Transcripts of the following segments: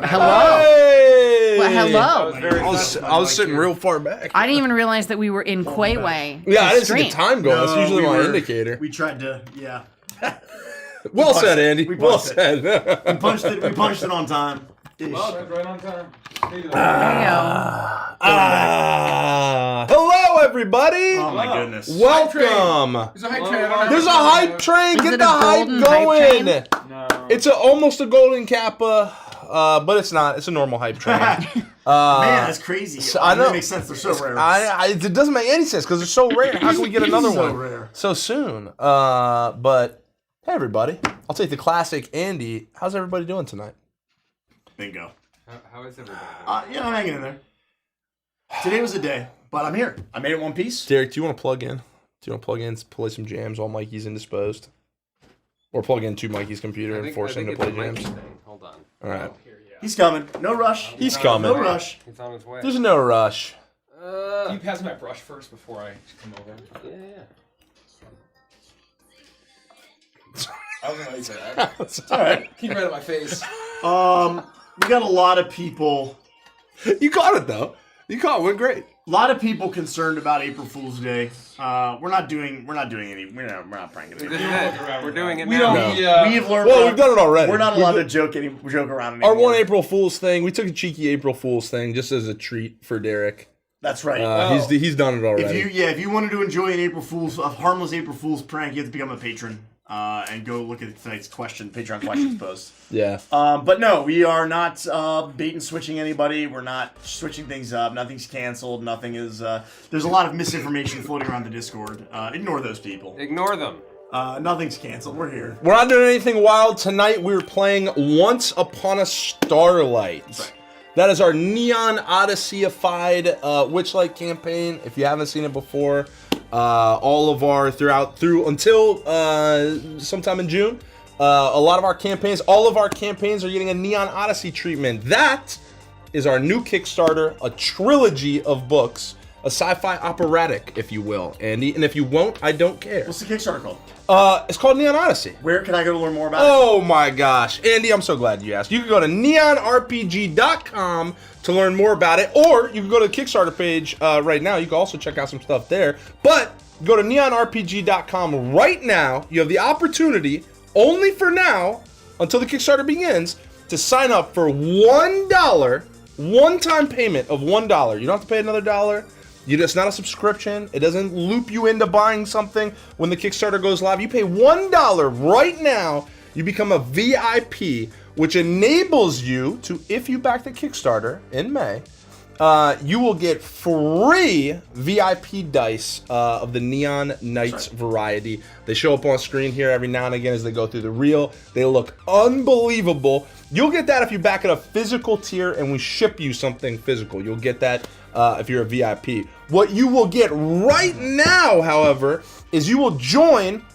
Hello. Hey! Well, hello. I was sitting real far back. I didn't even realize that we were in Quayway. Yeah, I didn't see the time go. That's usually my indicator. We tried to, yeah. Well said, Andy. Well said. We punched it on time. Well, that's right on time. There you go. Hello, everybody. Oh my goodness. Welcome. There's a hype train. There's a hype train. Is Get it the a hype golden hype going. train? No. It's almost a golden kappa, but it's not. It's a normal hype train. Man, that's crazy. So, I know. That makes sense. They're so rare. It doesn't make any sense because they're so rare. How can we get another So one rare. so soon? But hey, everybody. I'll take the classic Andy. How's everybody doing tonight? Bingo. How is everybody? Yeah, I'm hanging in there. Today was a day, but I'm here. I made it one piece. Derek, do you want to plug in? Do you want to plug in, play some jams while Mikey's indisposed? Or plug into Mikey's computer and force him to play jams? Hold on. All right. Oh, here, yeah. He's coming. No rush. He's coming. No rush. He's on his way. There's no rush. Can you pass me my brush first before I come over? Yeah. I wasn't ready for that. All right. Keep right on my face. We got a lot of people. You caught it though. You caught it. Went great. A lot of people concerned about April Fool's Day. We're not doing any. We're not pranking This anybody. is it. We're doing it We now. don't. No. We've learned. Well, we've done it already. We're not allowed to joke around anymore. Our one April Fool's thing. We took a cheeky April Fool's thing just as a treat for Derek. That's right. He's done it already. If you wanted to enjoy a harmless April Fool's prank, you have to become a patron and go look at tonight's Patreon questions post. Yeah. But no, we are not bait and switching anybody. We're not switching things up. Nothing's canceled. Nothing is. There's a lot of misinformation floating around the Discord. Ignore those people. Ignore them. Nothing's canceled. We're here. We're not doing anything wild tonight. We're playing Once Upon a Starlight. Right. That is our Neon Odyssey-ified Witchlight campaign. If you haven't seen it before, all of our until sometime in June, all of our campaigns are getting a Neon Odyssey treatment. That is our new Kickstarter, a trilogy of books, a sci-fi operatic, if you will. And if you won't, I don't care. What's the Kickstarter called? It's called Neon Odyssey. Where can I go to learn more about it? Oh my gosh. Andy, I'm so glad you asked. You can go to neonrpg.com to learn more about it, or you can go to the Kickstarter page right now. You can also check out some stuff there. But go to neonrpg.com right now. You have the opportunity, only for now, until the Kickstarter begins, to sign up for $1, one-time payment of $1. You don't have to pay another $1. It's not a subscription. It doesn't loop you into buying something when the Kickstarter goes live. You pay $1 right now. You become a VIP, which enables you to, if you back the Kickstarter in May, you will get free VIP dice of the Neon Knights variety. They show up on screen here every now and again as they go through the reel. They look unbelievable. You'll get that if you back at a physical tier and we ship you something physical. You'll get that if you're a VIP. What you will get right now, however, is you will join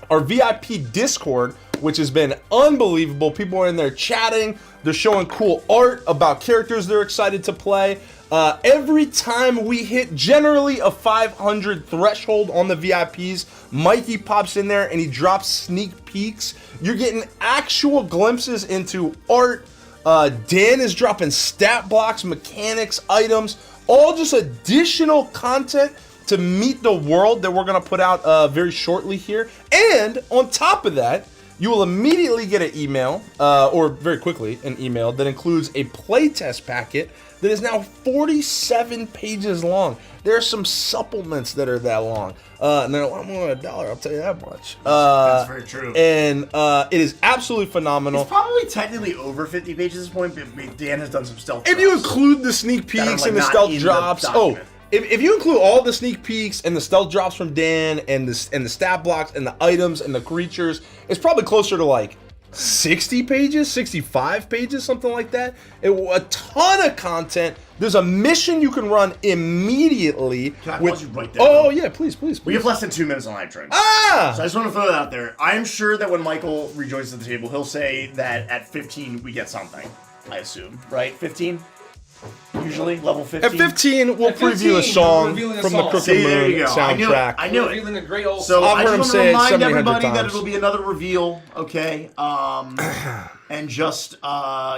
our VIP Discord, which has been unbelievable. People are in there chatting. They're showing cool art about characters they're excited to play. Every time we hit generally a 500 threshold on the VIPs, Mikey pops in there and he drops sneak peeks. You're getting actual glimpses into art. Dan is dropping stat blocks, mechanics, items, all just additional content to meet the world that we're going to put out very shortly here. And on top of that, you will immediately get an email, or very quickly an email, that includes a playtest packet that is now 47 pages long. There are some supplements that are that long. And they're a lot more than $1, I'll tell you that much. That's very true. And it is absolutely phenomenal. It's probably technically over 50 pages at this point, but Dan has done some stealth If you drops. include the sneak That are, peeks like, and the not stealth in the drops, document. if you include all the sneak peeks and the stealth drops from Dan and the stat blocks and the items and the creatures, it's probably closer to like 60 pages, 65 pages, something like that. A ton of content. There's a mission you can run immediately. Can I pause you right there? Oh yeah, please. We have less than 2 minutes on live train. Ah! So I just want to throw that out there. I'm sure that when Michael rejoins at the table, he'll say that at 15 we get something. I assume, right? 15? Usually level 15. At 15, we'll At preview 15, a song we're revealing a from the song. Crooked See, there Moon you go. soundtrack. I knew it. Revealing a great old So I've I heard him just say it want to remind 700 everybody that times. it'll be another reveal, okay? And just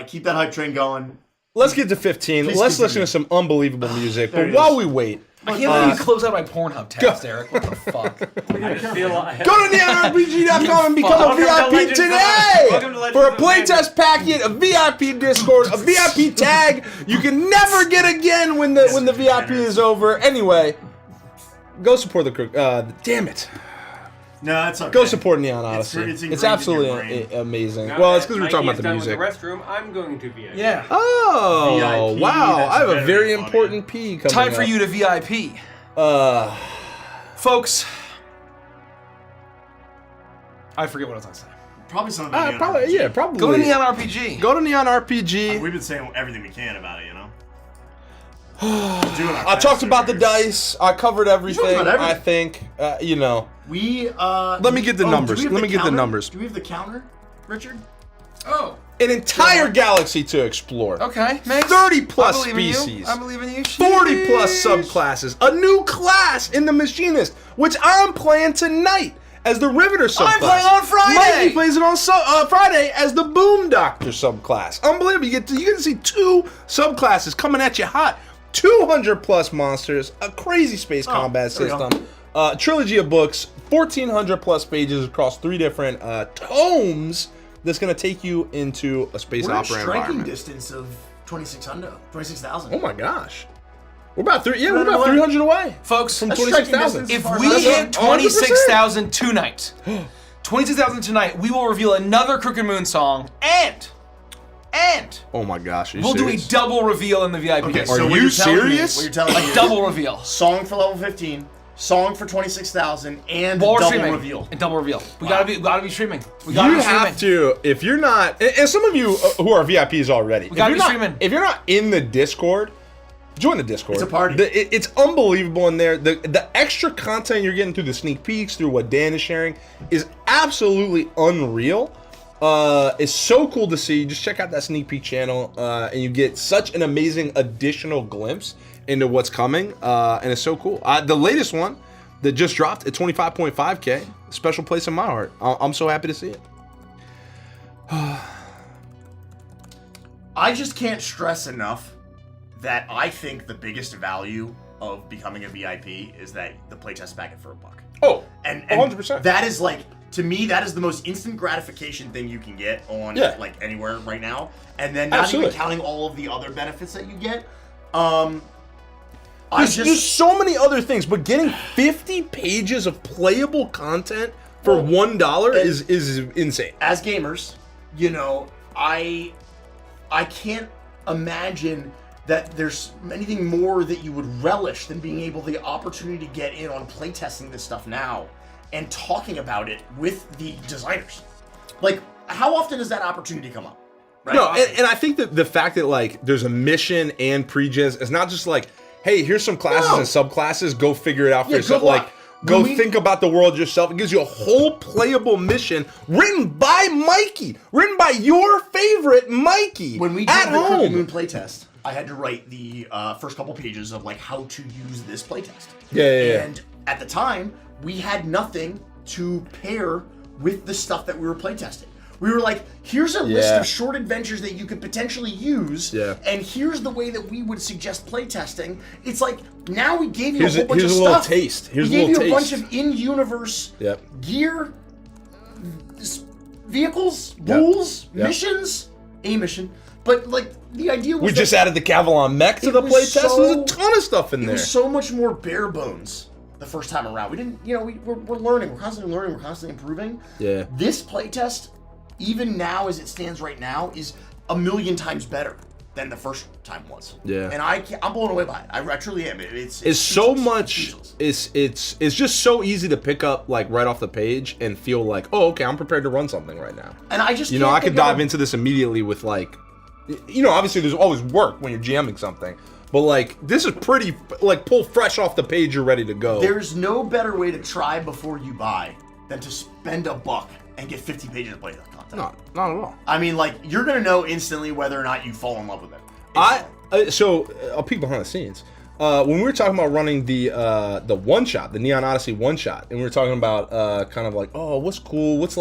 keep that hype train going. Let's get to 15. Please Let's continue. listen to some unbelievable music. There But it while is. we wait, I can't believe you close out my Pornhub tabs, Eric. What the fuck? I just feel like... go to neonrpg.com and become a Welcome to VIP Legends of- today Welcome to Legends for a of Banter. playtest packet, a VIP Discord, a VIP tag you can never get again when the VIP is over. Anyway, go support the Crook. Damn it. No, it's okay. Go support Neon Odyssey. It's It's, ingrained in your absolutely brain. amazing. Now Well, it's that because we're talking Mikey about is the done music. with the restroom, I'm going to VIP. Yeah. Oh, VIP, wow. that's I have a very very funny. important P coming Time for up. you to VIP. Folks. I forget what I was going to say. Probably something about Neon probably, RPG. yeah, probably. Go to Neon RPG. Go to Neon RPG. We've been saying everything we can about it, you know? I talked about the dice. I covered everything. about everything. I think. We, Let me get the numbers. do we have Let me get the counter? numbers. Do we have the counter, Richard? Oh. an entire galaxy to explore. Okay, Mace. 30 plus I believe in species. you. I believe in you. 40 plus Sheesh. subclasses. A new class in the Machinist, which I'm playing tonight as the Riveter subclass. I'm playing on Friday. Mikey plays it on Friday as the Boom Doctor subclass. Unbelievable. You get to see 2 subclasses coming at you hot. 200 plus monsters, a crazy space combat there we go. system, trilogy of books, 1,400 plus pages across 3 different tomes that's going to take you into a space We're in opera striking environment. distance of 26,000. Oh my gosh. We're about 300 away. 300 away Folks, from That's striking 26,000. distance. if we That's hit 100%. 26,000 tonight, 26,000 tonight, we will reveal another Crooked Moon song, and Oh my gosh, are you we'll serious? do a double reveal in the VIP. Okay, list. Are so what you you're telling me- serious? What you're telling me A is double reveal. song for level 15, song for 26,000, and While we're double streaming. reveal. And double reveal. We gotta be streaming. We gotta You be streaming. have to, if you're not, and some of you who are VIPs already, if gotta you're be not, streaming. if you're not in the Discord, join the Discord. It's a party. It's unbelievable in there. The extra content you're getting through the sneak peeks, through what Dan is sharing, is absolutely unreal. It's so cool to see. Just check out that sneak peek channel, and you get such an amazing additional glimpse into what's coming, and it's so cool. The latest one that just dropped at 25.5K, special place in my heart. I'm so happy to see it. I just can't stress enough that I think the biggest value of becoming a VIP is that the playtest packet for $1. Oh, And 100%. that is like, to me, that is the most instant gratification thing you can get on like anywhere right now. And then not Absolutely. even counting all of the other benefits that you get. There's so many other things, but getting 50 pages of playable content for $1 is insane. As gamers, you know, I can't imagine that there's anything more that you would relish than being able the opportunity to get in on playtesting this stuff now and talking about it with the designers. Like, how often does that opportunity come up? Right? No, and I think that the fact that like there's a mission and pre-gens, it's not just like, hey, here's some classes and subclasses, go figure it out for Yeah, yourself. good luck. Like, go When we- think about the world yourself. It gives you a whole playable mission written by Mikey, written by your favorite Mikey When we at did the Crooked Moon home. playtest, I had to write the first couple pages of like how to use this playtest. Yeah. And at the time, we had nothing to pair with the stuff that we were playtesting. We were like, here's a list Yeah. of short adventures that you could potentially use, Yeah. and here's the way that we would suggest playtesting. It's like, now we gave you Here's a whole bunch here's of a little stuff. taste. Here's we a gave little you a taste. bunch of in-universe Yep. gear, vehicles, rules, Yep. missions, a mission. But like the idea was We that just added the Cavalon mech to it the was playtest. There's a so- ton of stuff in it there. was so much more bare bones the first time around. We didn't, you know, we're learning. We're constantly learning. We're constantly improving. Yeah. This playtest, even now as it stands right now, is a million times better than the first time was. Yeah. And I'm blown away by it. I truly am. It's So speechless. much. Speechless. It's just so easy to pick up like right off the page and feel like, oh, okay, I'm prepared to run something right now. And I just You know, can't I could think of dive a- into this immediately with like, you know, obviously there's always work when you're jamming something, but like this is pretty like pull fresh off the page, you're ready to go. There's no better way to try before you buy than to spend $1 and get 50 pages of playtest content. not at all. I mean, like, you're gonna know instantly whether or not you fall in love with it. I'll peek behind the scenes. When we were talking about running the one shot, the Neon Odyssey one shot, and we were talking about kind of like, oh, what's cool? What's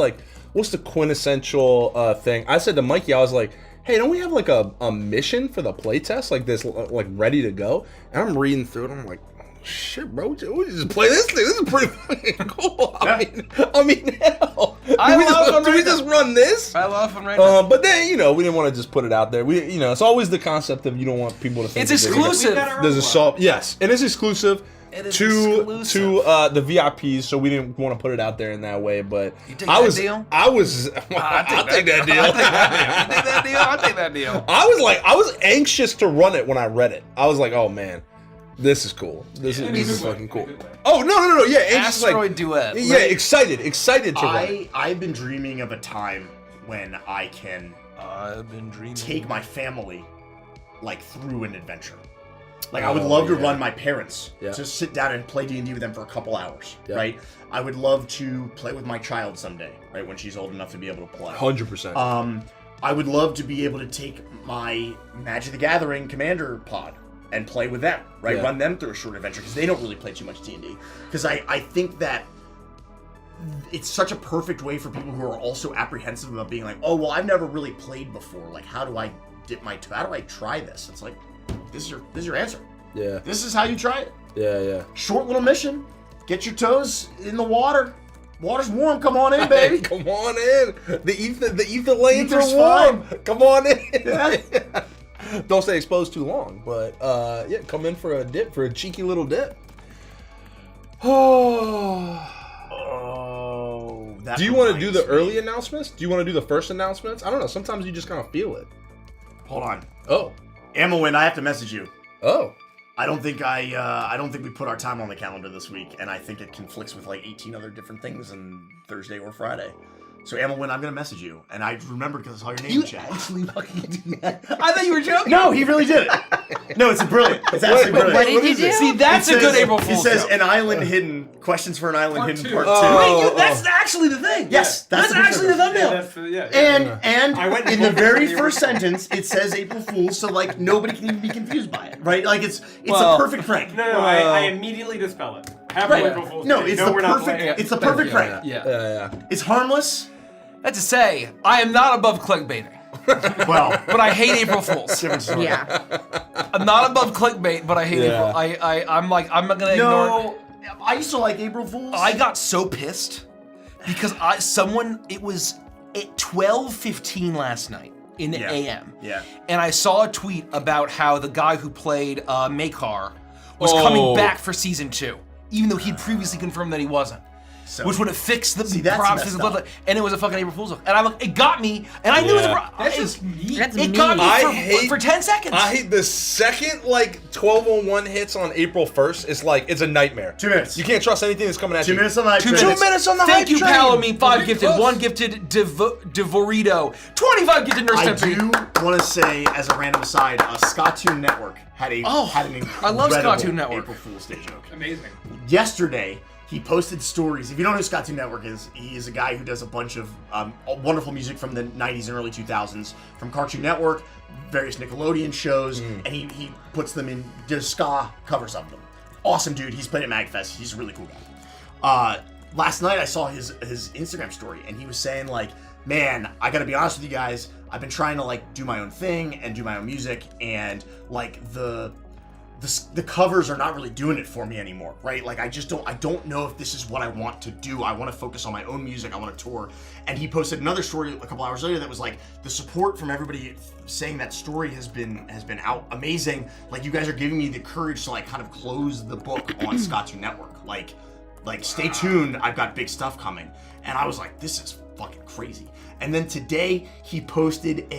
the quintessential thing? I said to Mikey, I was like, hey, don't we have like a mission for the playtest, like this, like ready to go? And I'm reading through it, and I'm like, shit, bro, we just play this thing. This is pretty fucking cool. I mean, hell. Do we just run this? I love him right now. But then, you know, we didn't want to just put it out there. We, you know, it's always the concept of you don't want people to think It's that there's- exclusive. There's a salt, yes, and it's exclusive It is to exclusive. the VIPs, so we didn't want to put it out there in that way. But You take I that was, deal? I was, I'll take that deal. I'll take that deal. I'll take that deal. I was anxious to run it when I read it. I was like, oh man, this is cool. This is fucking cool. Oh no, yeah, anxious, Asteroid like, duet. yeah, excited to run it. I've been dreaming of a time when I can I've been dreaming. take my family like through an adventure. Like, I would love to run my parents, just sit down and play D&D with them for a couple hours, right? I would love to play with my child someday, right, when she's old enough to be able to play. 100%. I would love to be able to take my Magic the Gathering Commander pod and play with them, right? Yeah. Run them through a short adventure because they don't really play too much D&D. Because I think that it's such a perfect way for people who are also apprehensive about being like, oh, well, I've never really played before. Like, how do I dip my toe? How do I try this? It's like, this is your answer. Yeah. This is how you try it. Yeah. Short little mission. Get your toes in the water. Water's warm. Come on in, baby. Come on in. The ether lanes are Ether's warm. fine. Come on in. Yeah. Don't stay exposed too long, but yeah, come in for a dip, for a cheeky little dip. Oh. That Do you want to do the reminds me. early announcements? Do you want to do the first announcements? I don't know. Sometimes you just kind of feel it. Hold on. Oh. Amowin, I have to message you. Oh. I don't think we put our time on the calendar this week, and I think it conflicts with like 18 other different things on Thursday or Friday. So Amowin, I'm gonna message you, and I remembered because I saw your name in You the chat. actually fucking do that. I thought you were joking. No, he really did it. No, it's brilliant. It's absolutely brilliant. What did you do? See, that's It a good says- April It Fool's says joke. an island hidden. Questions for an island Part hidden. two. Part two. Oh. Wait, that's actually the thing. Yes, that's the actually the picture. thumbnail. And I went in the and very looked. first sentence, it says April Fool's, so like nobody can even be confused by it, right? Like it's Well, a perfect prank. No, I immediately dispel it. Happy Right. April Fool's No, Day. it's No, the we're not perfect. playing. It's the perfect prank. Yeah. It's harmless. That's to say, I am not above clickbaiting, Well, but I hate April Fools. different story. Yeah. I'm not above clickbait, but I hate Yeah. April. I'm not gonna ignore. No, I used to like April Fool's. I got so pissed because it was at 12:15 last night in the Yeah. AM. Yeah. And I saw a tweet about how the guy who played Makar was Oh. coming back for season 2, even though he'd previously confirmed that he wasn't. So- Which would have fixed the See, that's props, messed blah, blah, up. and it was a fucking April Fool's joke. And I'm like, it got me, and I knew it was a Yeah. pro- That's it- just mean. That's It got me mean. for 10 seconds. I hate the second like 12:01 hits on April 1st. It's a nightmare. 2 minutes. You can't trust anything that's coming at 2 you. minutes on the hype 2 train. minutes. 2 minutes on the Thank hype you, train. Palomine. 5 We're gifted, close. 1 gifted Devorito, 25 gifted Nurse I Century. do want to say, as a random aside, Scottoon Network had an incredible I love Scottoon Network. April Fool's Day joke. Amazing. Yesterday, he posted stories. If you don't know who Scottoon Network is, he is a guy who does a bunch of wonderful music from the 90s and early 2000s from Cartoon Network, various Nickelodeon shows, and he puts them in, does ska covers of them. Awesome dude. He's played at MagFest. He's a really cool guy. Last night I saw his Instagram story, and he was saying like, man, I gotta be honest with you guys, I've been trying to like do my own thing and do my own music, and like the covers are not really doing it for me anymore, right? Like I don't know if this is what I want to do. I want to focus on my own music. I want to tour. And he posted another story a couple hours later that was like, the support from everybody saying that story has been out amazing. Like you guys are giving me the courage to like kind of close the book on Scottoon Network. Like stay tuned. I've got big stuff coming. And I was like, this is fucking crazy. And then today he posted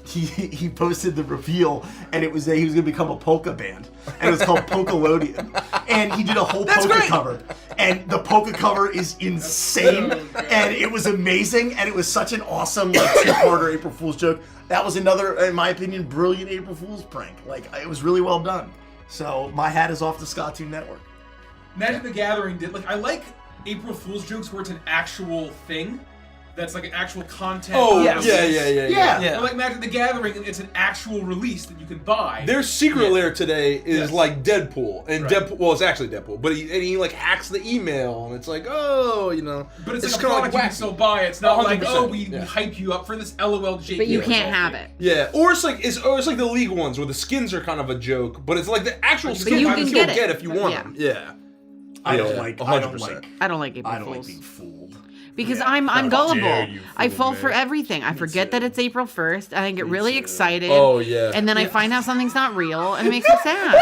he posted the reveal, and it was that he was going to become a polka band, and it was called Polkalodian, and he did a whole polka great. cover, and the polka cover is insane, and it was amazing, and it was such an awesome like 2-parter April Fool's joke. That was another, in my opinion, brilliant April Fool's prank. Like it was really well done. So my hat is off to Scottoon Network. Magic the Gathering did I like April Fool's jokes where it's an actual thing. That's like an actual content. Oh, Yes. Yeah. Yeah. Or like Magic the Gathering, it's an actual release that you can buy. Their secret lair today is Yes. like Deadpool, and Right. Deadpool. Well, it's actually Deadpool, but he like hacks the email, and it's like, oh, you know. But it's like a kinda product you can wacky. still buy. It's not like, 100%, oh, we yeah. hype you up for this LOL JK. But you can't have it. Yeah, or it's like the League ones where the skins are kind of a joke, but it's like the actual But skins you you can can get it. get if you want Yeah. them. Yeah. I don't Yeah, like 100%. I don't like April I don't like Fools. being fooled. Because Yeah. I'm How dare gullible. you I fool fall me. for everything. I forget that it's April 1st, and I get really too. excited. Oh, yeah. And then I find out something's not real, and it makes me sad.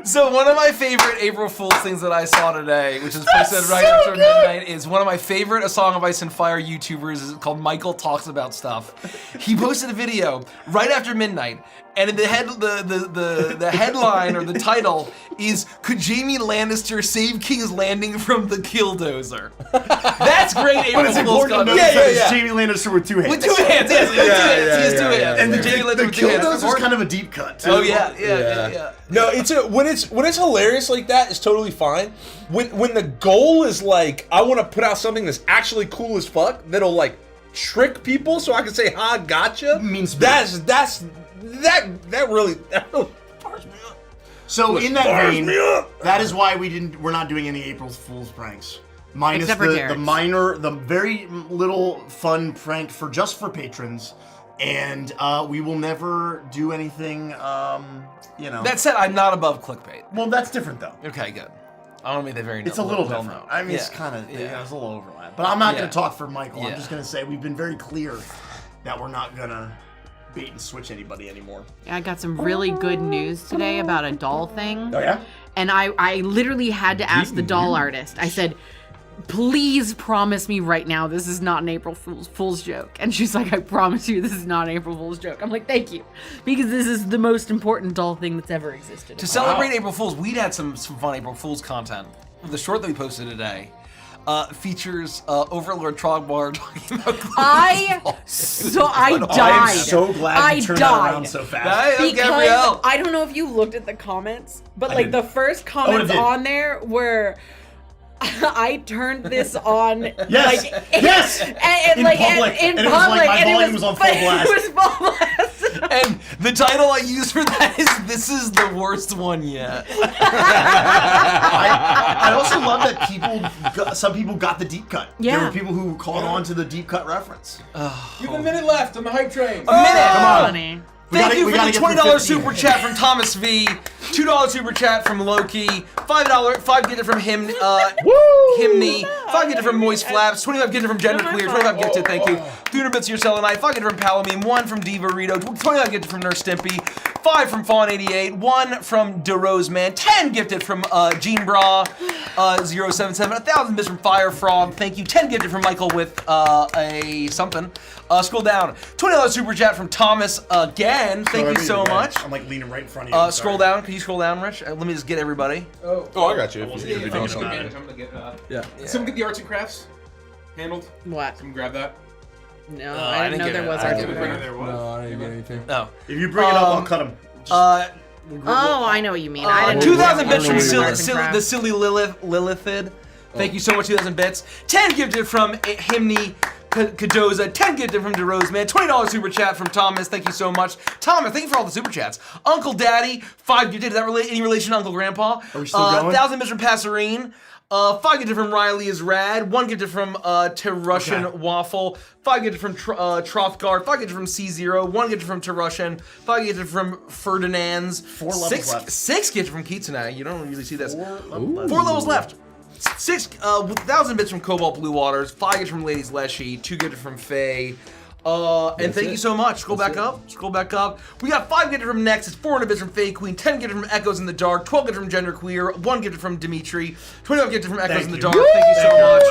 So one of my favorite April Fool's things that I saw today, which is posted right after midnight, is one of my favorite A Song of Ice and Fire YouTubers is called Michael Talks About Stuff. He posted a video right after midnight, and the headline or the title is "Could Jaime Lannister save King's Landing from the Killdozer?" That's great April But it's Fool's important to content. note Yeah, that yeah, it's yeah. Jamie Lannister with 2 hands. With 2 hands, yes, he has 2 hands. He has 2 yeah, hands. And The the Jaime Lannister the with 2 hands. Killdozer is kind of a deep cut too. Oh yeah. No, it's when it's hilarious like that, it's totally fine. When the goal is like, I want to put out something that's actually cool as fuck, that'll like trick people so I can say, "Ha, gotcha." Mean that really fires me up. So in that Fires vein, me up. that is why we're not doing any April Fool's pranks. Minus Except for the Derek's. the very little fun prank just for patrons, and we will never do anything. That said, I'm not above clickbait. Well, that's different though. Okay, good. I want to make that very. It's a little well different. known. I mean, it's kind of there's a little overlap. But I'm not going to talk for Michael. I'm just going to say we've been very clear that we're not going to bait and switch anybody anymore. Yeah, I got some really good news today about a doll thing. Oh yeah? And I literally had to ask the doll artist. I said, please promise me right now this is not an April Fool's joke. And she's like, I promise you this is not an April Fool's joke. I'm like, thank you. Because this is the most important doll thing that's ever existed. To celebrate April Fools, we'd had some fun April Fools content. The short that we posted today features Overlord Trogbar talking about I died. I'm so glad you turned that around so fast. Because I don't know if you looked at the comments, but like the first comments on there were I turned this on. Yes, like, yes. And In like public, in and it was public, like my and volume was on full blast. It was full blast. And the title I used for that is "This is the worst one yet." I also love that some people got the deep cut. Yeah. There were people who caught on to the deep cut reference. We have a minute left on the hype train. A minute. Come on. Funny. Thank you for the gotta get through $20 15. super chat from Thomas V, $2 super chat from Loki, $5 gifted from Himney, 5 gifted from Moist Flaps, 25 gifted from Genderqueer, 25 gifted, thank you, 300 bits to your Selenite, 5 gifted from Palomine, 1 from Diva Rito, 25 gifted from Nurse Stimpy, 5 from Fawn88, 1 from DeRoseman, 10 gifted from Gene Bra, 077, 1,000 bits from Fire Frog, thank you, 10 gifted from Michael with a something. Scroll down, $20 super chat from Thomas again. Thank you so much. I'm like leaning right in front of you. Scroll down. Can you scroll down, Rich? Let me just get everybody. Oh, I got you. I wasn't If you even do thinking about something. it. I'm gonna get Yeah. Did someone get the arts and crafts handled? What? Someone grab that. No, I I didn't didn't know get there it. was I arts didn't and Bring it crafts. there was. No, I didn't get anything. No. If you bring it up, I'll cut them. Oh, I know what you mean. I didn't 2,000 bits from arts and the crafts. silly Lilithid. Thank you so much, 2,000 bits. 10 gifted from Himney Kadoza. 10 gifted from DeRoseman. $20 super chat from Thomas. Thank you so much. Thomas, thank you for all the super chats. Uncle Daddy, 5 gifted. Is that any relation to Uncle Grandpa? Are we still going? 1,000 bits from Passerine. 5 gifted from Riley is Rad. 1 gifted from Terushian Waffle. 5 gifted from Trothgard. 5 gifted from C0. 1 gifted from Terushian. 5 gifted from Ferdinand's. 4 levels left. 6 gifted from Kitsune. You don't usually see this. 4 levels left. 1,000 bits from Cobalt Blue Waters. 5 gifted from Ladies Leshy. 2 gifted from Faye. And thank you so much. Scroll back up. Scroll back up. We got 5 gifted from Nexus, 400 bits from Faye Queen, 10 gifted from Echoes in the Dark, 12 gifted from Genderqueer, 1 gifted from Dimitri, 25 gifted from Echoes in the Dark. Thank you so much.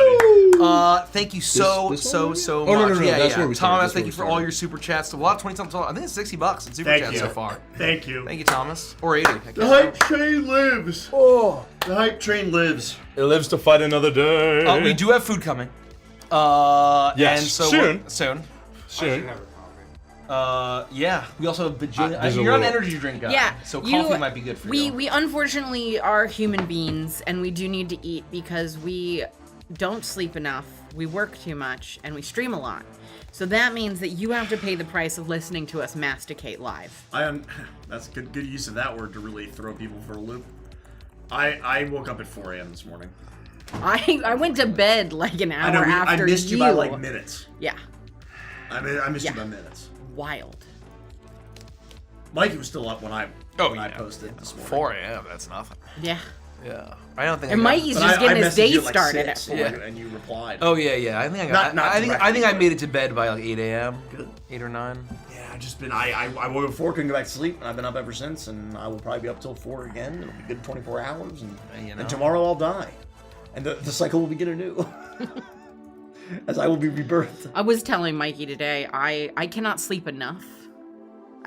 Thank you so much. no, Yeah, that's where we started. Thomas, That's thank where you for we all your super chats. A lot of 20-something. I think it's $60 in super Thank chats you. so far. Thank you. Thank you, Thomas. Or 80. The hype train lives. Oh, the hype train lives. It lives to fight another day. We do have food coming. Yes, and so soon. Soon. Soon. Yeah. We also have bajillion. there's a You're an little- energy drink guy. Yeah, So you- coffee might be good for you. We unfortunately are human beings, and we do need to eat because we don't sleep enough, we work too much, and we stream a lot. So that means that you have to pay the price of listening to us masticate live. That's good use of that word to really throw people for a loop. I woke up at 4 a.m. this morning. I went to bed like an hour I know. after I missed you by like minutes. Yeah, I missed you by minutes. wild. Mikey was still up when I yeah. posted this morning. 4 a.m. That's nothing. Yeah. Yeah. I don't think. And I got- Mikey's But just getting I his messaged day you at, like, started 6, at 4. and you replied. Oh yeah. I think I got. Not I think directly, I but- made it to bed by like 8 a.m. Good. 8 or 9. Yeah, I've just been. I woke up at 4, couldn't go back to sleep, and I've been up ever since, and I will probably be up till 4 again. It'll be good 24 hours, and tomorrow I'll die, and the cycle will begin anew. As I will be rebirthed. I was telling Mikey today, I cannot sleep enough.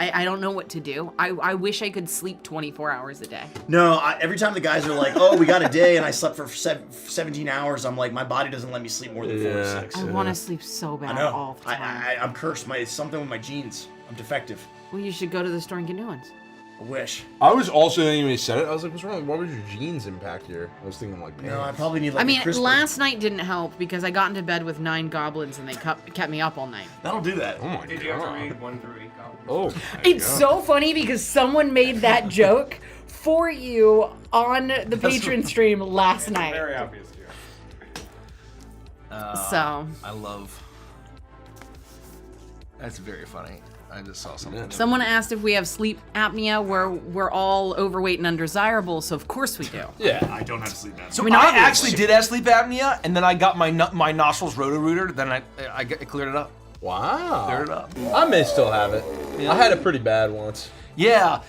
I don't know what to do. I wish I could sleep 24 hours a day. No, every time the guys are like, "Oh, we got a day," and I slept for 17 hours, I'm like, my body doesn't let me sleep more than 4 to 6. I want to sleep so bad I know. all the time. I'm cursed. It's something with my genes. I'm defective. Well, you should go to the store and get new ones. I wish. I was also thinking when you said it, I was like, what's wrong? Why would your jeans impact here? I was thinking like, No, I probably need like I mean, a crisper. last night didn't help because I got into bed with 9 goblins and they kept me up all night. That'll do that. oh my Did you have to god. read 1 through 8 goblins? Oh, It's so funny because someone made that joke for you on the Patreon stream last night. Very obvious to you. So, I love. That's very funny. I just saw something. someone asked if we have sleep apnea where we're all overweight and undesirable, so of course we do. yeah. I don't have sleep apnea. So mean, I obviously. actually did have sleep apnea, and then I got my nostrils roto-rooter. Then I cleared it up. Wow. Cleared it up. I may still have it. I had it pretty bad once. Yeah,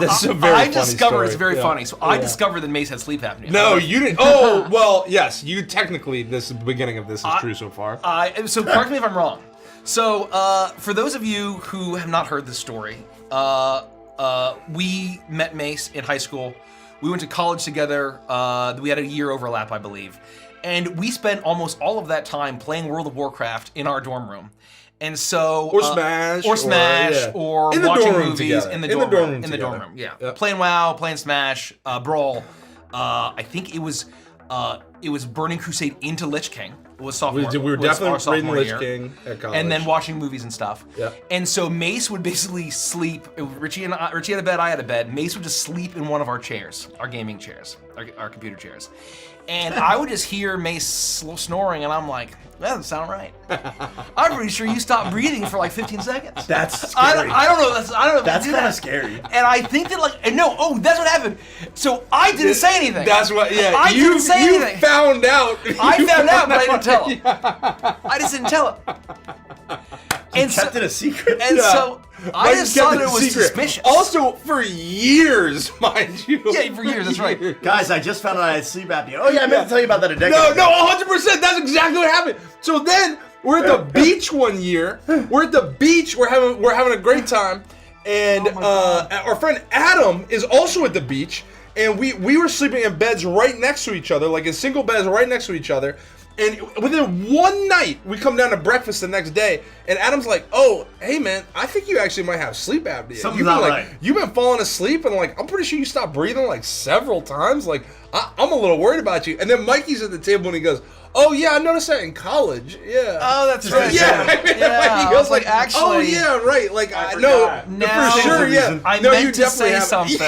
This is a very I funny discovered story. it's very Yeah. funny. So I Yeah. discovered that Mace had sleep apnea. No, you didn't. Oh, well, yes. You technically, the beginning of this is true so far. So correct me if I'm wrong. So for those of you who have not heard this story, we met Mace in high school. We went to college together. We had a year overlap, I believe. And we spent almost all of that time playing World of Warcraft in our dorm room. And so, Or Smash, or in the watching dorm room movies together. in the In dorm the dorm room. room In the dorm together. room, yeah. Yep. Playing WoW, playing Smash, Brawl. I think it was Burning Crusade into Lich King. Was sophomore. We were was our definitely raiding sophomore Lich year. King at college. And then watching movies and stuff. Yep. And so Mace would basically sleep. Richie had a bed, I had a bed. Mace would just sleep in one of our chairs, our gaming chairs, our computer chairs. And I would just hear Mace snoring, and I'm like, that doesn't sound right. I'm pretty sure you stopped breathing for like 15 seconds. That's scary. I don't know. I don't know. If That's I do kind that. of scary. And I think that that's what happened. So I didn't say anything. That's what, yeah. I didn't say you anything. found out. I You found out, but I didn't tell him. Yeah. I just didn't tell him. And Kept it a secret. And Yeah. so I Mike just kept thought it it was secret. suspicious. Also, for years, mind you. Yeah, for years, that's right. Guys, I just found out I had sleep apnea. Oh yeah, I meant to tell you about that a decade No, ago. no, 100%. That's exactly what happened. So then we're at the beach one year. We're at the beach. We're having a great time, and our friend Adam is also at the beach, and we were sleeping in beds right next to each other, like in single beds right next to each other. And within one night, we come down to breakfast the next day, and Adam's like, "Oh, hey man, I think you actually might have sleep apnea. Something's You've been not like, right." you've been falling asleep, and like, I'm pretty sure you stopped breathing like several times. Like, I'm a little worried about you." And then Mikey's at the table, and he goes, "Oh yeah, I noticed that in college. Yeah." Oh, that's right. Yeah, Yeah, he I goes was like, actually, "Oh yeah, right. Like, I no, forgot. Now- for sure, yeah. I no, meant to say something.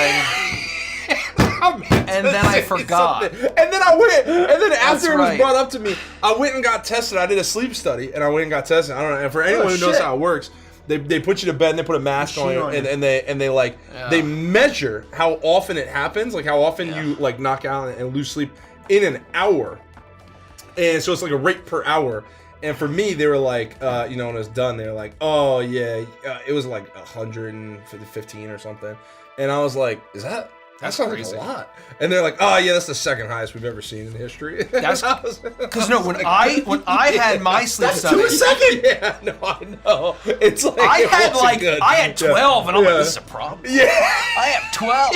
And then I forgot. And then I went, and then after it was right. brought up to me, I went and got tested. I did a sleep study, and I went and got tested. I don't know. And for anyone who knows shit. how it works, they put you to bed and they put a mask on Machine you, on you. and they like they measure how often it happens, like how often you like knock out and lose sleep in an hour. And so it's like a rate per hour. And for me, they were like, when it was done, they were like, "Oh yeah, it was like 115 or something." And I was like, That sounds crazy. like a lot. And they're like, "Oh yeah, that's the second highest we've ever seen in history." That's because when I had my sleep That's study, 2 a second. Yeah, no, I know. It's like I it had wasn't good. 12, and I'm like, Yeah. this is a problem. Yeah. I have 12.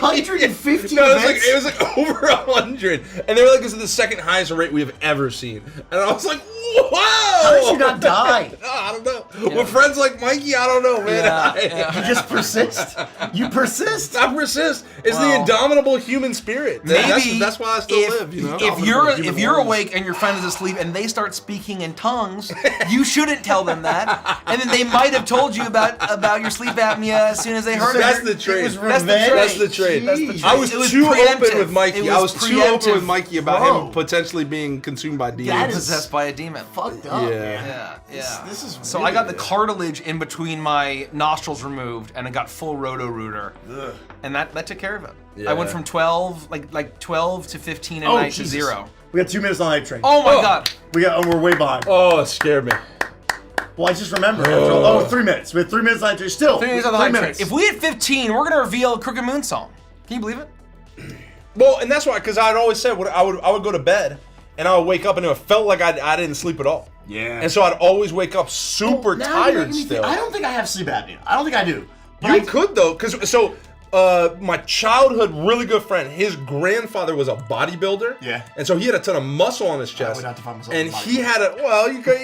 150 No, events? it was like over 100, and they were like, "This is the second highest rate we have ever seen." And I was like, "Whoa!" How did you not die? No, I don't know. With friends like Mikey, I don't know, man. You just persist. You persist. I persist. It's the Well, indominable human spirit. Maybe That's why I still live. You know. if you're awake and your friend is asleep and they start speaking in tongues, you shouldn't tell them that. And then they might have told you about your sleep apnea as soon as they heard it. That's the trait. was That's the revenge. trait. That's the trait. That's the trait. I was It was too preemptive. open with Mikey. It I was too open preemptive. with Mikey about Whoa. him potentially being consumed by demons. That is- Possessed by a demon. Fucked up. Yeah. Yeah. This is So really I got the good. cartilage in between my nostrils removed, and I got full roto-rooter, and that took care of it. Yeah. I went from 12 to 15 and Oh, night to Jesus. 0. We got 2 minutes on the night train. Oh my Oh. god! We're way behind. Oh, it scared me. Well, I just remembered. 3 minutes. We have 3 minutes on the night train. Still, 3 minutes on the night train. minutes. If we hit 15, we're gonna reveal a Crooked Moon song. Can you believe it? Well, and that's why, because I'd always said I would go to bed and I would wake up and it felt like I didn't sleep at all. Yeah. And so I'd always wake up super Now you're tired making me still. think- I don't think I have sleep apnea. I don't think I do. But You I- could though, because my childhood really good friend, his grandfather was a bodybuilder. Yeah. And so he had a ton of muscle on his chest. would have to find myself and a he had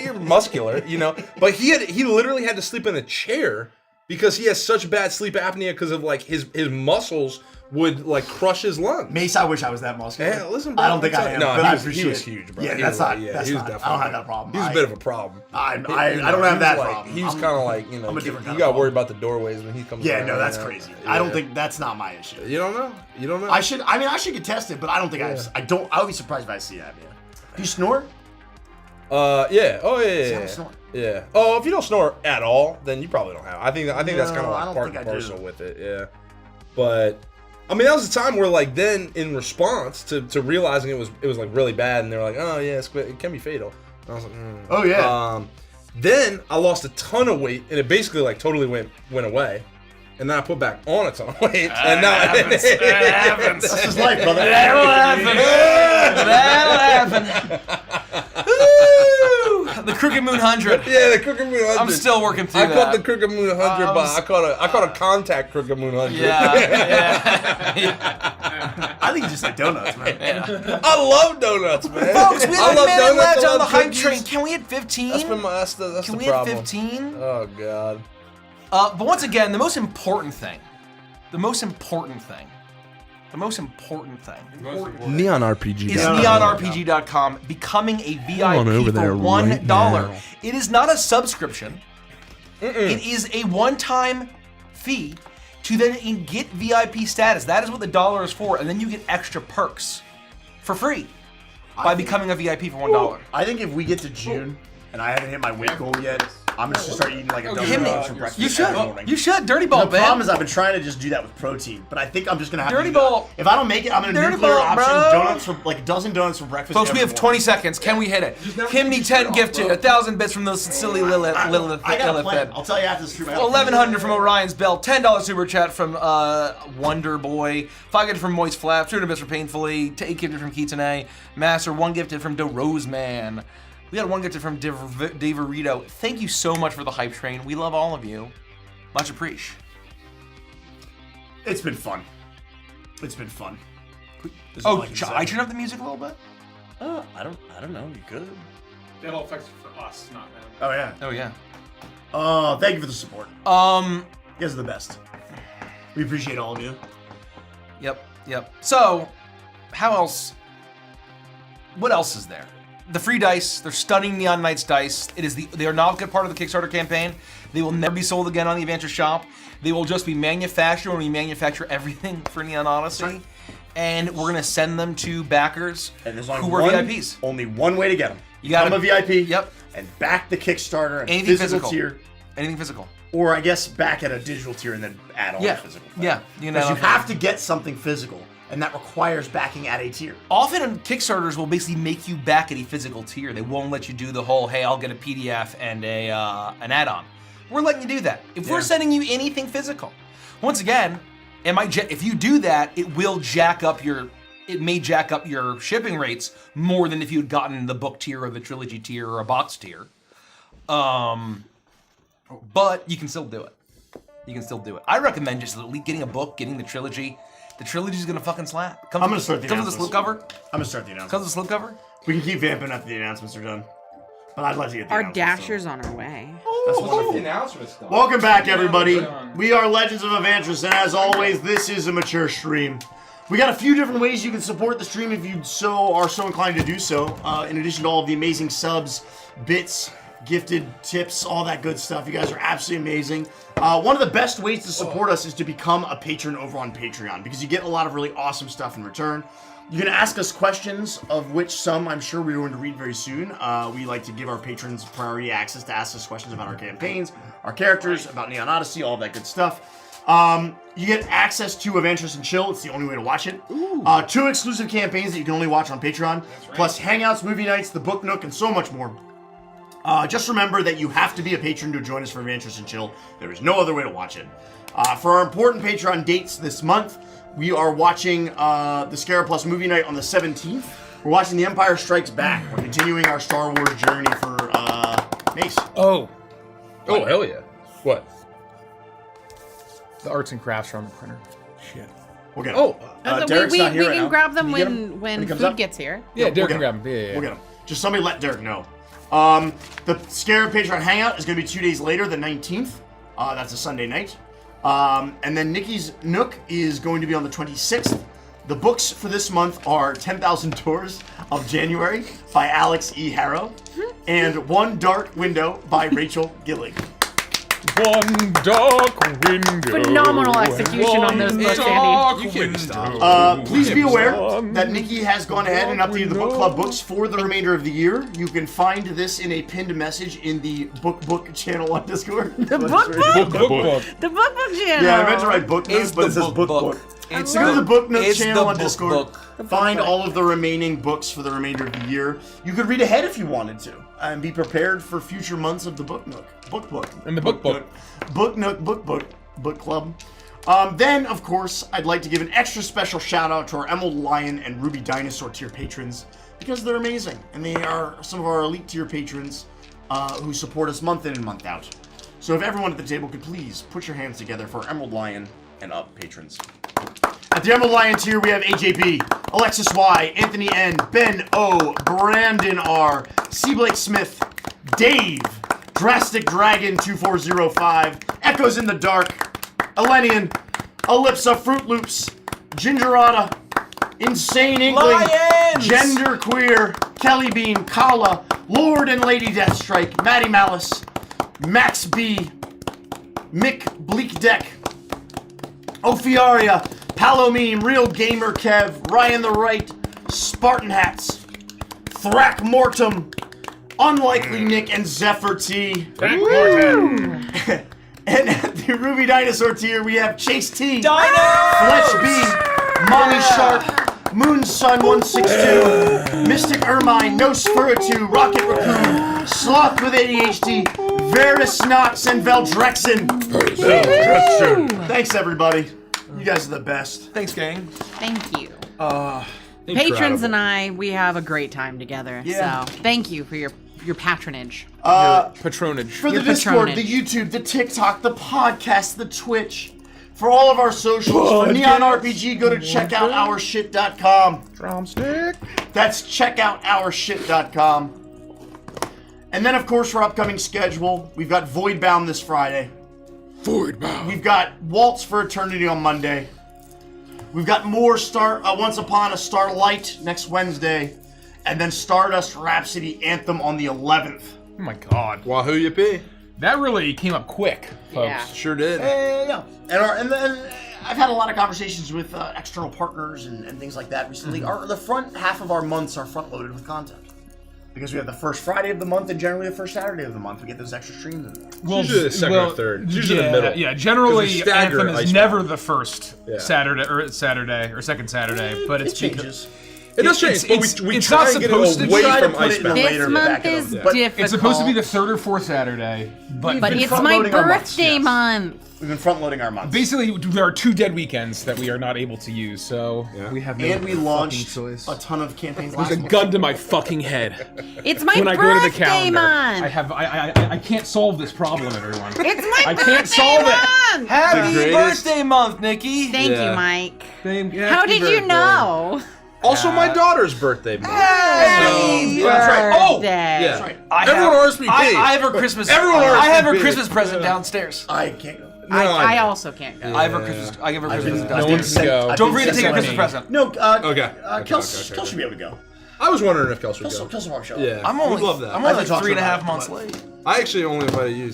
you're muscular, you know. But he literally had to sleep in a chair because he has such bad sleep apnea because of like his muscles would like crush his lungs. Mace, I wish I was that muscular. Yeah, listen, bro. I don't think I am. No, but he was huge, bro. Yeah, He that's was not. like- That's he was not. I definitely don't have that problem. He was a bit of a problem. I don't have that problem. He was kind of like, you know, I'm a different you kind got of worried about the doorways when he comes. Yeah, around, no, that's you know? crazy. Yeah. I don't think that's not my issue. You don't know. You don't know. I should get tested, but I don't think I don't. I would be surprised if I see that. Do you snore? Yeah. Oh, yeah. See, I Yeah. snore. Yeah. Oh, if you don't snore at all, then you probably don't have. I think that's kind of No, I like don't part think and I do. parcel with it. Yeah. But I mean, that was the time where like then in response to realizing it was like really bad, and they were like, oh yeah, it can be fatal. And I was like, Oh yeah. Then I lost a ton of weight, and it basically like totally went away. And then I put back on a ton of weight, and now happens. That's just life, brother. That'll happen. The Crooked Moon 100. Yeah, the Crooked Moon 100. I'm still working through I that. caught the Crooked Moon 100, but I caught a contact Crooked Moon 100. Yeah. I think you just like donuts, man. I love donuts, man. Folks, we I have love a minute donuts, left I on the love hype cookies. train. Can we hit 15? That's the Can we problem. hit 15? Oh god. But once again, the most important thing. Neon RPG. Is neonrpg.com becoming a VIP over for there $1. right now. It is not a subscription. It is a one-time fee to then get VIP status. That is what the dollar is for, and then you get extra perks for free by becoming a VIP for $1. I think if we get to June and I haven't hit my weight goal yet, I'm just gonna start eating like a dozen Hit me. donuts for breakfast. You every morning. should. You should. Dirty ball, The problem man. is I've been trying to just do that with protein, but I think I'm just gonna have Dirty to do that. ball. If I don't make it, I'm gonna Dirty nuclear ball, option bro. donuts for like a dozen donuts for breakfast. Folks, we every have morning. 20 seconds. Can we hit it? never Himney keep your 10 shirt gifted, off, bro. 1,000 bits from those silly Lilith. I got a plan. I'll tell you after the stream. I got a plan. 1,100 from Orion's Bell, $10 super chat from Wonder Boy, 5 gifted from Moist Flap, 200 bits from Painfully, 8 gifted from Kitane, Master, 1 gifted from De Roseman. We got 1 gifted from Daverito. Thank you so much for the hype train. We love all of you. Much appreciate. It's been fun. It's been fun. Is Oh, all I can should say. I turn up the music a little bit? I don't know. You could. That all affects for us, not them. Oh yeah. Oh yeah. Thank you for the support. You guys are the best. We appreciate all of you. Yep. So, how else? What else is there? The free dice. They're stunning Neon Knights dice. They are not a good part of the Kickstarter campaign. They will never be sold again on the Adventure Shop. They will just be manufactured when we manufacture everything for Neon Odyssey. Right. And we're gonna send them to backers And there's who were VIPs. Only one way to get them. You gotta- become a VIP. Yep. And back the Kickstarter and Anything physical physical. tier, Anything physical. or I guess back at a digital tier and then add on Yeah. a physical. Yeah. You know. Because you have to get something physical, and that requires backing at a tier. Often Kickstarters will basically make you back at a physical tier. They won't let you do the whole, hey, I'll get a PDF and an add-on. We're letting you do that. If we're sending you anything physical, once again, if you do that, it may jack up your shipping rates more than if you had gotten the book tier or the trilogy tier or a box tier. But you can still do it. I recommend just getting a book, getting the trilogy. The trilogy's gonna fucking slap. I'm gonna start the Comes with a announcements. slipcover. I'm gonna start the announcements. Comes with a slipcover. We can keep vamping after the announcements are done. But I'd like to get the Our announcements, Dasher's on our way. That's what's up. announcements done. Welcome back, everybody. We are Legends of Evantris, and as always, this is a mature stream. We got a few different ways you can support the stream if you are so inclined to do so. In addition to all of the amazing subs, bits, gifted tips, all that good stuff. You guys are absolutely amazing. One of the best ways to support us is to become a patron over on Patreon, because you get a lot of really awesome stuff in return. You can ask us questions, of which some I'm sure we're going to read very soon. We like to give our patrons priority access to ask us questions about our campaigns, our characters, about Neon Odyssey, all that good stuff. You get access to Evantris and Chill. It's the only way to watch it. 2 exclusive campaigns that you can only watch on Patreon, plus Hangouts, movie nights, the Book Nook, and so much more. Just remember that you have to be a patron to join us for Evantris and Chill. There is no other way to watch it. For our important Patreon dates this month, we are watching the Scarab Plus movie night on the 17th. We're watching The Empire Strikes Back. We're continuing our Star Wars journey for Mace. Oh, hell yeah. What? The arts and crafts are on the printer. Shit. We'll get them. Derek's we not here right can now. grab them Can you get 'em when he comes food up? gets here. Yeah, we'll Derek get can grab 'em. them. Yeah. We'll get them. Just somebody let Derek know. The Scarab Patreon Hangout is going to be 2 days later, the 19th. That's a Sunday night. And then Nikki's Nook is going to be on the 26th. The books for this month are 10,000 Tours of January by Alex E. Harrow and One Dark Window by Rachel Gillig. One dark window. Phenomenal execution on those books, Andy. You can't stop. Please be aware that Nikki has gone ahead and updated the book club books for the remainder of the year. You can find this in a pinned message in the book channel on Discord. The book? Book. The book channel. Yeah, I meant to write book notes, but it says book. It's Go to the book notes it's channel the on book Discord. book. Find all of the remaining books for the remainder of the year. You could read ahead if you wanted to, and be prepared for future months of the book nook. Book. And the book. Book nook, book club. Then, of course, I'd like to give an extra special shout out to our Emerald Lion and Ruby Dinosaur tier patrons because they're amazing, and they are some of our elite tier patrons who support us month in and month out. So if everyone at the table could please put your hands together for Emerald Lion and up patrons. At the Emerald Lion tier, we have AJB, Alexis Y, Anthony N, Ben O, Brandon R, C. Blake Smith, Dave, Drastic Dragon 2405, Echoes in the Dark, Elenian, Ellipsa Fruit Loops, Gingerata, Insane Inkling, Lions! Genderqueer, Kelly Bean, Kala, Lord and Lady Deathstrike, Maddie Malice, Max B, Mick Bleakdeck, Ophiaria, Palomeme, Real Gamer Kev, Ryan the Right, Spartan Hats, Thrack Mortem, Unlikely Nick, and Zephyr T. And at the Ruby Dinosaur tier, we have Chase T, Fletch B, Mommy Shark, Moon Sun 162, Mystic Ermine, Nosferatu, Rocket Raccoon, Sloth with ADHD, Varus Knox, and Veldrexen. Thanks, everybody. You guys are the best. Thanks, gang. Thank you. Patrons and I, we have a great time together. Yeah. So thank you for your patronage. Patronage. For the Your Discord, patronage. the YouTube, the TikTok, the podcast, the Twitch, for all of our socials, for Neon RPG, go to checkoutOurShit.com. Drumstick. That's checkoutOurShit.com. And then, of course, for upcoming schedule, we've got Voidbound this Friday. Voidbound. We've got Waltz for Eternity on Monday. We've got more Once Upon a Starlight next Wednesday. And then Stardust Rhapsody Anthem on the 11th. Oh my god. Wahoo yippee. That really came up quick, folks. Yeah. Sure did. Yeah. And I've had a lot of conversations with external partners and things like that recently. The front half of our months are front loaded with content. Because we have the first Friday of the month and generally the first Saturday of the month. We get those extra streams in there. Well, Usually the second or third. It's usually the middle. Yeah, generally 'Cause we stagger Anthem is Icebound. never the first Yeah. Saturday or second Saturday, but It it's changes. It does change, but we it's try not and get supposed it to away try to from put it in the Icebound. later This month back is of them. difficult. It's supposed to be the third or fourth Saturday, but But it's front my loading our months, birthday yes. month. We've been front loading our months. basically there are 2 dead weekends that we are not able to use, so Yeah. we have no And we fucking launched choice. a ton of campaigns There's last a month. gun to my fucking head. It's my When I birthday go to the calendar, month. I can't solve this problem, everyone. It's my I birthday can't solve it. month. Happy greatest. birthday month, Nikki. Thank Yeah. you, Mike. Yeah, How happy did you birthday. know? Also, my daughter's birthday month. Happy that's right. Oh, birthday. Yeah. right. Everyone RSVP. I have her Christmas. Everyone I have her RSVP. Christmas present downstairs. I can't go. No, I know. also can't go. I have her Christmas. I give her Christmas been- No one downstairs. can go. I've Don't been forget to take a sent Christmas me. present. No, Okay. Kels should be able to go. I was wondering if Kels would go. Kels will probably show up. Yeah, I'm only. we'd love that. I'm I only haven't talked to 3.5 her about months it, late. I actually only invited you.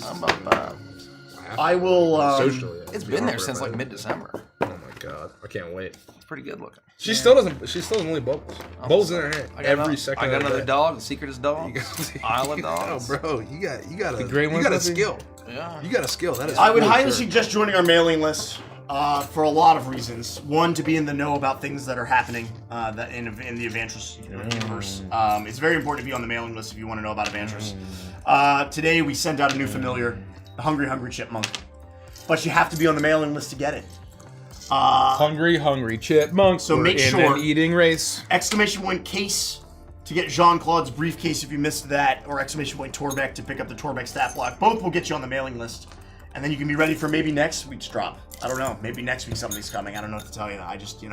I will. Socially. It's been there since like mid-December. Oh my god, I can't wait. It's pretty good looking. She still doesn't. She still doesn't leave bubbles. Bubbles in her hair every second. I got of the another day. dog. The secret is dogs. Isle of Oh, dogs. bro, you got a gray ones, you got a Luffy? skill. Yeah. You got a skill. That is. I would for highly sure. suggest joining our mailing list for a lot of reasons. One, to be in the know about things that are happening that in the Evantress universe. It's very important to be on the mailing list if you want to know about Evantress. Today we sent out a new familiar, the Hungry Chipmunk, but you have to be on the mailing list to get it. Hungry chipmunks. So We're make in sure- an eating race. Exclamation point case to get Jean-Claude's briefcase if you missed that, or exclamation point Torbeck to pick up the Torbeck stat block. Both will get you on the mailing list. And then you can be ready for maybe next week's drop. I don't know. Maybe next week something's coming. I don't know what to tell you. I just, you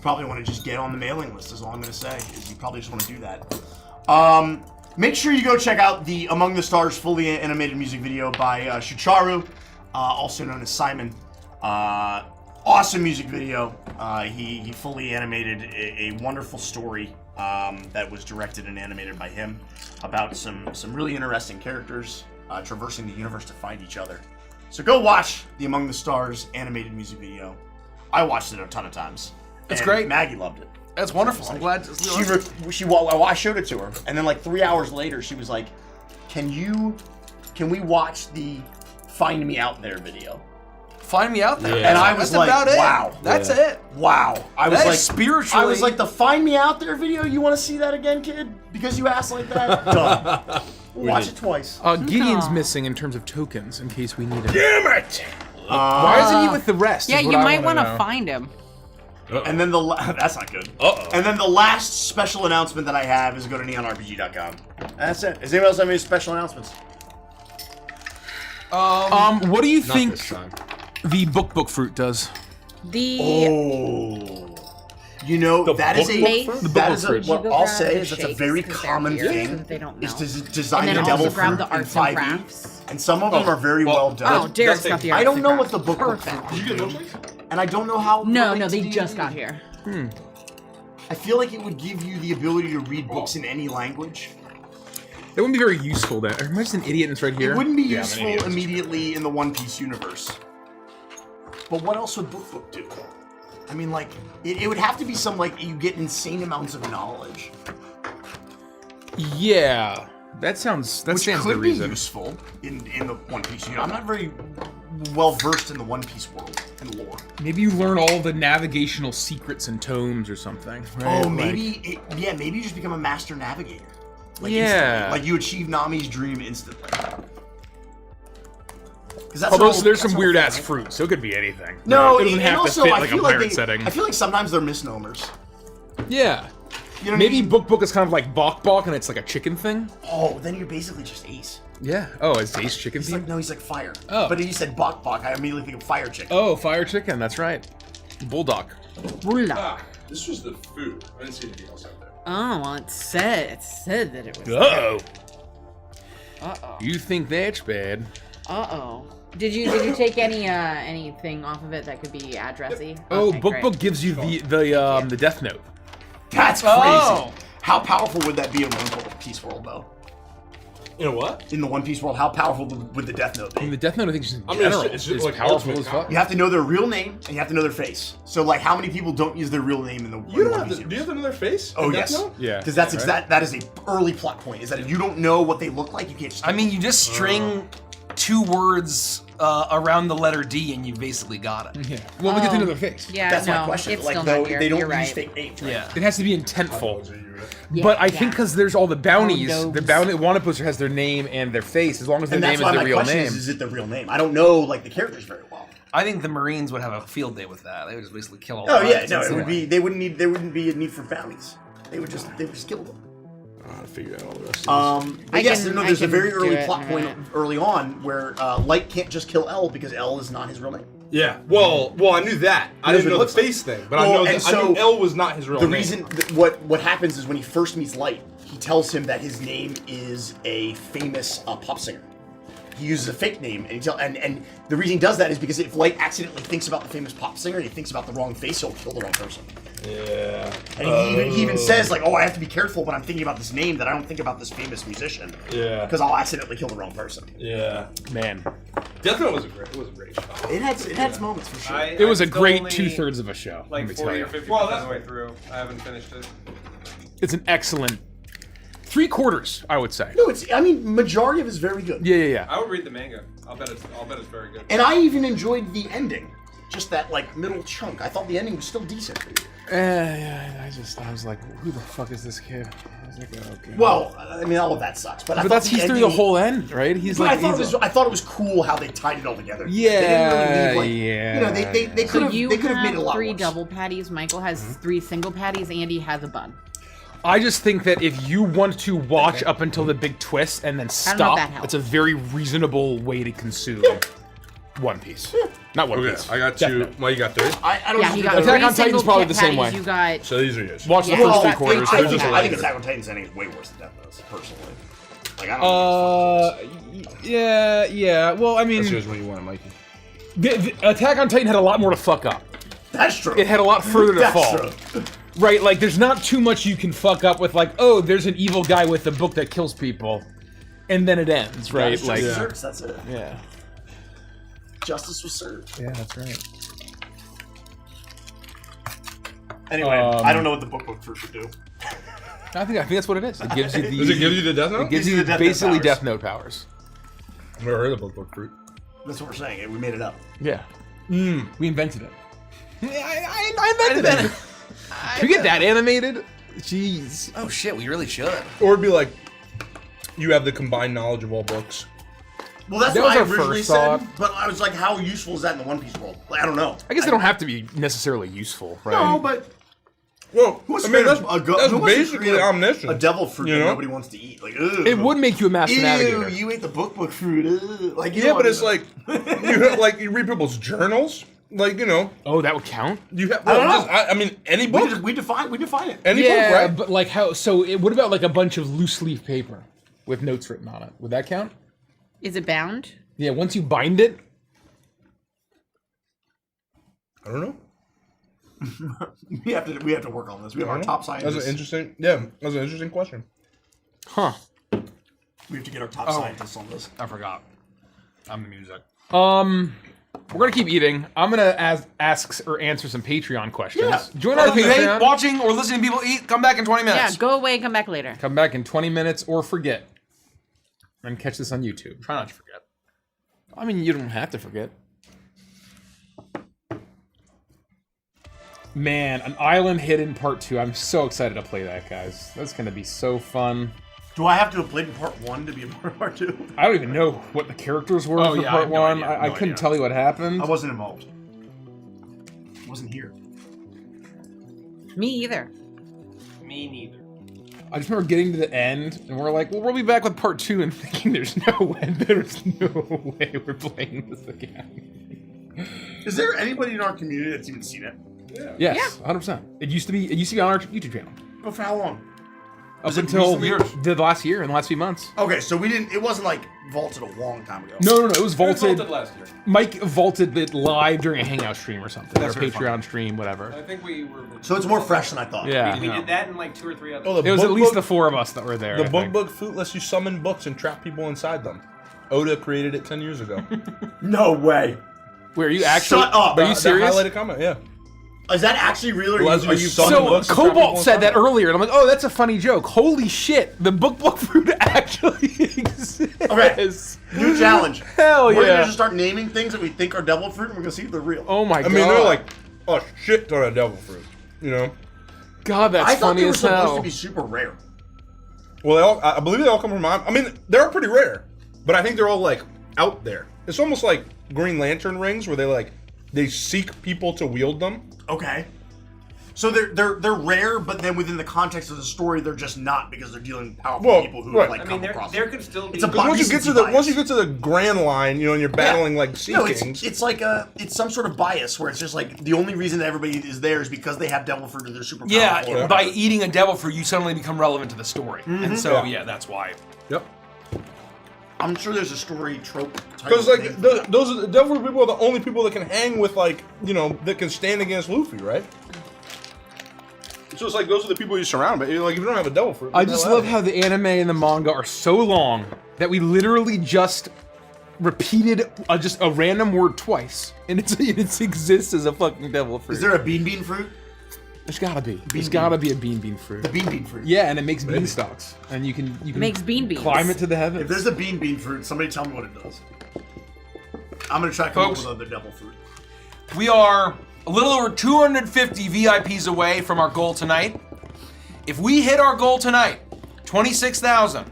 probably want to just get on the mailing list is all I'm going to say. Is you probably just want to do that. Make sure you go check out the Among the Stars fully animated music video by Shucharu. also known as Simon. Awesome music video. He fully animated a wonderful story that was directed and animated by him about some really interesting characters traversing the universe to find each other. So go watch the Among the Stars animated music video. I watched it a ton of times. It's and great. Maggie loved it. That's wonderful. I'm glad. I showed it to her, and then like 3 hours later, she was like, "Can we watch the Find Me Out There video?" Find Me Out There. Yeah. And I was That's like, about it. "Wow, That's it. wow." I was That is like, spiritually. I was like, "The Find Me Out There video. You want to see that again, kid? Because you asked like that." Done. We'll watch it twice. Gideon's missing in terms of tokens in case we need him. Damn it! Why isn't he with the rest? Yeah, is what you I might want wanna to know. find him. And then that's not good. Uh-oh. And then the last special announcement that I have is go to neonrpg.com. That's it. Does anyone else have any special announcements? What do you Not think this time. the book fruit does? The Oh. You know, The that is book a fruit? The that book is fruit. what You go I'll grab say the is that's a shakes very 'cause they're common here, thing. so that they don't Is know. to design And then the also devil grab fruit the in arts and 5e, crafts. and some of them are very well done. Oh, Derek's that's got the a- arts I don't and know crafts. what the book Perfect. Did you get and I don't know how. No, it no, relates they to just D&D. got here. I feel like it would give you the ability to read books in any language. That wouldn't be very useful then. Am I just an idiot and it's right here? It wouldn't be I'm an useful idiot. immediately in the One Piece universe. But what else would Book do? I mean, like, it would have to be some, like, you get insane amounts of knowledge. Yeah. That stands Which the could be reason. useful in the One Piece universe. I'm not very well versed in the One Piece world and lore. Maybe you learn all the navigational secrets and tomes or something. Right? Oh, maybe, maybe you just become a master navigator. Like, Yeah. instantly. Like, you achieve Nami's dream instantly. 'Cause that's Although her whole- there's that's some her weird whole ass thing. fruit, so it could be anything. No, it doesn't and have also to fit I like feel a like pirate they, setting. I feel like sometimes they're misnomers. Yeah. You know what Maybe I mean? book is kind of like bok and it's like a chicken thing. Oh, then you're basically just Ace. Yeah. Oh, it's Ace chicken He's thing. like, no, he's like fire. Oh. But he said bok. I immediately think of fire chicken. Oh, fire chicken. That's right. Bulldog. Bula. Ah, this was the food. I didn't see anything else out there. Oh, well, it said that it was. Uh-oh. Uh-oh. You think that's bad? Uh-oh. Did you take anything off of it that could be addressy? Oh, Okay, book great. gives you the Death Note. That's crazy. Oh. How powerful would that be in One Piece world, though? You know what? In the One Piece world, how powerful would the Death Note I mean, be? the Death Note, I think, is in I mean, general, it's just is like powerful ultimate as fuck. power. You have to know their real name and you have to know their face. So, like, how many people don't use their real name in the You don't One have Piece to. Do you universe? have to know their face? Oh in Death yes, Note? Yeah. because that's Right. that is a early plot point. Is that if you don't know what they look like, you can't just. I mean, you just string 2 words around the letter D, and you basically got it. Yeah. Well, we get to know their face. Yeah, that's no, my question. it's Like, still though, not here. they don't You're use right. fake names, right? Yeah. It has to be intentful. Yeah, But I think yeah. because there's all the bounties, Oh, the those. bounty wanted poster has their name and their face, as long as their And name that's is why their my real question name. is it the real name? I don't know, like, the characters very well. I think the Marines would have a field day with that. They would just basically kill all Oh the yeah, pirates no, it would instantly. be. There wouldn't be a need for bounties. They would just kill them. I'll figure out all the rest of this. But I yes, can- no, I there's a can very do early it plot in a point minute. early on where Light can't just kill L because L is not his real name. Yeah. Well, I knew that. I knows didn't know what the it looks face thing, but Well, I know and that. so I knew L was not his real The name. reason what happens is when he first meets Light, he tells him that his name is a famous pop singer. He uses a fake name, and the reason he does that is because if Light accidentally thinks about the famous pop singer, he thinks about the wrong face, he'll kill the wrong person. Yeah. And he even says like, "Oh, I have to be careful when I'm thinking about this name that I don't think about this famous musician, Yeah. because I'll accidentally kill the wrong person." Yeah. Man, Death Note was a great show. It had its moments for sure. it was a I'm still great only, 2/3 of a show. Like let me 40 tell or you, 50% that's- of the way through. I haven't finished it. it's an excellent 3/4, I would say. No, I mean, majority of it is very good. Yeah. I would read the manga. I'll bet it's very good. And I even enjoyed the ending, just that like middle chunk. I thought the ending was still decent. I was like, who the fuck is this kid? I was like, okay. Well, I mean, all of that sucks, but I but thought that's he's through the whole end, right? He's But like, I thought it was cool how they tied it all together. Yeah, they didn't really leave, yeah. You know, they could So have you made it a lot have 3 worse. double patties. Michael has 3 single patties. Andy has a bun. I just think that if you want to watch up until the big twist and then I don't know if stop, that helps. it's a very reasonable way to consume One Piece. Not One Okay, Piece. I got Death 2. Note. Well, you got 3. I don't Yeah, know he if got you 3 Attack on Titan's single probably the same patties. way. You got So these are yours. Watch Yeah, the well, first 3 that- quarters. I- I They're think just I- Attack on Titan's ending is way worse than Death Note's, personally. Like, I don't think yeah. Well, I mean, That's yours when you want it, Mikey. Attack on Titan had a lot more to fuck up. That's true. It had a lot further to That's fall. true. Right, like there's not too much you can fuck up with, like, oh, there's an evil guy with a book that kills people, and then it ends, right? Justice Like, was served, that's it. yeah, Justice was served. yeah, that's right. Anyway, I don't know what the book fruit should do. I think that's what it is. It gives you the. Does it give you the Death Note? It gives Gives you you the Death Note basically powers. Death Note powers. I've never heard of book fruit. That's what we're saying. We made it up. Yeah. We invented it. I invented it. Can we get that animated? Jeez. Oh shit, we really should. Or it'd be like, you have the combined knowledge of all books. Well, that's That what I was our originally first said, thought. but I was like, how useful is that in the One Piece world? Like, I don't know. I guess they don't have to be necessarily useful, right? No, but Well, who wants I to mean, create that's who wants to basically create omniscient. a devil fruit you that know? nobody wants to eat. Like, ugh. It would make you a master navigator. You ate the book fruit. Ugh. Like, you Yeah, know but what it's I mean? like you read people's journals. Like, you know, Oh, that would count? you have. I don't know. I mean, any book, we define it. any book, right? but like how? So, what about like a bunch of loose leaf paper with notes written on it? Would that count? Is it bound? Yeah. Once you bind it, I don't know. We have to work on this. We have our top scientists. That's an interesting. Yeah, that's an interesting question. huh? We have to get our top scientists on this. I forgot. I'm the music. We're gonna keep eating. I'm gonna ask or answer some Patreon questions. Yeah. Join our Hey, Patreon. watching or listening to people eat, come back in 20 Yeah, minutes. go away, come back later. Come back in 20 minutes or forget. And catch this on YouTube. Try not to forget. I mean, you don't have to forget. Man, an island hidden part 2. I'm so excited to play that, guys. That's gonna be so fun. Do I have to have played in part 1 to be a part of part 2? I don't even know what the characters were Oh, for yeah, I part have no 1. idea, I no couldn't idea. tell you what happened. I wasn't involved. Wasn't here. Me either. Me neither. I just remember getting to the end, and we're like, well, we'll be back with part 2, and thinking there's no way we're playing this again. Is there anybody in our community that's even seen it? Yes, 100%. It used to be on our YouTube channel. But for how long? Up it until recently? the last year, in the last few months. Okay, so it wasn't like vaulted a long time ago. No, it was It was vaulted. vaulted last year. Mike vaulted it live during a Hangout stream or something. That's or very Patreon stream, whatever. I think we were. So it's more fresh than I thought. Yeah. We did that in like 2 or 3 others. Oh, the It was book at least book, the 4 of us that were there. the I book think. book fruit lets you summon books and trap people inside them. Oda created it 10 years ago. No way. Wait, are you actually? Shut up. Are you That serious? highlighted comment, yeah. Is that actually real? Or Allows are you to you summon So books and trap people Cobalt said inside that them. earlier, and I'm like, oh, that's a funny joke. Holy shit, the book fruit actually exists. Okay. New challenge. Hell We're yeah. gonna just start naming things that we think are devil fruit, and we're gonna see if they're real. Oh my I god. mean, they're like a shit ton of devil fruit. You know. God, that's I thought funny they were as supposed hell. to be super rare. Well, I believe they all come from. I mean, they're pretty rare, but I think they're all like out there. It's almost like Green Lantern rings, where they seek people to wield them. Okay. So they're rare, but then within the context of the story, they're just not because they're dealing with powerful Well, people who right. like I come mean, across there them. could still be. It's a Because once bias. you get to the grand line, you know, and you're battling like sea No, kings. it's like it's some sort of bias where it's just like the only reason that everybody is there is because they have devil fruit or they're super powerful. or Yeah, by whatever. eating a devil fruit, you suddenly become relevant to the story. And so, yeah, that's why. Yep. I'm sure there's a story trope. Because like those are the devil fruit people are the only people that can hang with like that can stand against Luffy, right? So it's like those are the people you surround. But like if you don't have a devil fruit, I just love how the anime and the manga are so long that we literally just repeated just a random word twice, and it exists as a fucking devil fruit. Is there a bean fruit? There's gotta be. There's gotta be a bean fruit. The bean fruit. Yeah, and it makes beanstalks, and you can Makes beans. climb it to the heavens. If there's a bean fruit, somebody tell me what it does. I'm gonna try to come Folks. up with other devil fruit. We are a little over 250 VIPs away from our goal tonight. If we hit our goal tonight, 26,000,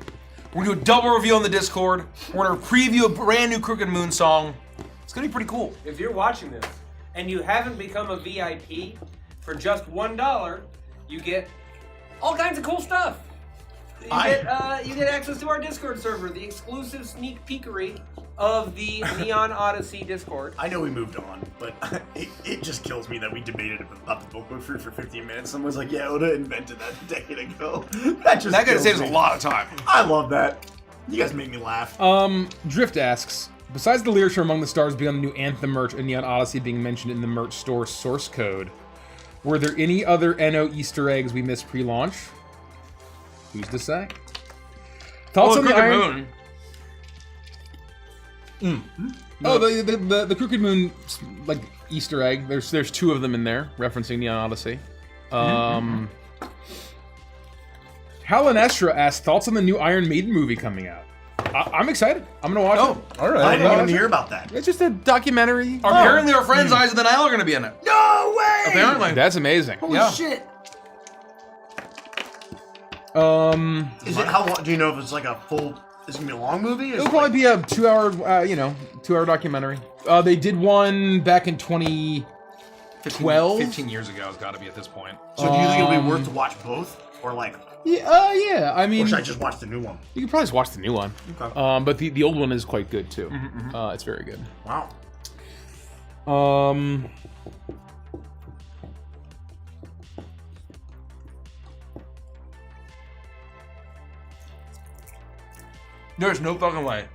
we're gonna do a double reveal in the Discord. We're gonna preview a brand new Crooked Moon song. It's gonna be pretty cool. If you're watching this and you haven't become a VIP, for just $1, you get all kinds of cool stuff. You get access to our Discord server, the exclusive sneak peekery of the Neon Odyssey Discord. I know we moved on, but it just kills me that we debated about the book fruit for 15 minutes. Someone's like, yeah, Oda invented that a decade ago. That That could kills save us me. a lot of time. I love that. You guys make me laugh. Drift asks, Besides the lyrics from Among the Stars being on the new Anthem merch and Neon Odyssey being mentioned in the merch store source code, were there any other NO Easter eggs we missed pre-launch? Who's to say? Thoughts on the Iron... Oh, the Crooked Moon, like, Easter egg. There's 2 of them in there, referencing Neon Odyssey. Hal and Estra asked, thoughts on the new Iron Maiden movie coming out? I'm excited. I'm gonna watch it. All right. I didn't even hear about that. It's just a documentary. Apparently, our friends Eyes of the Nile are going to be in it. No way! Apparently. That's amazing. Holy shit! Is it how long? Do you know if it's like a full? Is it gonna be a long movie? It'll probably be a 2-hour, 2-hour documentary. They did one back in 2012. 15 years ago, it's got to be at this point. So do you think it'll be worth to watch both, or like? Yeah. I mean, Or should I just watch the new one? you can probably just watch the new one. Okay. But the old one is quite good too. It's very good. Wow. There's no fucking way.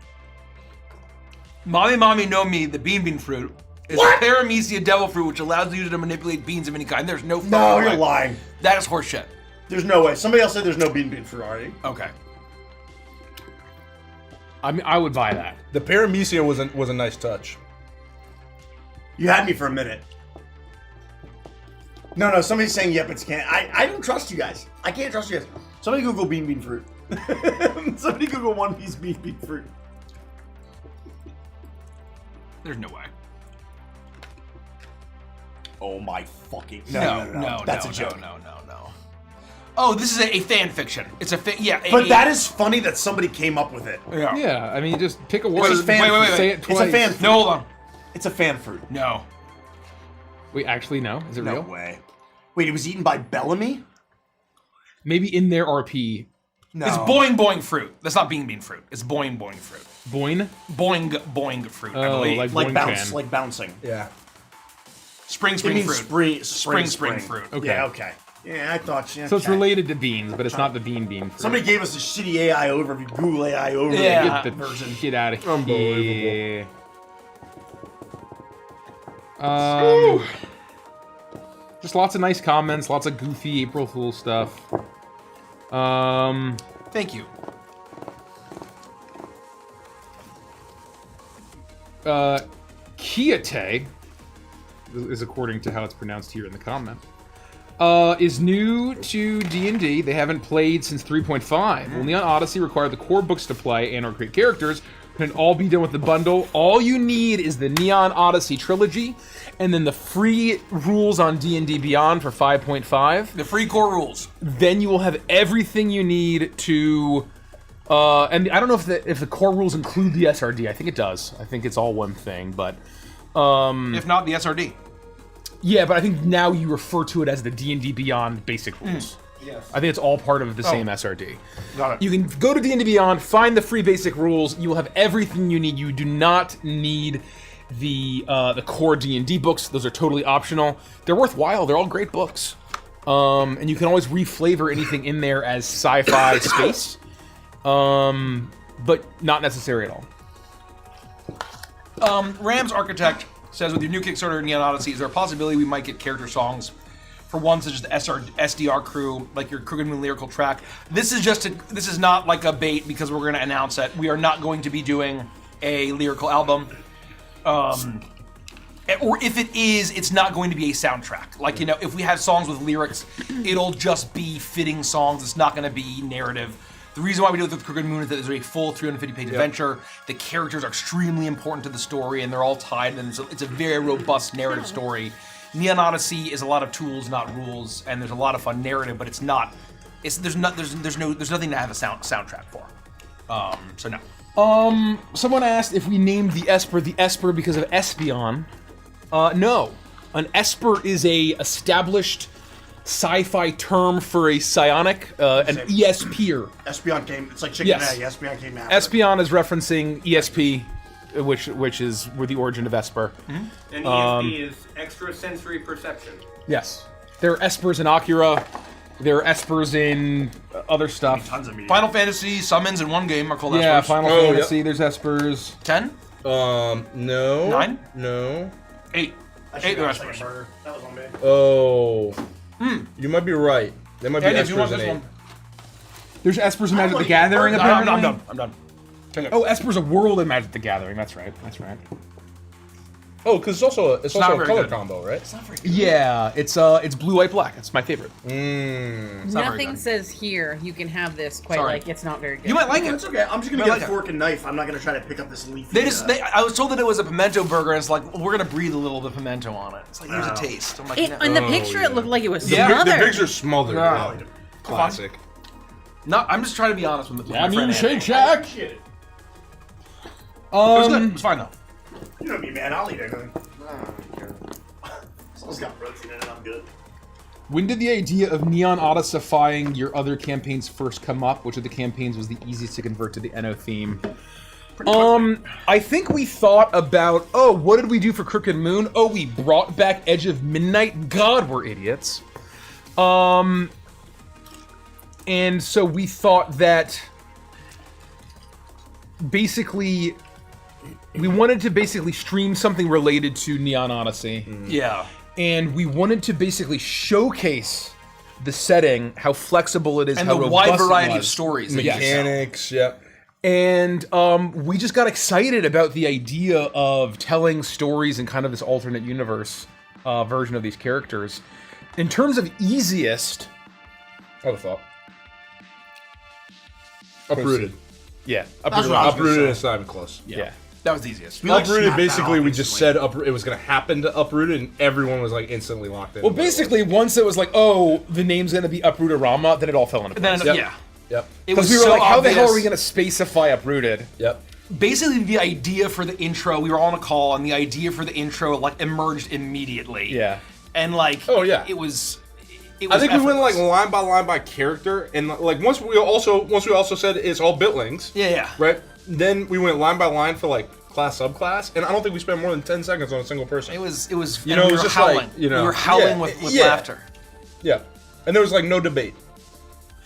Mommy No Me, the bean fruit, is a paramecia devil fruit which allows the user to manipulate beans of any kind. There's no fucking No, way. you're lying. That is horseshit. There's no way. Somebody else said there's no bean fruit already. Okay. I mean, I would buy that. The paramecia was a nice touch. You had me for a minute. No, somebody's saying yep, it's can't. I don't trust you guys. I can't trust you guys. Somebody Google bean fruit. Somebody Google One Piece bean fruit. There's no way. Oh my fucking No. That's a joke. No. Oh, this is a fan fiction. It's a But that is funny that somebody came up with it. Yeah, I mean, just pick a word. just fan wait. Say it It's twice. a fan fruit. No, hold on. It's a fan fruit. No. Wait, actually, no. Is it No real? way. Wait, it was eaten by Bellamy? Maybe in their RP. No. It's boing fruit. That's not bean fruit. It's boing fruit. Boing? Boing fruit, I Oh, believe. like like Boing bounce, Chan. like bouncing. Yeah. Spring It fruit. means spring fruit. Okay. Yeah, okay. Yeah, I thought. Yeah, So it's okay. related to beans, but it's not the bean fruit. Somebody gave us a shitty AI overview. Google AI overview. Yeah. Get the version. shit out of here. Unbelievable. Just lots of nice comments, lots of goofy April Fool stuff. Thank you. Kiate is according to how it's pronounced here in the comment. Is new to D&D. They haven't played since 3.5. Well, Neon Odyssey required the core books to play and/or create characters. Can all be done with the bundle. All you need is the Neon Odyssey trilogy, and then the free rules on D&D Beyond for 5.5. The free core rules. Then you will have everything you need to. And I don't know if the core rules include the SRD. I think it does. I think it's all one thing, but. If not, the SRD. Yeah, but I think now you refer to it as the D&D Beyond basic rules. Yes. I think it's all part of the same SRD. Got it. You can go to D&D Beyond, find the free basic rules. You will have everything you need. You do not need the core D&D books. Those are totally optional. They're worthwhile. They're all great books. And you can always reflavor anything in there as sci-fi space, but not necessary at all. Rams Architect says, with your new Kickstarter Neon Odyssey, is there a possibility we might get character songs for one such as the SDR crew, like your Crooked Moon lyrical track? This is not like a bait because we're going to announce it. We are not going to be doing a lyrical album. Or if it is, it's not going to be a soundtrack. Like, if we have songs with lyrics, it'll just be fitting songs. It's not going to be narrative. The reason why we do it with Crooked Moon is that it's a full 350-page adventure. The characters are extremely important to the story, and they're all tied, and it's a very robust narrative story. Neon Odyssey is a lot of tools, not rules, and there's a lot of fun narrative, but it's not. There's nothing to have a soundtrack for. So no. Someone asked if we named the Esper because of Espion. No. An Esper is a established sci-fi term for a psionic, an ESPer. Espion came. It's like chicken and egg. Espion came after. Espion is referencing ESP, which is where the origin of Esper. And ESP is extrasensory perception. Yes. There are Espers in Akira. There are Espers in other stuff. Tons of media. Final Fantasy summons in one game are called Yeah, Espers. Final Fantasy, there's Espers. 10? No. 9? No. 8. I 8 should the have rest second person. burger. That was on me. Oh. You might be right. They might be Andy, if you want Espers and this 8. one. There's Espers in Magic the like Gathering, burger. apparently. I'm done. Take it. Oh, Esper's a world in Magic the Gathering. That's right. Oh, because it's also a not color very good. combo, right? Yeah, it's blue, white, black. It's my favorite. It's not very Nothing good. says here you can have this quite Sorry. like it's not very good. You might like No, it. it's okay. I'm just gonna I get like a it. fork and knife. I'm not gonna try to pick up this leafy. I was told that it was a pimento burger, and it's like, well, we're gonna breathe a little bit of pimento on it. It's like, here's a taste. I'm like, It, no. in the picture, it looked like it was Yeah. smothered. The pigs are smothered. Yeah. Yeah. Classic. No, I'm just trying to be honest with my friend. Shake Shack. Shit. It was good. It was fine though. You know me, man. I'll eat anything. Someone's got protein in it. I'm good. When did the idea of Neon Odysseyifying your other campaigns first come up? Which of the campaigns was the easiest to convert to the NO theme? I think we thought about, what did we do for Crooked Moon? Oh, we brought back Edge of Midnight. God, we're idiots. And so we thought that basically we wanted to basically stream something related to Neon Odyssey. Yeah. And we wanted to basically showcase the setting, how flexible it is, And how the robust wide it variety of was. stories. that you can tell. Mechanics, yep. And we just got excited about the idea of telling stories in kind of this alternate universe version of these characters. In terms of easiest, I would have thought. Uprooted. yeah, That's what I was gonna Uprooted say. is not even close. yeah. That was the easiest. We, like, Uprooted, snapped that basically, off we just instantly. said it was going to happen to Uprooted, and everyone was like instantly locked in. Well, basically, once it was like, oh, the name's gonna be Uprooted Rama, then it all fell into And then, place. Yep. yeah. Yep. It was Because we were so like, how the hell obvious. are we gonna specify Uprooted? Yep. Basically, the idea for the intro, we were on a call, and the idea for the intro like emerged immediately. Yeah. And like, Oh, yeah. it was. I think we went like effortless. line by character, and like once we also said it's all bitlings, Yeah. right? Then we went line by line for like class subclass, and I don't think we spent more than 10 seconds on a single person. It was. You and know, it we was were just howling. like, you know, we were howling yeah, with yeah. laughter. Yeah, and there was like no debate.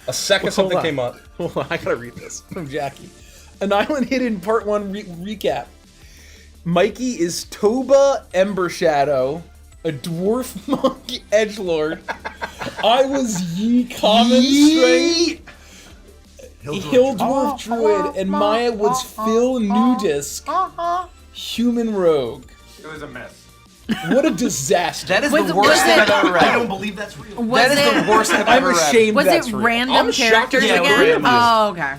A second Hold something on. came up. Hold on, I gotta read this from Jackie. An Island Hidden Part 1 recap. Mikey is Toba Embershadow, a dwarf monk edgelord. I was Yi Common Strength, Hill Dwarf Druid, and Maya was Phil Nudisk, Human Rogue. It was a mess. What a disaster. That is Was- the worst was thing it- I've ever I read. don't believe that's real. Was That is it, the worst I've I'm ever read. ashamed Was that's it real. random I'm shocked characters yeah, it was again? random. Oh, okay.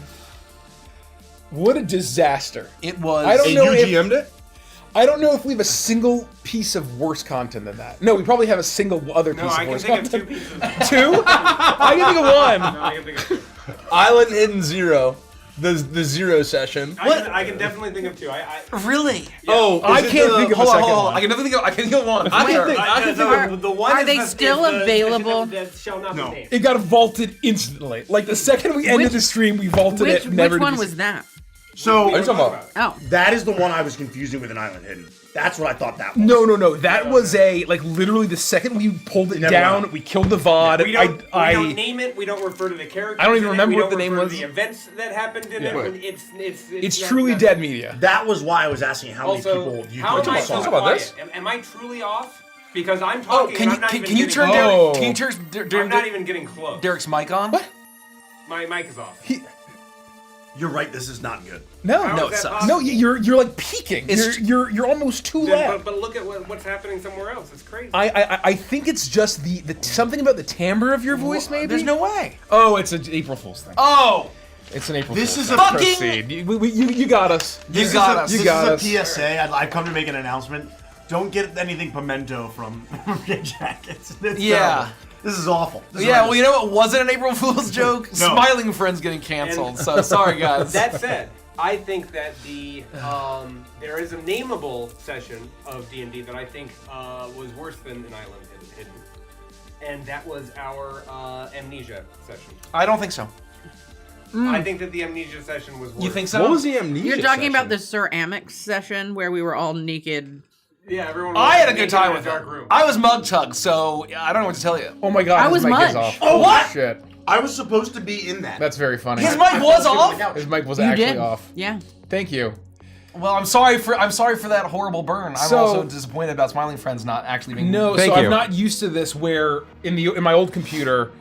What a disaster. It was. I don't And know you if- GM'd it? I don't know if we have a single piece of worse content than that. No, we probably have a single other piece No, of I can worse think of content. two pieces. Two? I can think of one. No, I can think of two. Island Hidden Zero, the zero session. I can definitely think of two. Really? Oh, I is it can't the- think of Hold a on, second hold on. one. I can never think of. I can think of one. I can think- The one Are is they the- still is the available? session that shall not be named. It got vaulted instantly. Like the second we ended Which- the stream, we vaulted Which, it. Never which one to be- was that? So Are you talking about? Oh. that is the one I was confusing with an Island Hidden. That's what I thought that was. No. That was a like literally the second we pulled it Never down, mind. we killed the VOD. We don't name it. We don't refer to the characters. I don't even in it, remember we what the don't name refer was. to the events that happened in Yeah. it. It's truly dead media. That was why I was asking how many Also, people you how am I saw so it. Talk about quiet? this? Am I truly off? Because I'm Oh, talking. can and you I'm not can, even can you getting turn Oh. Derek? Can you turn I'm not even getting close. Derek's mic on? What? My mic is off. You're right. This is not good. No, How No, is it that sucks. possible? no, you're like peaking. It's- You're almost too Then- loud. but look at what's happening somewhere else. It's crazy. I think it's just the something about the timbre of your voice. Maybe There's no way. Oh, it's an April Fool's thing. Oh, It's an April This Fool's is thing. a fucking- Proceed. You got us. This got is a, us. This You got is us. a PSA. I've come to make an announcement. Don't get anything pimento from Jack. It's Yeah. terrible. This is awful. This is yeah. Well, horrendous. you know what wasn't an April Fool's joke? No. Smiling Friends getting canceled. So sorry, guys. That said, I think that there is a nameable session of D&D that I think was worse than an Island Hidden, and that was our Amnesia session. I don't think so. I think that the Amnesia session was worse. You think so? What was the amnesia? You're talking about session? the Sir Amex session where we were all naked. Yeah, everyone. I had a naked good time in with dark it. room. I was mug tugged, so I don't know what to tell you. Oh my god, I his was mic Mudge. is off. Oh, what? Shit. I was supposed to be in that. That's very funny. His mic was I fell asleep on off. the couch. His mic was You actually did. off. Yeah. Thank you. Well, I'm sorry for that horrible burn. I'm So- also disappointed about Smiling Friends not actually being. No, Thank so you. I'm not used to this where in my old computer,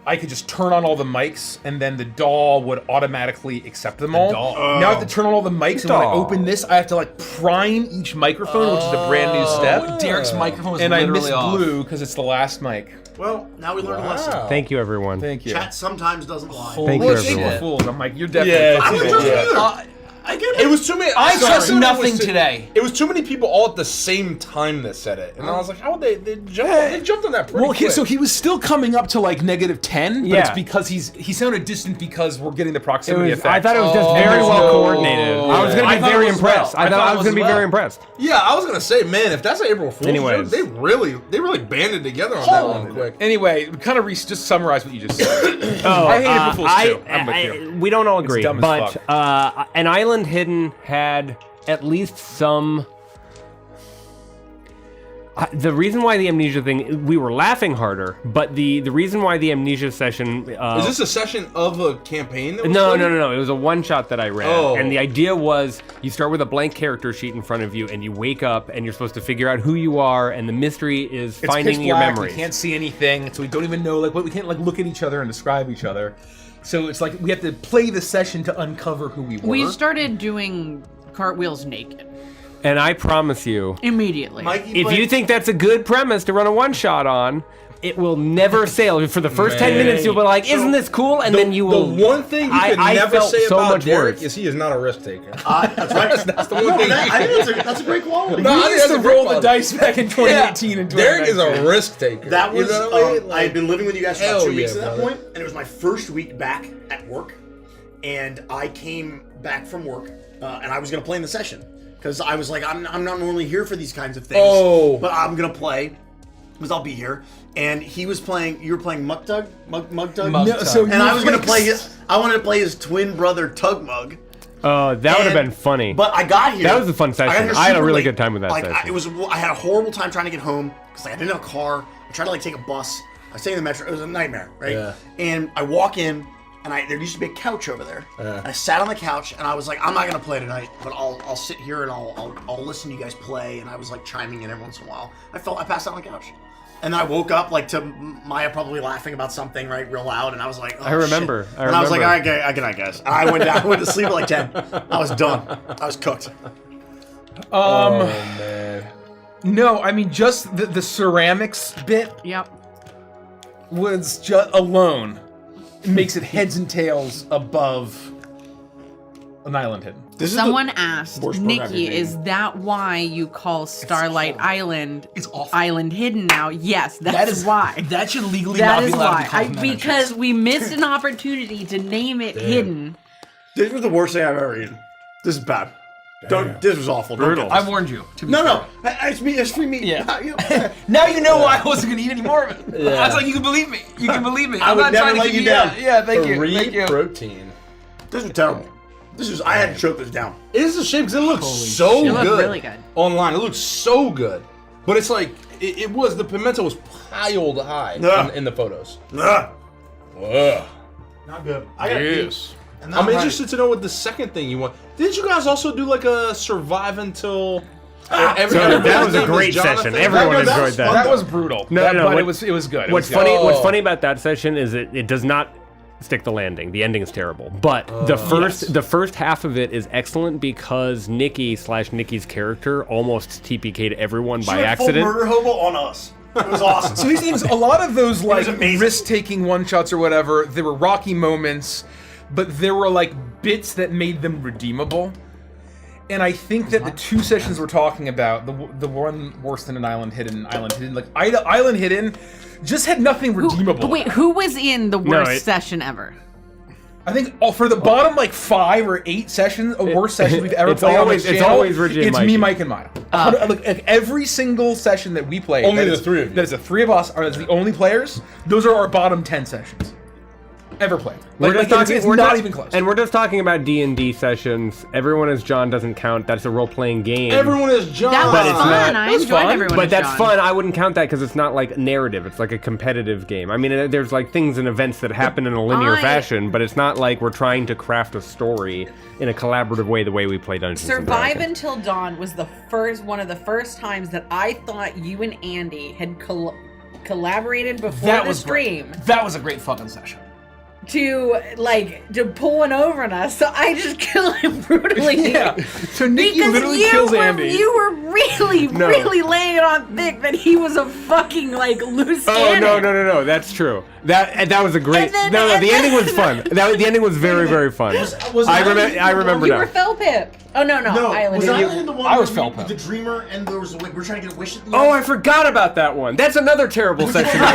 I could just turn on all the mics and then the DAW would automatically accept them all. Now I have to turn on all the mics, and when I DAW. open this, I have to like prime each microphone, which is a brand new step. Derek's microphone was And I literally miss off. blue because it's the last mic. Well, now we learned a lesson. Thank you, everyone. Thank you. Chat sometimes doesn't lie. Thank you, Well, everyone. April Fools. I'm like, you're definitely. Yeah, I was it's just either. either. I get it. It was too many. I sorry. trust It was nothing too- today. It was too many people all at the same time that said it, and I was like, "How would they jumped on that pretty Well, quick." so he was still coming up to like -10, but Yeah. it's because he sounded distant because we're getting the proximity I effect. thought it was just very there's well no- coordinated. I was going I to be thought very it was well. impressed. I I thought thought I it was going to was be very well. impressed. yeah, I was gonna say, man, if that's an April Fool's Anyways. joke, they really banded together on that one quick. Anyway, kind of just summarize what you just said. I hate April Fools too. I'm with you. We don't all agree, dumb as but fuck. An Island Hidden had at least some. The reason why the amnesia thing, we were laughing harder, but the reason why the amnesia session. Is this a session of a campaign? That was No. played? It was a one-shot that I ran, Oh. and the idea was you start with a blank character sheet in front of you, and you wake up, and you're supposed to figure out who you are, and the mystery is It's finding pitch your black, memories. We can't see anything, so we don't even know. Like, we can't like look at each other and describe each other. So it's like we have to play the session to uncover who we were. We started doing cartwheels naked And I promise you, immediately. Mikey if played- you think that's a good premise to run a one-shot on, it will never sail. For the first 10 minutes, you'll be like, "Isn't this cool?" And then you will. The one thing you can I never felt say so about much Derek worse. is he is not a risk taker. That's right. That's the one thing. I think that's a great quality. No, I We think used that's to a great roll the quality. dice back in 2018 and 2019. Derek is a risk taker. That was, you know what I mean? I had been living with you guys for about hell 2 weeks yeah, at that brother. point, and it was my first week back at work, and I came back from work, and I was going to play in the session, because I was like, I'm not normally here for these kinds of things, but I'm going to play, because I'll be here, and he was playing, you were playing Mug Tug? No, so And you I was going to play- play I wanted to play his twin brother, Tug Mug. Oh, that would have And- been funny. But I got here. That was a fun session. got here I had a super really late. good time with that like, session. I had a horrible time trying to get home because I didn't have a car. I tried to like take a bus. I stayed in the metro. It was a nightmare, right? Yeah. And I walk in, and there used to be a couch over there. Yeah. I sat on the couch, and I was like, I'm not gonna play tonight, but I'll sit here and I'll listen to you guys play. And I was like chiming in every once in a while. I passed out on the couch. And then I woke up like to Maya probably laughing about something right real loud, and I was like, oh, I remember. shit. I And I was like, remember. all right, good night, guys. And I went down. I went to sleep at like 10. I was done. I was cooked. Oh man. No, I mean just the ceramics bit Yep. was just alone makes it heads and tails above an Island Hidden. This is Someone asked, worst program Nikki, you've made. is that why you call Starlight Island It's awful. Island Hidden now? Yes, that's why. That should legally That not is be allowed why. to be called Menatrix. Because we missed an opportunity to name it Hidden. This was the worst thing I've ever eaten. This is bad. Don't. This was awful. Don't Brutal. get this. I warned you. To be No. fair. It's me. It's free meat. Yeah. Now you know why I wasn't going to eat any more of it. Yeah. I was like, you can believe me. You can believe me. I I'm would not never trying to let keep you down. Yeah, thank you. Free Thank you. protein. This was terrible. This was. I had to choke this down. It is a shame because it looks so It good. looked really good. Online. It looks so good, but it's like it was the pimento was piled high Yeah. in the photos. Ugh. Ugh. Not good. I gotta eat. And I'm interested to know what the second thing you want. Didn't you guys also do like a survive until? That was a great session. Everyone that enjoyed was that. fun. That was brutal. No, That- no, but what- it was good. It What's was good. funny? What's funny about that session is it does not stick the landing. The ending is terrible. But the first half of it is excellent because Nikki's character almost TPK'd everyone She by went accident. Full murder hobo on us. It was awesome. So here's the thing: is a lot of those like amazing. risk-taking one-shots or whatever, there were rocky moments, but there were like bits that made them redeemable. And I think that the two sessions we're talking about, the one worse than an Island Hidden, like Island Hidden, just had nothing redeemable. Wait, who was in the worst it- session ever? I think for the bottom like 5 or 8 sessions, worst sessions we've ever it's played always- on this it's channel, always Reggie and it's Mikey. me, Mike, and Maya. Like every single session that we play, Only that the is- three of you. That is the 3 of us are the only players. Those are our bottom 10 sessions. ever played. We're Like, just it's talking. We're not just- even close. And we're just talking about D&D sessions. Everyone as John doesn't count. That's a role-playing game. Everyone is John. That was But it's fun. not- I it was enjoyed fun, everyone. But as that's John. fun. I wouldn't count that because it's not like narrative. It's like a competitive game. I mean, there's like things and events that happen in a linear fashion, but it's not like we're trying to craft a story in a collaborative way the way we play Dungeons and Survive Dragons. Until Dawn was one of the first times that I thought you and Andy had collaborated before That the was stream That was a great fucking session. to pull one over on us. So I just kill him brutally. Yeah. So Nikki Because literally you kills were, Andy. You were really, No. really laying it on thick that he was a fucking loose Oh cannon. no! That's true. That was a great. And then- the and ending then- was fun. The ending was very very fun. was I that- remember You now. were Felpip. Oh no, No, Island. was Island the one I was where Felpa. the dreamer and there was we're trying to get a wish at the Oh, I end? forgot about that one. That's another terrible section. No,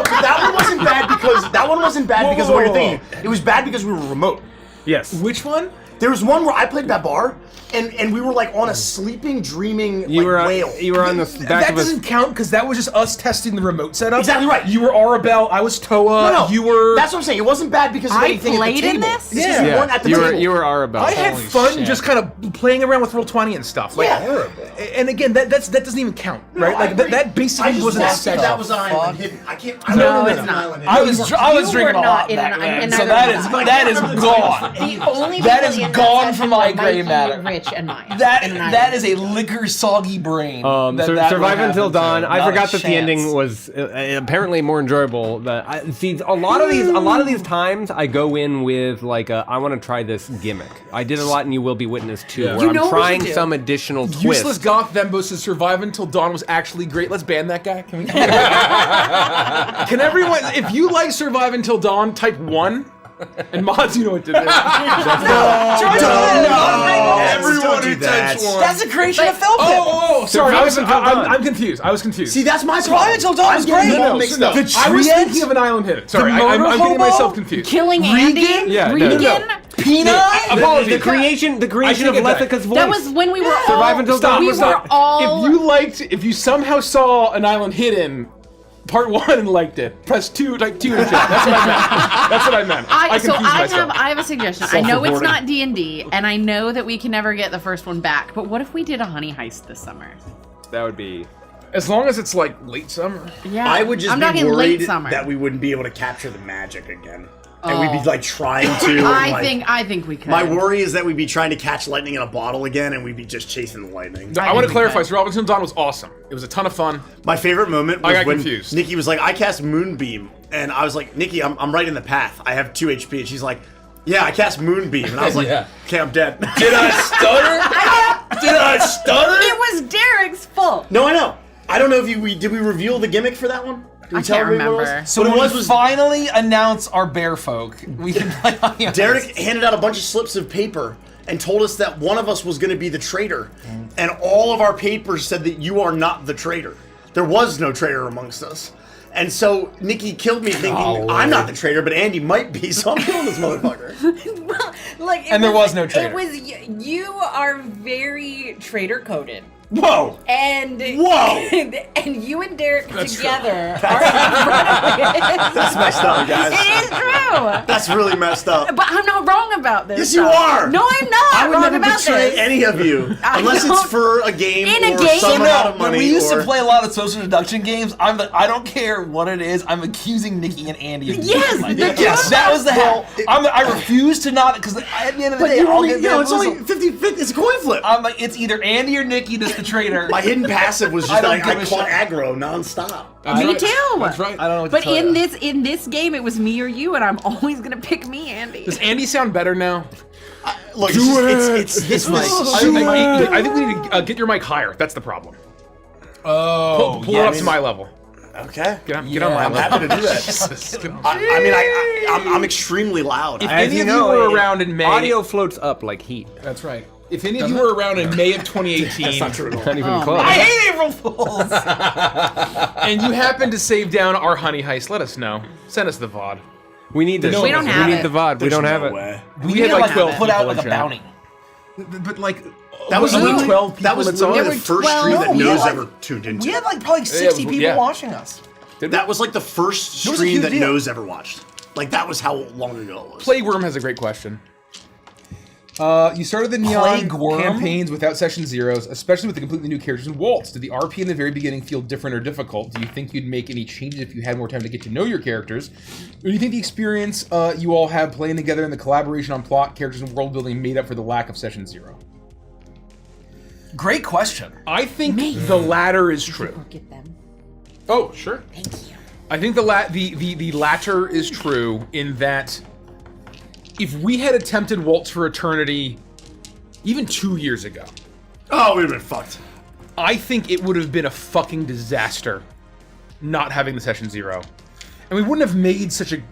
but that one wasn't bad because of what you're thinking. It was bad because we were remote. Yes. Which one? There was one where I played that bar, and we were like on a sleeping, dreaming You were whale. you were on the back That of a. doesn't count because that was just us testing the remote setup. Exactly right. You were Arabelle, I was Toa, No, you were. That's what I'm saying. It wasn't bad because of I anything at the played table. in this? It's just Yeah. you weren't at the you table. were Arabelle. I had Holy fun shit. just kind of playing around with Roll20 and stuff. Like, Yeah. And again, that doesn't even count, right? I Like agree. that basically I just wasn't a lost that setup. that was an island hidden. I can't. I No, don't know it's that not. island I hidden. was You drinking were a not lot in back an- then, and so neither that was is I. that is gone. The only That people is in gone session from my were gray Mikey, matter. Rich, and Maya. That in an that island. is a liquor soggy brain. that Survive would Until happen to. Dawn. I Not a forgot that the chance. ending was apparently more enjoyable. See, a lot of these times I go in with like I want to try this gimmick. I did a lot in You Will Be Witness too, Yeah. where You know I'm what trying you do. some additional twist. Useless Goth Thembo says Survive Until Dawn was actually great. Let's ban that guy. Can we? Can everyone, if you like Survive Until Dawn, type 1. And mods, you know what to do. Everyone who types one. That's the creation of Felpip. Oh, sorry. Survive Until Dawn. I'm confused. I was confused. See, that's my Survive Until Dawn was great. no, mixed no. up. The I was Triad? thinking of an island hidden. Sorry, The I'm murder getting hobo? myself confused. Killing Andy. Yeah, no, Regan. no. Peanut? The creation of take it back. Lethica's voice. That was when we were Survive all. Until Stop, Dawn we was were not- all. If you somehow saw an island hidden, part 1 and liked it, press 2, type 2 in chat. That's what I meant. That's what I meant. I confused myself. I have a suggestion. I know it's not D&D, and I know that we can never get the first one back. But what if we did a honey heist this summer? That would be. As long as it's like late summer. Yeah, I would just I'm be talking worried late summer. that we wouldn't be able to capture the magic again. And we'd be like trying to. I think we could. My worry is that we'd be trying to catch lightning in a bottle again, and we'd be just chasing the lightning. I want to think we clarify. could. Survival Until Dawn was awesome. It was a ton of fun. My favorite moment I was got when confused. Nikki was like, "I cast Moonbeam," and I was like, "Nikki, I'm right in the path. I have 2 HP," and she's like, "Yeah, I cast Moonbeam," and I was like, Yeah. "Okay, I'm dead." Did I stutter? Did I stutter? It was Derek's fault. No, I know. I don't know if did we reveal the gimmick for that one? Did we I tell can't everybody what it remember. was? So What when it was we finally announce our bear folk, we can play on the Derek handed out a bunch of slips of paper and told us that one of us was going to be the traitor, and all of our papers said that you are not the traitor. There was no traitor amongst us. And so Nikki killed me thinking I'm not the traitor, but Andy might be, so I'm killing this motherfucker. Like, And there was no traitor. It was you are very traitor coded. Whoa! And Whoa! and you and Derek together are That's messed up, guys. It is true. That's really messed up. But I'm not wrong about this. Yes, you stuff. are. No, I'm not I would wrong never about betray this. any of you I unless it's don't- for a game In a or game? some amount of money. When we used or... to play a lot of social deduction games, I'm like, I don't care what it is. I'm accusing Nikki and Andy. Of Yes, doing the it. two yes, of that us- was the hell. I refuse to not because at the end of the day, you I'll only, get you know, it's bamboozled. only 50-50. It's a coin flip. I'm like, it's either Andy or Nikki that's the traitor. My hidden passive was I just don't like I give a caught shit. aggro nonstop. Me right. too. That's right. I don't know what But to tell in ya. this game, it was me or you, and I'm always gonna pick me, Andy. Does Andy sound better now? Look, it's this mic. I think we need to get your mic higher. That's the problem. Oh, Pull it up to my level. Okay. Get on my I'm level. happy to do that. I'm extremely loud. If As any you of know, you were around in May, Audio floats up like heat. That's right. If any of you were around in May of 2018, That's not true at all. Not even Oh, close. I hate April Fools. and you happen to save down our honey heist, let us know. Send us the VOD. We need this. We don't have We need it. the VOD. We don't have it. Way. We We had need like to 12 put out people like in a chat. bounty. But like, That was only literally 12 people that was that's on. literally There the were first 12. stream that We had Nose like- ever tuned into. We had like probably 60 Yeah, people yeah. watching us. That was like the first was a stream huge that deal. Nose ever watched. Like that was how long ago it was. Plagueworm has a great question. You started the Neon Plagueworm? campaigns without session zeros, especially with the completely new characters in Waltz. Did the RP in the very beginning feel different or difficult? Do you think you'd make any changes if you had more time to get to know your characters? Or do you think the experience you all have playing together and the collaboration on plot, characters, and world building made up for the lack of session zero? Great question. I think the latter is true. Get them. Oh, sure. Thank you. I think the latter is true in that if we had attempted Waltz for Eternity even 2 years ago, Oh, we'd have been fucked. I think it would have been a fucking disaster not having the session zero. And we wouldn't have made such a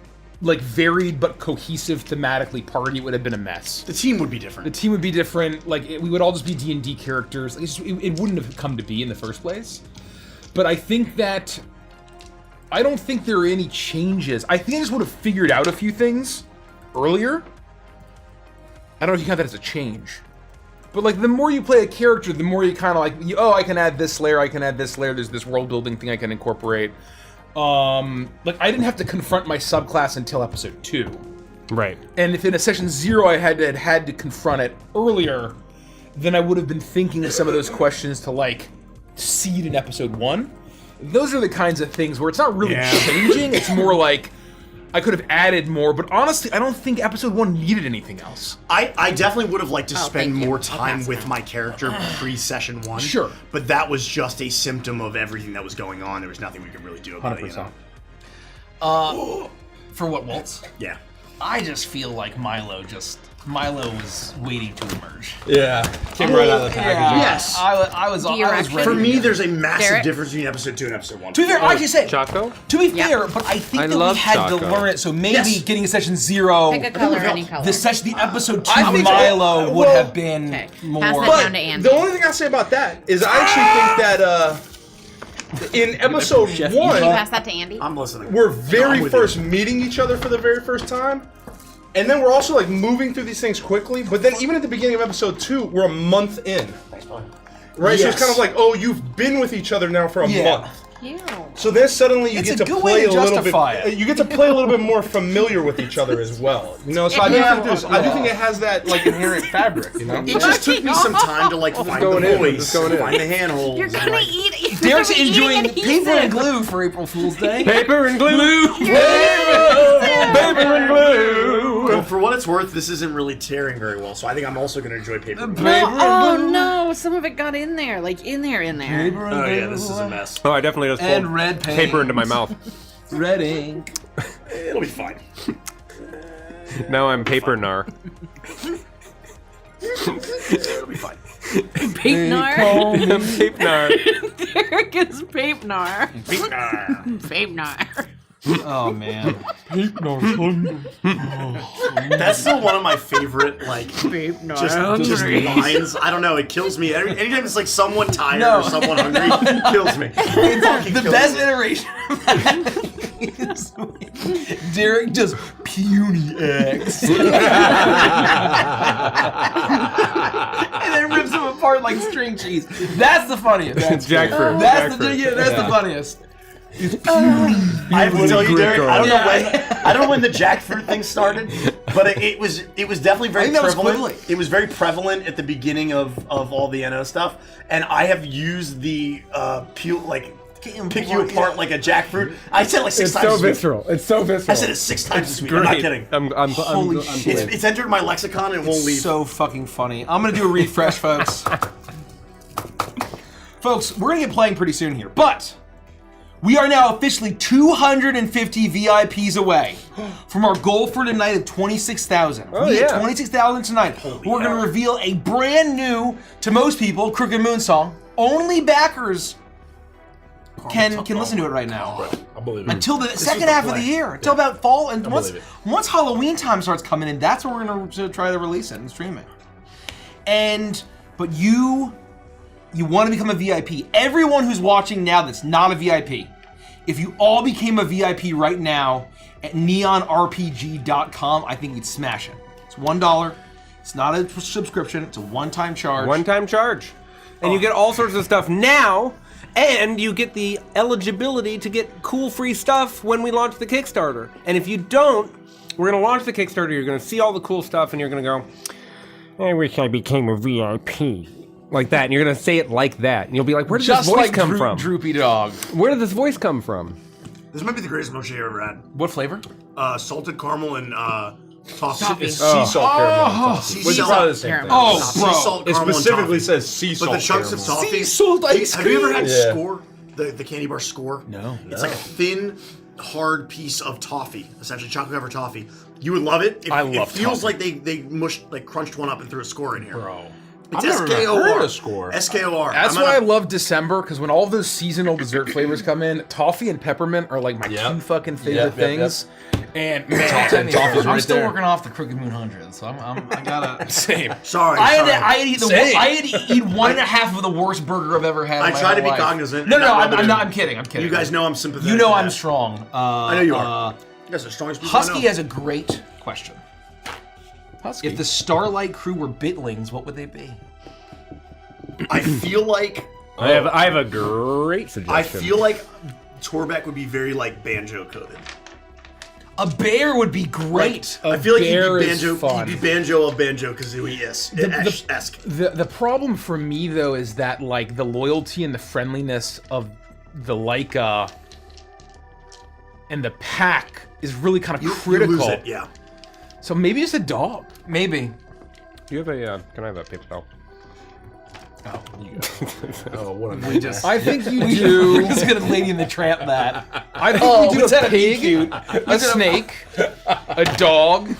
varied but cohesive thematically party. It would have been a mess. The team would be different. The team would be different. We would all just be D&D characters. It wouldn't have come to be in the first place. But I think that I don't think there are any changes. I think I just would have figured out a few things earlier. I don't know if you count that as a change. But the more you play a character, the more you kind of I can add this layer, I can add this layer, there's this world building thing I can incorporate. I didn't have to confront my subclass until episode 2. Right. And if in a session 0 I had to confront it earlier, then I would have been thinking of some of those questions to seed in episode 1. Those are the kinds of things where it's not really changing, it's more I could have added more, but honestly, I don't think episode 1 needed anything else. I definitely would have liked to spend thank you. more I'll time pass with now. my character pre-session 1. Sure. But that was just a symptom of everything that was going on. There was nothing we could really do about it. 100%. For what, Waltz? Yeah. I just feel like Milo was waiting to emerge. Yeah. Came right out of the package. Yes. I was Direction. ready. For me, there's a massive Garrett? difference between episode 2 and episode 1. To be fair, I just say, Choco? to be fair, but I think I that we love had to Choco. learn it, so maybe Yes. getting a session 0, Pick a color, any color. the episode 2 I think- Milo would well, have been Okay. more. Pass that But down to Andy. the only thing I say about that is I actually think that in episode Can you 1, pass that to Andy? I'm listening. we're I'm very with first you. meeting each other for the very first time. And then we're also moving through these things quickly. But then even at the beginning of episode 2, we're a month in. Right? So it's Yes. kind of you've been with each other now for a month. Ew. So then suddenly you It's get a to good play way to a little justify bit. it. You get to play a little bit more familiar with each other as well. So I do think it has that inherent fabric. It just took me some time to find going the in, voice, just going in. find the handholds. You're and, gonna eat. Derek's you're enjoying eating paper and adhesive. glue for April Fool's Day. Paper and glue! Paper and glue. Well, for what it's worth, this isn't really tearing very well, so I think I'm also going to enjoy paper. and glue. Oh no! Some of it got in there, in there. Oh yeah, this is a mess. Oh, I definitely just And pulled red paint. paper into my mouth. Red ink. It'll be fine. Now I'm paper nar. It'll be fine. Papenar. Paper nar. Derek is Papenar. Papenar. Oh man. That's still one of my favorite Papenar. just lines. I don't know. It kills me. Anytime it's someone tired or someone hungry, it kills me. It fucking The kills best me. iteration of that is when Derek just puny X. And then rips him apart like string cheese. That's the funniest. Jackfruit. That's Jackfruit. the funniest. I have to tell you, Derek. I don't know Yeah. I don't know when the jackfruit thing started, but it was definitely very think that was prevalent. quickly. It was very prevalent at the beginning of all the NO stuff, and I have used the pick you apart like a jackfruit. I said it like 6 It's times. so this week. visceral. It's so visceral. I said it 6 times this week. I'm not kidding. Holy shit. It's entered my lexicon and it won't leave. So fucking funny. I'm gonna do a refresh, folks. Folks, we're gonna get playing pretty soon here, but we are now officially 250 VIPs away from our goal for tonight of 26,000. Oh, we hit yeah. 26,000 tonight. We're gonna reveal a brand new, to most people, Crooked Moon song. Only backers can listen to it right now. I believe it. Until the second half of the year, until about fall, and believe it. once Halloween time starts coming in, that's when we're gonna try to release it and stream it. But you want to become a VIP. Everyone who's watching now that's not a VIP, if you all became a VIP right now at neonrpg.com, I think you'd smash it. It's $1. It's not a subscription. It's a one-time charge. One-time charge. And you get all sorts of stuff now, And you get the eligibility to get cool free stuff when we launch the Kickstarter. And if you don't, we're going to launch the Kickstarter, you're going to see all the cool stuff, and you're going to go, I wish I became a VIP. Like that, and you're going to say it like that. And you'll be like, where did this voice come from? Droopy Dog. Where did this voice come from? This might be the greatest mochi I've ever had. What flavor? Salted caramel and toffee. It's sea salt caramel. Which is probably the same thing. Oh, Sea bro. salt It caramel and specifically toffee. says sea salt But the chunks caramel. of toffee. Sea salt ice Have you ever had cream? Score? The candy bar Score? No. It's like a thin, hard piece of toffee, essentially chocolate covered toffee. You would love it. I love It feels toffee. like they mushed, like crunched one up and threw a Score in here. Bro. It's I've never SKOR. heard of Score. SKOR. That's I'm why I at a- love December, because when all those seasonal dessert flavors come in, toffee and peppermint are like my Yep. two fucking favorite Yep, yep, things. And man, Toffee's I'm right still there. working off the Crooked Moon 100, so I gotta. same. Sorry. I sorry. had to eat Same. I had to eat 1.5 of the worst burger I've ever had. I in my try to whole be life. cognizant. No, not I'm rubbing not. it. I'm kidding. I'm kidding. You guys know I'm sympathetic. You know to I'm that. strong. I know you are. You guys are strong people. Husky has a great question. Husky. If the Starlight crew were bitlings, what would they be? I feel like I have a great suggestion. I feel like Torbeck would be very like banjo coded. A bear would be great. I feel like he'd bear be is banjo. fun. He'd be banjo of banjo because he is esque. The problem for me though is that like the loyalty and the friendliness of the Leica and the pack is really kind of You critical. lose it, yeah. So maybe just a dog. Maybe. Do you have a? Can I have a paper towel? Oh, what a nightmare. I think you do. We're just gonna Lady in the Tramp that. I think Oh, you do was that a a pig, a snake, a dog,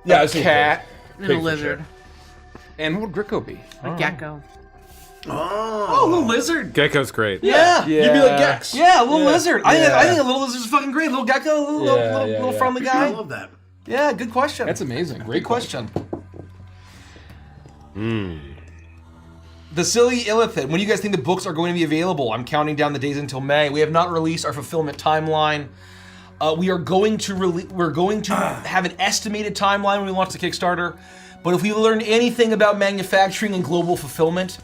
Yeah, a cat, And a lizard. and what would Gricko be? A gecko. Oh, a little lizard. Gecko's great. Yeah. You'd be like Gex. Yeah, a little lizard. I think a little lizard's fucking great. Little gecko, little friendly I guy. love that. Yeah, good question. That's amazing. Great question. The Silly Illithid. When do you guys think the books are going to be available? I'm counting down the days until May. We have not released our fulfillment timeline. We are going to have an estimated timeline when we launch the Kickstarter. But if we learned anything about manufacturing and global fulfillment,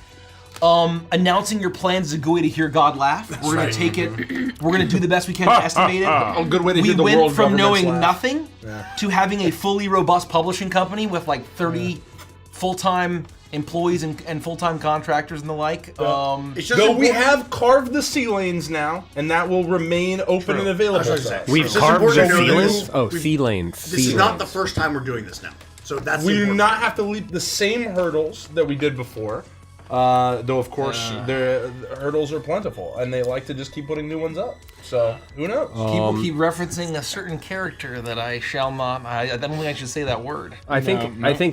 announcing your plans is a good way to hear God laugh. We're gonna take it. We're gonna do the best we can to estimate it. A good way to We hear the went world from governments knowing laugh. nothing to having a fully robust publishing company with like 30 full-time employees and full-time contractors and the like. It's just Though we important- have carved the sea lanes now, and that will remain open and available. That's what I was to saying. us. It's We've carved the important to know sea this. lanes. Oh, sea lanes. This is not the first time we're doing this now. So that's We do important. not have to leap the same hurdles that we did before. Though, of course, the hurdles are plentiful, and they like to just keep putting new ones up. So, who knows? People keep referencing a certain character that I shall not. I don't think I should say that word. I think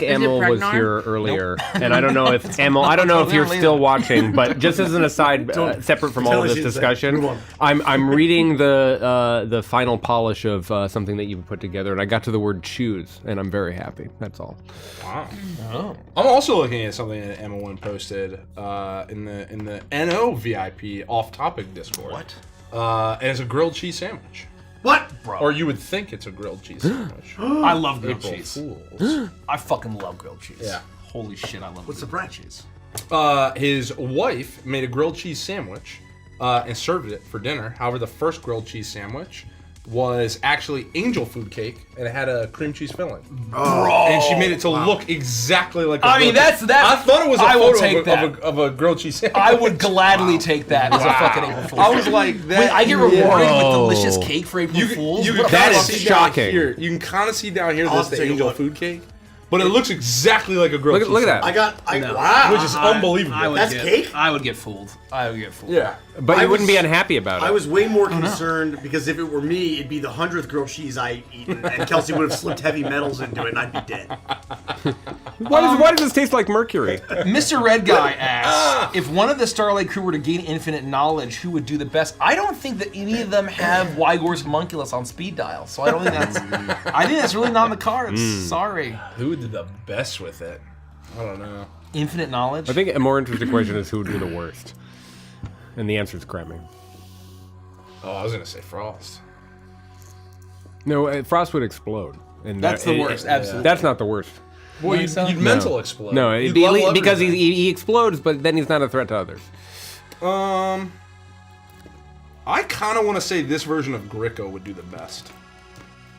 it Emil was Pragnar? here earlier, and I don't know if Emil. I don't know if you're still watching, but just as an aside, separate from all of this discussion, I'm reading the final polish of something that you've put together, and I got to the word choose, and I'm very happy. That's all. Wow. I'm also looking at something that Emma One posted in the NO VIP off-topic Discord. What? And it's a grilled cheese sandwich. What? Bro. Or you would think it's a grilled cheese sandwich. I love grilled April cheese. Fools. I fucking love grilled cheese. Yeah. Holy shit, I love What's the grilled brand? cheese. His wife made a grilled cheese sandwich and served it for dinner. However, the first grilled cheese sandwich was actually angel food cake, and it had a cream cheese filling. And she made it to look exactly like a I mean, grilled that's- cheese. that's- I thought it was a I will photo take of, that. of a grilled cheese sandwich. I would gladly take that as a fucking April Fool's. I was like, that. Wait, I get rewarded with delicious cake for April You, Fools? you What can a kind of is see shocking. down here. You can kind of see down here I'll that's the take a angel look. food cake, but it looks exactly like a grilled cheese. Look at that. Wow. Which is unbelievable. That's cake? I would get fooled. I would get fooled. Yeah. But I you wouldn't was- be unhappy about it. I was way more concerned because if it were me, it'd be the 100th grilled cheese I eaten, and Kelsey would have slipped heavy metals into it, and I'd be dead. Why does this taste like mercury? Mr. Red Guy asks, if one of the Starlight crew were to gain infinite knowledge, who would do the best? I don't think that any of them have Wygor's homunculus on speed dial, so I don't think that's. I think that's really not in the cards. Sorry. Who did the best with it? I don't know. Infinite knowledge. I think a more interesting question is who would do the worst, and the answer is Kreming. Oh, I was gonna say Frost. No, Frost would explode. And That's the worst, absolutely. That's not the worst. Well, you'd mental explode. No, You'd it'd be level because everything. he explodes, but then he's not a threat to others. I kind of want to say this version of Gricko would do the best.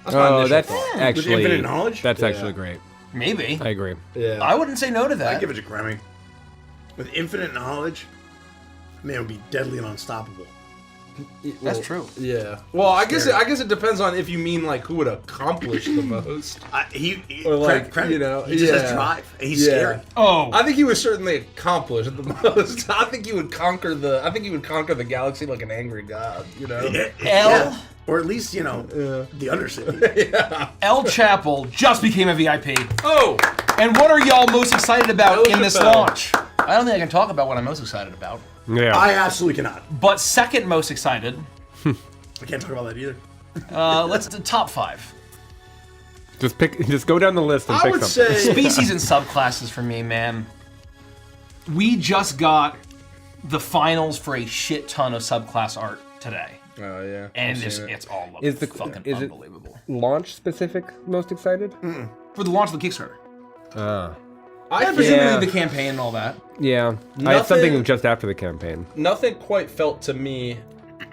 That's Oh, that's With actually infinite knowledge? That's actually great. Maybe. I agree. Yeah. I wouldn't say no to I that. give it to Grammy. With infinite knowledge, man, it would be deadly and unstoppable. That's true. Yeah. Well, I guess it depends on if you mean like who would accomplish the most. He Or like, credit. you know, He just yeah. has drive. And he's Yeah. scary. Oh, I think he would certainly accomplish the most. I think he would conquer the galaxy like an angry god. You know. L. Or at least, the undercity. L Chapel just became a VIP. Oh. And what are y'all most excited about El in this Chappelle. launch? I don't think I can talk about what I'm most excited about. Yeah. I absolutely cannot. But second most excited, I can't talk about that either. let's do top 5. Just go down the list and I pick would something. say. Species and subclasses for me, man. We just got the finals for a shit ton of subclass art today. Oh yeah. And I've seen it. it's all Is the- fucking is it- unbelievable. Launch specific most excited? For the launch of the Kickstarter. I Presumably Yeah. the campaign and all that. Yeah. I had something Nothing- just after the campaign. Nothing quite felt to me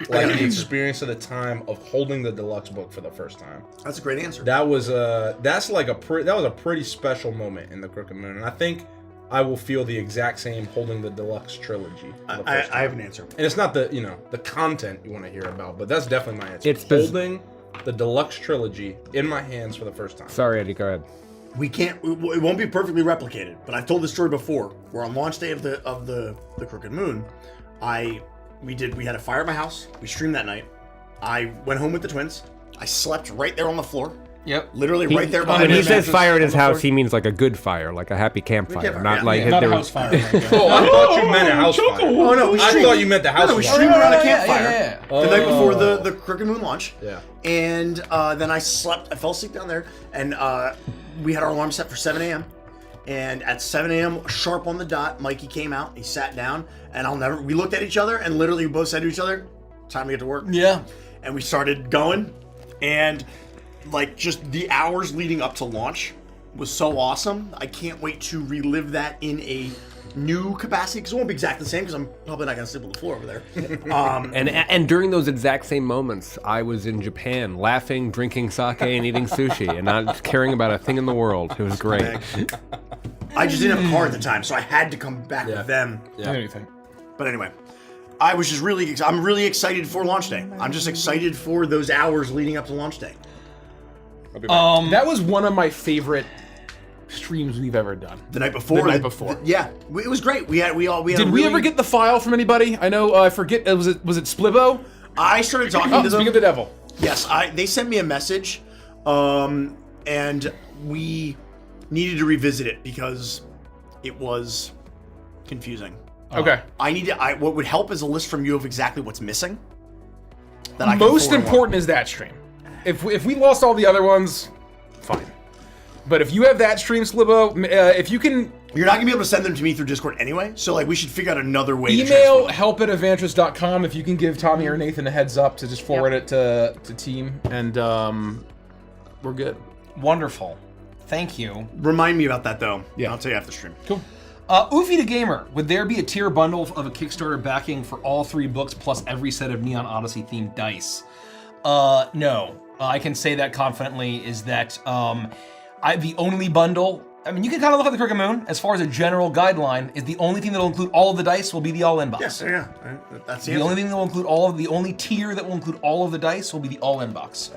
like the experience of the time of holding the deluxe book for the first time. That's a great answer. That was a pretty special moment in the Crooked Moon, and I think I will feel the exact same holding the deluxe trilogy. For the first I have time. an answer. And it's not the content you want to hear about, but that's definitely my answer. It's bes- holding the deluxe trilogy in my hands for the first time. Sorry, Eddie, go ahead. We can't. It won't be perfectly replicated. But I've told this story before. Where on launch day of the Crooked Moon, we had a fire at my house. We streamed that night. I went home with the twins. I slept right there on the floor. Yep. Literally right there behind When he me. says fire at his on the house, floor. he means like a good fire, like a happy campfire, campfire, not yeah. like Yeah, Not there a was- house fire. Oh, I thought you meant a house fire. Oh no, we I streamed. thought you meant the house No, we fire. streamed around a yeah, campfire yeah. the night before the Crooked Moon launch. Yeah. And then I slept. I fell asleep down there, and we had our alarm set for 7 a.m. And at 7 a.m. sharp on the dot, Mikey came out. He sat down, and we looked at each other, and literally we both said to each other, "Time to get to work." Yeah. And we started going, and like just the hours leading up to launch was so awesome. I can't wait to relive that in a new capacity, because it won't be exactly the same, because I'm probably not going to sleep on the floor over there. And during those exact same moments, I was in Japan, laughing, drinking sake, and eating sushi, and not caring about a thing in the world. It was great. I just didn't have a car at the time, so I had to come back with them. Anything. But anyway, I was just I'm really excited for launch day. I'm just excited for those hours leading up to launch day. That was one of my favorite streams we've ever done. The night before. The night before. Yeah, it was great. We had Did a we really- ever get the file from anybody? I know. I forget. Was it Splibo? I started talking Oh, to them. speak of the devil. Yes, they sent me a message, and we needed to revisit it because it was confusing. Okay. What would help is a list from you of exactly what's missing. That I can Most forward along. important is that stream. If we lost all the other ones, fine. But if you have that stream, Slibo, if you can You're not gonna be able to send them to me through Discord anyway. So like, we should figure out another way. email to transfer them. help@advantures.com if you can give Tommy or Nathan a heads up to just forward it to team, and we're good. Wonderful. Thank you. Remind me about that though. Yeah. I'll tell you after stream. Cool. Oofy the Gamer, would there be a tier bundle of a Kickstarter backing for all 3 books plus every set of Neon Odyssey themed dice? No. I can say that confidently is that the only bundle, I mean, you can kind of look at the Crooked Moon as far as a general guideline, is the only thing that will include all of the dice will be the all-in box. Yes, yeah. That's the The only thing that will include the only tier that will include all of the dice will be the all-in box.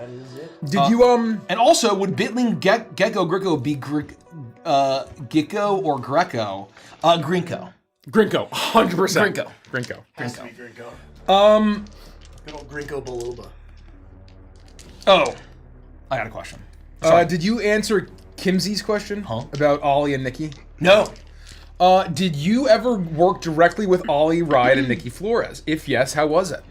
Did you And also, would Bitling Gecko Gricko be Gecko or Greco? Grinko. Grinko? 100%. Grinko. Grinko. Has to be Grinko. Good old Grinko Baluba. Oh, I got a question. Did you answer Kimsey's question about Ollie and Nikki? No. Did you ever work directly with Ollie Ride and Nikki Flores? If yes, how was it?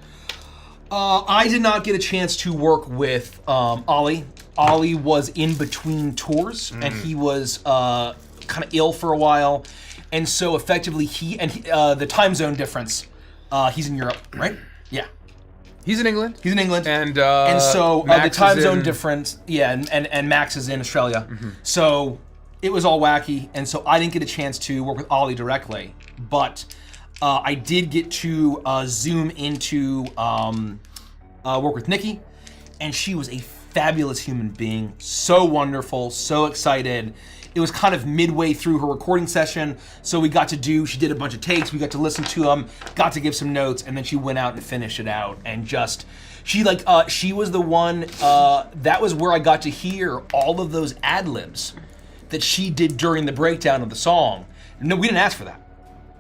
I did not get a chance to work with Ollie. Ollie was in between tours, and he was kind of ill for a while, and so effectively the time zone difference. He's in Europe, right? Yeah. He's in England. He's in England, And so the Max time is zone in- difference, and Max is in Australia. So it was all wacky, and so I didn't get a chance to work with Ollie directly. But I did get to zoom into work with Nikki, and she was a fabulous human being. So wonderful, so excited. It was kind of midway through her recording session, so she did a bunch of takes, we got to listen to them, got to give some notes, and then she went out and finished it out, and she was the one, that was where I got to hear all of those ad-libs that she did during the breakdown of the song. No, we didn't ask for that.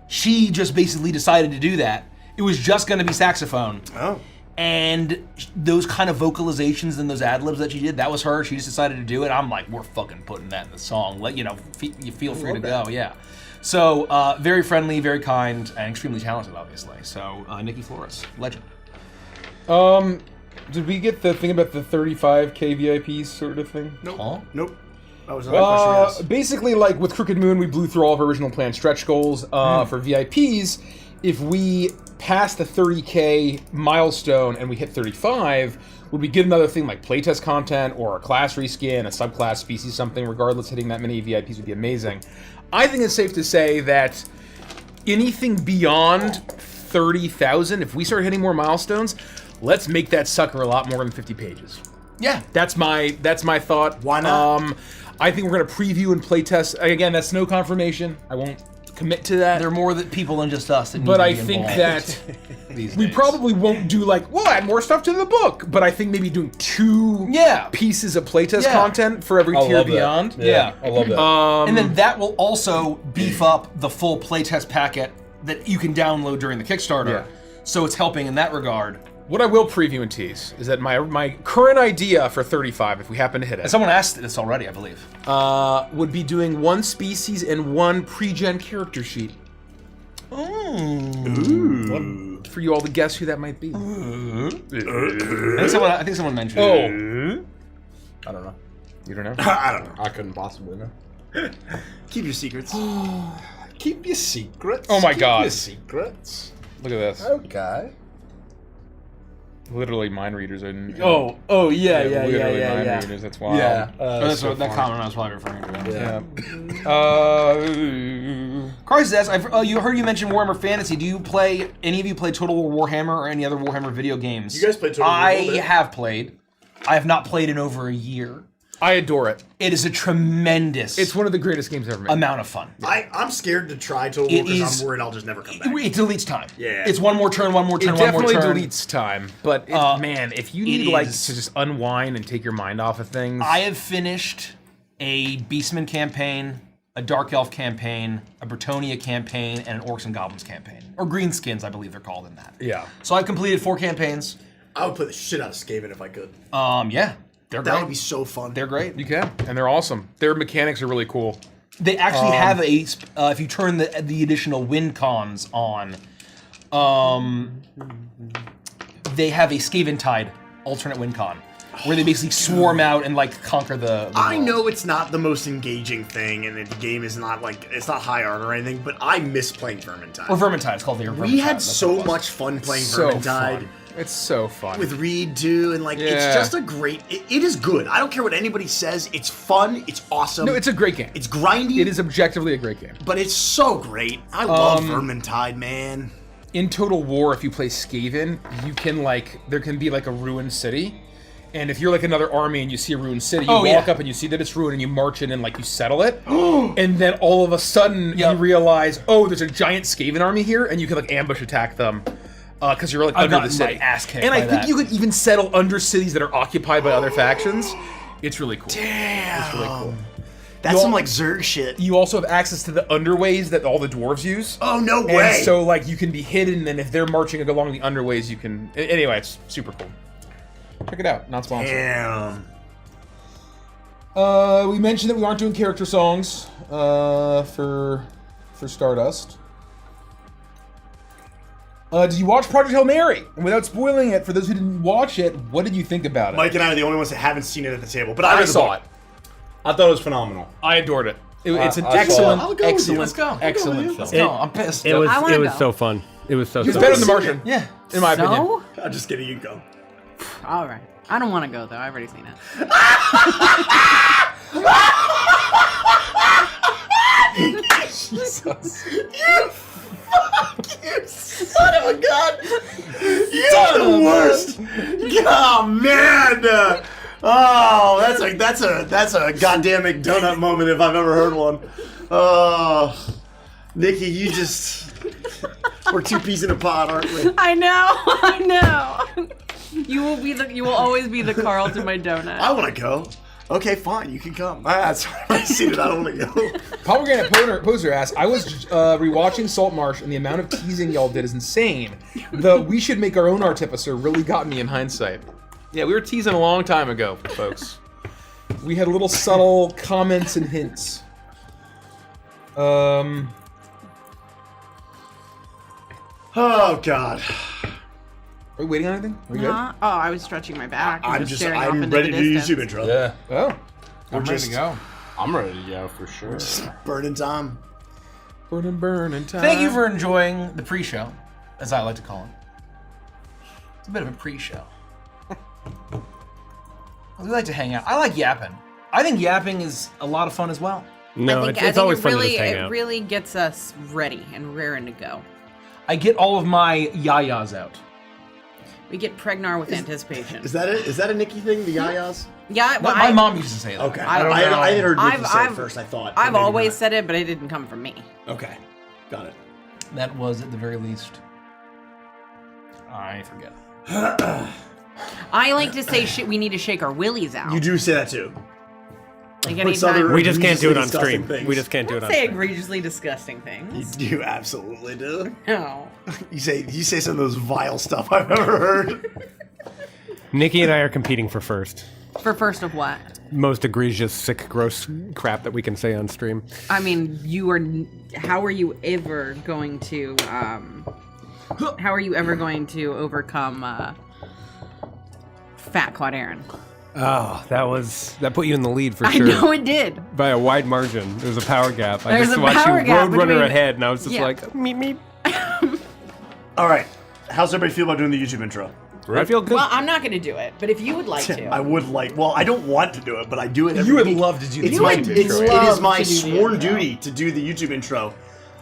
She just basically decided to do that. It was just gonna be saxophone. Oh. And those kind of vocalizations and those ad-libs that she did, that was her. She just decided to do it. I'm like, we're fucking putting that in the song. You feel free to go, yeah. So, very friendly, very kind, and extremely talented, obviously. So, Nikki Flores, legend. Did we get the thing about the 35K VIPs sort of thing? Nope. Huh? Nope. That was another question you asked. Basically, like with Crooked Moon, we blew through all of our original plan stretch goals. For VIPs, if we pass the 30K milestone and we hit 35, would we get another thing like playtest content or a class reskin, a subclass, species, something? Regardless, hitting that many VIPs would be amazing. I think it's safe to say that anything beyond 30,000, if we start hitting more milestones, let's make that sucker a lot more than 50 pages. Yeah. That's my thought. Why not? I think we're gonna preview and playtest. Again, that's no confirmation. I won't commit to that. There are more people than just us that need But to I be think involved that these we days. probably won't do like, we'll add more stuff to the book. But I think maybe doing 2 pieces of playtest content for every tier beyond. Yeah. I love that. And then that will also beef up the full playtest packet that you can download during the Kickstarter. Yeah. So it's helping in that regard. What I will preview and tease is that my current idea for 35, if we happen to hit And it, someone asked this already, I believe. would be doing 1 species and 1 pre-gen character sheet. Ooh. For you all to guess who that might be. I think someone mentioned Oh. it. I don't know. You don't know? I don't know. I couldn't possibly know. Keep your secrets. Keep your secrets. Oh my Keep God. your secrets. Look at this. Okay. Literally mind readers. Are yeah. Literally mind readers. That's wild. Yeah. That's so what that funny. comment I was probably referring to. Yeah. Crisis asks, you heard you mention Warhammer Fantasy. Do you play, any of you play Total War Warhammer or any other Warhammer video games? You guys play Total War a little I bit. have played. I have not played in over a year. I adore it. It is a tremendous It's one of the greatest games ever made. amount of fun. I'm scared to try Total It War because is- I'm worried I'll just never come back. It deletes time. Yeah. It's one more turn, It one more definitely turn. deletes time, but it, man, if you need like to just unwind and take your mind off of things, I have finished a Beastman campaign, a Dark Elf campaign, a Bretonia campaign, and an Orcs and Goblins campaign. Or Greenskins, I believe they're called in that. yeah. So I've completed 4 campaigns. I would play the shit out of Skaven if I could. Yeah, they're That great. would be so fun. They're great. You can, and they're awesome. Their mechanics are really cool. They actually have if you turn the additional win cons on, they have a Skaventide alternate win con, where they basically swarm out and like conquer the I world. know it's not the most engaging thing, and the game is not like it's not high art or anything, but I miss playing Vermintide. Or Vermintide, it's called the Vermintide. We had that's what so it was. much fun playing So Vermintide fun. It's so fun. with Reed too, and like Yeah. it's just a great. It is good. I don't care what anybody says. It's fun. It's awesome. no, it's a great game. It's grindy. It is objectively a great game. but it's so great. I love Vermintide, man. In Total War, if you play Skaven, you can like there can be like a ruined city, and if you're like another army and you see a ruined city, you walk up and you see that it's ruined and you march in and like you settle it, and then all of a sudden you realize, oh, there's a giant Skaven army here, and you can like ambush attack them. Because you're like I've under the gotten city. my ass kicked and I by think that. you could even settle under cities that are occupied by other factions. It's really cool. Damn. It's really cool. That's You some all- like Zerg shit. You also have access to the underways that all the dwarves use. Oh no way. And so like you can be hidden, and if they're marching along the underways, you can. Anyway, it's super cool. Check it out. Not sponsored. Damn. We mentioned that we aren't doing character songs for Stardust. Did you watch Project Hail Mary? And without spoiling it, for those who didn't watch it, what did you think about it? Mike and I are the only ones that haven't seen it at the table, but I read the saw book. it. I thought it was phenomenal. I adored it. It's an I saw it. excellent, I'll go with you. excellent, Let's go. I'll go with excellent you. film. Let's go. I'm pissed. It was I wanna it was go. so fun. It was so It's so better fun. than The Martian. Yeah. In my opinion. So? I'm just kidding. You go. All right. I don't want to go though. I've already seen it. You You son of a gun! You're the worst! Oh man! Oh, that's a goddamn McDonut moment if I've ever heard one. Oh, Nikki, you just we're two peas in a pod, aren't we? I know. You will always be the Carl to my donut. I want to go. Okay, fine, you can come. That's I see that. I don't want to go. Pomegranate Poser asks, I was rewatching Salt Marsh and the amount of teasing y'all did is insane. The we should make our own artificer really got me in hindsight. Yeah, we were teasing a long time ago, folks. We had little subtle comments and hints. Oh God. Are we waiting on anything? Are we good? Oh, I was stretching my back. and staring off I'm into ready the to do distance. YouTube intro. Yeah. Oh. I'm ready to go. I'm ready to go for sure. Burning time. Burning time. Thank you for enjoying the pre-show, as I like to call it. It's a bit of a pre-show. We like to hang out. I like yapping. I think yapping is a lot of fun as well. No, I think it's always fun to really, just hang it out. really gets us ready and raring to go. I get all of my yayas out. We get pregnant with anticipation. Is that it? Is that a Nikki thing? The yayas? Yeah, well, My mom used to say that. Okay. I don't I had heard Nikki I've- say it I've- first. I thought. but I've maybe always not. said it, but it didn't come from me. Okay. Got it. That was at the very least. I forget. I like to say we need to shake our willies out. You do say that too. Like Puts anytime. other- We just can't do it on Disgusting stream. things. We just can't do it Don't on say stream. egregiously disgusting things. You absolutely do. No. You say some of those vile stuff I've ever heard. Nikki and I are competing for first. For first of what? Most egregious, sick, gross crap that we can say on stream. I mean, how are you ever going to, how are you ever going to overcome, Fat Claude Aaron? Oh, that put you in the lead for I sure. know it did. By a wide margin. There's a power gap. I There's just a watched you power gap Roadrunner between- ahead, and I was just Yeah. like, meep. All right. How's everybody feel about doing the YouTube intro? I feel good. Well, I'm not going to do it, but if you would like to. I would like. Well, I don't want to do it, but I do it. Every You would week. love to do the It's YouTube my. intro. It is my to do the sworn intro. duty to do the YouTube intro.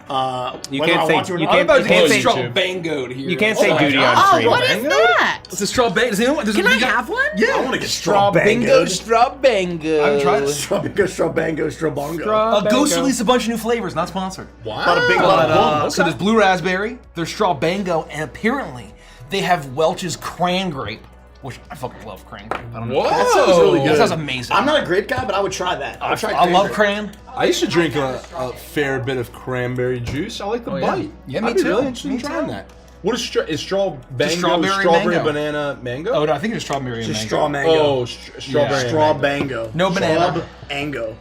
You Whether can't I say- want to or you not. I'm about to You get can't a say straw YouTube. bangoed here. You can't say Oh, duty my on God. stream. Oh, what is that? It's a straw bango. Does anyone? Can I have one? Yeah, I want to get straw bingo, bangoed. straw bango. I haven't tried it. Straw bingo, straw bango, straw bongo. Ghost released a bunch of new flavors, not sponsored. Bada bing, bada boom. So there's blue raspberry, there's straw bango, and apparently they have Welch's cran grape, which I fucking love cran grape. I don't know. Whoa. That sounds really That good. sounds amazing. I'm not a grape guy, but I would try that. I would try I love cran. cran. I used to drink a fair bit of cranberry juice. I like the bite. Yeah, me I'd be too. really interested in Me trying too. that. What is straw bango? strawberry Strawberry mango. banana mango? Oh, no, I think it's strawberry and Just mango. straw mango. Oh, strawberry. and straw mango. bango. No banana. Straw ango.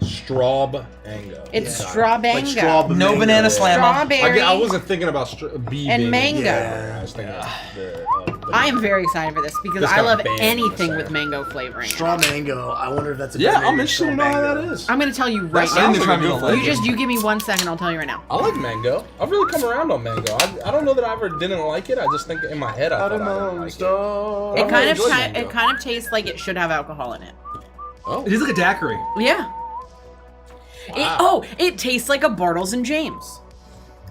Straw mango. It's Got it. straw bango. Like straw No mango. banana slammer. Strawberry I wasn't thinking about B and being- mango. Yeah. I was thinking of the I am very excited for this because Just I got love banned anything for with mango flavoring. Straw mango. I wonder if that's a Yeah, better I'm name. interested to know Straw how mango. that is. I'm going to tell you right That now. sounds like a good flavor. You give me 1 second, I'll tell you right now. I like mango. I've really come around on mango. I don't know that I ever didn't like it. I just think in my head I thought I didn't like it. Straw. It kind of enjoy mango. it kind of tastes like it should have alcohol in it. It is like a daiquiri. Yeah. It tastes like a Bartles and James.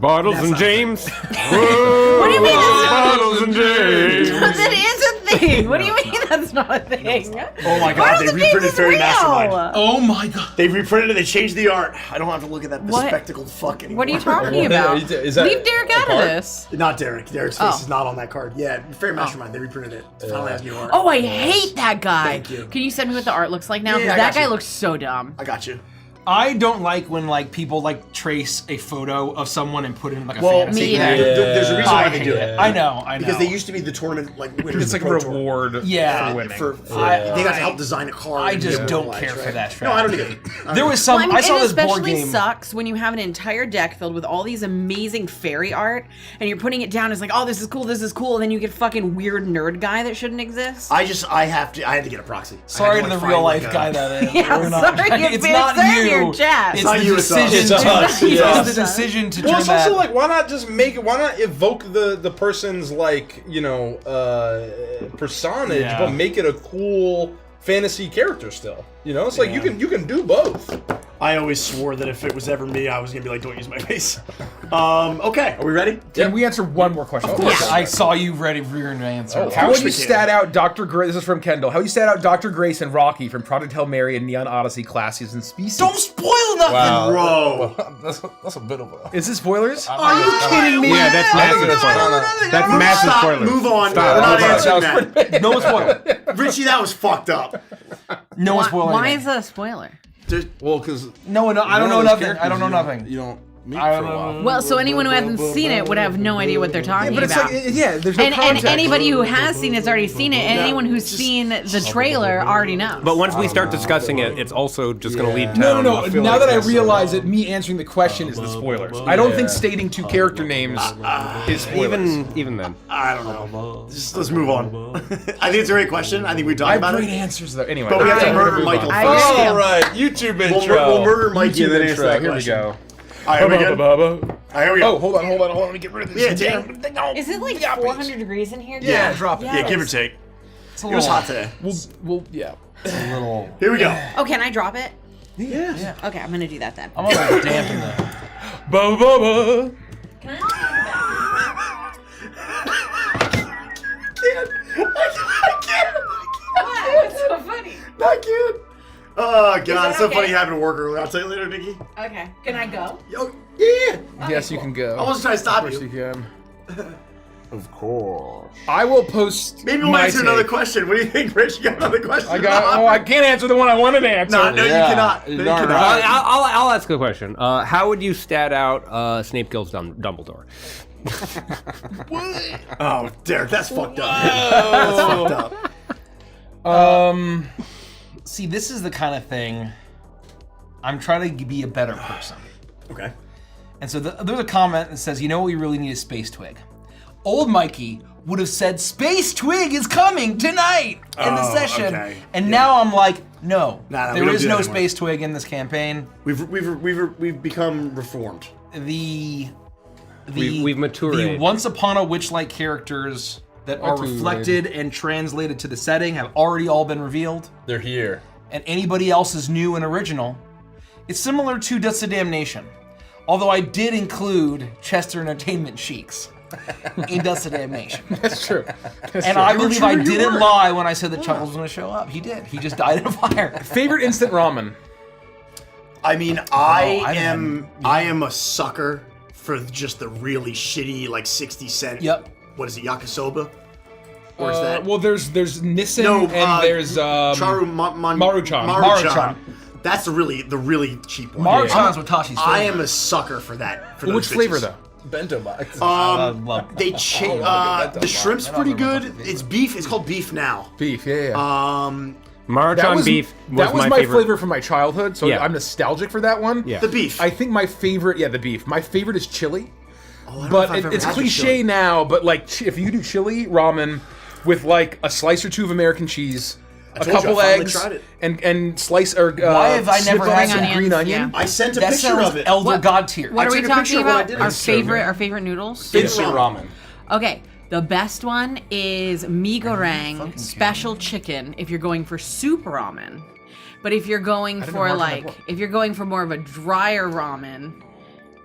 Bottles and James. What do you mean that's Bottles and James. that is a thing? What do you mean that's not a thing? Oh my god, Bartles they and James reprinted is Fairy real. Mastermind. Oh my god. They reprinted it, they changed the art. I don't have to look at that What? bespectacled fuck anymore. What are you talking about? Is that Leave Derek a out of card? this. Not Derek. Derek's face Oh. is not on that card. Yeah, Fairy Mastermind, they reprinted it. It finally has new art. Oh, I hate that guy. Thank you. Can you send me what the art looks like now? Yeah, Because I that got guy you. looks so dumb. I got you. I don't like when people trace a photo of someone and put it in like a Well, fantasy. me either. there's a reason why they do hate it. I know. Because they used to be the tournament, like winners It's like of a the Pro Tour. reward Yeah. for winning. They got to help design a card. I and just do don't lights, care for right? that. No, I don't either. There was some. I saw it this board especially game. sucks when you have an entire deck filled with all these amazing fairy art, and you're putting it down as like, oh, this is cool, and then you get fucking weird nerd guy that shouldn't exist. I had to get a proxy. Sorry I to had the find, real like, life a- guy that is. Yeah, We're not, sorry, it's it's not in you. your chat. It's not the you, it's us. decision It's to. us. It's It's the us. decision to Well, turn it's that. also like, why not evoke the person's personage, Yeah. but make it a cool fantasy character still. You know, it's like you can do both. I always swore that if it was ever me, I was gonna be like, don't use my face. Okay, are we ready? Can we answer one more question? Of course. I saw you ready for your answer. How would you we can. stat out Dr. Grace? This is from Kendall. How would you stat out Dr. Grace and Rocky from Project Hail Mary and Neon Odyssey classes and species? Don't spoil nothing, Wow. Bro. That's a bit of a. Is this spoilers? Are you kidding me? Yeah, that's massive spoiler. That's massive Stop, spoilers. move on. Stop. We're not answering That that. No spoiler. Richie, that was fucked up. No spoiler. Why is that a spoiler? Well, because No, I don't know nothing. I don't know nothing. You don't meet I for don't a while. know. Well, so anyone who hasn't seen it would have no idea what they're talking But it's about. like, there's no and context. anybody who has seen it's already seen it, and anyone who's seen the trailer already knows. But once we start discussing it, it's also just going to lead to. No. feel Now like that I that's realize it, me answering the question is the spoilers. I don't think stating two character names is spoilers. Even then. I don't know. Just let's move on. I think it's a great question. I think we I talked have about great it. answers though. Anyway, But we have to we're gonna murder move Michael on. I first. agree. All right, YouTube intro. We'll murder Mikey and then YouTube answer that intro. Here we question. go. All right, we good? All right, here we go. Oh, hold on. Let me get rid of this. Yeah, take thing. Oh, Is it like yeah, 400 degrees in here? Yeah, drop it. Yeah, give or take. It's a It was little- hot today. Yeah. It's a little. Here we go. Oh, can I drop it? Yeah. Okay, I'm gonna do that then. I'm gonna dampen that. Ba ba ba. Can I What? What's so funny? I can't. Oh, God. that It's so okay? funny having to work early. I'll tell you later, Nikki. Okay, can I go? Yo, yeah. Yes, you can go. I wasn't trying to stop Of course you you. can. Of course. I will post. Maybe we'll my answer another take. question. What do you think, Rich? You got another question? I can't answer the one I wanted to answer. No, you cannot. No, you Darn cannot. right. I'll ask a question. How would you stat out Snape kills Dumbledore? Oh, Derek, that's fucked up. That's fucked up. See, this is the kind of thing. I'm trying to be a better person. Okay. And so there's a comment that says, you know what we really need is Space Twig. Old Mikey would have said, Space Twig is coming tonight in the Oh, session. okay. And now I'm like, no, Nah, we there don't is do no that anymore. Space Twig in this campaign. We've become reformed. We've matured. The Once Upon a Witchlight characters that are Matured. reflected and translated to the setting have already all been revealed. They're here. And anybody else is new and original. It's similar to Dust of Damnation. Although I did include Chester Entertainment Sheiks in Dust of Damnation. That's true. And I believe I didn't lie when I said that Chuckles was going to show up. He did. He just died in a fire. Favorite instant ramen? I mean, I I am a sucker for just the really shitty, like 60-cent. Yep. What is it, yakisoba? Or is that? Well, there's Nissan No, and there's Maruchan. Maruchan. That's the really cheap one. Maruchan's Watashi's favorite. I am a sucker for that. For Which those flavor bitches. though? Bento box. They the shrimp's pretty good. It's beef. It's called beef now. Beef, yeah. Maruchan beef was that was my my flavor from my childhood, so Yeah. I'm nostalgic for that one. Yeah. The beef. I think my favorite, the beef. My favorite is chili. Oh, I don't know if But I've ever it's had the cliche chili. now, but like if you do chili ramen with like a slice or two of American cheese, a told you, couple I finally eggs, tried it. and slice or Why have I never snip on had some onions? green onion? Yeah. I sent a That picture sounds of it. Elder What? God tier. What I are we took a picture talking of what I about? did. Our It's so favorite, good. our favorite noodles. Instant ramen. Okay, the best one is mi goreng special chicken. If you're going for soup ramen, but if you're going for if you're going for more of a drier ramen,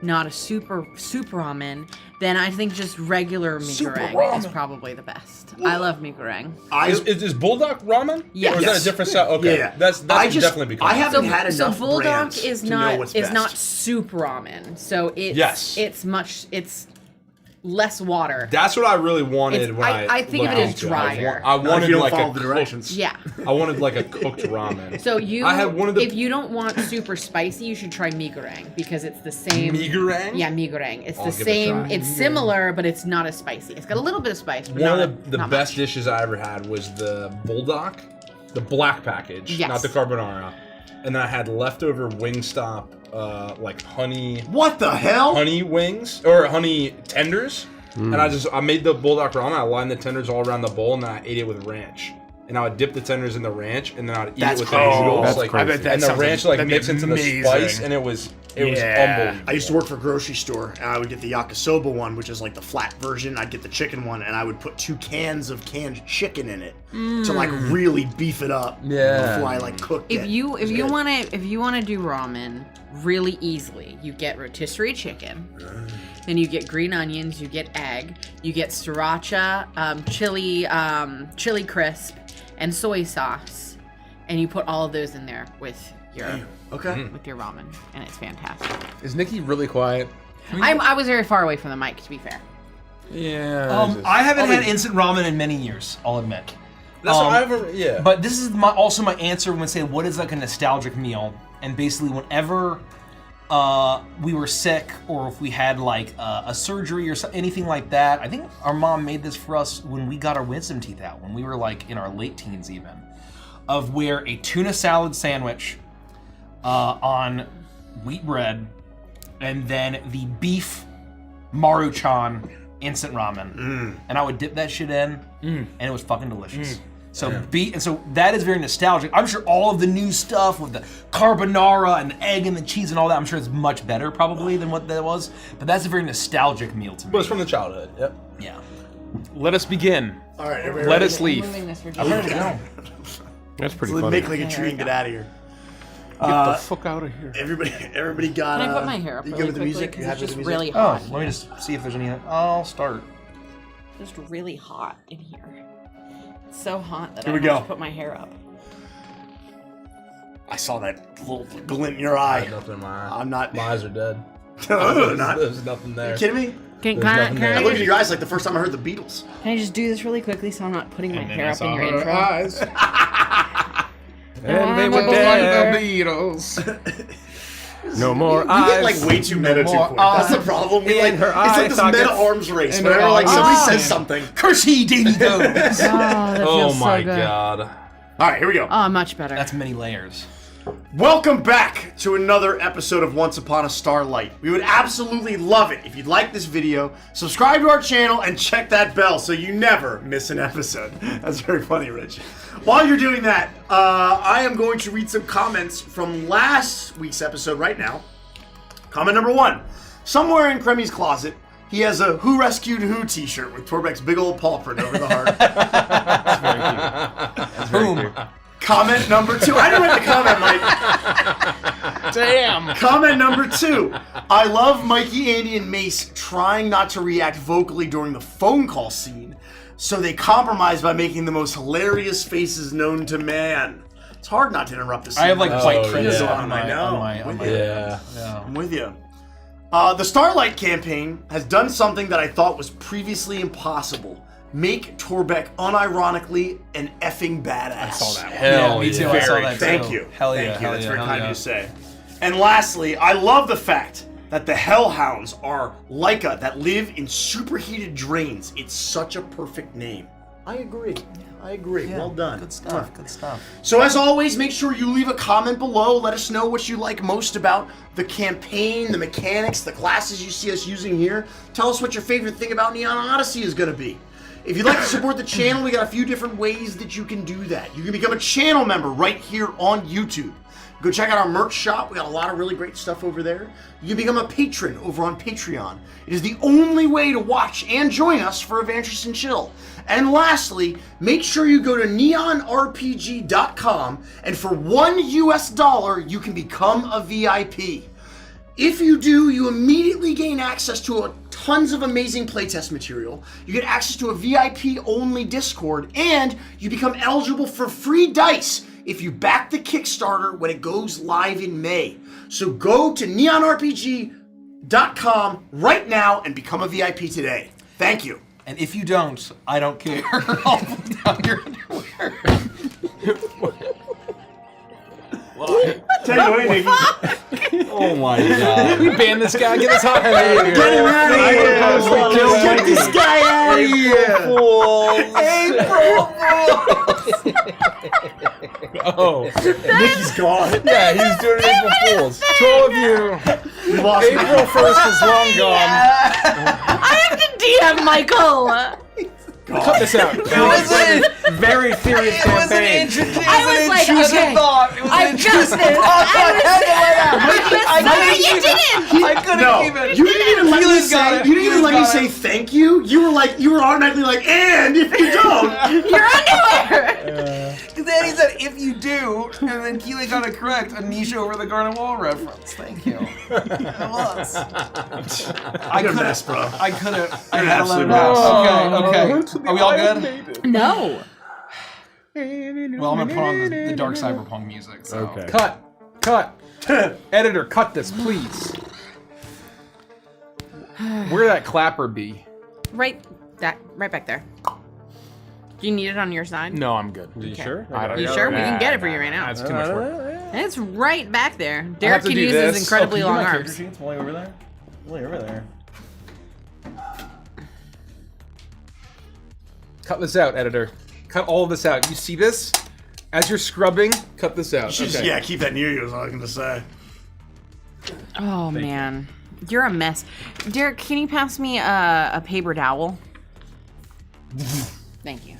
not a soup ramen, then I think just regular mi goreng is probably the best. I love mi goreng. Is Bulldog ramen? Yes. Or is that a different style? Okay. Yeah. That's definitely become. I haven't had enough Bulldog brands is to know not what's is best. not soup ramen. So it's Yes. it's less water. That's what I really wanted It's- when I think of looked it as into drier. I Not if wanted you don't like follow a the directions. Yeah. I wanted like a cooked ramen. So I had one of the if you don't want super spicy, you should try mi goreng because it's the same. mi goreng. Yeah, mi goreng. It's I'll the give it a same. try. It's similar, but it's not as spicy. It's got a little bit of spice. But One not of the not best much. dishes I ever had was the Bulldog, the black package, Yes. not the carbonara. And then I had leftover Wingstop, like honey What the hell? wings or honey tenders. And I made the Bulldog ramen. I lined the tenders all around the bowl, and then I ate it with ranch. And I would dip the tenders in the ranch, and then I'd eat That's it with crazy. the noodles. That's like, crazy. I bet that and the sounds ranch like that'd be mixed into the amazing. spice, and it was It was unbelievable. I used to work for a grocery store, and I would get the yakisoba one, which is like the flat version. I'd get the chicken one, and I would put 2 cans of canned chicken in it to like really beef it up before I like cooked it. If you wanna do ramen really easily, you get rotisserie chicken, then you get green onions, you get egg, you get sriracha, chili crisp, and soy sauce, and you put all of those in there with your ramen, and it's fantastic. Is Nikki really quiet? I was very far away from the mic, to be fair. Yeah. I haven't had instant ramen in many years, I'll admit. That's what I ever, yeah. But this is also my answer when say what is like a nostalgic meal, and basically whenever we were sick or if we had like a surgery or anything like that, I think our mom made this for us when we got our wisdom teeth out, when we were like in our late teens even, of where a tuna salad sandwich on wheat bread, and then the beef Maruchan instant ramen, and I would dip that shit in, and it was fucking delicious. So that is very nostalgic. I'm sure all of the new stuff with the carbonara and the egg and the cheese and all that, I'm sure it's much better probably than what that was. But that's a very nostalgic meal to me. But it's from the childhood. Yep. Yeah. Let us begin. All right, Let us leave. I'm ready to go. That's pretty So funny. make like a tree and get out of here. Get the fuck out of here. Everybody got. Can I put my hair up You really good with the quickly? music? Because You happy it's with just the music? really Oh, hot. let me just see if there's any. I'll start. It's just really hot in here. It's so hot that Here I we have go. to put my hair up. I saw that little glint in your eye. Nothing in my eye. I'm not. My eyes are dead. No, they're not. There's nothing there. You kidding me? Can nothing there. I I looked at your eyes like the first time I heard the Beatles. Can I just do this really quickly so I'm not putting my hair up in your intro? eyes. And they were there. like the Beatles. No more We get like eyes. way too meta too more quick. That's the eyes problem. We in like her it's eye like this sockets. meta arms race. And Whenever her like somebody eyes. says something. Curse ye, Davy goes. Oh, that Oh feels my so good. god. All right, here we go. Oh, much better. That's many layers. Welcome back to another episode of Once Upon a Starlight. We would absolutely love it if you'd like this video, subscribe to our channel, and check that bell so you never miss an episode. That's very funny, Rich. While you're doing that, I am going to read some comments from last week's episode right now. Comment number 1. Somewhere in Kremmy's closet, he has a Who Rescued Who t-shirt with Torbeck's big old paw print over the heart. Boom. Comment number 2. I didn't write the comment, Mike. Damn. Comment number 2. I love Mikey, Andy, and Mace trying not to react vocally during the phone call scene, so they compromise by making the most hilarious faces known to man. It's hard not to interrupt the scene. I have like white Oh, prints yeah. on my. Yeah. I'm with you. The Starlight campaign has done something that I thought was previously impossible. Make Torbeck unironically an effing badass. I saw that one. Hell me too. yeah. I saw that Thank too. you. Hell yeah. Thank you. Hell That's yeah, very hell kind of yeah. you to say. And lastly, I love the fact that the Hellhounds are Leica that live in superheated drains. It's such a perfect name. I agree. I agree. Yeah, Well done. Good stuff. Good stuff. So as always, make sure you leave a comment below. Let us know what you like most about the campaign, the mechanics, the classes you see us using here. Tell us what your favorite thing about Neon Odyssey is going to be. If you'd like to support the channel, we got a few different ways that you can do that. You can become a channel member right here on YouTube. Go check out our merch shop. We got a lot of really great stuff over there. You can become a patron over on Patreon. It is the only way to watch and join us for Adventures in Chill. And lastly, make sure you go to neonrpg.com, and for $1 US, you can become a VIP. If you do, you immediately gain access to tons of amazing playtest material. You get access to a VIP-only Discord, and you become eligible for free dice if you back the Kickstarter when it goes live in May. So go to neonrpg.com right now and become a VIP today. Thank you. And if you don't, I don't care. I'll put down your underwear. Take it away, Nikki. Oh my god. We ban this guy. Get us out of here. Get him out of here! Get this guy out of here! Oh, Nikki's gone. Yeah, he's doing April Fools. to all of you, We lost April 1st is long gone. I have to DM Michael. Cut this out. Very serious campaign. I was like, okay, I've got this. I couldn't No, even. you didn't even let me Keelan's got say. it. You didn't even let me Keelan's got say it. thank you. You were automatically like, and if you don't, Your underwear. Because then he said, if you do, and then Keelan got it correct, a niche over the Garden Wall reference. Thank you. It was. I You're a couldn't, mess, bro. I couldn't. I You're an had to let absolute it out. mess. Okay. Are we all good? No. Well, I'm gonna put on the dark cyberpunk music. So. Okay. Cut. Editor, cut this, please. Where did that clapper be? Right back there. Do you need it on your side? No, I'm good. You sure? You sure? We can get it for you right now. That's too much work. It's right back there. have Derek to can do use this. his incredibly Oh, can you long do my arms. character sheets while you're over there? While you're over there. Cut this out, editor. Cut all of this out. You see this? As you're scrubbing, cut this out. just, Okay. yeah, keep that near you. Is all I'm gonna say. Oh man, you're a mess. Derek, can you pass me a paper towel? Thank you.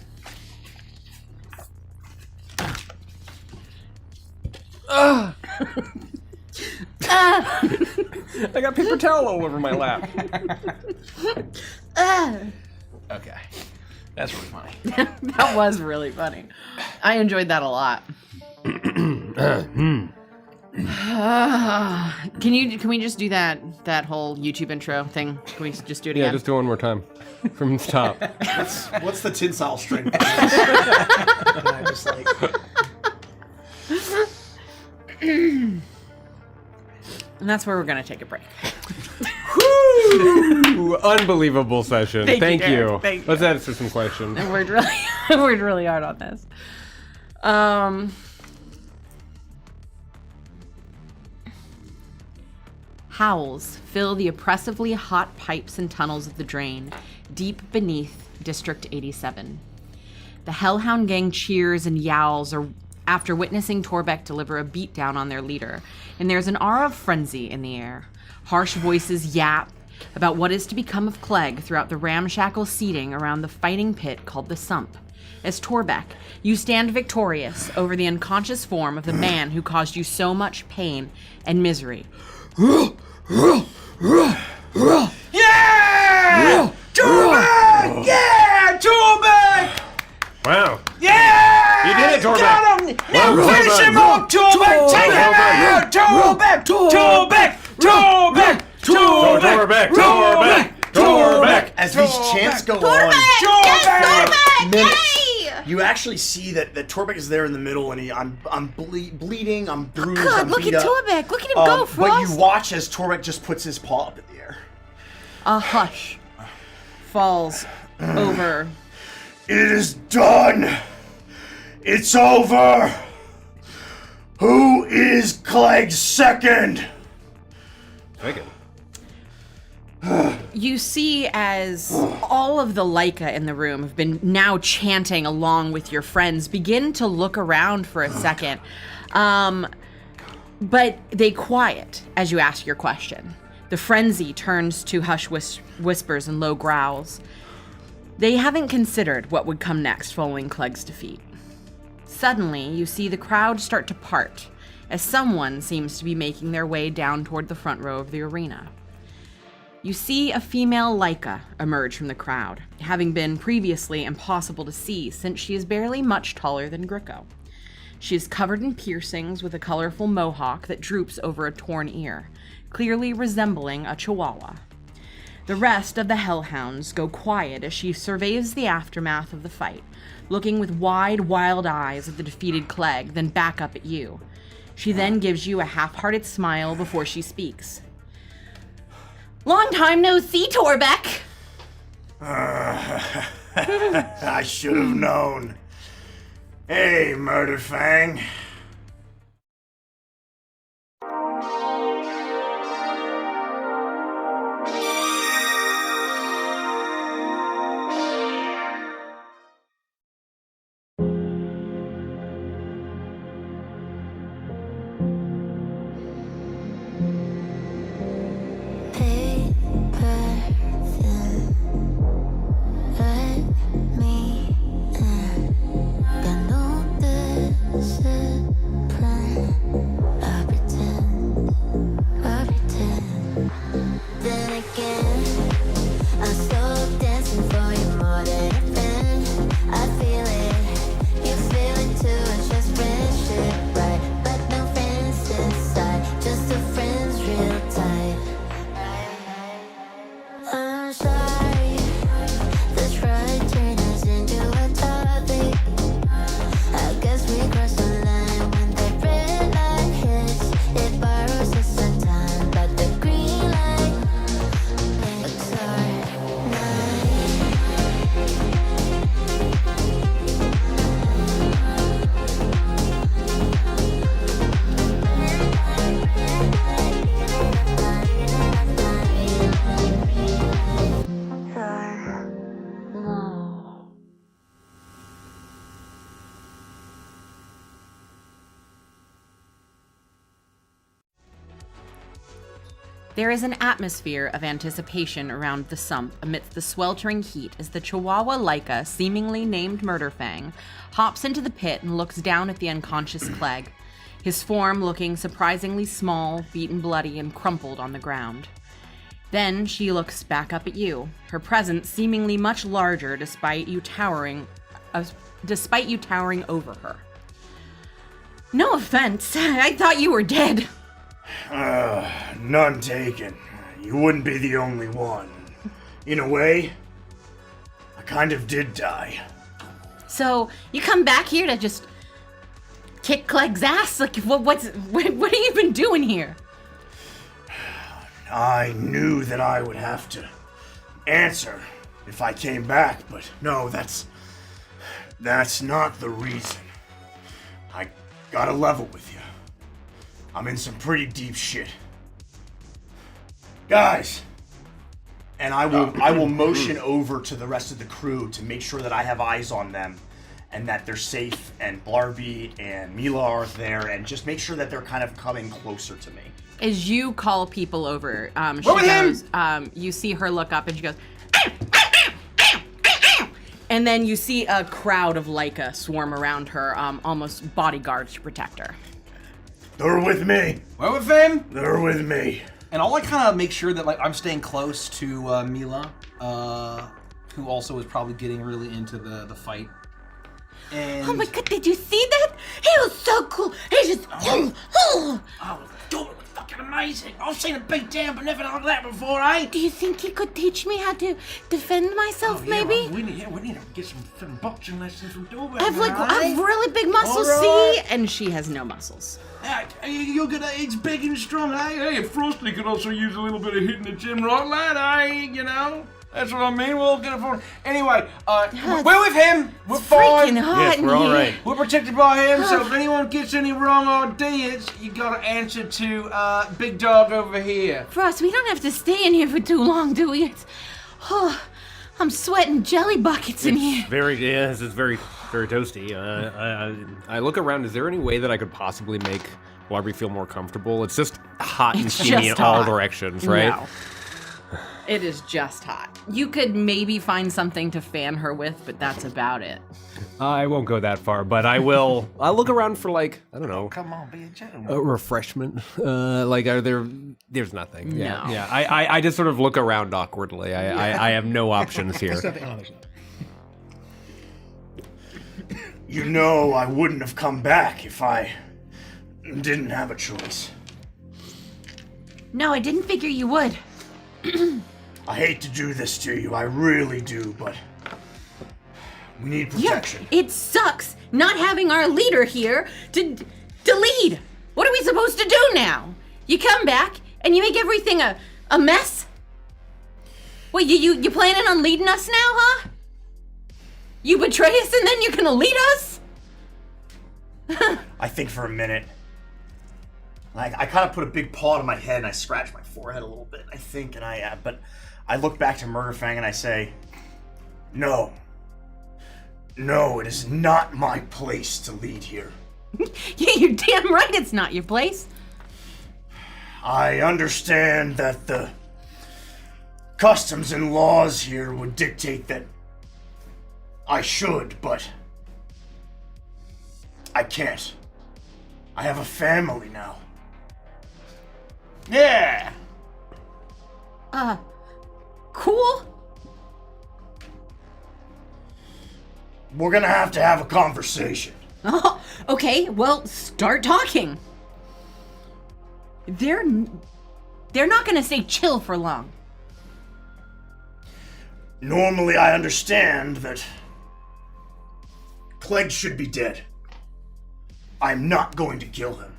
I got paper towel all over my lap. Okay. That's really funny. That was really funny. I enjoyed that a lot. Can we just do that whole YouTube intro thing? Can we just do it Yeah, again? just do it one more time. From the top. What's the tinsel string? I just like. And that's where we're gonna take a break. Woo! Unbelievable session. Thank you, Thank you. Derek. Thank you. Let's answer some questions. I worked really hard on this. Howls fill the oppressively hot pipes and tunnels of the drain, deep beneath District 87. The Hellhound gang cheers and yowls after witnessing Torbeck deliver a beatdown on their leader, and there's an aura of frenzy in the air. Harsh voices yap about what is to become of Clegg throughout the ramshackle seating around the fighting pit called the Sump. As Torbeck, you stand victorious over the unconscious form of the man who caused you so much pain and misery. Yeah! Torbeck! Yeah! Torbeck! Wow. Yeah! You did it, Torbeck. Got him! Now finish him off, Torbeck! Take him out! Torbeck! Torbeck! Torbeck! Torbeck! As these chants go on, Torbeck! minutes, you actually see that Torbeck is there in the middle, and I'm bleeding, I'm bruised, God, I'm look beat at up. Torbeck! Look at him go, Frost! But you watch as Torbeck just puts his paw up in the air. A hush falls over. It is done. It's over. Who is Clegg's second? You see as all of the Leica in the room have been now chanting along with your friends begin to look around for a second. But they quiet as you ask your question. The frenzy turns to hush whispers and low growls. They haven't considered what would come next following Clegg's defeat. Suddenly, you see the crowd start to part as someone seems to be making their way down toward the front row of the arena. You see a female Leica emerge from the crowd, having been previously impossible to see since she is barely much taller than Gricko. She is covered in piercings with a colorful mohawk that droops over a torn ear, clearly resembling a chihuahua. The rest of the Hellhounds go quiet as she surveys the aftermath of the fight, looking with wide, wild eyes at the defeated Clegg, then back up at you. She then gives you a half-hearted smile before she speaks. Long time no see, Torbeck! I should have known. Hey, Murderfang. Let me There is an atmosphere of anticipation around the sump amidst the sweltering heat as the Chihuahua Laika, seemingly named Murderfang, hops into the pit and looks down at the unconscious Clegg, his form looking surprisingly small, beaten bloody, and crumpled on the ground. Then she looks back up at you, her presence seemingly much larger despite you towering over her. No offense, I thought you were dead. None taken. You wouldn't be the only one. In a way, I kind of did die. So, you come back here to just kick Clegg's ass? Like, what have you been doing here? I knew that I would have to answer if I came back, but no, that's not the reason. I gotta level with you. I'm in some pretty deep shit. Guys! And I will motion over to the rest of the crew to make sure that I have eyes on them and that they're safe, and Blarby and Mila are there, and just make sure that they're kind of coming closer to me. As you call people over, she goes, you see her look up and she goes, and then you see a crowd of Laika swarm around her, almost bodyguards to protect her. They're with me. We're with him. They're with me. And I'll kind of make sure that I'm staying close to Mila, who also is probably getting really into the fight. And oh my god, did you see that? He was so cool. He just oh, dude, it was fucking amazing. I've seen a big damn benevolent like that before, eh? Do you think he could teach me how to defend myself, maybe? We need to get some boxing lessons from Doorway. I have really big muscles, All right. see? And she has no muscles. You're gonna, it's big and strong, eh? Hey, Frosty could also use a little bit of hitting the gym, right, lad? You know? That's what I mean. We'll get it for. Anyway, we're with him. We're fine. Freaking hot in we're all here. right. We're protected by him, so if anyone gets any wrong ideas, you gotta answer to Big Dog over here. Frost, we don't have to stay in here for too long, do we? I'm sweating jelly buckets in here. This is very, very toasty. I look around. Is there any way that I could possibly make Blarby feel more comfortable? It's just hot and steamy in all directions, right? No. It is just hot. You could maybe find something to fan her with, but that's about it. I won't go that far, but I will. I'll look around for I don't know. Come on, be a gentleman. A refreshment. Are there? There's nothing. Yeah. No. Yeah. I just sort of look around awkwardly. I have no options here. You know I wouldn't have come back if I didn't have a choice. No, I didn't figure you would. I hate to do this to you, I really do, but we need protection. Yeah, it sucks not having our leader here to lead. What are we supposed to do now? You come back and you make everything a mess? Wait, you planning on leading us now, huh? You betray us and then you're gonna lead us? I think for a minute. I kind of put a big paw to my head and I scratch my forehead a little bit, I think, and but I look back to Murderfang and I say, no, it is not my place to lead here. Yeah, you're damn right it's not your place. I understand that the customs and laws here would dictate that I should, but I can't. I have a family now. Yeah! Cool? We're gonna have to have a conversation. Oh, okay, well, start talking. They're not gonna stay chill for long. Normally I understand that Clegg should be dead. I'm not going to kill him.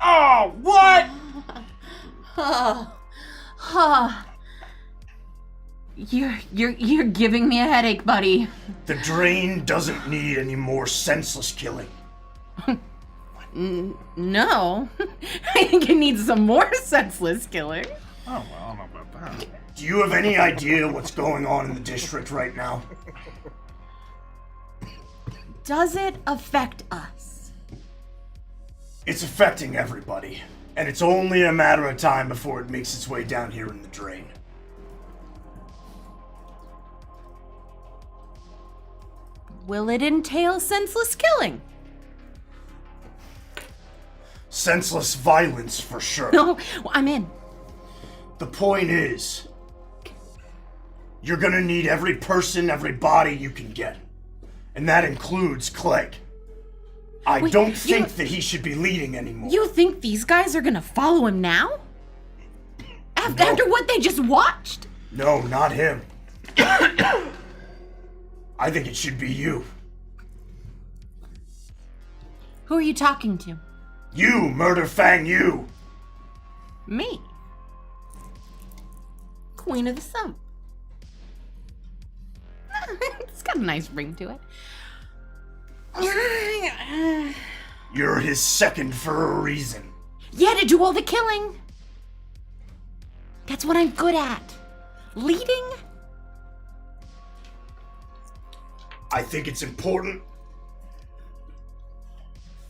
Oh, what? You're giving me a headache, buddy. The drain doesn't need any more senseless killing. No. I think it needs some more senseless killing. Oh, well, I don't know about that. Do you have any idea what's going on in the district right now? Does it affect us? It's affecting everybody. And it's only a matter of time before it makes its way down here in the drain. Will it entail senseless killing? Senseless violence, for sure. No, well, I'm in. The point is, you're gonna need every person, every body you can get. And that includes Clegg. I Wait, don't think that he should be leading anymore. You think these guys are gonna follow him now? After what they just watched? No, not him. I think it should be you. Who are you talking to? You, Murder Fang, you. Me. Queen of the Sump. It's got a nice ring to it. You're his second for a reason. Yeah, to do all the killing. That's what I'm good at. Leading? I think it's important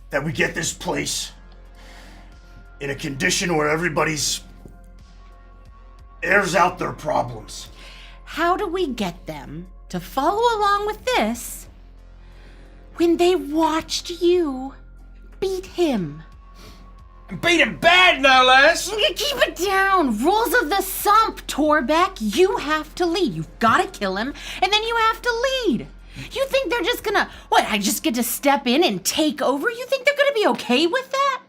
that we get this place in a condition where everybody's airs out their problems. How do we get them to follow along with this when they watched you beat him? Beat him bad, no less. Keep it down. Rules of the Sump, Torbeck. You have to lead. You've got to kill him, and then you have to lead. You think they're just gonna, I just get to step in and take over? You think they're gonna be okay with that?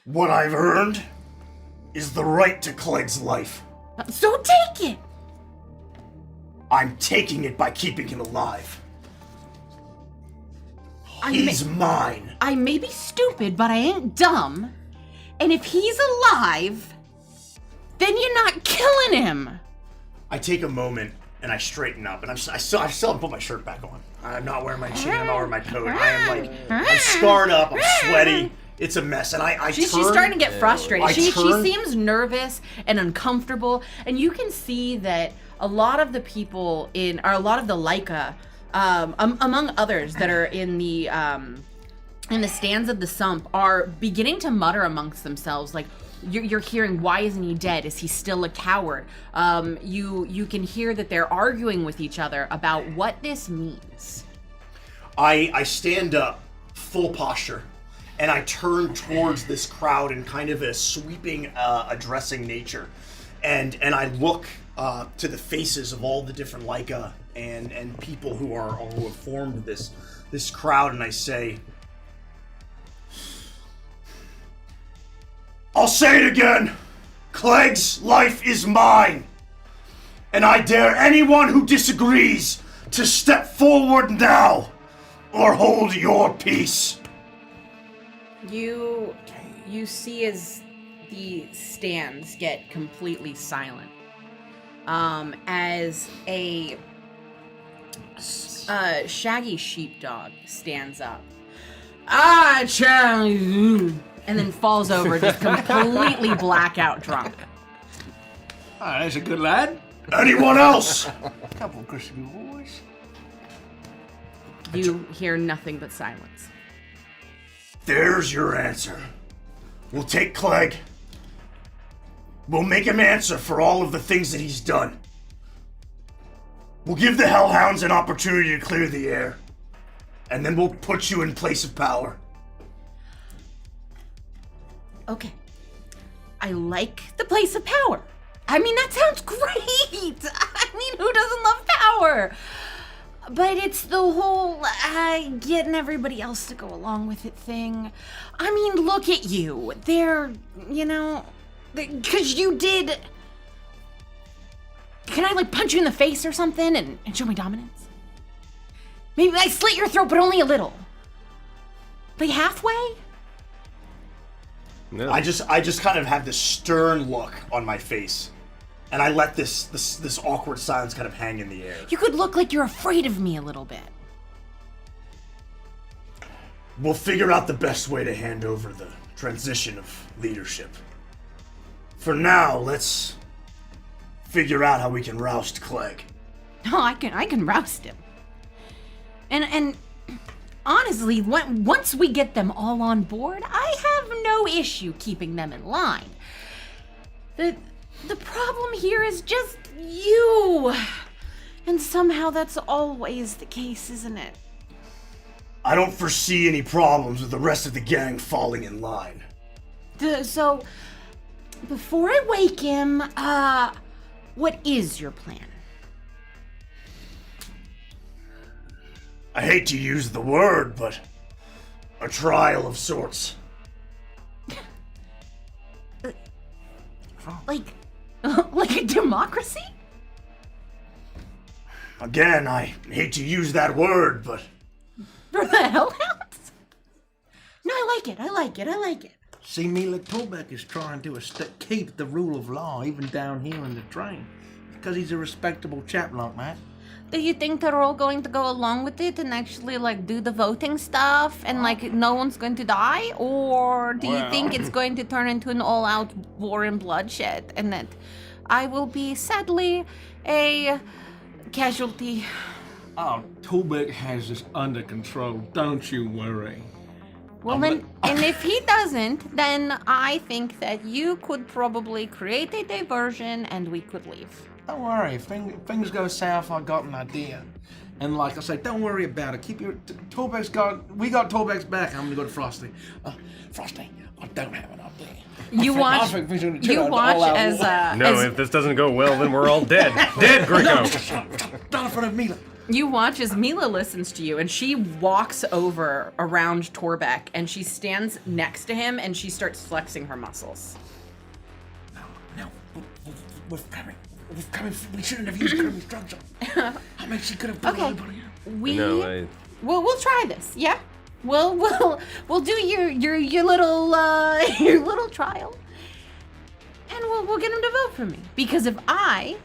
What I've earned is the right to Clegg's life. So take it. I'm taking it by keeping him alive. He's mine. I may be stupid, but I ain't dumb. And if he's alive, then you're not killing him. I take a moment and I straighten up, and I still haven't put my shirt back on. I'm not wearing my chain, I'm not wearing my coat. I am I'm scarred up, I'm sweaty. It's a mess, and She's starting to get frustrated. She turn- seems nervous and uncomfortable, and you can see that a lot of the people a lot of the Leica, among others that are in the stands of the Sump, are beginning to mutter amongst themselves, like, you're hearing, why isn't he dead? Is he still a coward? You can hear that they're arguing with each other about what this means. I stand up, full posture, and I turn towards this crowd in kind of a sweeping, addressing nature. And I look to the faces of all the different Leica and people who have formed this crowd, and I say, I'll say it again. Clegg's life is mine. And I dare anyone who disagrees to step forward now or hold your peace. You see as the stands get completely silent, as a shaggy sheepdog stands up. Ah, Charlie! And then falls over, just completely blackout drunk. Ah, that's a good lad. Anyone else? Couple of crispy boys. You hear nothing but silence. There's your answer. We'll take Clegg. We'll make him answer for all of the things that he's done. We'll give the Hellhounds an opportunity to clear the air. And then we'll put you in place of power. Okay. I like the place of power. I mean, that sounds great. I mean, who doesn't love power? But it's the whole getting everybody else to go along with it thing. I mean, look at you. They're, because you did. Can I, punch you in the face or something and show my dominance? Maybe I slit your throat, but only a little. Halfway? No. I just kind of have this stern look on my face. And I let this awkward silence kind of hang in the air. You could look like you're afraid of me a little bit. We'll figure out the best way to hand over the transition of leadership. For now, let's figure out how we can roust Clegg. Oh, I can roust him. And honestly, once we get them all on board, I have no issue keeping them in line. The problem here is just you. And somehow that's always the case, isn't it? I don't foresee any problems with the rest of the gang falling in line. So, before I wake him, what is your plan? I hate to use the word, but a trial of sorts. Like a democracy? Again, I hate to use that word, but... For the Hellhounds? No, I like it. See, me like Tobeck is trying to keep the rule of law even down here in the train. Because he's a respectable chap like that. Do you think they're all going to go along with it and actually, do the voting stuff and, no one's going to die? Or do you think it's going to turn into an all-out war and bloodshed and that I will be, sadly, a casualty? Oh, Tobeck has this under control. Don't you worry. Well, and if he doesn't, then I think that you could probably create a diversion and we could leave. Don't worry, if things go south, I got an idea. And like I say, don't worry about it. Keep your we got Tobeck's back. I'm gonna go to Frosty. Frosty, I don't have an idea. You watch as if this doesn't go well, then we're all dead. Dead, Greco. Not in front of Mila. You watch as Mila listens to you, and she walks over around Torbeck, and she stands next to him, and she starts flexing her muscles. No, we're coming. We shouldn't have used Kirby's drugs on. I mean, she could have put everybody out. We'll try this. Yeah, we'll do your little your little trial, and we'll get him to vote for me. Because if I'm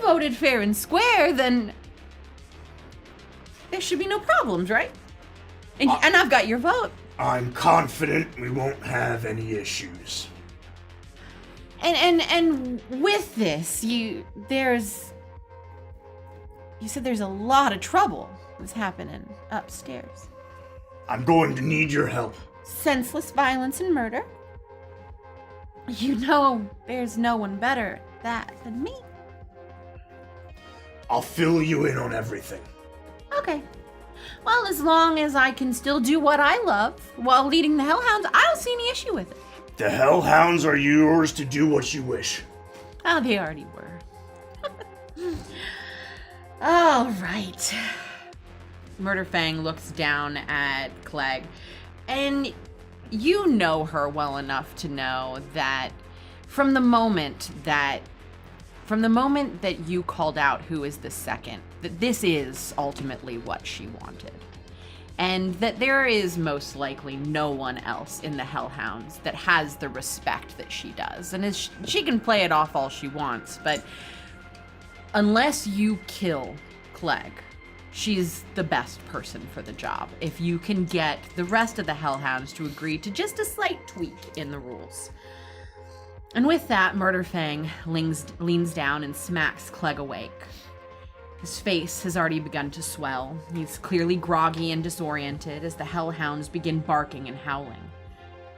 voted fair and square, then there should be no problems, right? And I've got your vote. I'm confident we won't have any issues. And with this, you said there's a lot of trouble that's happening upstairs. I'm going to need your help. Senseless violence and murder. You know there's no one better at that than me. I'll fill you in on everything. Okay. Well, as long as I can still do what I love while leading the Hellhounds, I don't see any issue with it. The Hellhounds are yours to do what you wish. Oh, they already were. All right. Murderfang looks down at Clegg, and you know her well enough to know that from the moment that you called out who is the second, that this is ultimately what she wanted. And that there is most likely no one else in the Hellhounds that has the respect that she does. And she can play it off all she wants, but unless you kill Clegg, she's the best person for the job. If you can get the rest of the Hellhounds to agree to just a slight tweak in the rules. And with that, Murderfang leans down and smacks Clegg awake. His face has already begun to swell. He's clearly groggy and disoriented as the Hellhounds begin barking and howling.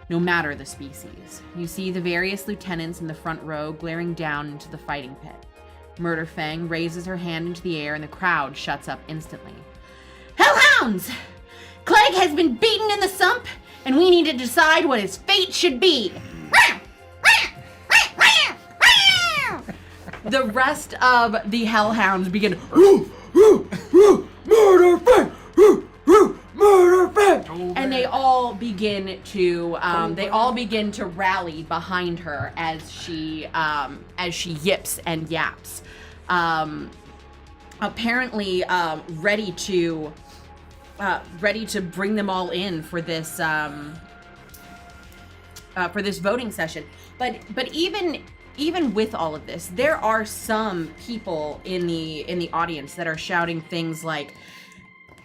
No matter the species, you see the various lieutenants in the front row glaring down into the fighting pit. Murderfang raises her hand into the air and the crowd shuts up instantly. Hellhounds! Clegg has been beaten in the sump, and we need to decide what his fate should be. The rest of the Hellhounds begin Murderfang! And they all begin to rally behind her as she yips and yaps, apparently ready to bring them all in for this voting session. But even with all of this, there are some people in the audience that are shouting things like,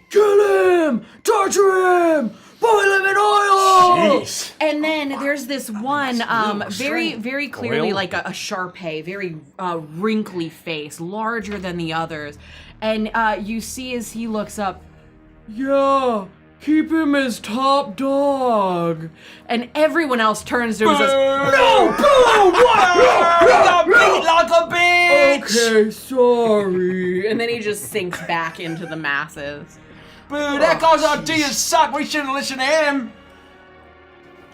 "Kill him! Torture him! Boil him in oil!" Jeez. And then there's this one very clearly like a Shar-Pei, very wrinkly face, larger than the others. And you see as he looks up, "Yeah, keep him as top dog. And everyone else turns to him and says, no, boo, what? You got beat like a bitch! Okay, sorry. And then he just sinks back into the masses. Boo, that guy's ideas suck. We shouldn't listen to him.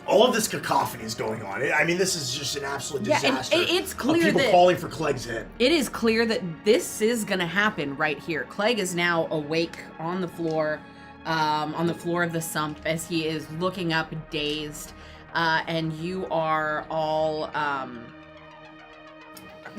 All of this cacophony is going on. I mean, this is just an absolute disaster. And it's clear of people that calling for Clegg's head. it is clear that this is gonna happen right here. Clegg is now awake on the floor of the sump as he is looking up, dazed, and you are all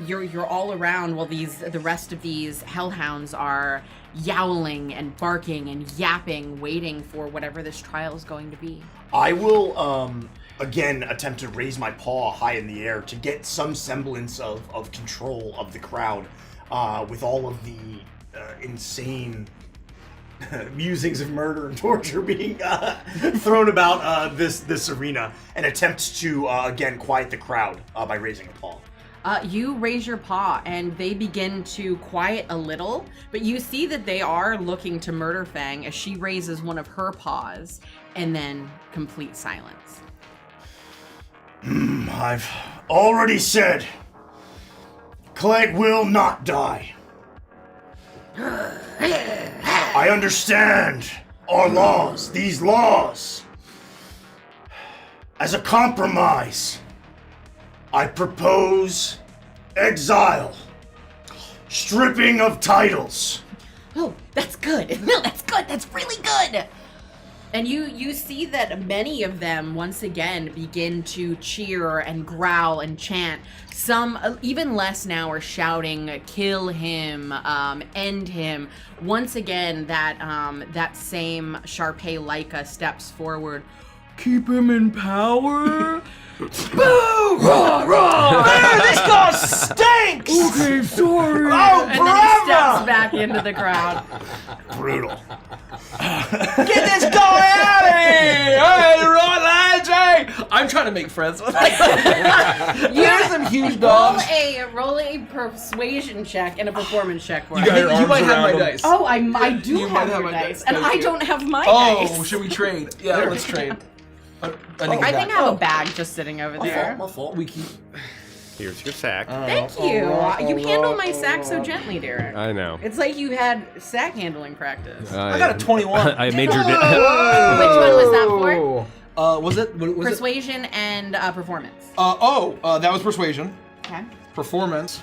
you're all around while the rest of these hellhounds are yowling and barking and yapping, waiting for whatever this trial is going to be. I will, again, attempt to raise my paw high in the air to get some semblance of control of the crowd with all of the insane musings of murder and torture being thrown about this arena, and attempt to, again, quiet the crowd by raising a paw. You raise your paw, and they begin to quiet a little, but you see that they are looking to Murder Fang as she raises one of her paws, and then complete silence. I've already said, Clegg will not die. I understand our laws, these laws. As a compromise, I propose exile, stripping of titles. Oh, that's good. No, that's good. That's really good. And you see that many of them once again begin to cheer and growl and chant. Some, even less now, are shouting, "Kill him! End him!" Once again, that same Sharpay Leica steps forward. Keep him in power. Boo! Rah, rah! Man, this guy stinks! Okay, sorry. Oh, and then he steps back into the crowd. Brutal. Get this guy out of here! Hey, right, lads, hey! I'm trying to make friends with him. You're some huge dogs. Roll a persuasion check and a performance check for You it. got your arms You might have my around him. dice. Oh, I do You might have have your my dice, dice. and Thank I you. don't have my Oh, dice. should we trade? Yeah, let's trade. I I think I have a bag just sitting over there. My fault. We keep. Here's your sack. Thank you. You handle my sack so gently, Derek. I know. It's like you had sack handling practice. I got a 21. I majored it. Which one was that for? Was it? Was it? Persuasion and performance. That was persuasion. Okay. Performance.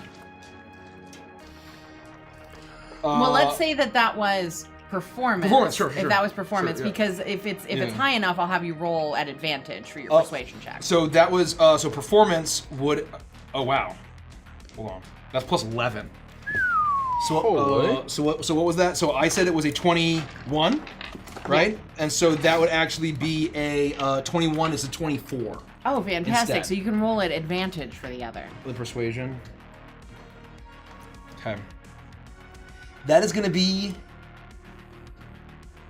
Well, let's say that was performance. Performance, sure, If sure. that was performance, Sure, yeah. because if it's high enough, I'll have you roll at advantage for your Oh, persuasion check. So that was so performance would. Oh wow. Hold on. That's plus 11. So so what was that? So I said it was a 21, right? Yeah. And so that would actually be a 21 is a 24. Oh, fantastic! Instead. So you can roll at advantage for the other. The persuasion. Okay. That is going to be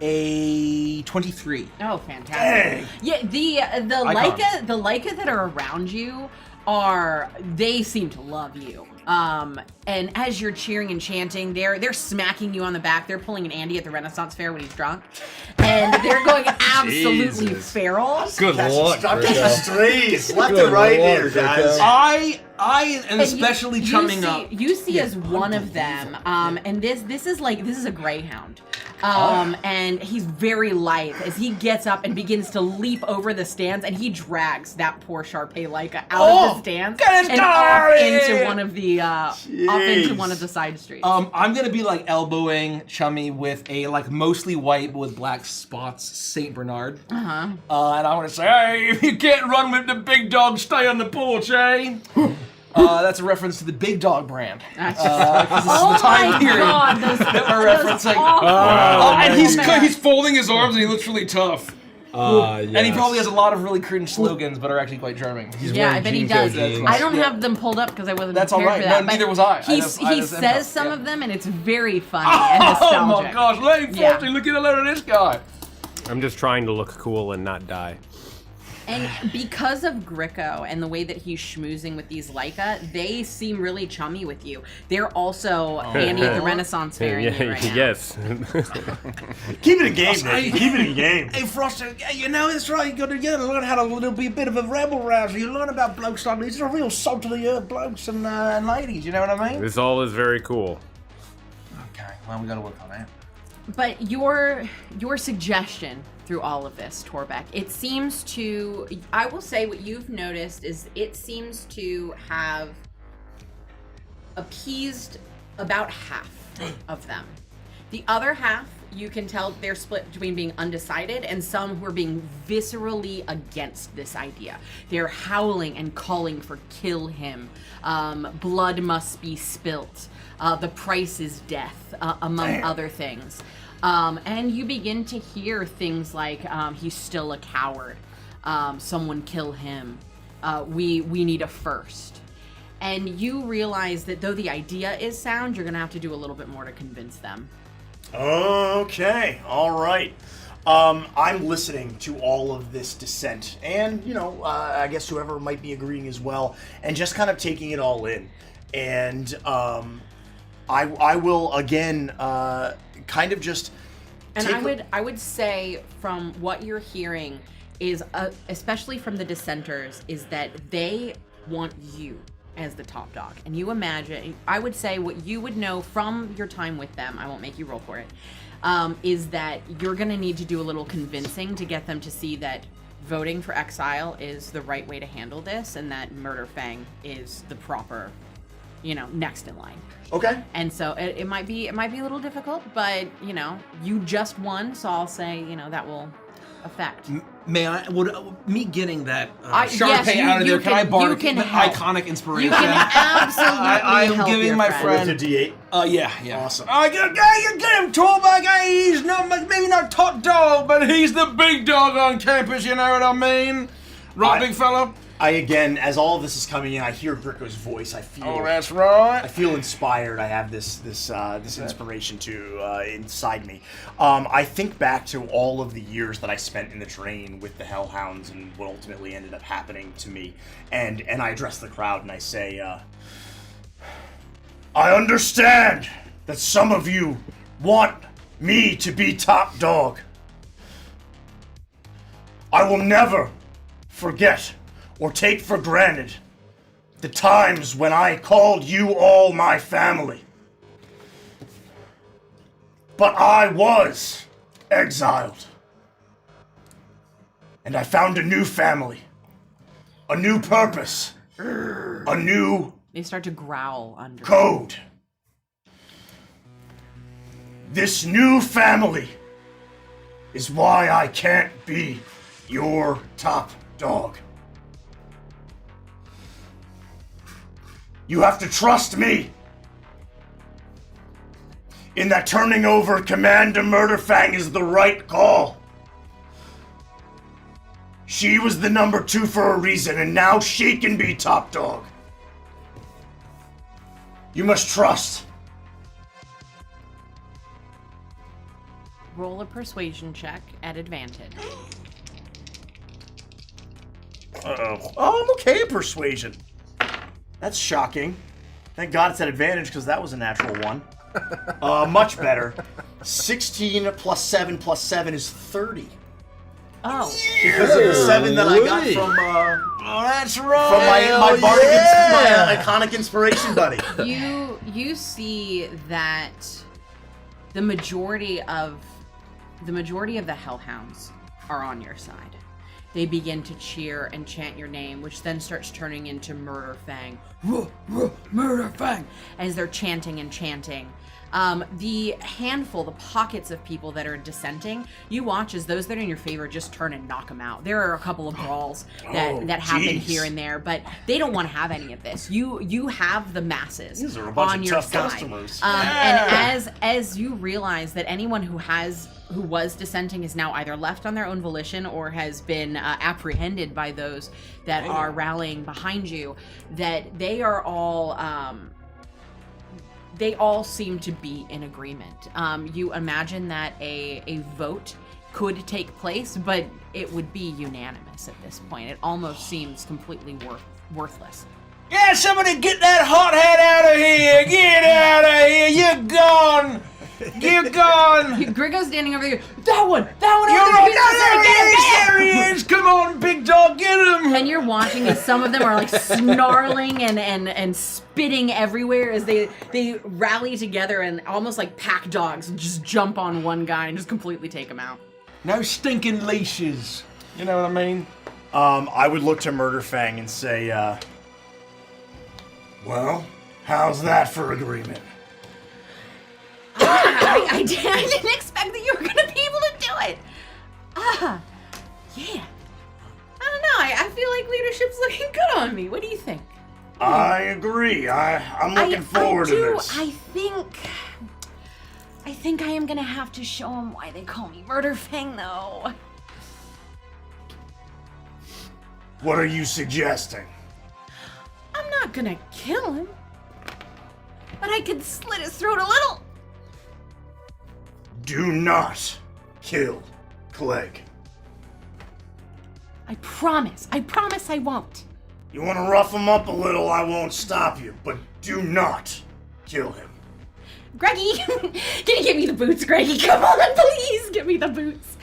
a 23. Oh, fantastic! Yeah, the Leica that are around you they seem to love you. And as you're cheering and chanting, they're smacking you on the back. They're pulling an Andy at the Renaissance Fair when he's drunk, and they're going absolutely feral. Good luck. I'm getting strays left and right here, guys. I am And especially chumming up. You see as one of them, and this is a greyhound. And he's very lithe as he gets up and begins to leap over the stands, and he drags that poor Sharpay Leica out of the stands and off into one of the side streets. I'm gonna be like elbowing Chummy with a mostly white but with black spots Saint Bernard. And I want to say, hey, if you can't run with the big dog, stay on the porch, eh? That's a reference to the Big Dog brand. Oh my God! Those referencing. awful And he's folding his arms and he looks really tough. And he probably has a lot of really cringe slogans, but are actually quite charming. Yeah, I bet he does. I don't have them pulled up because I wasn't That's all prepared right. for that. No, but neither was I. He just says some of them, and it's very funny and nostalgic. Oh my gosh, Lady Frosty, look at a load of this guy. I'm just trying to look cool and not die. And because of Gricko and the way that he's schmoozing with these Leica, they seem really chummy with you. They're also Annie the Renaissance Fair in you right now. Yes. Keep it in game, Nick. Keep it in game. Hey, Frosty, you know, that's right. You gotta learn how to be a bit of a rebel rouser. You learn about blokes like these. These are real salt of the earth blokes and ladies, you know what I mean? This all is very cool. Okay, well, we gotta work on that. But your suggestion through all of this, Torbeck, it seems to, I will say what you've noticed is it seems to have appeased about half of them. The other half, you can tell they're split between being undecided and some who are being viscerally against this idea. They're howling and calling for kill him. Blood must be spilt. The price is death, among other things. And you begin to hear things like, he's still a coward. Someone kill him. We need a first. And you realize that though the idea is sound, you're gonna have to do a little bit more to convince them. Okay, all right. I'm listening to all of this dissent, and I guess whoever might be agreeing as well, and just kind of taking it all in. And I will again kind of just. And I would say from what you're hearing is, especially from the dissenters, is that they want you as the top dog. And you imagine, I would say what you would know from your time with them, I won't make you roll for it, is that you're going to need to do a little convincing to get them to see that voting for exile is the right way to handle this, and that Murder Fang is the proper, next in line. Okay. And so it might be a little difficult, but you just won, so I'll say that will affect. Would me getting that yes, Sharpay out of there? Can I borrow the help. iconic inspiration? You can absolutely I'm help giving your my friend. With a D8. Yeah. Awesome. You get him, Torbeck. He's maybe not top dog, but he's the big dog on campus. You know what I mean? Right, big fella. I again, as all of this is coming in, I hear Gricko's voice. I feel. Oh, that's right. I feel inspired. I have this inspiration inside me. I think back to all of the years that I spent in the train with the Hellhounds and what ultimately ended up happening to me, and I address the crowd and I say, I understand that some of you want me to be top dog. I will never forget or take for granted the times when I called you all my family. But I was exiled. And I found a new family, a new purpose, a new They start to growl under. code. This new family is why I can't be your top dog. You have to trust me in that turning over command to Murderfang is the right call. She was the number 2 for a reason, and now she can be top dog. You must trust. Roll a persuasion check at advantage. Uh-oh. Oh, I'm okay at persuasion. That's shocking. Thank God it's at advantage, because that was a natural one. Much better. 16 plus 7 plus 7 is 30. Oh. Because of the 7 that I got from, Oh, that's right. from my bardic, my iconic inspiration buddy. You see that the majority of the Hellhounds are on your side. They begin to cheer and chant your name, which then starts turning into Murder Fang. Murder Fang! As they're chanting and chanting. The handful, the pockets of people that are dissenting, you watch as those that are in your favor just turn and knock them out. There are a couple of brawls that happen here and there, but they don't want to have any of this. You have the masses These are a bunch on of your tough side. customers. And as you realize that anyone who was dissenting is now either left on their own volition or has been apprehended by those that are rallying behind you, that they are all they all seem to be in agreement. You imagine that a vote could take place, but it would be unanimous at this point. It almost seems completely worthless. Yeah, somebody get that hot hat out of here! Get out of here! You're gone! You're gone! Griggo's standing over here. That one over There he is! Come on, big dog, get him! And you're watching as some of them are like snarling and spitting everywhere as they rally together and almost like pack dogs and just jump on one guy and just completely take him out. No stinking leashes. You know what I mean? I would look to Murderfang and say, well, how's that for agreement? I didn't expect that you were going to be able to do it. Yeah. I don't know. I feel like leadership's looking good on me. What do you think? I agree. I'm looking forward to this. I think I am going to have to show him why they call me Murderfang, though. What are you suggesting? I'm not going to kill him. But I could slit his throat a little. Do not kill Clegg. I promise I won't. You want to rough him up a little, I won't stop you, but do not kill him. Greggy, can you give me the boots, Greggy? Come on, please, give me the boots.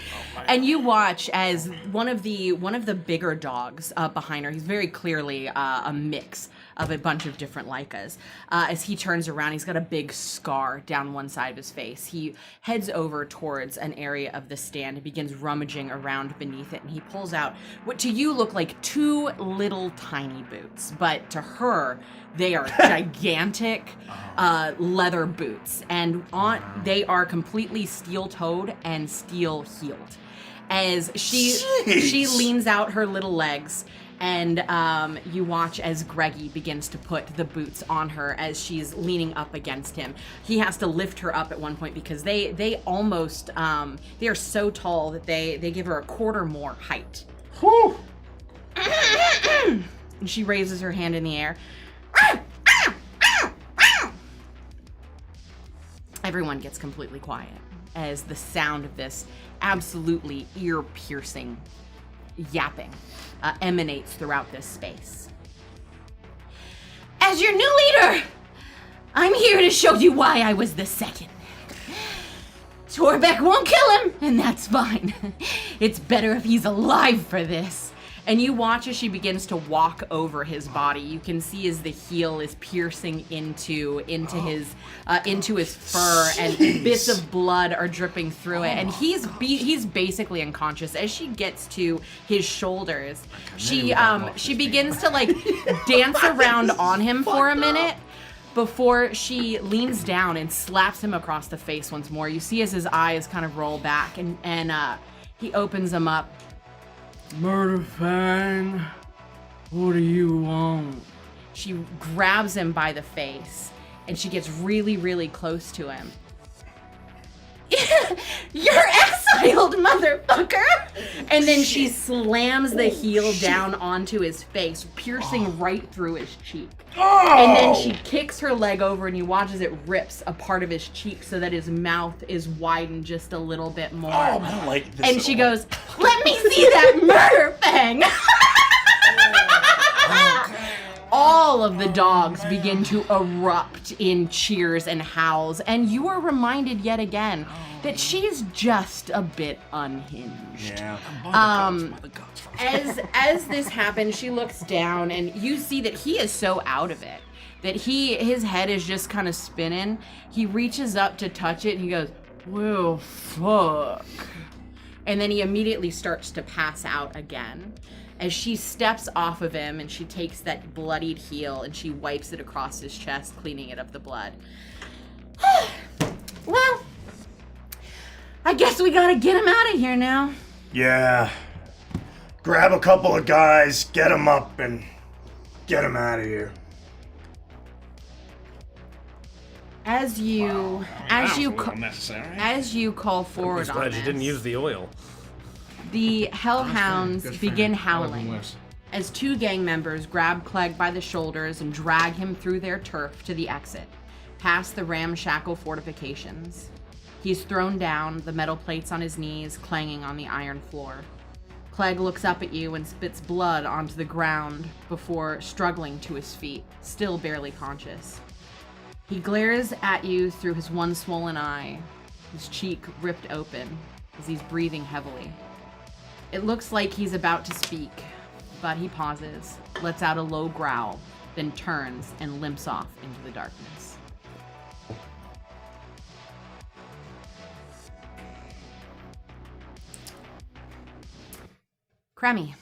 And you watch as one of the bigger dogs behind her, he's very clearly a mix of a bunch of different Lycas. As he turns around, he's got a big scar down one side of his face. He heads over towards an area of the stand and begins rummaging around beneath it, and he pulls out what to you look like two little tiny boots, but to her, they are gigantic leather boots, and they are completely steel-toed and steel-heeled. As she leans out her little legs, and you watch as Greggy begins to put the boots on her as she's leaning up against him. He has to lift her up at one point because they almost they are so tall that they give her a quarter more height. Whew. And she raises her hand in the air. Everyone gets completely quiet as the sound of this absolutely ear-piercing yapping emanates throughout this space. As your new leader, I'm here to show you why I was the second. Torbeck won't kill him, and that's fine. It's better if he's alive for this. And you watch as she begins to walk over his body. You can see as the heel is piercing into his fur, and bits of blood are dripping through it. And he's basically unconscious. As she gets to his shoulders, she begins to like dance around on him for a minute before she leans down and slaps him across the face once more. You see as his eyes kind of roll back, and he opens them up. Murderfang, what do you want? She grabs him by the face, and she gets really, really close to him. You're exiled, motherfucker! And then she slams the heel down onto his face, piercing right through his cheek. And then she kicks her leg over, and you watch as it rips a part of his cheek so that his mouth is widened just a little bit more. I don't like this. And she goes, "Let me see that murder fang!" All of the dogs begin to erupt in cheers and howls, and you are reminded yet again that she's just a bit unhinged. Yeah. As this happens, she looks down, and you see that he is so out of it that his head is just kind of spinning. He reaches up to touch it, and he goes, "Well, fuck," and then he immediately starts to pass out again. As she steps off of him and she takes that bloodied heel and she wipes it across his chest, cleaning it of the blood. Well, I guess we gotta get him out of here now. Yeah. Grab a couple of guys, get them up, and get them out of here. As you call forward on Glad you didn't this, use the oil. the hellhounds begin howling as two gang members grab Clegg by the shoulders and drag him through their turf to the exit, past the ramshackle fortifications. He's thrown down, the metal plates on his knees clanging on the iron floor. Clegg looks up at you and spits blood onto the ground before struggling to his feet, still barely conscious. He glares at you through his one swollen eye, his cheek ripped open as he's breathing heavily. It looks like he's about to speak, but he pauses, lets out a low growl, then turns and limps off into the darkness. Kremmy.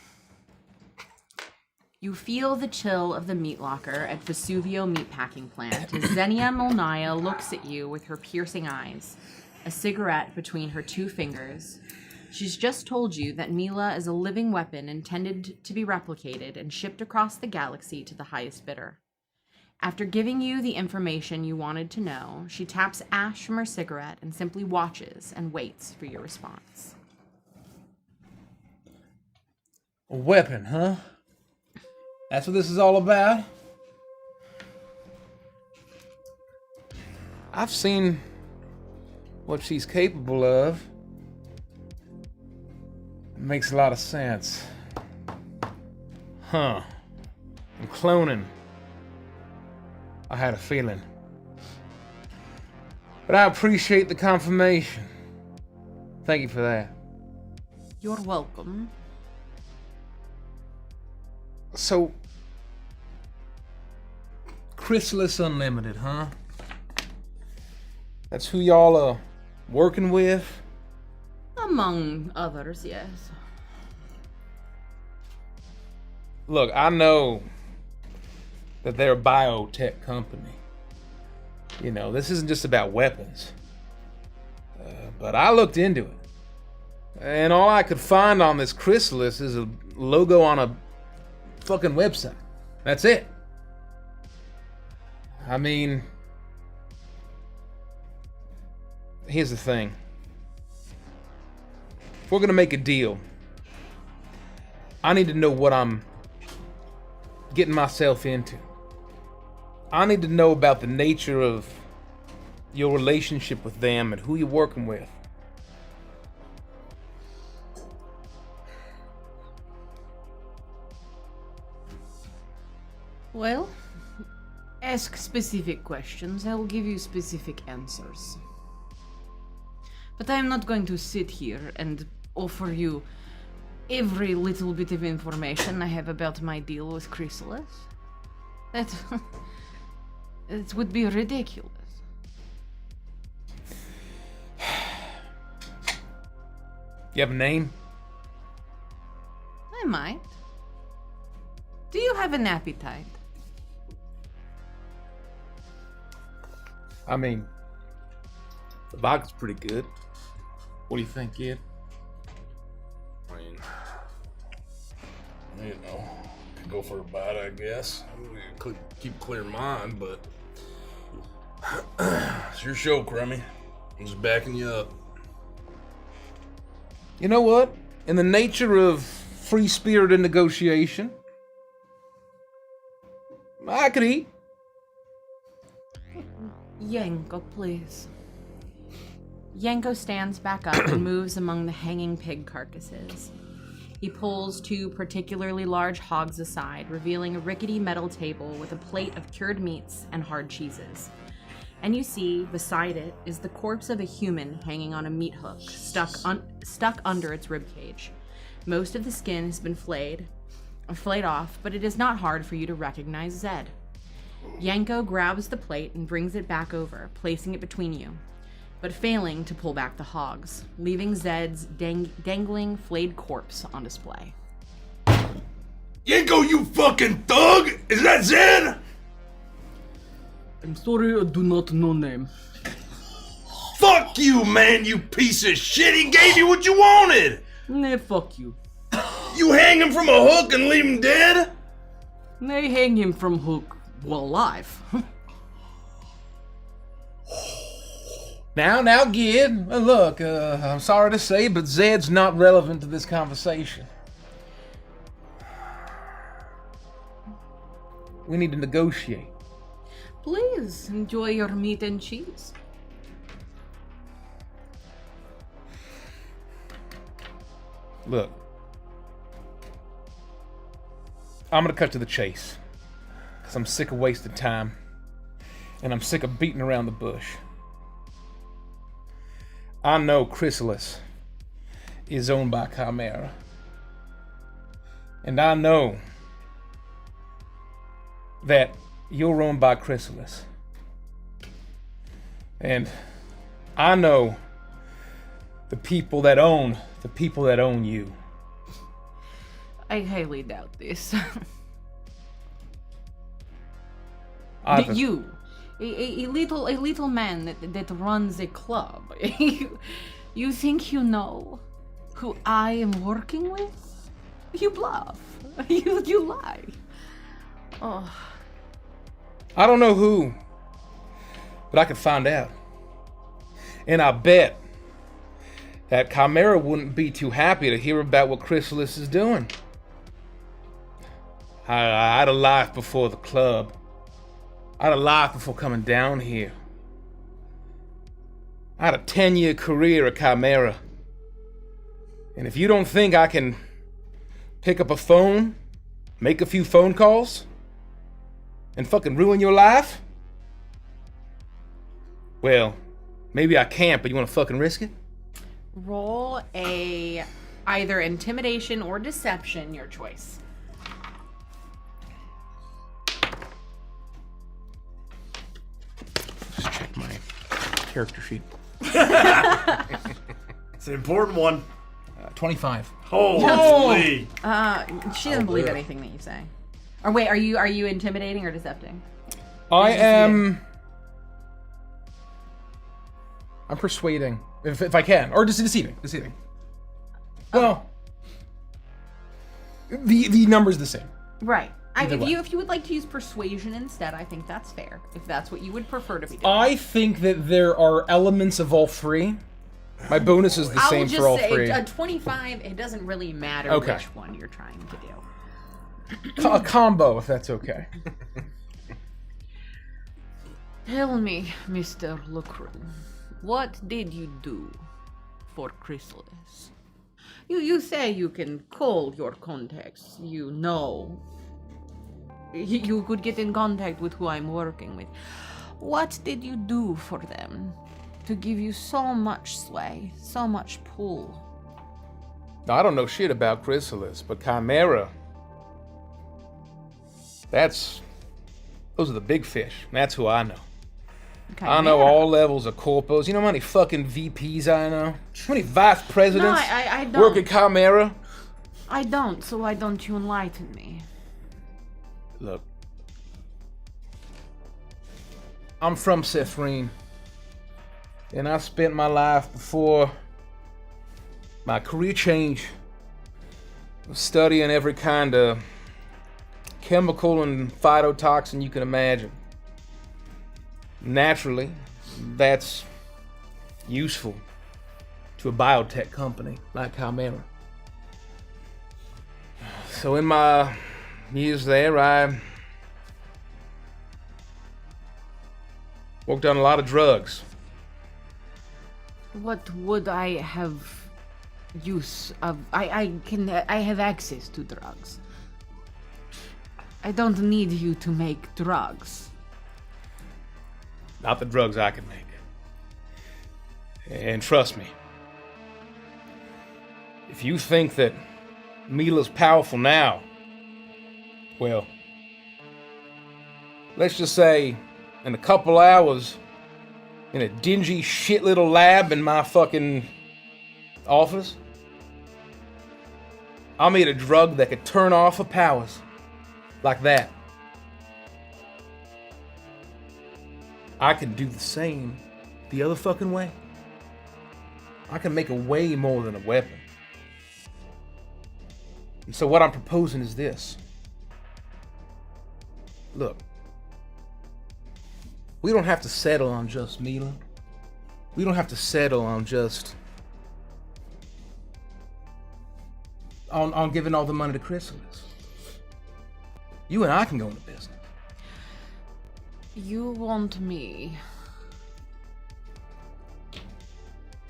You feel the chill of the meat locker at Vesuvio Meatpacking Plant as Xenia Molnaya looks at you with her piercing eyes, a cigarette between her two fingers. She's just told you that Mila is a living weapon intended to be replicated and shipped across the galaxy to the highest bidder. After giving you the information you wanted to know, she taps ash from her cigarette and simply watches and waits for your response. A weapon, huh? That's what this is all about? I've seen what she's capable of. It makes a lot of sense. Huh. And cloning. I had a feeling. But I appreciate the confirmation. Thank you for that. You're welcome. So, Chrysalis Unlimited, huh? That's who y'all are working with? Among others, yes. Look, I know that they're a biotech company. You know, this isn't just about weapons. But I looked into it. And all I could find on this Chrysalis is a logo on a fucking website. That's it. I mean, here's the thing. If we're gonna make a deal, I need to know what I'm getting myself into. I need to know about the nature of your relationship with them and who you're working with. Well, ask specific questions. I will give you specific answers. But I am not going to sit here and offer you every little bit of information I have about my deal with Chrysalis. That it would be ridiculous. You have a name? I might. Do you have an appetite? I mean, the vodka's pretty good. What do you think, kid? I mean, you know, could go for a bite, I guess. Keep a clear mind, but it's your show, Crummy. I'm just backing you up. You know what? In the nature of free-spirited negotiation, I could eat. Yanko, please. Yanko stands back up and moves among the hanging pig carcasses. He pulls two particularly large hogs aside, revealing a rickety metal table with a plate of cured meats and hard cheeses. And you see, beside it, is the corpse of a human hanging on a meat hook, stuck under its ribcage. Most of the skin has been flayed off, but it is not hard for you to recognize Zed. Yanko grabs the plate and brings it back over, placing it between you, but failing to pull back the hogs, leaving Zed's dangling, flayed corpse on display. Yanko, you fucking thug! Is that Zed? I'm sorry, I do not know name. Fuck you, man, you piece of shit! He gave you what you wanted! Nah, fuck you. You hang him from a hook and leave him dead? They hang him from hook while alive. Now, Gid, look, I'm sorry to say, but Zed's not relevant to this conversation. We need to negotiate. Please enjoy your meat and cheese. Look, I'm gonna cut to the chase, because I'm sick of wasting time, and I'm sick of beating around the bush. I know Chrysalis is owned by Chimera, and I know that you're owned by Chrysalis, and I know the people that own you. I highly doubt this. I've- You, a little man that runs a club. You think you know who I am working with? You bluff. You lie. Oh, I don't know who, but I could find out. And I bet that Chimera wouldn't be too happy to hear about what Chrysalis is doing. I had a life before the club. I had a life before coming down here. I had a 10-year career at Chimera. And if you don't think I can pick up a phone, make a few phone calls, and fucking ruin your life, well, maybe I can't, but you wanna fucking risk it? roll a either intimidation or deception, your choice. Just check my character sheet. It's an important one. 25. Holy! She doesn't believe anything that you say. Or wait, are you intimidating or decepting? I am. I'm persuading, if I can, or just deceiving. Well, the number's the same. Right. Either way. If you would like to use persuasion instead, I think that's fair. If that's what you would prefer to be doing. I think that there are elements of all three. My bonus is the same for all three. A 25, it doesn't really matter Okay. which one you're trying to do. A combo, if that's okay. Tell me, Mr. LeCrew, what did you do for Chrysalis? You say you can call your contacts. You know. You could get in contact with who I'm working with. What did you do for them to give you so much sway, so much pull? Now, I don't know shit about Chrysalis, but Chimera, those are the big fish. That's who I know. I know all levels of corpos. You know how many fucking VPs I know? How many vice presidents I don't. work at Chimera? I don't, so why don't you enlighten me? Look, I'm from Sethrine, and I spent my life before my career change studying every kind of chemical and phytotoxin you can imagine. Naturally, that's useful to a biotech company like Chimera. So in my years there, I worked on a lot of drugs. What would I have use of? I have access to drugs. I don't need you to make drugs. Not the drugs I can make. And trust me, if you think that Mila's powerful now, well, let's just say in a couple hours in a dingy shit little lab in my fucking office, I made a drug that could turn off her powers like that. I can do the same the other fucking way. I can make a way more than a weapon. And so what I'm proposing is this. Look, we don't have to settle on just Mila. We don't have to settle on just on giving all the money to Chrysalis. You and I can go into business. You want me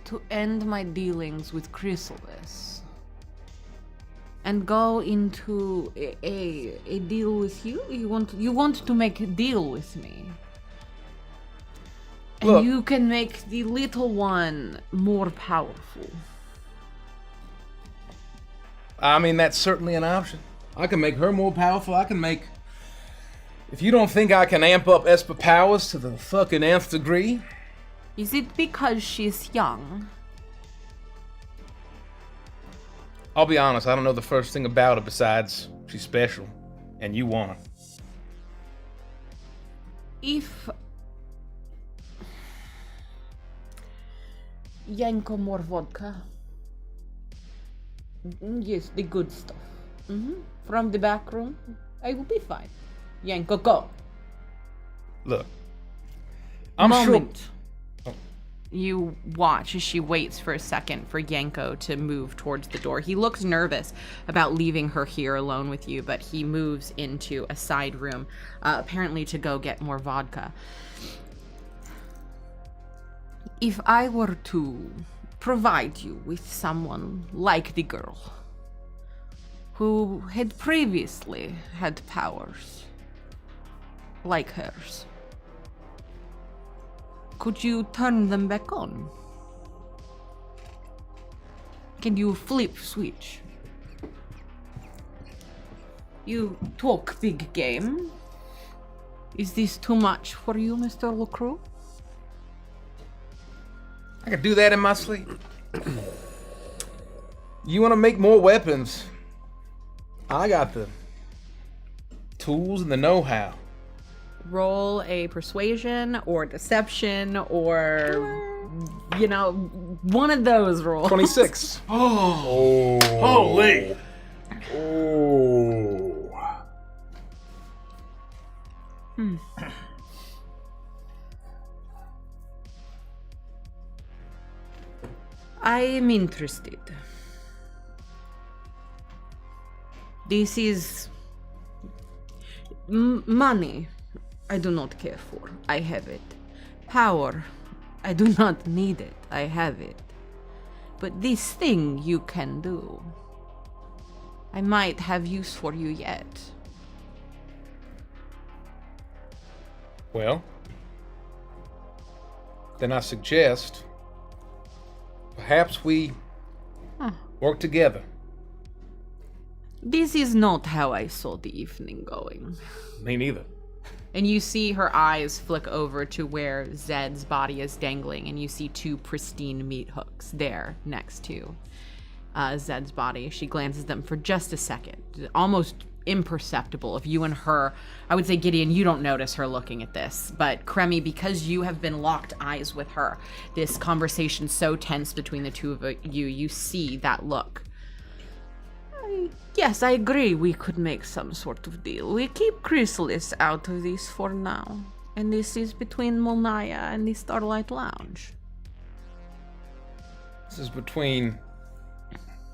to end my dealings with Chrysalis and go into a deal with you? You want to make a deal with me? And Look. you can make the little one more powerful. I mean, that's certainly an option. I can make her more powerful. I can make... If you don't think I can amp up Esper powers to the fucking nth degree... Is it because she's young? I'll be honest, I don't know the first thing about her besides she's special, and you want her. If Yanko more vodka. Yes, the good stuff. From the back room, I will be fine. Yanko, go. Look, I'm Moment. sure... You watch as she waits for a second for Yanko to move towards the door. He looks nervous about leaving her here alone with you, but he moves into a side room, apparently to go get more vodka. If I were to provide you with someone like the girl, who had previously had powers like hers, could you turn them back on? Can you flip switch? You talk big game. Is this too much for you, Mr. LaCrew? I could do that in my sleep. You want to make more weapons? I got the tools and the know-how. Roll a persuasion or deception or, you know, one of those rolls. 26. Oh. Holy. Oh. I am interested. This is money. I do not care for. I have it. Power. I do not need it. I have it. But this thing you can do. I might have use for you yet. Well, then I suggest perhaps we work together. This is not how I saw the evening going. Me neither. And you see her eyes flick over to where Zed's body is dangling, and you see two pristine meat hooks there next to Zed's body. She glances them for just a second, almost imperceptible. If you and her, I would say, Gideon, you don't notice her looking at this, but Kremi, because you have been locked eyes with her, this conversation so tense between the two of you, you see that look. Yes, I agree we could make some sort of deal. We keep Chrysalis out of this for now. And this is between Molnaya and the Starlight Lounge. This is between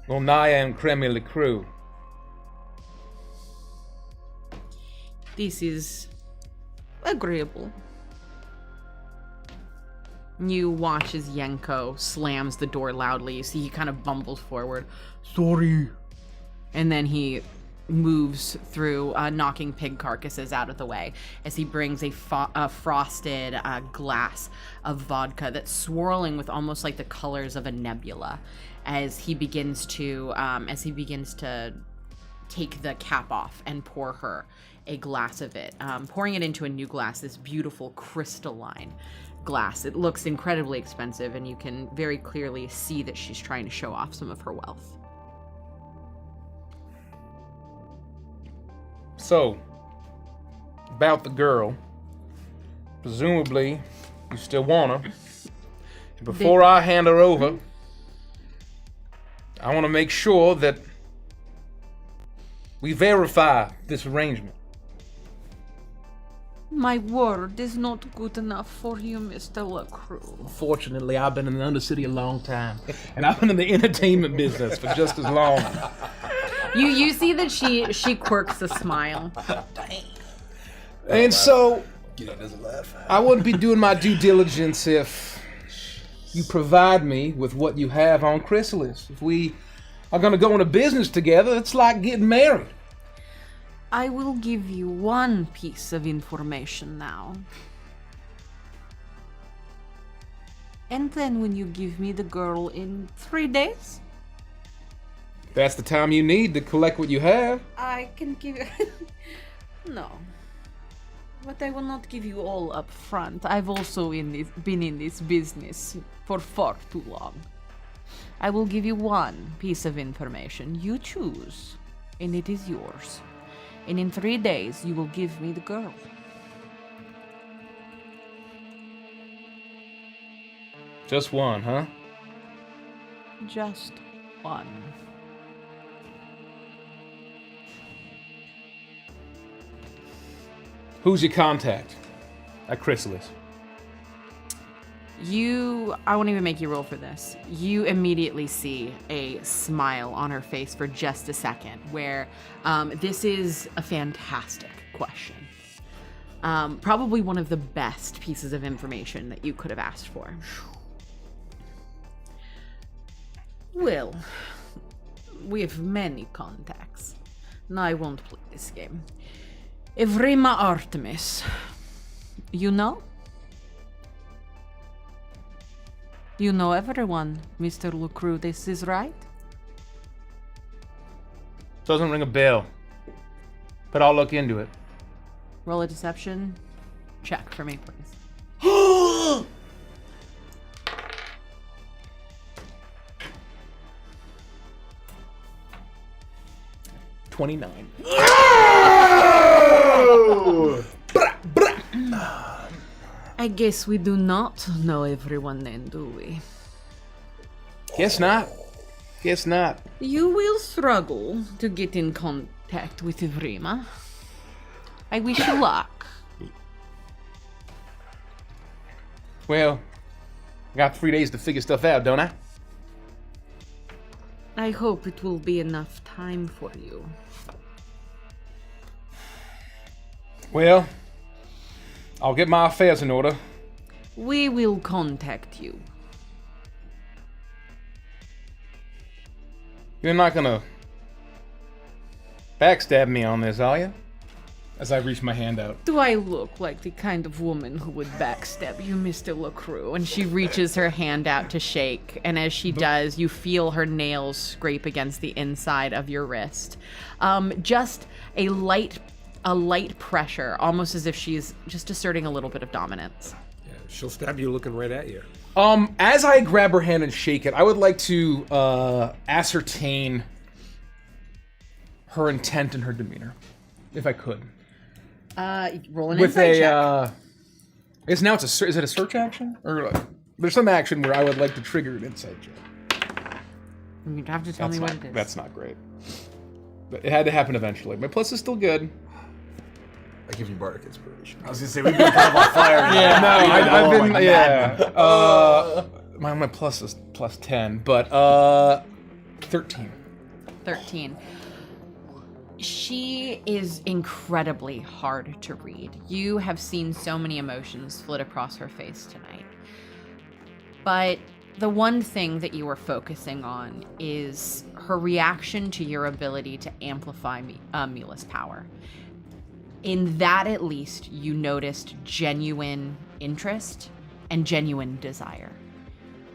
Lonaya and Kremi le Krew. This is agreeable. You watch as Yenko slams the door loudly. You see he kind of bumbles forward. Sorry. And then he moves through, knocking pig carcasses out of the way as he brings a frosted glass of vodka that's swirling with almost like the colors of a nebula as he begins to take the cap off and pour her a glass of it, pouring it into a new glass, this beautiful crystalline glass. It looks incredibly expensive, and you can very clearly see that she's trying to show off some of her wealth. So, about the girl, presumably you still want her. Before I hand her over, I want to make sure that we verify this arrangement. My word is not good enough for you, Mr. LaCrew. Fortunately, I've been in the undercity a long time, and I've been in the entertainment business for just as long. You see that she quirks a smile. And so, I wouldn't be doing my due diligence if you provide me with what you have on Chrysalis. If we are gonna go into business together, it's like getting married. I will give you one piece of information now. And then when you give me the girl in 3 days, That's the time you need to collect what you have. I can give you... No. But I will not give you all up front. I've also been in this business for far too long. I will give you one piece of information. You choose, and it is yours. And in 3 days, you will give me the girl. Just one, huh? Just one. Who's your contact at Chrysalis? I won't even make you roll for this. You immediately see a smile on her face for just a second, where this is a fantastic question. Probably one of the best pieces of information that you could have asked for. Well, we have many contacts. No, I won't play this game. Evrima Artemis. You know? You know everyone, Mr. Lucrew, this is right? Doesn't ring a bell, but I'll look into it. Roll a deception check for me, please. 29. I guess we do not know everyone then, do we? Guess not. Guess not. You will struggle to get in contact with Evrima. I wish you luck. Well, I got 3 days to figure stuff out, don't I? I hope it will be enough time for you. Well, I'll get my affairs in order. We will contact you. You're not gonna backstab me on this, are you? As I reach my hand out. Do I look like the kind of woman who would backstab you, Mr. LaCrew? And she reaches her hand out to shake, and as she does, you feel her nails scrape against the inside of your wrist. Just a light pressure, almost as if she's just asserting a little bit of dominance. Yeah, she'll stab you looking right at you. As I grab her hand and shake it, I would like to ascertain her intent and her demeanor, if I could. Roll an With insight check. I guess now is it a search action? Or there's some action where I would like to trigger an insight check. You'd have to tell me what it is. That's not great. But it had to happen eventually. My plus is still good. I give you bardic inspiration. I was gonna say we've been kind of on fire. Yeah, no, I've been, like yeah. My plus is plus 10, but 13. 13. She is incredibly hard to read. You have seen so many emotions flit across her face tonight. But the one thing that you are focusing on is her reaction to your ability to amplify Mila's power. In that, at least, you noticed genuine interest and genuine desire.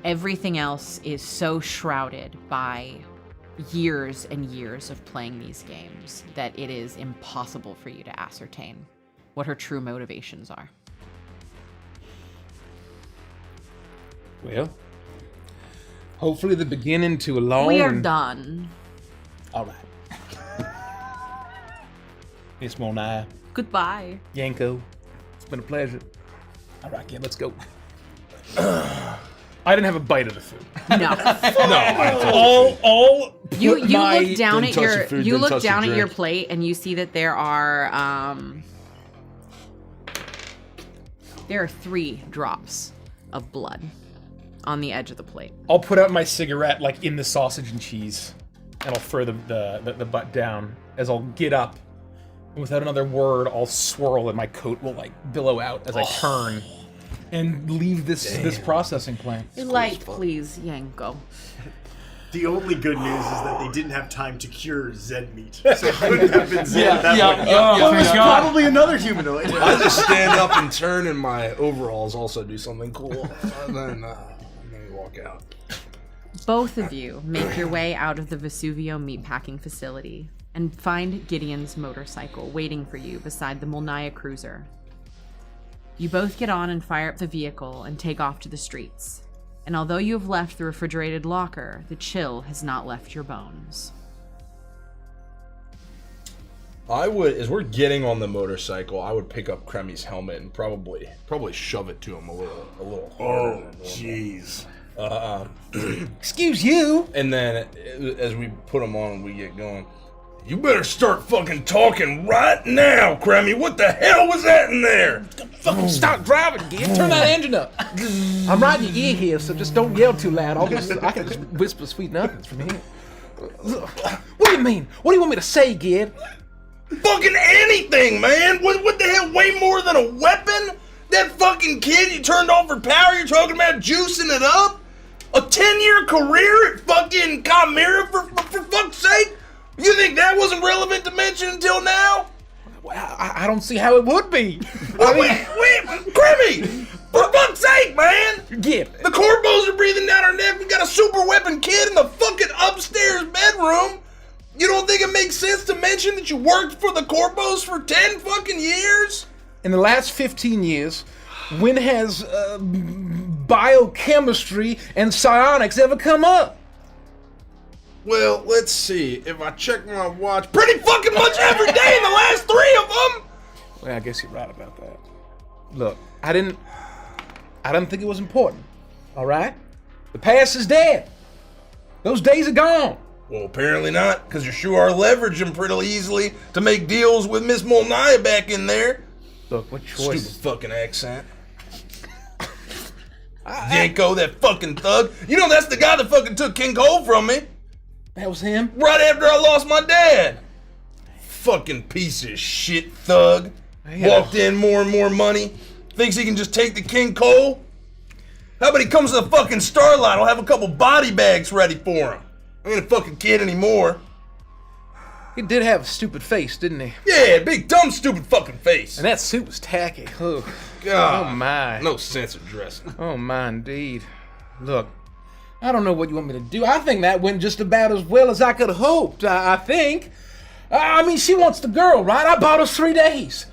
Everything else is so shrouded by years and years of playing these games that it is impossible for you to ascertain what her true motivations are. Well, hopefully the beginning to a long... We are done. All right. Miss Monai. Goodbye. Yanko. It's been a pleasure. All right, kid, let's go. I didn't have a bite of the food. No. all. You look down Didn't at touch your the food, you didn't look touch the down at your drink. plate and you see that there are 3 drops of blood on the edge of the plate. I'll put out my cigarette like in the sausage and cheese, and I'll throw the butt down as I'll get up. And without another word, I'll swirl and my coat will like billow out as I turn and leave this processing plant. Light, please, Yanko. The only good news is that they didn't have time to cure Zed meat. So it couldn't have been Zed at that point. Well, there's probably another humanoid. I just stand up and turn in my overalls, also do something cool. And then walk out. Both of you make your way out of the Vesuvio meatpacking facility and find Gideon's motorcycle waiting for you beside the Molniya cruiser. You both get on and fire up the vehicle and take off to the streets. And although you have left the refrigerated locker, the chill has not left your bones. I would, as we're getting on the motorcycle, I would pick up Kremi's helmet and probably shove it to him a little harder. Oh, jeez. Excuse you. And then as we put him on and we get going, you better start fucking talking right now, Kremi. What the hell was that in there? Fucking stop driving, Gid. Turn that engine up. I'm right in your ear here, so just don't yell too loud. I can just whisper sweet nothings from here. What do you mean? What do you want me to say, Gid? Fucking anything, man. What the hell? Way more than a weapon? That fucking kid you turned on for power, you're talking about juicing it up? A 10-year career at fucking Chimera for fuck's sake? You think that wasn't relevant to mention until now? Well, I don't see how it would be. Wait, Kremi! For fuck's sake, man! Gid. The Corpos are breathing down our neck. We got a super weapon kid in the fucking upstairs bedroom. You don't think it makes sense to mention that you worked for the Corpos for 10 fucking years? In the last 15 years, when has biochemistry and psionics ever come up? Well, let's see. If I check my watch, pretty fucking much every day in the last 3 of them! Well, I guess you're right about that. Look, I didn't think it was important, all right? The past is dead. Those days are gone. Well, apparently not, because you sure are leveraging pretty easily to make deals with Miss Molniya back in there. Look, what choice? Stupid fucking accent. Yanko, that fucking thug. You know that's the guy that fucking took King Cole from me. That was him? Right after I lost my dad. Fucking piece of shit thug. Walked in more and more money. Thinks he can just take the King Cole. How about he comes to the fucking Starlight? I'll have a couple body bags ready for him. I ain't a fucking kid anymore. He did have a stupid face, didn't he? Yeah, big dumb stupid fucking face. And that suit was tacky. Oh, God. Oh my. No sense of dressing. Oh my, indeed. Look, I don't know what you want me to do. I think that went just about as well as I could have hoped, I think. I mean, she wants the girl, right? I bought her 3 days.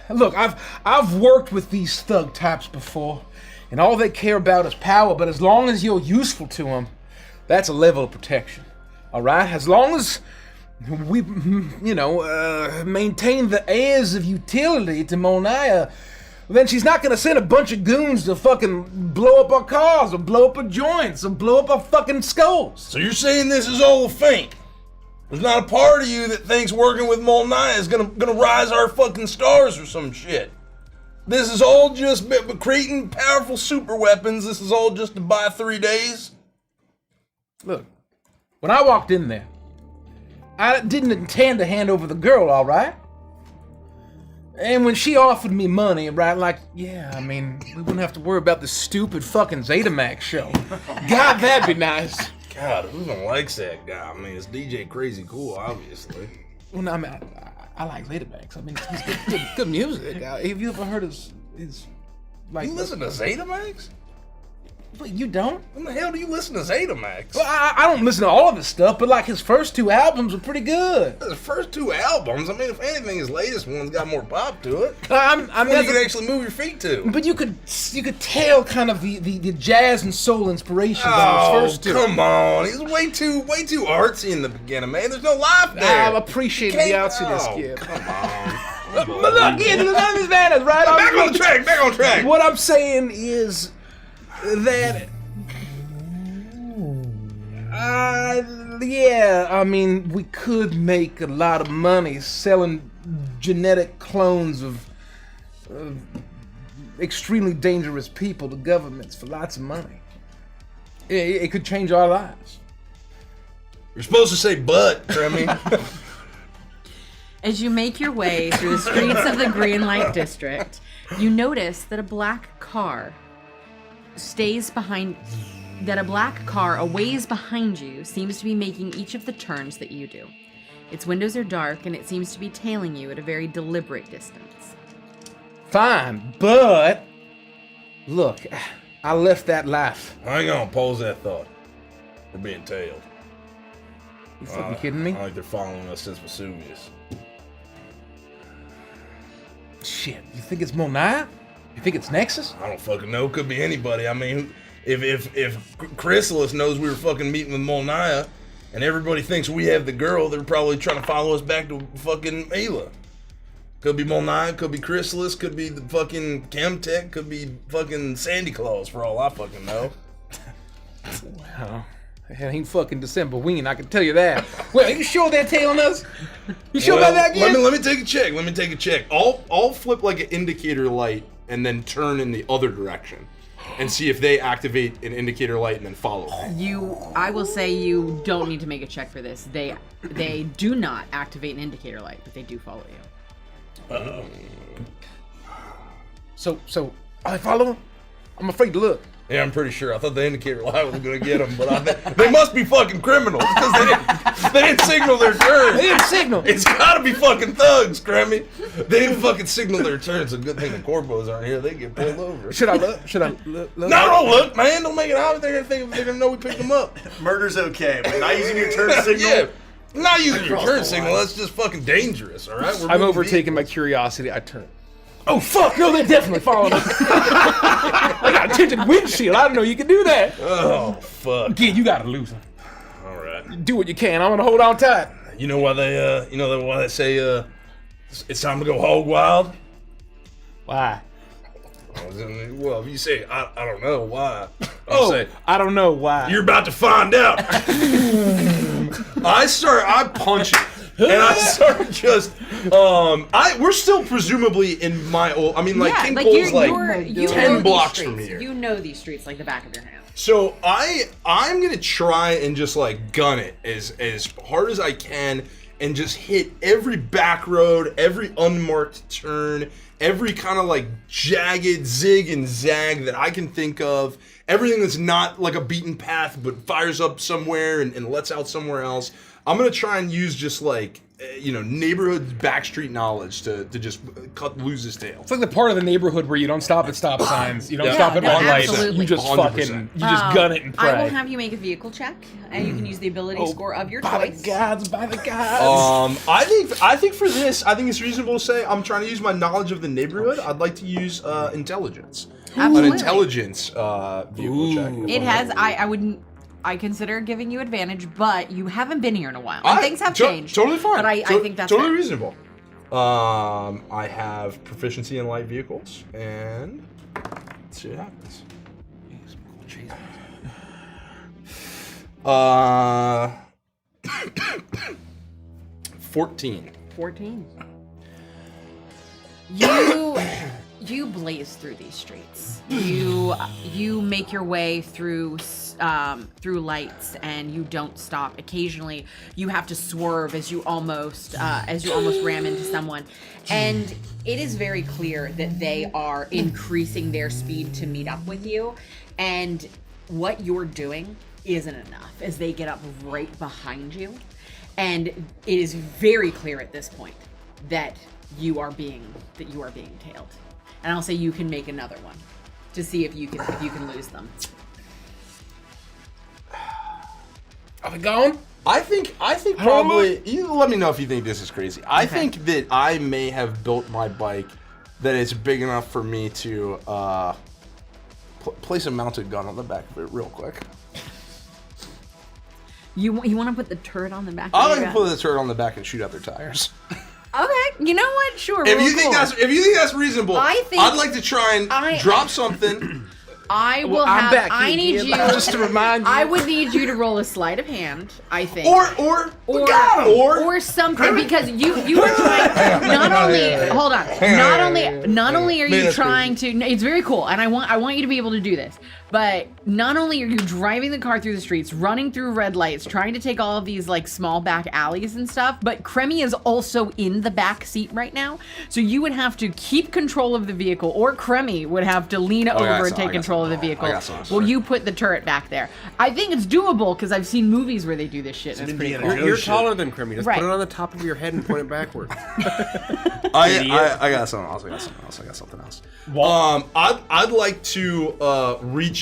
Look, I've worked with these thug types before, and all they care about is power, but as long as you're useful to them, that's a level of protection, all right? As long as we, maintain the airs of utility to Molniya, then she's not gonna send a bunch of goons to fucking blow up our cars, or blow up our joints, or blow up our fucking skulls. So you're saying this is all a feint? There's not a part of you that thinks working with Molniya is gonna rise our fucking stars or some shit. This is all just creating powerful super weapons. This is all just to buy 3 days. Look, when I walked in there, I didn't intend to hand over the girl, all right? And when she offered me money, right, like, yeah, I mean, we wouldn't have to worry about this stupid fucking Zetamax show. God, that'd be nice. God, who even likes that guy? I mean, it's DJ Crazy Cool, obviously. Well, no, I mean, I like Zetamax. I mean, it's good music. Have you ever heard his like... You listen to Zetamax? But you don't? When the hell do you listen to Zetamax? Well, I don't listen to all of his stuff, but like his first 2 albums were pretty good. His first 2 albums? I mean, if anything, his latest one's got more pop to it. I mean, you can actually move your feet to. But you could tell kind of the jazz and soul inspirations on his first 2. Come on. He's way too artsy in the beginning, man. There's no life there. I appreciate the outsiness, kid. Come on. But look, none of this matters, right? Back on track. What I'm saying is that, I mean, we could make a lot of money selling genetic clones of extremely dangerous people to governments for lots of money. It could change our lives. You're supposed to say but, Kremi. As you make your way through the streets of the Greenlight District, you notice that a black car stays behind that a black car a ways behind you seems to be making each of the turns that you do. Its windows are dark, and it seems to be tailing you at a very deliberate distance. Fine, but look, I left that life. Hang on, pause that thought. We're being tailed. You fucking kidding me? I think they're following us since Vesuvius. Shit, you think it's Monaya? You think it's Nexus? I don't fucking know. Could be anybody. I mean, if Chrysalis knows we were fucking meeting with Molnaya, and everybody thinks we have the girl, they're probably trying to follow us back to fucking Ayla. Could be Molnaya, could be Chrysalis, could be the fucking Chemtech, could be fucking Sandy Claus for all I fucking know. Well, it ain't fucking December Ween, I can tell you that. Well, you sure they're tailing us? You sure about that again? Let me take a check. I'll flip like an indicator light and then turn in the other direction and see if they activate an indicator light and then follow me. I will say you don't need to make a check for this. They do not activate an indicator light, but they do follow you. So I follow them? I'm afraid to look. Yeah, I'm pretty sure. I thought the indicator light was gonna get them, but they must be fucking criminals because they didn't signal their turn. They didn't signal. It's gotta be fucking thugs, Grammy. They didn't fucking signal their turn. It's a good thing the Corpos aren't here. They get pulled over. Should I look? No, don't look, man. Don't make it out. They're gonna know we picked them up. Murder's okay, but not using your turn signal. Yeah. Not using your turn signal. That's just fucking dangerous. All right. I'm overtaken by curiosity. I turn. Oh fuck! No, they're definitely following us. I got a tinted windshield. I didn't know you could do that. Oh fuck! Again, you gotta lose them. All right. Do what you can. I'm gonna hold on tight. You know why they say it's time to go hog wild? Why? Well, if you say I don't know why. I don't know why. You're about to find out. I punch it. And I start just, we're still presumably in my old, I mean, like, King Cole's like 10 blocks from here. You know these streets like the back of your hand. So I'm gonna try and just like gun it as hard as I can and just hit every back road, every unmarked turn, every kind of like jagged zig and zag that I can think of. Everything that's not like a beaten path but fires up somewhere and lets out somewhere else. I'm gonna try and use just like, neighborhood backstreet knowledge to just lose his tail. It's like the part of the neighborhood where you don't stop at stop signs, you don't stop at red lights, you just 100%. You just gun it and pray. I will have you make a vehicle check, and you can use the ability score of your choice. By the gods. I think for this, I think it's reasonable to say I'm trying to use my knowledge of the neighborhood. I'd like to use intelligence. Absolutely. An intelligence vehicle check. It has. I consider giving you advantage, but you haven't been here in a while. And things have changed. Totally fine. But I think that's totally fair. reasonable. I have proficiency in light vehicles, and let's see what happens. 14. 14. You blaze through these streets. You make your way through lights, and you don't stop. Occasionally, you have to swerve as you almost ram into someone, and it is very clear that they are increasing their speed to meet up with you. And what you're doing isn't enough as they get up right behind you, and it is very clear at this point that you are being tailed. And I'll say you can make another one to see if you can lose them. Are we gone? I think probably, you let me know if you think this is crazy. I think that I may have built my bike that it's big enough for me to place a mounted gun on the back of it real quick. You want to put the turret on the back? I'll put the turret on the back and shoot out their tires. Okay, you know what? Sure. If you think that's reasonable, I'd like to try and drop something. I will I'm back I here, need kid. you Just to remind you. I would need you to roll a sleight of hand. I think. Or something, because you are trying. Not only are you trying to. It's very cool, and I want you to be able to do this. But not only are you driving the car through the streets, running through red lights, trying to take all of these like small back alleys and stuff, but Kremi is also in the back seat right now. So you would have to keep control of the vehicle, or Kremi would have to lean over and take control of the vehicle. Well, you put the turret back there. I think it's doable because I've seen movies where they do this shit. And it's pretty cool. You're taller than Kremi. Just put it on the top of your head and point it backwards. I got something else. I'd like to reach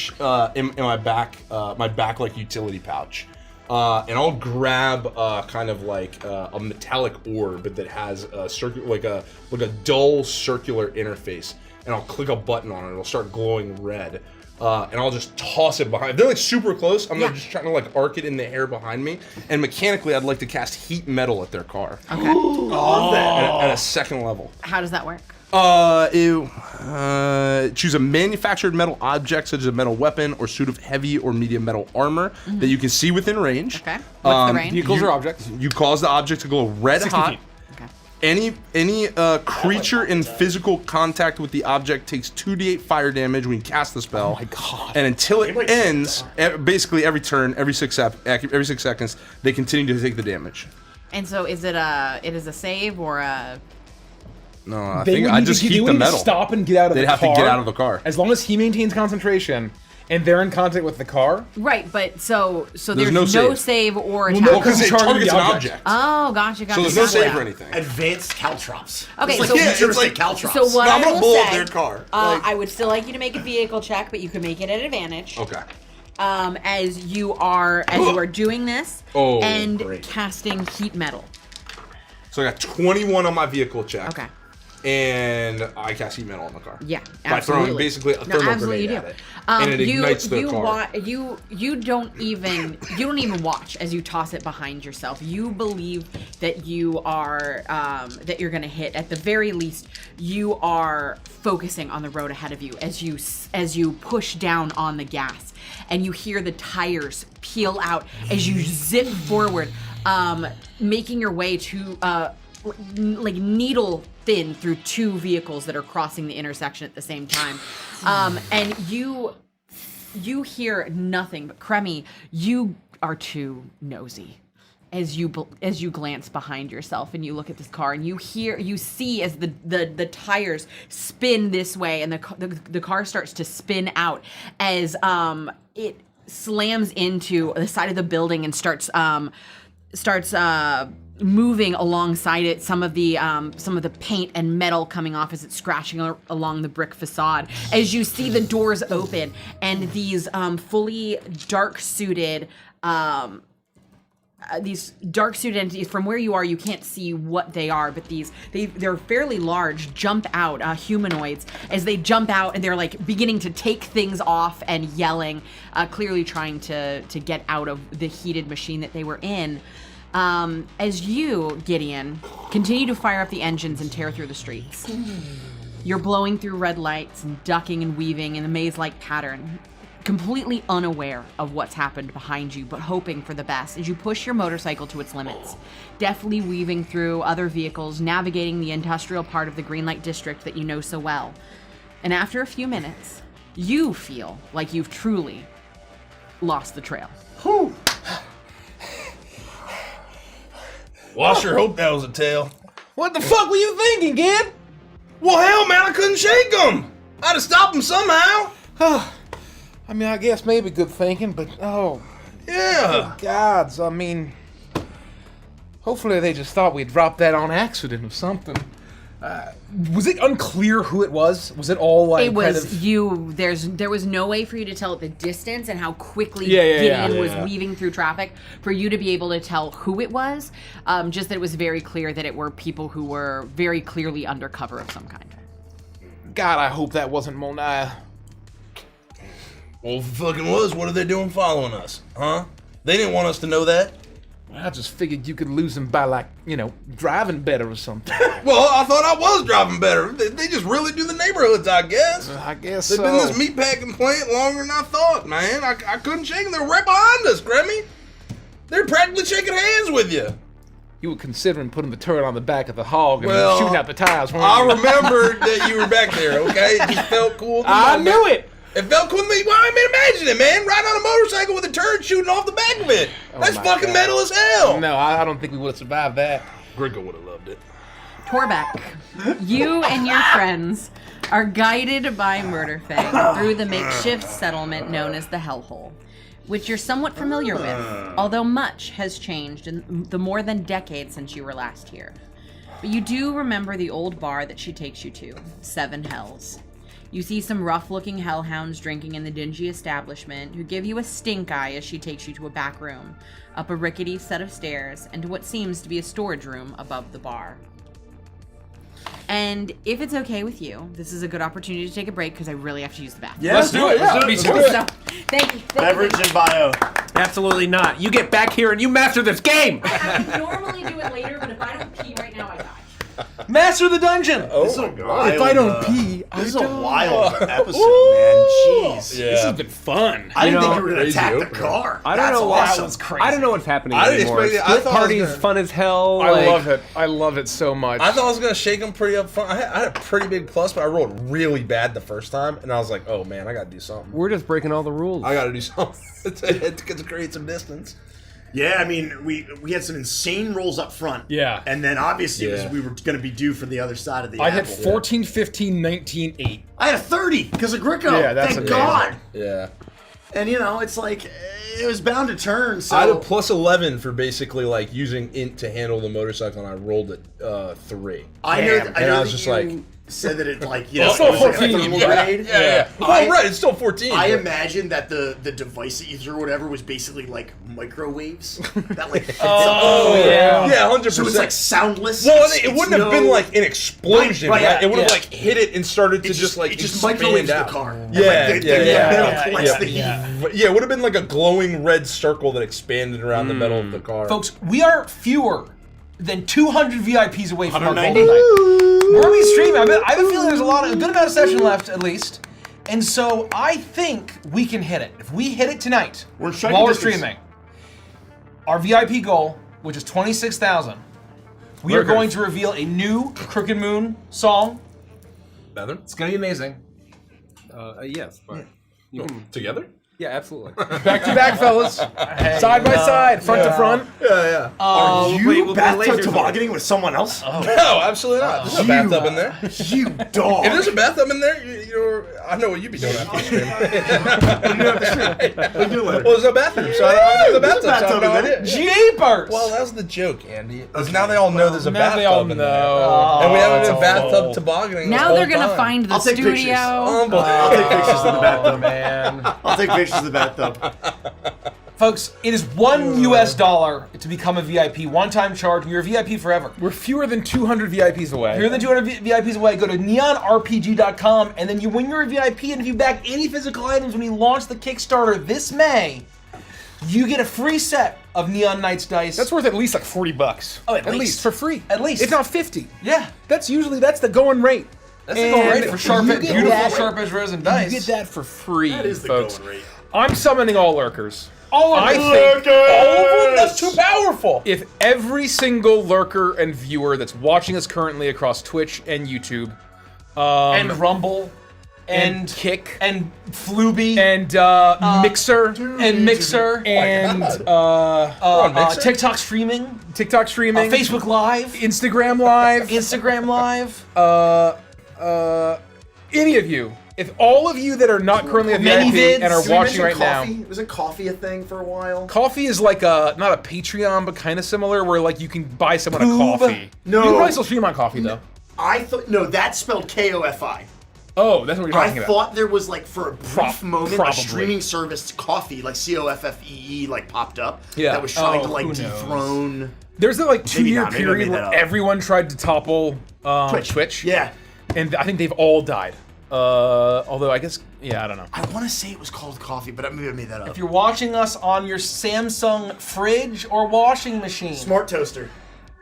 in my back like utility pouch, and I'll grab kind of like a metallic orb that has a like a dull circular interface, and I'll click a button on it. It'll start glowing red. And I'll just toss it behind. If they're like super close, I'm just trying to like arc it in the air behind me. And mechanically, I'd like to cast heat metal at their car. Okay. At a second level. How does that work? Choose a manufactured metal object, such as a metal weapon or suit of heavy or medium metal armor that you can see within range. Okay. What's the range? Vehicles or objects. You cause the object to glow red 60 hot. feet. Any creature in physical contact with the object takes 2d8 fire damage when you cast the spell. Oh my god! And until it ends, basically every turn, every 6 seconds, they continue to take the damage. And so, is it a save or a? No, I think I just heat the metal. Stop and get out of the car. They'd have to get out of the car. As long as he maintains concentration and they're in contact with the car. Right, but so there's no save or attack. No, because it targets an object. Oh, gotcha. So there's no save or anything. Advanced caltrops. Okay, it's so futuristic caltrops. So what I'm I gonna will blow say, up their car. I would still like you to make a vehicle check, but you can make it at advantage. Okay. As you are doing this and casting heat metal. So I got 21 on my vehicle check. Okay. And I cast heat metal on the car. Yeah, by throwing basically a thermal grenade at it, and it ignites the car. You don't even watch as you toss it behind yourself. You believe that you are that you're gonna hit. At the very least, you are focusing on the road ahead of you as you push down on the gas, and you hear the tires peel out as you zip forward, making your way to like needle thin through two vehicles that are crossing the intersection at the same time, and you hear nothing but Kremi. You are too nosy as you glance behind yourself and you look at this car and you see as the tires spin this way and the car starts to spin out as it slams into the side of the building and starts moving alongside it, some of the paint and metal coming off as it's scratching along the brick facade. As you see the doors open and these fully dark-suited entities, from where you are, you can't see what they are, but they're fairly large, jump out, humanoids, as they jump out and they're like beginning to take things off and yelling, clearly trying to get out of the heated machine that they were in. As you, Gideon, continue to fire up the engines and tear through the streets. You're blowing through red lights and ducking and weaving in a maze-like pattern, completely unaware of what's happened behind you, but hoping for the best as you push your motorcycle to its limits, deftly weaving through other vehicles, navigating the industrial part of the Greenlight district that you know so well. And after a few minutes, you feel like you've truly lost the trail. Whew. Well, I sure hope that was a tail. What the fuck were you thinking, kid? Well, hell, man, I couldn't shake them. I had to stop them somehow. I mean, I guess maybe good thinking, but yeah. Good gods, I mean, hopefully they just thought we dropped that on accident or something. Was it unclear who it was? Was it all like it was kind of... you? There was no way for you to tell at the distance and how quickly Gideon was weaving through traffic for you to be able to tell who it was. Just that it was very clear that it were people who were very clearly undercover of some kind. God, I hope that wasn't Monaya. Well, if it fucking was, what are they doing following us? Huh? They didn't want us to know that. I just figured you could lose them by, like, driving better or something. Well, I thought I was driving better. They just really do the neighborhoods, I guess. I guess They've been this meatpacking plant longer than I thought, man. I couldn't shake them. They're right behind us, Grammy. They're practically shaking hands with you. You were considering putting the turret on the back of the hog and well, shooting out the tires, weren't I you? remembered that you were back there, okay? It just felt cool. I knew it. It felt cool to me. Well, I mean, imagine it, man. Riding on a motorcycle with a turd shooting off the back of it. That's my fucking God. metal as hell. No, I don't think we would have survived that. Gringo would have loved it. Torbeck, you and your friends are guided by Murderfang through the makeshift settlement known as the Hellhole, which you're somewhat familiar with, although much has changed in the more than decade since you were last here. But you do remember the old bar that she takes you to, Seven Hells. You see some rough-looking hellhounds drinking in the dingy establishment who give you a stink eye as she takes you to a back room, up a rickety set of stairs, and to what seems to be a storage room above the bar. And if it's okay with you, this is a good opportunity to take a break because I really have to use the bathroom. Yeah, let's do it. Let's do it. So, thank you. Beverage and bio. Absolutely not. You get back here and you master this game. I would normally do it later, but if I don't pee right now, I die. Master the dungeon. This is a wild, If I don't pee, this is a wild episode, man. Jeez. Yeah. This has been fun. I didn't You think know, you were gonna crazy attack the opener. car. I don't That's know awesome. what was crazy. I don't know what's happening I didn't anymore. expect it. I Split thought I was party's gonna- fun as hell. I like- love it. I love it so much. I thought I was gonna shake him pretty up front. I had a pretty big plus, but I rolled really bad the first time, and I was like, "Oh man, I gotta do something. We're just breaking all the rules. I gotta do something to create some distance." Yeah, I mean, we had some insane rolls up front. Yeah. And then obviously it Yeah. was, we were going to be due for the other side of the I apple. had 14, 15, 19, 8. I had a 30 because of Gricko. Yeah, that's Thank amazing. God. Yeah. And, you know, it's like, it was bound to turn, so... I had a plus 11 for basically like using int to handle the motorcycle, and I rolled it 3. I know, And I was that just you like- said that it, like, you know, It's still it was like a 14, thermal yeah. grade. Yeah. Well, right, it's still 14. I but- imagine that the device that you threw or whatever was basically like microwaves. That like Oh, yeah. Yeah, 100%. So it's like soundless. Well, It's- it it's wouldn't have no- been like an explosion, Right, right? yeah, It would have yeah. like hit it and started to It just like it just expand microwaves out. the car. Yeah, And, like, the metal collects the heat. Yeah, it would have been like a glowing red circle that expanded around the metal of the car. Folks, we are fewer than 200 VIPs away from our goal 190. tonight. We're gonna be streaming. I have a feeling there's a good amount of session left, at least. And so I think we can hit it. If we hit it tonight, We're in striking while we're distance. streaming, our VIP goal, which is 26,000, we are Lurkers. going to reveal a new Crooked Moon song. Together? It's gonna be amazing. Yes, but Together? yeah, absolutely. Back to back, fellas. Side by side, front to front. Yeah. Are you we'll bathtub laser tobogganing with someone else? No, absolutely not. There's a bathtub in there. You dog. If there's a bathtub in there, I know what you'd be doing after the stream. Well, there's no bathroom, so I know the bathtub. So I have no idea. Jeepers! Well, that was the joke, Andy. Because now they all know there's a Now they all bathtub in know. there. And we haven't been Oh. bathtub tobogganing. Now this they're whole gonna time. find the I'll take pictures. studio. I'll take pictures in the bathtub. man. I'll take pictures of the bathtub. Folks, it is $1 US to become a VIP. One-time charge, and you're a VIP forever. We're fewer than 200 VIPs away. Fewer than 200 VIPs away. Go to neonrpg.com, and then when you're a VIP, and if you back any physical items when we launch the Kickstarter this May, you get a free set of Neon Knights dice. That's worth at least like $40. Oh, at least. for free. At least. If not 50. Yeah. That's the going rate. That's the going rate for sharp, you get beautiful that- sharp as resin dice. You get that for free, That is the folks. going rate. I'm summoning all lurkers. All of I them. think all of them. That's too powerful. If every single lurker and viewer that's watching us currently across Twitch and YouTube, And Rumble. and Kick, And Fluby. and Mixer, and Mixer. and on Mixer? TikTok streaming. TikTok streaming, Facebook Live. Instagram Live, Instagram Live. any of you. If all of you that are not currently a Many VIP vids. and are Did we watching mention right coffee? now, Wasn't coffee a thing for a while? coffee is like not a Patreon, but kind of similar, where like you can buy someone a Poob. coffee. No. You can probably still stream on coffee though. I thought no, that's spelled KOFI. Oh, that's what you're talking I about. thought there was like for a brief moment probably. a streaming service coffee like COFFEE like popped up Yeah. that was trying Oh, to like who knows? dethrone There's that like 2-year not, maybe I period made where that up. everyone tried to topple Twitch. Yeah. And I think they've all died. Although I guess, yeah, I don't know. I want to say it was called coffee, but maybe I made that up. If you're watching us on your Samsung fridge or washing machine, Smart toaster.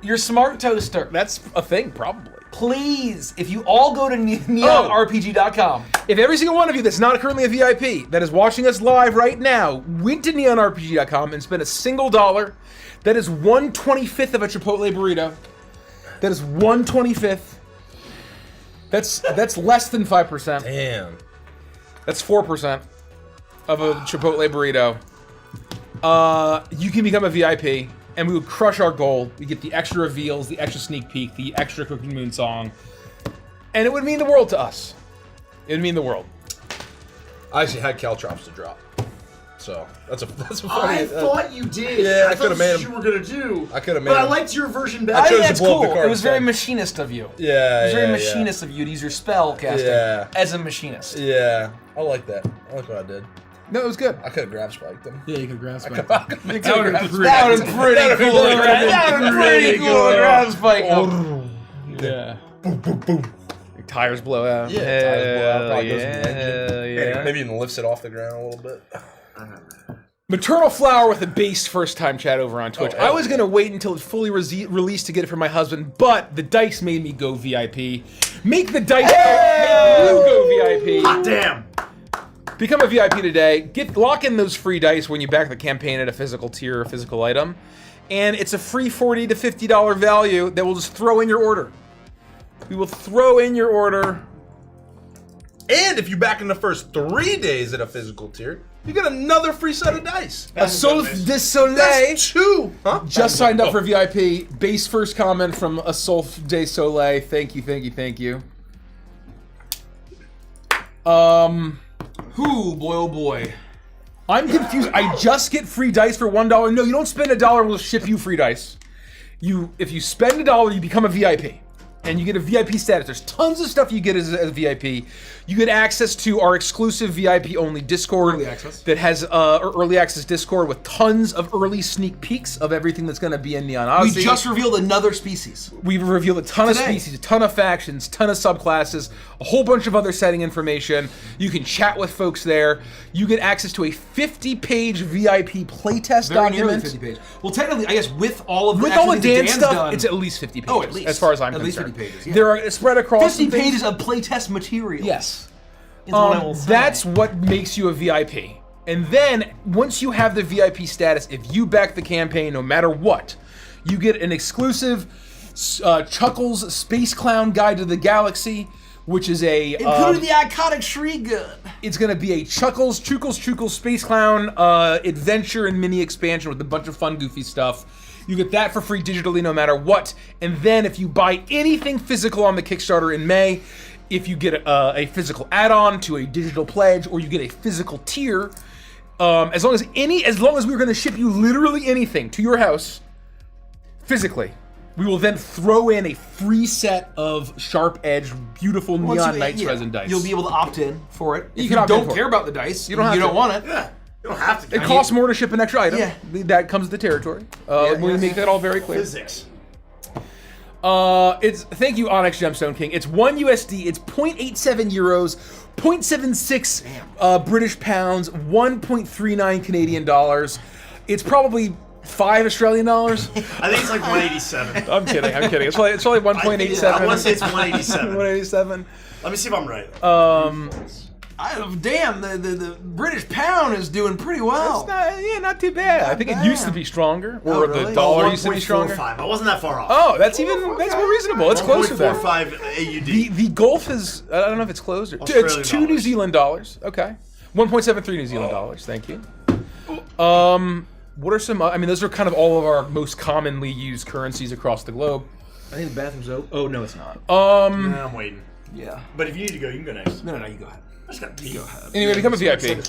your smart toaster, That's a thing, probably. please, if you all go to neonrpg.com, If every single one of you that's not currently a VIP that is watching us live right now went to neonrpg.com and spent a single dollar, that is 1/25th of a Chipotle burrito. That is 1/25th. That's less than 5%. Damn. That's 4% of a Chipotle burrito. You can become a VIP, and we would crush our goal. We get the extra reveals, the extra sneak peek, the extra Cooking Moon song, and it would mean the world to us. It would mean the world. I actually had caltrops to drop, so that's a funny. I thought you did. Yeah, I thought coulda made that's him. what you were gonna do. I coulda made But I him. liked your version I better. chose That's to blow up cool. the card It was very instead. machinist of you. Yeah, It was very yeah, machinist of you to use your spell casting Yeah. as a machinist. Yeah, I like that. I like what I did. No, it was good. I could have grab spiked them. Yeah, you can grasp it. That would have been pretty That would've cool. That would have been pretty cool to grab spike. Yeah. Boom, boom, boom. Tires blow out. Yeah, tires blow out. Probably Hell goes in the engine. yeah. Maybe even lifts it off the ground a little bit. Maternal Flower with a based first-time chat over on Twitch. Oh, hell I was going to wait until it's fully released to get it for my husband, but the dice made me go VIP. Make the dice go VIP. Hot damn. Become a VIP today. Lock in those free dice when you back the campaign at a physical tier or physical item. And it's a free $40 to $50 value that we'll just throw in your order. We will throw in your order. And if you back in the first 3 days at a physical tier, you get another free set of dice. Assault de Soleil. That's 2. Huh? Just signed up for VIP. Base first comment from Assault de Soleil. Thank you, thank you, thank you. Who, boy, oh boy. I'm confused. I just get free dice for $1. No, you don't spend $1, we'll ship you free dice. If you spend $1, you become a VIP. And you get a VIP status. There's tons of stuff you get as a VIP. You get access to our exclusive VIP only Discord. Early access. That has early access Discord with tons of early sneak peeks of everything that's going to be in Neon Odyssey. We just revealed another species. We've revealed a ton of Today. species, a ton of factions, ton of subclasses, a whole bunch of other setting information. You can chat with folks there. You get access to a 50-page VIP playtest Very nearly document. 50 pages. Well, technically, I guess with all of the With all the actually Dan Dan's stuff, done, it's at least 50 pages. Oh, at least. As far as I'm At least concerned. 50 pages, yeah. They're spread across 50 some things. pages of playtest material. Yes. Is what I will say. That's what makes you a VIP. And then, once you have the VIP status, if you back the campaign no matter what, you get an exclusive Chuckles Space Clown Guide to the Galaxy, which is a... Including the iconic shriek gun. It's going to be a Chuckles Space Clown adventure and mini expansion with a bunch of fun, goofy stuff. You get that for free digitally no matter what. And then if you buy anything physical on the Kickstarter in May, if you get a physical add-on to a digital pledge, or you get a physical tier, as long as we're going to ship you literally anything to your house physically, we will then throw in a free set of sharp-edged, beautiful neon Night's resin dice. You'll be able to opt in for it. If you can opt in don't for care it. about the dice, You don't have to. want it. Yeah. You don't have to. It costs more to ship an extra item. Yeah. That comes with the territory. We make that all very clear. Physics. Thank you, Onyx Gemstone King. It's 1 USD. It's 0.87 euros, 0.76 British pounds, 1.39 Canadian dollars. It's probably 5 Australian dollars. I think it's like 187. I'm kidding. It's probably 1.87. I want to say it's 187. 187. Let me see if I'm right. Damn, the British pound is doing pretty well. Not too bad. I think it used to be stronger, or the dollar used to be stronger. 1.45. I wasn't that far off. Oh, that's more reasonable. It's closer there. 1.45 AUD. The Gulf is, I don't know if it's closed or Australian it's 2 New dollars. Zealand dollars. Okay. 1.73 New Zealand dollars. Thank you. What are some, those are kind of all of our most commonly used currencies across the globe. I think the bathroom's open. Oh, no, it's not. Nah, I'm waiting. Yeah. But if you need to go, you can go next. No, you go ahead. I just gotta pee. Go ahead. Anyway, become a VIP.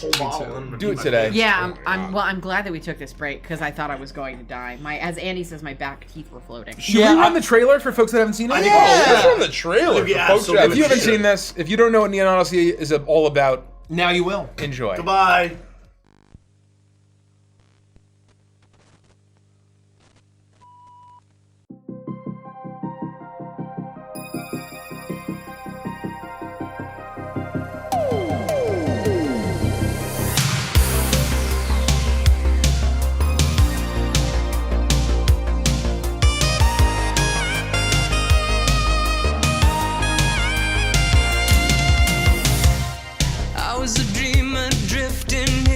Do it today. Yeah, I'm glad that we took this break because I thought I was going to die. As Andy says, my back teeth were floating. Should we run the trailer for folks that haven't seen it? Let's run the trailer. For folks who If you haven't seen this, if you don't know what Neon Odyssey is all about, now you will. Enjoy. Goodbye. I was a dreamer drifting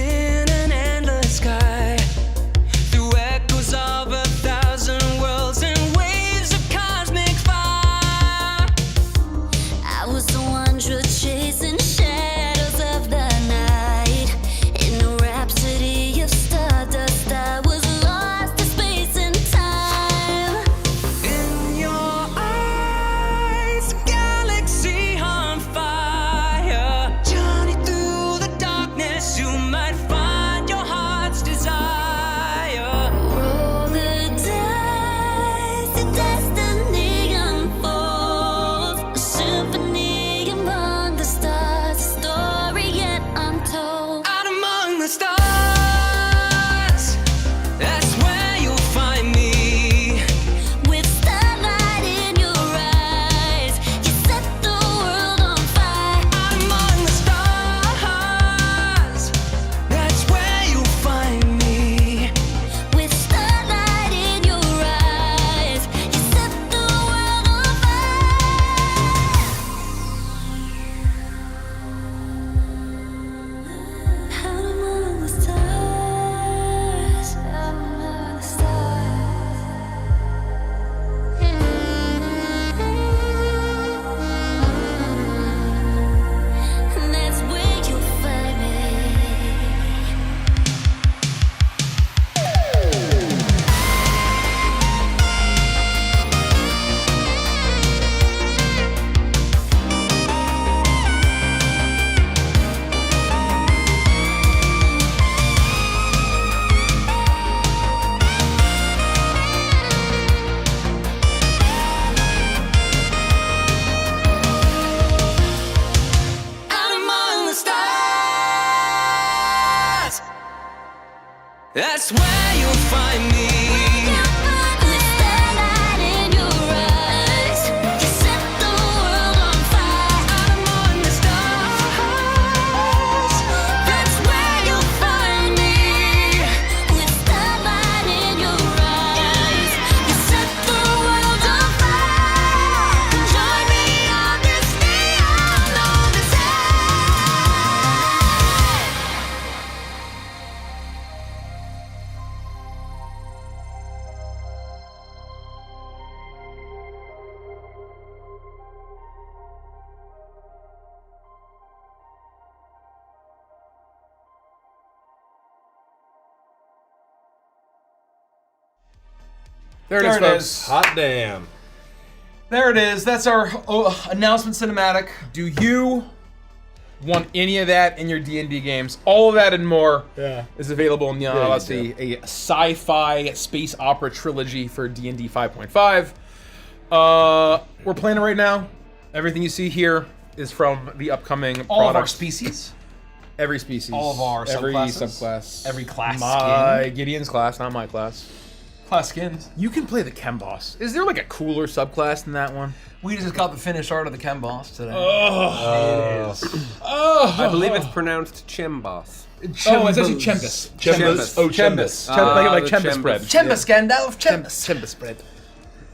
There it is. Hot damn. There it is. That's our announcement cinematic. Do you want any of that in your D&D games? All of that and more is available in Neon Odyssey, a sci-fi space opera trilogy for D&D 5.5. We're playing it right now. Everything you see here is from the upcoming All of our products. species. Every species. All of our every subclasses. subclass. Every class My skin. Gideon's class, not my class. Class skins. You can play the Chem Boss. Is there like a cooler subclass than that one? We just got the finished art of the Chem Boss today. I believe it's pronounced Chimbos. Oh, it's actually Chembus. Chembus. Oh, Chembus. Like the Chembus Chembus. bread. Chembus, Gandalf, Chembus. Chembus bread.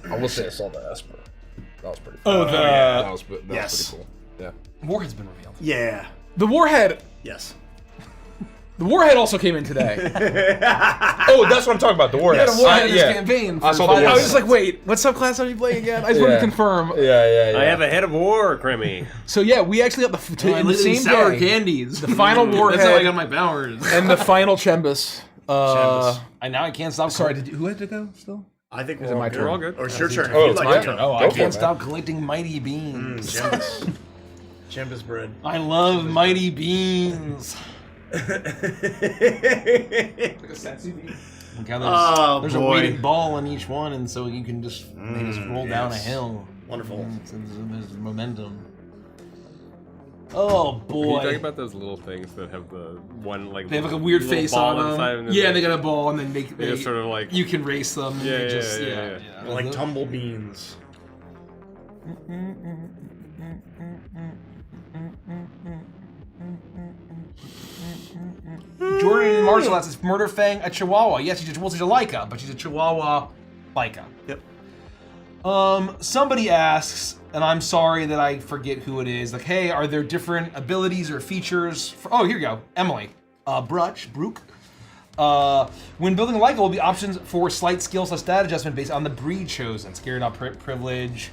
I will say I saw the Esper. That was pretty Oh, cool. the That was Yes. pretty cool. Yeah. Warhead's been revealed. Yeah. the Warhead. Yes. The Warhead also came in today. Oh, that's what I'm talking about. The Warhead. The Warhead in this yeah. campaign. I saw the five- I Warhead. was just like, wait, what subclass are you playing again? I just wanted to Yeah. confirm. Yeah. I have a head of war, Crimmy. So yeah, we actually got the in the same sour day, candies. the final That's how I Warhead got my powers. and the final Chembus. I can't stop. Sorry, who had to go still? I think Is it my turn? We're all good. Or it's your turn. Oh, If it's you'd my like turn. to. Oh, I go for can't it, stop collecting mighty beans. Chembus. Chembus bread. I love mighty beans. Oh, There's boy. a weighted ball in each one, and so you can just they just roll down a yes. hill. Wonderful. There's momentum. Oh Are you boy! talking about those little things that have the one like They have like a weird little face ball on inside them. and Yeah, they got a ball, and then they just sort of like you can race them. and Yeah, they yeah, just, yeah. Like tumble beans. Jordan in martial arts is Murder Fang a Chihuahua. Yes, she's a Laika, but she's a Chihuahua Laika. Yep. Somebody asks, and I'm sorry that I forget who it is. Like, hey, are there different abilities or features? Oh, here you go, Emily. Brook. When building a Laika, will be options for slight skill/stat adjustment based on the breed chosen. Scared Up, Privilege,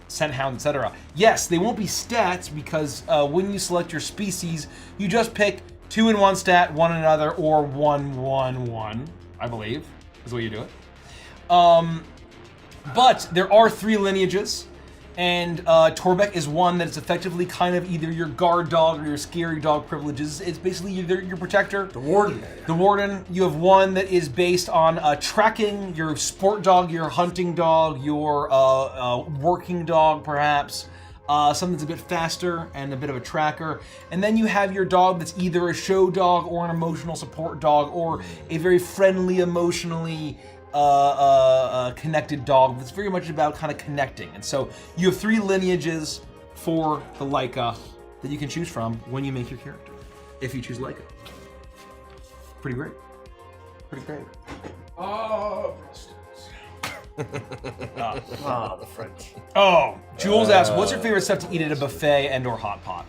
Scent Hound, etc. Yes, they won't be stats because when you select your species, you just pick 2 in one stat, 1 in another, or 1, 1, 1. I believe is the way you do it. But there are 3 lineages, and Torbeck is one that is effectively kind of either your guard dog or your scary dog privileges. It's basically either your protector. The warden. The warden. You have one that is based on tracking, your sport dog, your hunting dog, your working dog, perhaps. Something that's a bit faster and a bit of a tracker. And then you have your dog that's either a show dog or an emotional support dog or a very friendly, emotionally connected dog that's very much about kind of connecting. And so you have 3 lineages for the Laika that you can choose from when you make your character, if you choose Laika. Pretty great. Pretty great. Ah, the French. Oh, Jules asks, what's your favorite stuff to eat at a buffet and or hot pot?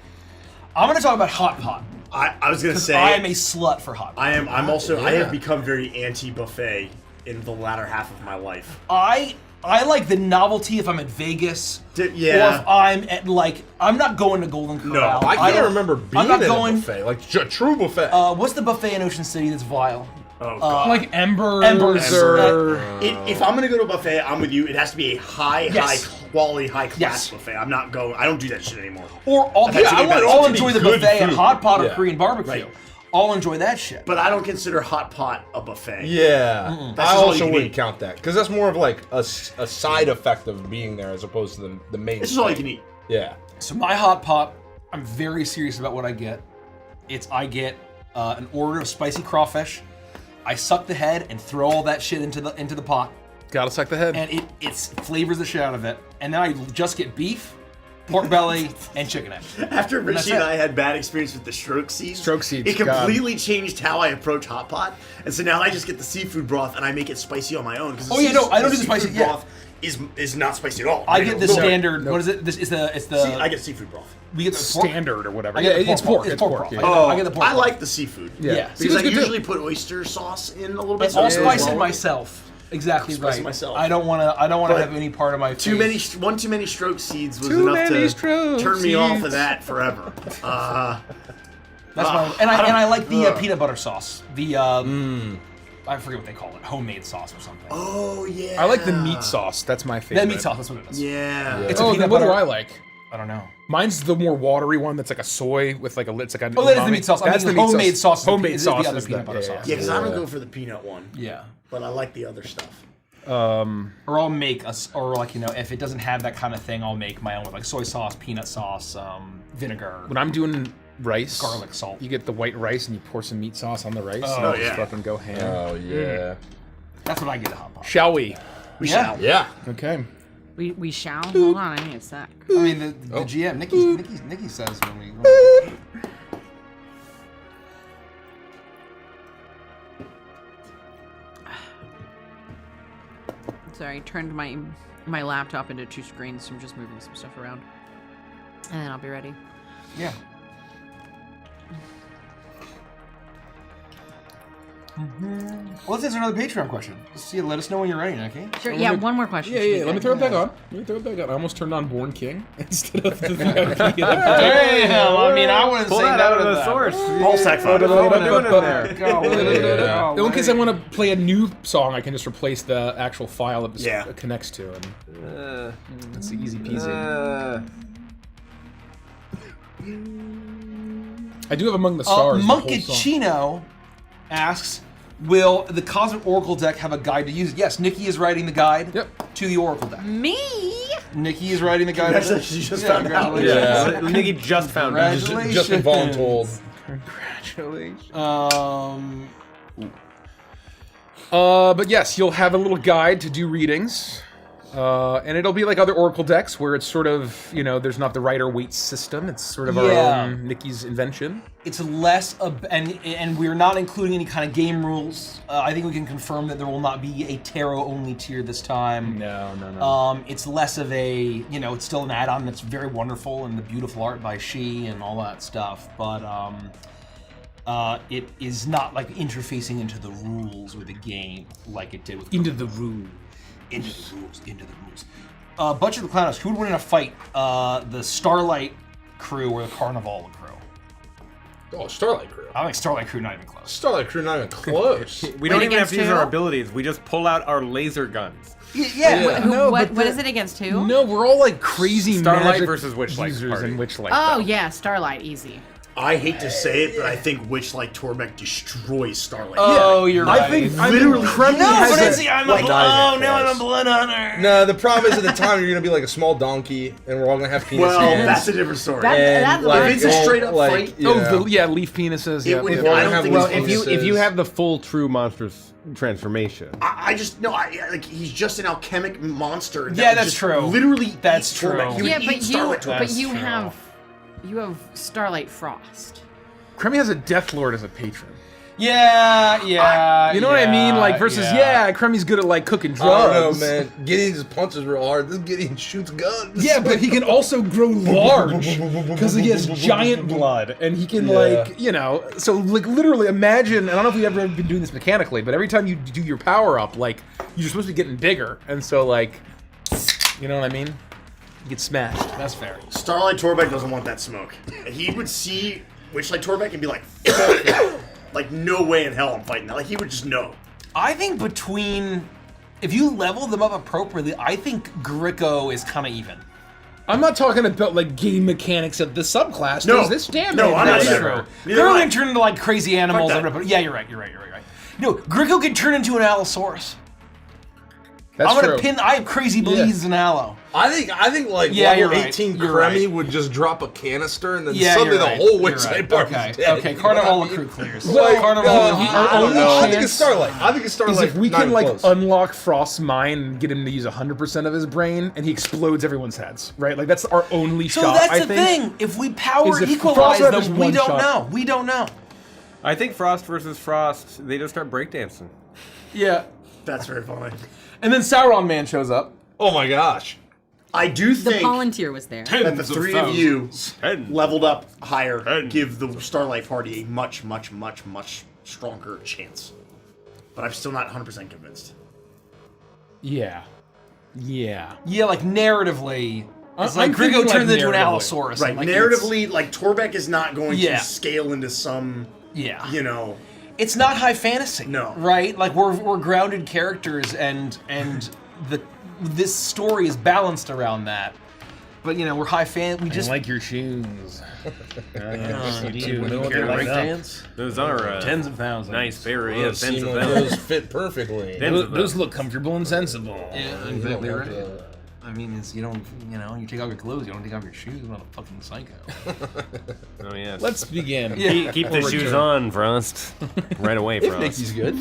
I'm gonna talk about hot pot. I was gonna say I am a slut for hot pot. I'm also I have become very anti-buffet in the latter half of my life. I like the novelty if I'm at Vegas. Yeah. Or if I'm at I'm not going to Golden Corral. I can't don't- remember being I'm not at going. a buffet, like a true buffet. What's the buffet in Ocean City that's vile? Oh god. Like Embers, Embers. or If I'm gonna go to a buffet, I'm with you. It has to be a high Yes. quality, high class Yes. buffet. I'm not going. I don't do that shit anymore. Or I'll, That's actually better. I'll It's enjoy the good buffet at food. hot pot or Yeah. Korean barbecue. Right. I'll enjoy that shit. But I don't consider hot pot a buffet. Yeah, That's I just all you also can wouldn't eat. count that because that's more of like a side effect of being there as opposed to the main. This is all you can eat. Yeah. So my hot pot, I'm very serious about what I get. I get an order of spicy crawfish. I suck the head and throw all that shit into the pot, gotta suck the head. and it flavors the shit out of it. And then I just get beef, pork belly, and chicken egg. After that's Richie and it. I had bad experience with the stroke seeds, Seeds, it completely changed how I approach hot pot. And so now I just get the seafood broth and I make it spicy on my own. Oh, yeah, no, I don't do the spicy- seafood yeah. broth is not spicy at all. I get the No. standard. What is it? This is the. It's the. See, I get seafood broth. we get the pork. Standard or whatever. I get Yeah, the it's pork. It's It's pork. pork. broth. Yeah. I get the pork. I broth. like the seafood. Yeah. Because I Seafood's good too. usually put oyster sauce in a little bit. I'll it goes spice well. it myself. Exactly Spice it right. myself. I don't want to. But have any part of my. Too face. many, one too many stroke seeds was Too enough many to stroke turn me off seeds. of that forever. That's my. And I like the peanut butter sauce. The I forget what they call it, homemade sauce or something. Oh yeah. I like the meat sauce. That's my favorite. That meat sauce, that's what it is. Yeah. It's a Oh, peanut then what do butter. I like? I don't know. Mine's the more watery one that's like a soy with like a it's like a. Oh, that is the meat sauce. I That's mean, the meat homemade sauce. Homemade is the sauce other is peanut the- butter yeah, sauce. Yeah, because I don't go for the peanut one. Yeah. But I like the other stuff. Or I'll make or like, you know, if it doesn't have that kind of thing, I'll make my own with like soy sauce, peanut sauce, vinegar. When I'm doing rice, Garlic salt. You get the white rice and you pour some meat sauce on the rice. Oh, and yeah. just fucking go ham. Oh yeah. That's what I get at Hot Pot. Shall we? We Yeah. shall. Yeah. Okay. We shall? Hold on, I need a sec. I mean, the GM, Nikki says when we. Sorry, turned my laptop into 2 screens, so I'm just moving some stuff around. And then I'll be ready. Yeah. Well, let's answer another Patreon question. See, let us know when you're ready, Nikki. Sure, yeah, one more question. Yeah, should be yeah. Let me good. throw it back on. Let me throw it back on. I almost turned on Born King instead of the VIP. Damn, I mean, I wouldn't Pull say that no out to of the that. source. Pulse saxophone. What are you doing in there? Go. In case I want to play a new song, I can just replace the actual file that this Yeah. connects to, and it's easy peasy. I do have Among the Stars. the whole song. Monkachino asks, will the Cosmic Oracle deck have a guide to use it? Yes, Nikki is writing the guide to the Oracle deck. Me? Nikki is writing the guide. Congratulations, you just found out. congratulations. Yeah. Nikki just found out. Congratulations. Just been voluntold. Congratulations. But yes, you'll have a little guide to do readings. And it'll be like other Oracle decks where it's sort of, you know, there's not the Rider-Waite system. It's sort of our own Nikki's invention. It's less, and we're not including any kind of game rules. I think we can confirm that there will not be a tarot-only tier this time. No. It's less of a, you know, it's still an add-on that's very wonderful and the beautiful art by She and all that stuff, but it is not like interfacing into the rules or the game like it did with Into the room. Into the rules. Butcher the Clown asks, who would win in a fight? The Starlight crew or the Carnival crew? Oh, Starlight Crew. I think Starlight crew not even close. Starlight Crew not even close. We don't Wait, even have to use against our who? abilities. We just pull out our laser guns. Yeah. No, what but is it against who? No, we're all like crazy Starlight magic versus Witchlight users party. and Witchlight. Oh, though. yeah, Starlight, easy. I hate to say it, but I think Witchlight Torbeck destroys Starlight. Oh, you're right. I think literally. Kremny No, has but a- it's, I'm like, a, not oh, now I'm a blood hunter. No, the problem is at the time you're gonna be like a small donkey, and we're all gonna have penis Well, hands. that's a different story. That's like, If it's a straight up fight- Oh, leaf penises. It Yeah. would- We're all I gonna don't have think loose it's- If you penises. have the full true monstrous transformation. I just no, like he's just an alchemic monster. Yeah, would that's just true. Literally, That's eat Torbeck. true. He would Yeah, eat but Starlight Torbeck. you have Starlight Frost. Kremny has a Death Lord as a patron. Yeah. You know what I mean? Like versus Kremmy's good at like cooking I don't know, drugs. man. Gideon just punches real hard. This Gideon shoots guns. Yeah, but he can also grow large because he has giant blood, and he can like, you know. So like literally, imagine. I don't know if we've ever been doing this mechanically, but every time you do your power up, like you're supposed to be getting bigger, and so like, you know what I mean? You get smashed. That's fair. Starlight Torbeck doesn't want that smoke. He would see Witchlight Torbeck and be like, "Fuck it." Like no way in hell I'm fighting that. Like he would just know. I think if you level them up appropriately, I think Gricko is kind of even. I'm not talking about like game mechanics of the subclass. No. Does this damage? No, I'm not That's either. true. Neither Gricko am I. can turn into like crazy animals. Fuck that. And yeah, you're right. No, Gricko can turn into an Allosaurus. That's I'm gonna true. I have crazy bleeds in Allo. I think like Yeah, you're level right. 18 You're Kremmy right. would just drop a canister and then Yeah, suddenly you're the right. whole You're Witchlight right. party's Okay, dead. okay. You know what I Carnival mean? crew clears. Like, Carnival. I don't know. I think it's Starlight. I think it's Is Starlight. if we not can even like close. unlock Frost's mind and get him to use 100% of his brain, and he explodes everyone's heads, right? Like that's our only So shot. that's I the think. thing. If we power Is if equalize Frost has them, we one don't shot. know. We don't know. I think Frost versus Frost, they just start breakdancing. Yeah. That's very funny. And then Sauron Man shows up. Oh my gosh. I do The think volunteer was there. that the three of you leveled up higher give the Starlight Party a much, much, much, much stronger chance. But I'm still not 100% convinced. Yeah. Yeah. Yeah, like narratively. It's I'm like thinking, Griggo like, turns into an narratively. Allosaurus. Right, and, like, narratively, like Torbeck is not going Yeah. to scale into some, Yeah. you know, it's not high fantasy. No. Right? Like we're grounded characters and this story is balanced around that. But we're high fan. We just like your shoes. you too. Would you No, care to they're break like dance? Those are Tens of thousands. nice, very tens of Those thousands. fit perfectly. Those look comfortable and sensible. Yeah, exactly right. I mean, it's you take off your clothes, you don't take off your shoes. You're not a fucking psycho. Oh yes. Let's begin. Keep the shoes on, Frost. Right away, Frost. Nikki's good.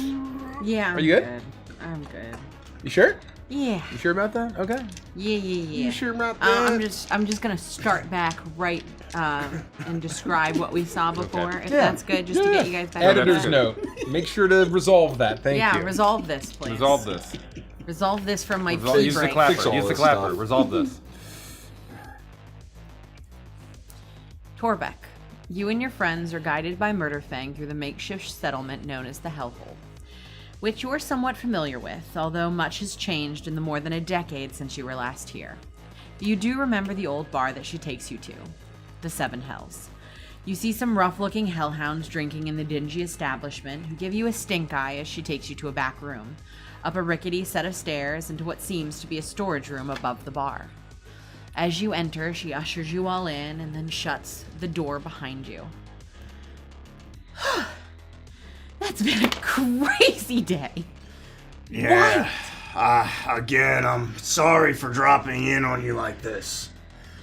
Yeah. Are you good? I'm good. You sure? Yeah. You sure about that? Okay. Yeah. You sure about that? I'm just gonna start back right and describe what we saw before, if that's good, just to get you guys back. Editor's note. Make sure to resolve that. Thank you. Yeah, resolve this, please. Resolve this. Resolve this from my pee Use the break. clapper. Use the this clapper. stuff. Resolve this. Torbeck, you and your friends are guided by Murderfang through the makeshift settlement known as the Hellhole, which you are somewhat familiar with, although much has changed in the more than a decade since you were last here. You do remember the old bar that she takes you to, the Seven Hells. You see some rough-looking hellhounds drinking in the dingy establishment who give you a stink eye as she takes you to a back room, up a rickety set of stairs into what seems to be a storage room above the bar. As you enter, she ushers you all in and then shuts the door behind you. That's been a crazy day. Yeah. Again, I'm sorry for dropping in on you like this.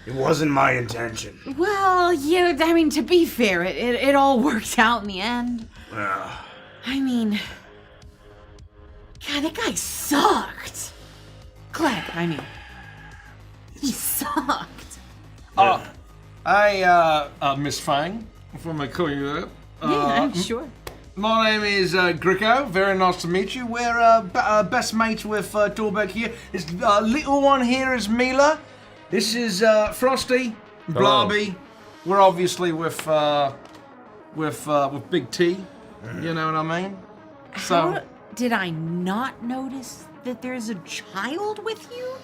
It wasn't my intention. Well, to be fair, it all worked out in the end. I mean, God, that guy sucked. Clegg, he sucked. Miss Fang, if I may call you that. I'm sure. My name is Gricko. Very nice to meet you. We're best mates with Torbeck here. This little one here is Mila. This is Frosty, Blarby. We're obviously with Big T. You know what I mean? How did I not notice that there's a child with you?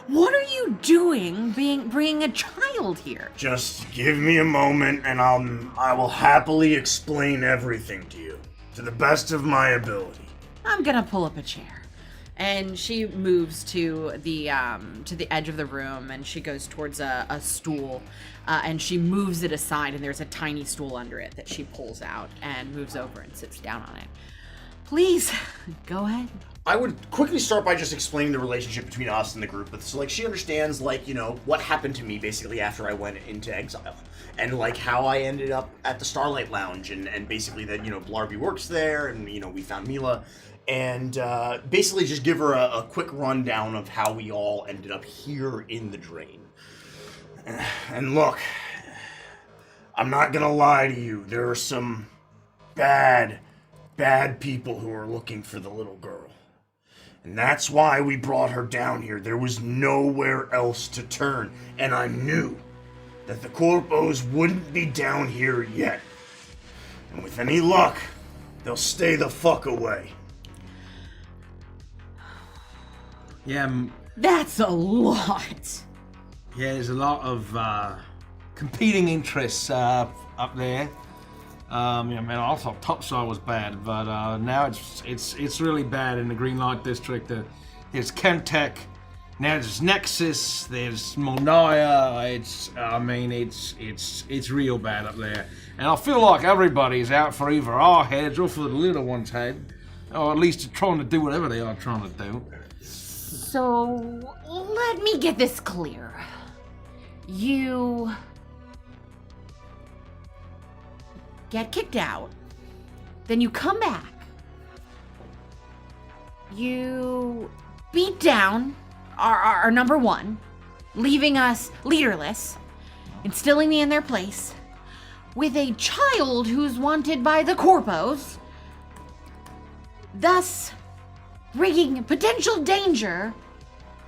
What are you doing bringing a child here? Just give me a moment and I will happily explain everything to you, to the best of my ability. I'm gonna pull up a chair. And she moves to the edge of the room, and she goes towards a stool, and she moves it aside, and there's a tiny stool under it that she pulls out and moves over and sits down on it. Please, go ahead. I would quickly start by just explaining the relationship between us and the group. So, she understands, what happened to me, basically, after I went into exile. And, how I ended up at the Starlight Lounge, and basically that, Blarby works there, and, we found Mila. And basically just give her a quick rundown of how we all ended up here in the drain. And look, I'm not gonna lie to you, there are some bad people who are looking for the little girl. And that's why we brought her down here. There was nowhere else to turn. And I knew that the Corpos wouldn't be down here yet. And with any luck, they'll stay the fuck away. Yeah, That's a lot. there's a lot of competing interests up there. I thought Topside was bad, but now it's really bad in the Green Light District. There's Chemtech, now there's Nexus, there's Monaya. It's real bad up there, and I feel like everybody's out for either our heads or for the little one's head, or at least trying to do whatever they are trying to do. So, let me get this clear. You get kicked out, then you come back. You beat down our number one, leaving us leaderless, instilling me in their place, with a child who's wanted by the Corpos, thus bringing potential danger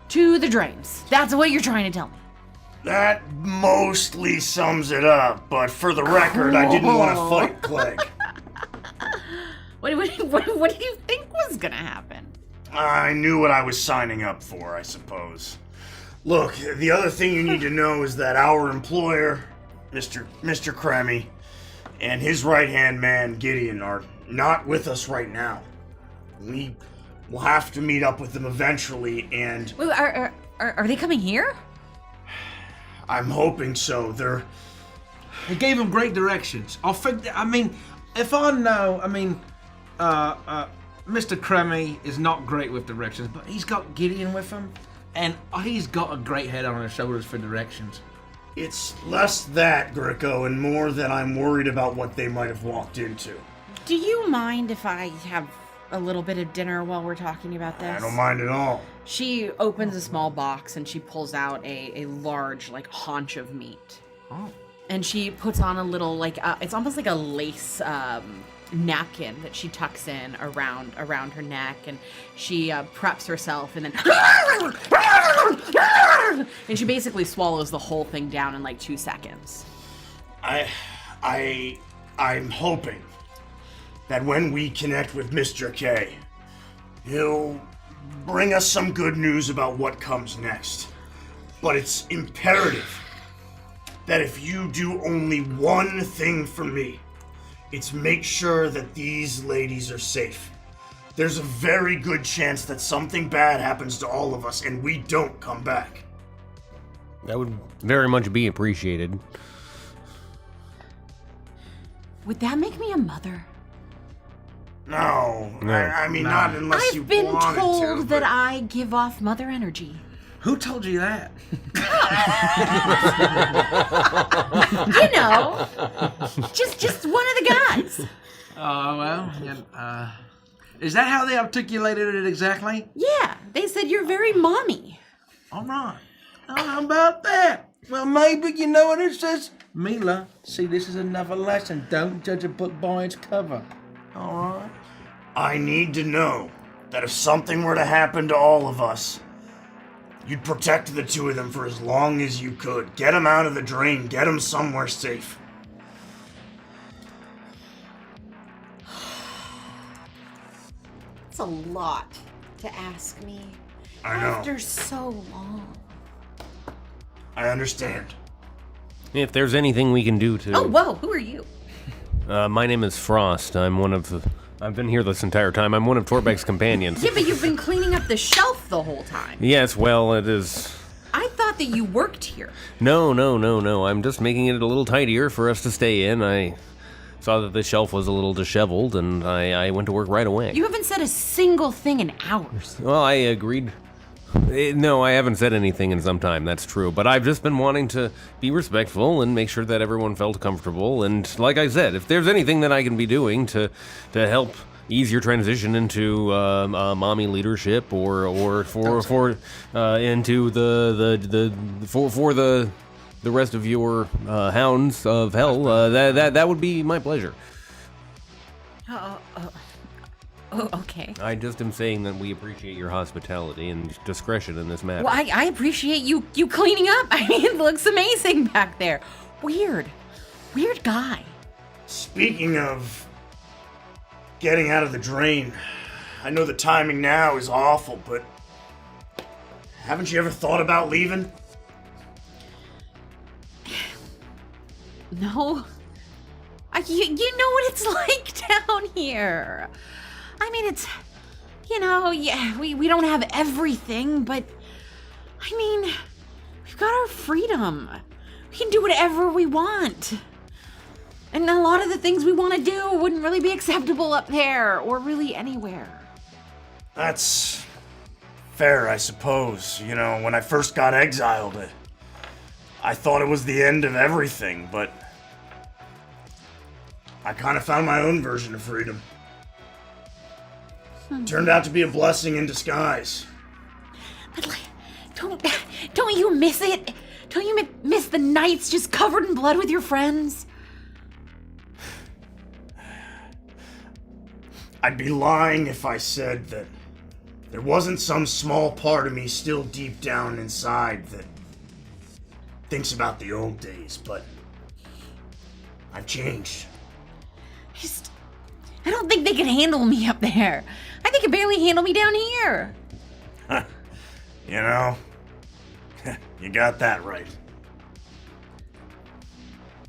to the drains. That's what you're trying to tell me. That mostly sums it up, but for the record, I didn't want to fight Clegg. What did you think was gonna happen? I knew what I was signing up for, I suppose. Look, the other thing you need to know is that our employer, Mr. Kremmy, and his right-hand man, Gideon, are not with us right now. We will have to meet up with them eventually, and Wait, are they coming here? I'm hoping so. He gave him great directions. If I know, Mr. Crummy is not great with directions, but he's got Gideon with him, and he's got a great head on his shoulders for directions. It's less that, Greco, and more that I'm worried about what they might have walked into. Do you mind if I have a little bit of dinner while we're talking about this? I don't mind at all. She opens a small box and she pulls out a large, like, haunch of meat. Oh. And she puts on a little, like, it's almost like a lace napkin that she tucks in around her neck, and she preps herself, and then and she basically swallows the whole thing down in like 2 seconds. I'm hoping that when we connect with Mr. K, he'll bring us some good news about what comes next. But it's imperative that if you do only one thing for me, it's make sure that these ladies are safe. There's a very good chance that something bad happens to all of us and we don't come back. That would very much be appreciated. Would that make me a mother? No, I mean, not unless you I've been wanted told to, that but I give off mother energy. Who told you that? You know, just one of the guys. Oh, well, is that how they articulated it exactly? Yeah, they said you're very mommy. All right. How about that? Well, maybe you know what it says. Mila, see, this is another lesson. Don't judge a book by its cover. All right? I need to know that if something were to happen to all of us, you'd protect the two of them for as long as you could. Get them out of the drain. Get them somewhere safe. It's a lot to ask me. I know. After so long. I understand. If there's anything we can do to... Oh, whoa, who are you? My name is Frost. I'm one of the... I've been here this entire time. I'm one of Torbeck's companions. Yeah, but you've been cleaning up the shelf the whole time. Yes, well, it is... I thought that you worked here. No. I'm just making it a little tidier for us to stay in. I saw that the shelf was a little disheveled, and I went to work right away. You haven't said a single thing in hours. Well, I agreed. No, I haven't said anything in some time, that's true. But I've just been wanting to be respectful and make sure that everyone felt comfortable. And like I said, if there's anything that I can be doing to help ease your transition into mommy leadership or into the rest of your hounds of hell, that would be my pleasure. Oh, okay. I just am saying that we appreciate your hospitality and discretion in this matter. Well, I appreciate you cleaning up. I mean, it looks amazing back there. Weird guy. Speaking of getting out of the drain, I know the timing now is awful, but haven't you ever thought about leaving? No. You know what it's like down here. I mean, it's, yeah, we don't have everything, but, I mean, we've got our freedom. We can do whatever we want. And a lot of the things we want to do wouldn't really be acceptable up there, or really anywhere. That's fair, I suppose. When I first got exiled, I thought it was the end of everything, but I kind of found my own version of freedom. Turned out to be a blessing in disguise. But don't you miss it? Don't you miss the nights just covered in blood with your friends? I'd be lying if I said that there wasn't some small part of me still deep down inside that thinks about the old days, but I've changed. I don't think they can handle me up there. I think they can barely handle me down here. You got that right.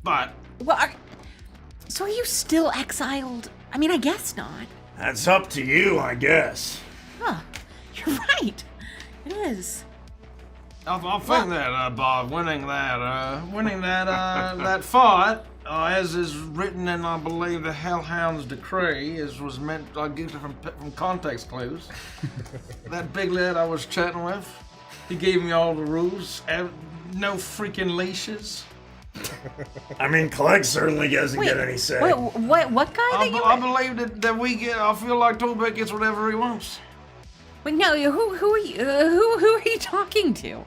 But... Well, so are you still exiled? I mean, I guess not. That's up to you, I guess. Huh. You're right. It is. I think that Bob winning that fight, as is written in, I believe, the Hellhound's decree, was meant. I get it from context clues. That big lad I was chatting with, he gave me all the rules. No freaking leashes. I mean, Clegg certainly doesn't get any say. What guy? I believe that we get. I feel like Torbeck gets whatever he wants. Wait, no. Who are you? Who are you talking to?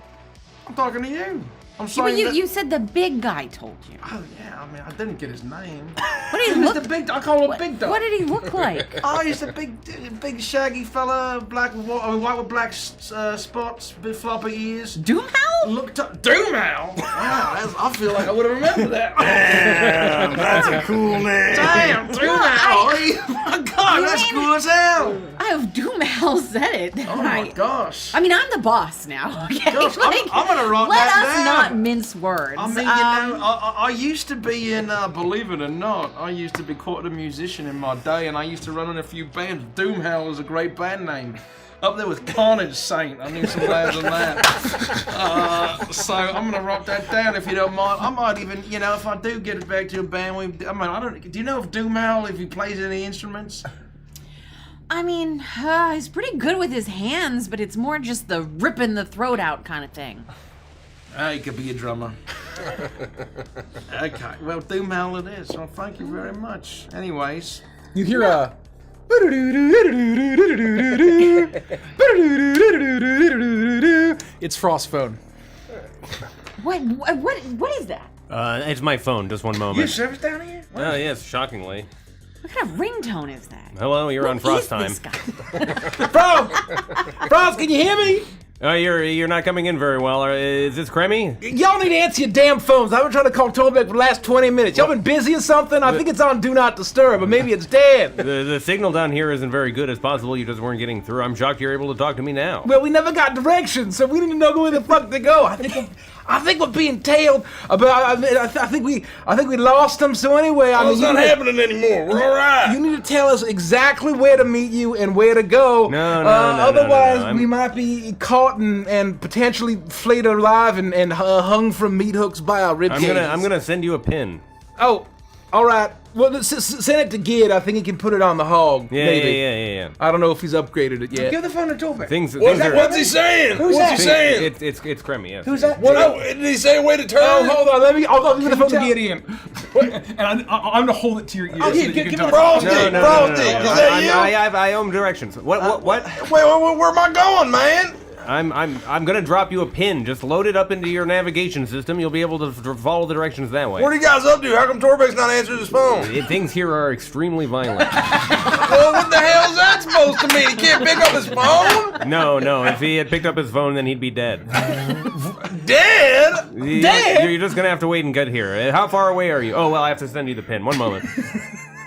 I'm talking to you. I'm Yeah, saying but you said the big guy told you. Oh yeah, I mean I didn't get his name. What did he look? I call him Big Dog. What did he look like? Oh, he's a big shaggy fella, white with black spots, big floppy ears. Doomhowl? Looked up Doomhowl. Wow, I feel like I would have remembered that. Damn, that's a cool name. Damn, Doomhowl. My God, that's cool as hell. Doomhowl said it. Oh my gosh. I mean, I'm the boss now. Okay? Gosh, I'm gonna write let that us down. not mince words. I mean, I used to be in, believe it or not, I used to be quite a musician in my day, and I used to run in a few bands. Doomhowl was a great band name. Up there with Carnage Saint, I knew some lads on that. So I'm gonna write that down if you don't mind. I might even, if I do get it back to a band, do you know if Doomhowl, if he plays any instruments? I mean, he's pretty good with his hands, but it's more just the ripping the throat out kind of thing. He could be a drummer. Okay, well, Doomhowl it is. Well, thank you very much. Anyways. You hear a... It's Frost's phone. What is that? It's my phone. Just one moment. You service down here? Oh, yes, shockingly. What kind of ringtone is that? Hello, you're on Frost time. This guy? Frost, can you hear me? Oh, you're not coming in very well. Is this Cremmy? Y'all need to answer your damn phones. I've been trying to call Torbeck for the last 20 minutes. Y'all been busy or something? I think it's on Do Not Disturb, or maybe it's dead. The signal down here isn't very good as possible. You just weren't getting through. I'm shocked you're able to talk to me now. Well, we never got directions, so we didn't know where the fuck to go. I think we're being tailed about. I think we lost them. So anyway, It's not happening anymore. We're all right. You need to tell us exactly where to meet you and where to go. No, otherwise, no. we might be caught and potentially flayed alive and hung from meat hooks by our rib cages. I'm gonna send you a pin. Oh, all right. Well, send it to Gid. I think he can put it on the hog. Yeah. I don't know if he's upgraded it yet. Give the phone to Torbeck. What's he saying? What's he saying? It's Cremmy, yes. Who's that? Did he say a way to turn? Oh, hold on. I'll give you the phone to Gideon. And I'm gonna hold it to your ear so that you can talk. Frosty, Frosty, is that you? I owe him directions. What? Wait, where am I going, man? I'm gonna drop you a pin. Just load it up into your navigation system. You'll be able to follow the directions that way. What are you guys up to? How come Torbeck's not answering his phone? Things here are extremely violent. Well, what the hell is that supposed to mean? He can't pick up his phone? No. If he had picked up his phone, then he'd be dead. Dead? Dead? You're just gonna have to wait and get here. How far away are you? Oh, well, I have to send you the pin. One moment.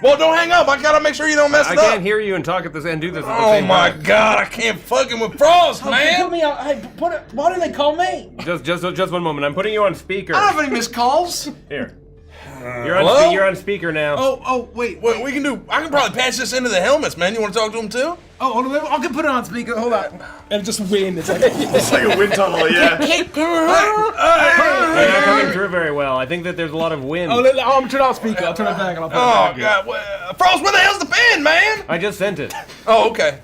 Well, don't hang up. I gotta make sure you don't mess it up. I can't hear you and talk at this and do this at the Oh same my time. God! I can't fucking with Frost, man. Put me on. Hey, why didn't they call me? Just one moment. I'm putting you on speaker. I don't have any missed calls. Here. Hello? You're on speaker now. Oh, wait. Wait, we can do. I can probably patch this into the helmets, man. You want to talk to him too? Oh, I can put it on speaker. Hold on. And just wind. It's like It's like a wind tunnel, yeah. You're not coming through very well. I think that there's a lot of wind. I'm turn off speaker. I'll turn it back and I'll put it back. God, Frost, where the hell's the pen, man? I just sent it. Oh, okay.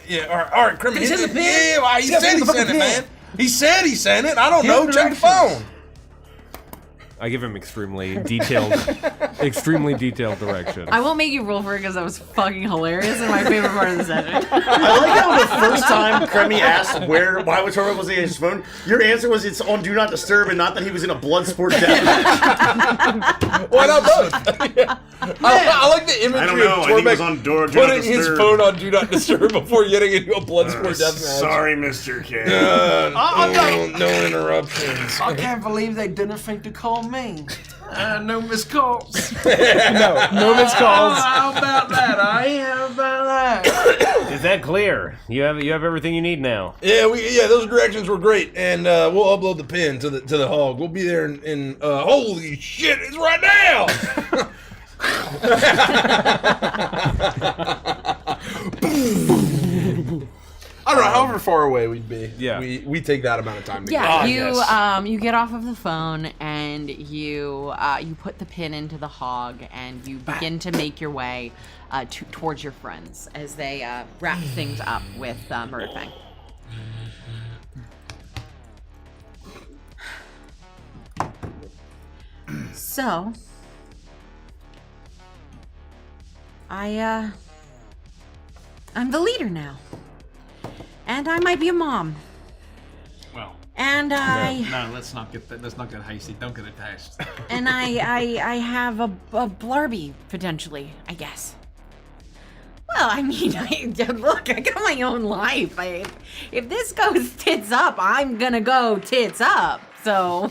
Yeah, all right, Criminal. He sent the pen? Yeah, well, he said he sent it, man. He said he sent it. I don't know. Check the phone. I give him extremely detailed directions. I won't make you roll for it because that was fucking hilarious and my favorite part of the session. I like how the first time Cremmy asked why was Torbeck was in his phone, your answer was it's on Do Not Disturb and not that he was in a blood sport death match. Why not both? I like the imagery I don't know. of I think it was Torbeck on Do Not putting his Disturb. phone on Do Not Disturb before getting into a blood sport death match. Sorry, Mr. K. No interruptions. I can't believe they didn't think to call me. No missed calls. No missed calls. How about that, How about that? Is that clear? You have everything you need now. Yeah, those directions were great, and we'll upload the pin to the hog. We'll be there in holy shit, it's right now. I don't know, however far away we'd be. Yeah. We take that amount of time to Yeah, get. you get off of the phone and you put the pin into the hog and you begin to make your way towards your friends as they wrap things up with Murderfang. So, I'm the leader now. And I might be a mom. Well. And No, let's not get hasty. Don't get attached. And I have a Blarby, potentially, I guess. Well, I mean, look, I got my own life. If this goes tits up, I'm gonna go tits up. So,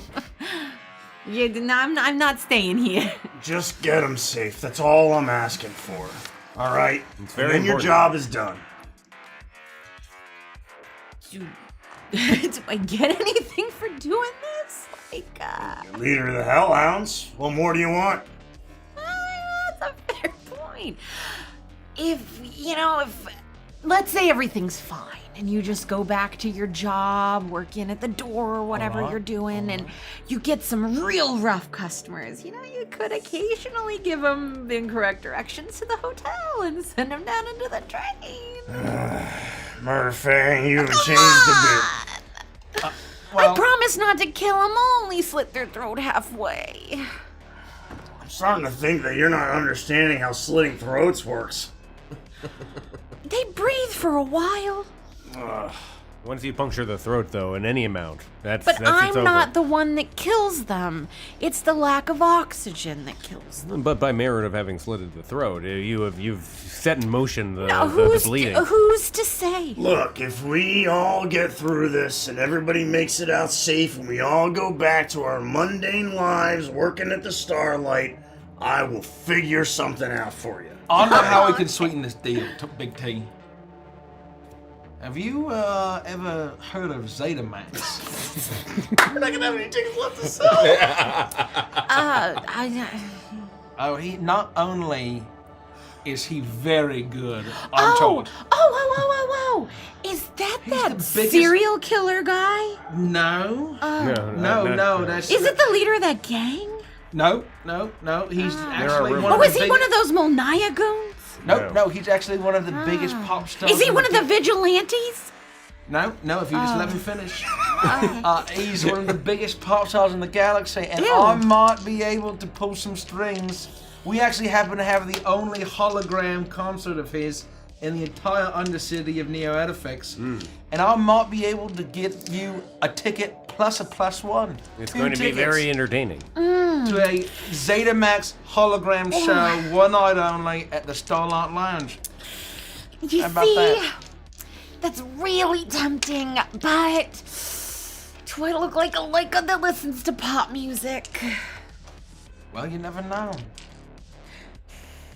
I'm not staying here. Just get him safe. That's all I'm asking for. All right? It's very and then your important. job is done. Do I get anything for doing this? Like, Leader of the Hellhounds. What more do you want? That's a fair point. If let's say everything's fine and you just go back to your job, working at the door or whatever you're doing, and you get some real rough customers, you could occasionally give them the incorrect directions to the hotel and send them down into the drain. Murderfang, you have changed a bit. I promise not to kill them, I'll only slit their throat halfway. I'm starting to think that you're not understanding how slitting throats works. They breathe for a while. Once you puncture the throat, though, in any amount, that's But it's I'm over. not the one that kills them. It's the lack of oxygen that kills them. But by merit of having slitted the throat, you've set in motion the bleeding. Who's to say? Look, if we all get through this and everybody makes it out safe and we all go back to our mundane lives working at the Starlight, I will figure something out for you. I know how we can sweeten this deal, Big T. Have you ever heard of Zetamax? We're not gonna have any tickets left to sell. Oh, he not only is he very good, I'm told. Oh! Is that the biggest- serial killer guy? No. No, That's Is it the leader of that gang? No. He's actually rumors. one of Oh, the is he biggest- one of those Molnaya goons? No, he's actually one of the biggest pop stars. Is he in one of the vigilantes? No, if you just let me finish. He's one of the biggest pop stars in the galaxy, and Ew. I might be able to pull some strings. We actually happen to have the only hologram concert of his in the entire undercity of Neo Edifix, and I might be able to get you a ticket plus a plus one. It's Two going to be tickets very entertaining. to a Zetamax hologram show, one night only at the Starlight Lounge. You How about see, that? that's really tempting, but do I look like a Leica that listens to pop music? Well, you never know.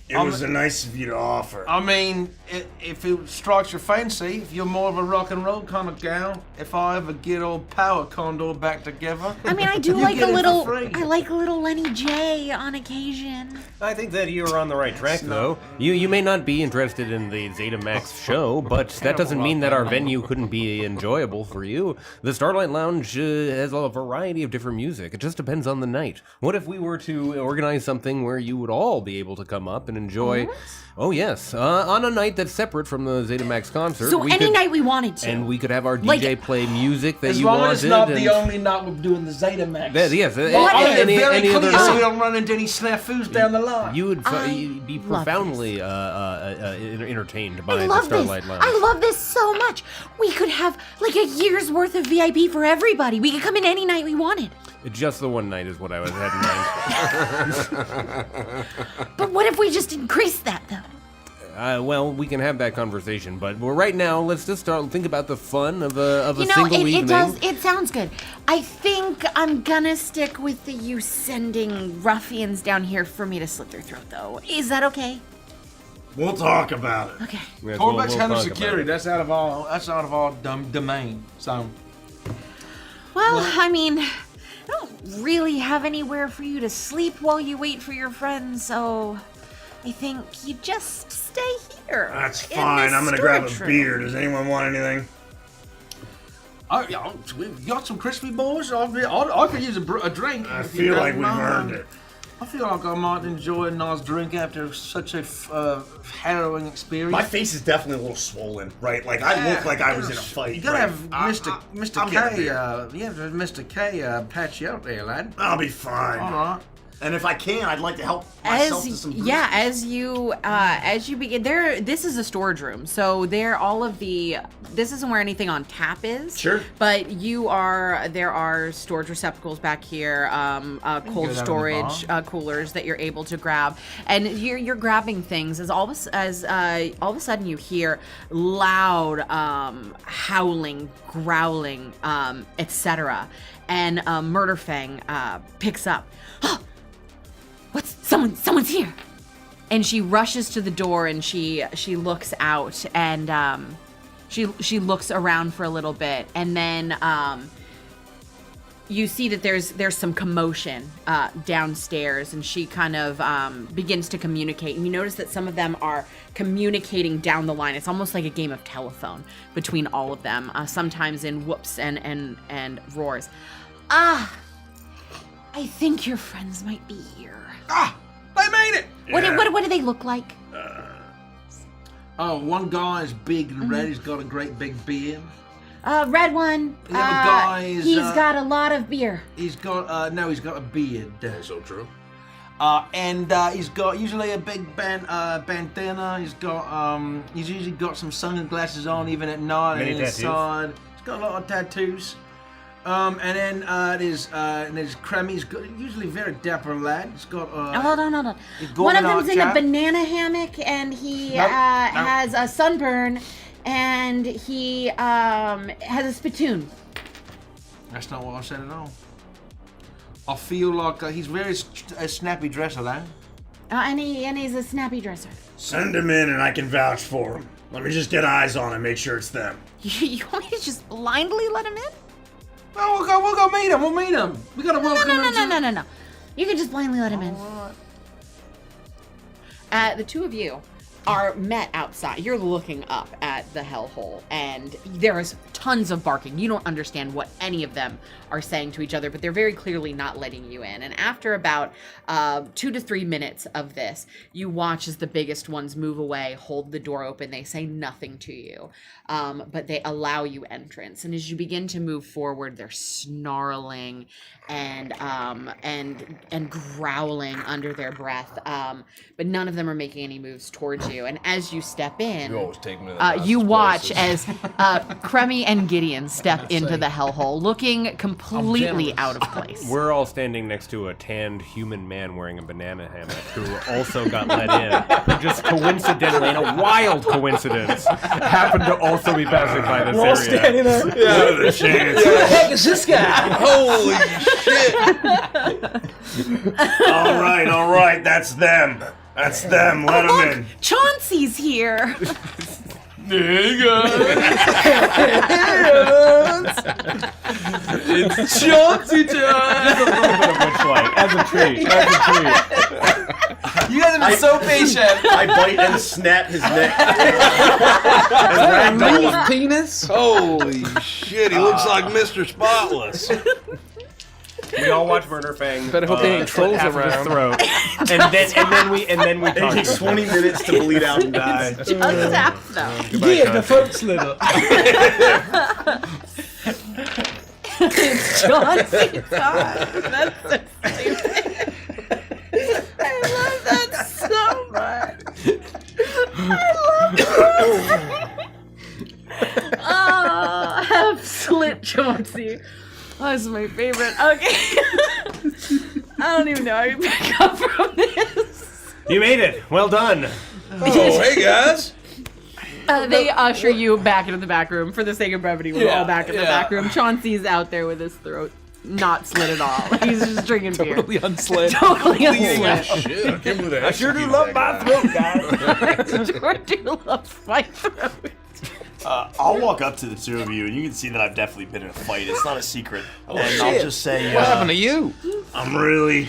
It was nice of you to offer. I mean, if it strikes your fancy, if you're more of a rock and roll kind of gal, if I ever get old Power Condor back together, I mean, I do you like get a it for little. free. I like a little Lenny J on occasion. I think that you're on the right track, though. You may not be interested in the Zetamax show, but that doesn't mean that our venue couldn't be enjoyable for you. The Starlight Lounge has a variety of different music. It just depends on the night. What if we were to organize something where you would all be able to come up and enjoy? Oh yes, on a night that's separate from the Zetamax concert. So any night we wanted to. and we could have our DJ Like- play music that as you long wanted. as it's not and- the only night we're doing the Zetamax. Yes, What? any very other clear so night. we don't run into any snafus down the line. You would I you'd be love profoundly entertained by I the love Starlight this. Lounge. I love this so much. We could have like a year's worth of VIP for everybody. We could come in any night we wanted. Just the one night is what I was had in mind. But what if we just increased that though? Well, we can have that conversation, but right now, let's just think about the fun of a You know, single it evening. does. It sounds good. I think I'm gonna stick with you sending ruffians down here for me to slit their throat, though. Is that okay? We'll talk about it. Okay. Yes, Corbeck's head of talk about security. it. That's out of all domain. So Well, I mean, I don't really have anywhere for you to sleep while you wait for your friends, so I think you just stay here. That's in fine. this I'm gonna grab a storage beer. room. Does anyone want anything? We've got some crispy boys. I could use a drink. I if you feel don't like we've mind. earned it. I feel like I might enjoy a nice drink after such a harrowing experience. My face is definitely a little swollen, right? Like I look like I was in a fight. You gotta right? have Mr. I'll get a K. beer. You have to have Mr. K. Patch you up there, lad. I'll be fine. All right. And if I can, I'd like to help myself to some. As you begin there, this is a storage room, so there this isn't where anything on tap is. Sure. But there are storage receptacles back here, cold storage coolers that you're able to grab, and you're grabbing things as all of a sudden you hear loud howling, growling, etc. And Murderfang picks up. Someone's here. And she rushes to the door and she looks out and she looks around for a little bit, and then you see that there's some commotion downstairs, and she kind of begins to communicate, and you notice that some of them are communicating down the line. It's almost like a game of telephone between all of them, sometimes in whoops and roars. I think your friends might be here. They made it! What do they look like? One guy is big and red. He's got a great big beard. Red one. The other guy is. He's got a lot of beer. He's got he's got a beard. So true. And he's got usually a big bandana. He's usually got some sunglasses on even at night. Many and tattoos. inside, he's got a lot of tattoos. And then there's Kremmy. He's got usually very dapper lad. He's got Hold on. One of them's in a banana hammock, and he has a sunburn, and he has a spittoon. That's not what I said at all. I feel like he's very a snappy dresser, lad. And he's a snappy dresser. Send him in, and I can vouch for him. Let me just get eyes on him, make sure it's them. You want me to just blindly let him in? No, we'll go meet him. We'll meet him. We gotta welcome him. No. You can just blindly let him in. The two of you are met outside. You're looking up at the hellhole, and there is tons of barking. You don't understand what any of them are saying to each other, but they're very clearly not letting you in. And after about 2 to 3 minutes of this, you watch as the biggest ones move away, hold the door open. They say nothing to you, but they allow you entrance. And as you begin to move forward, they're snarling and growling under their breath, but none of them are making any moves towards you. And as you step in, You always take me to the you watch places. as Kremmy and Gideon step into the hellhole, looking completely out of place. We're all standing next to a tanned human man wearing a banana hammock who also got let in. Who just coincidentally, in a wild coincidence, happened to also be passing by this area. standing there. What are the chances? Who the heck is this guy? Holy shit! All right, that's them. That's them. Let them in. Chauncey's here. There you go. It's Chauncey time. Just a little bit of Witchlight, as a treat. You guys have been so patient. I bite and snap his neck. and ragdoll him. Penis? Holy shit, he looks like Mr. Spotless. We all watch Murderfang. Better hope they ain't trolls half of his around. throat, and then we It talk. takes 20 minutes to bleed out and die. Just half, though. Yeah, the throat sliver. It's Chauncey's time. That's so stupid. I love that so much. I love it. Oh, have slit Chauncey. That's my favorite. Okay. I don't even know how you pick up from this. You made it. Well done. Oh, hey guys. They usher you back into the back room. For the sake of brevity, we're all back in the back room. Chauncey's out there with his throat not slit at all. He's just drinking beer. Totally unslid. Totally unslid. Shit, I can't believe I sure do love my throat, guys. I sure do love my throat. I'll walk up to the two of you, and you can see that I've definitely been in a fight. It's not a secret. And I'll just say, What happened to you? I'm really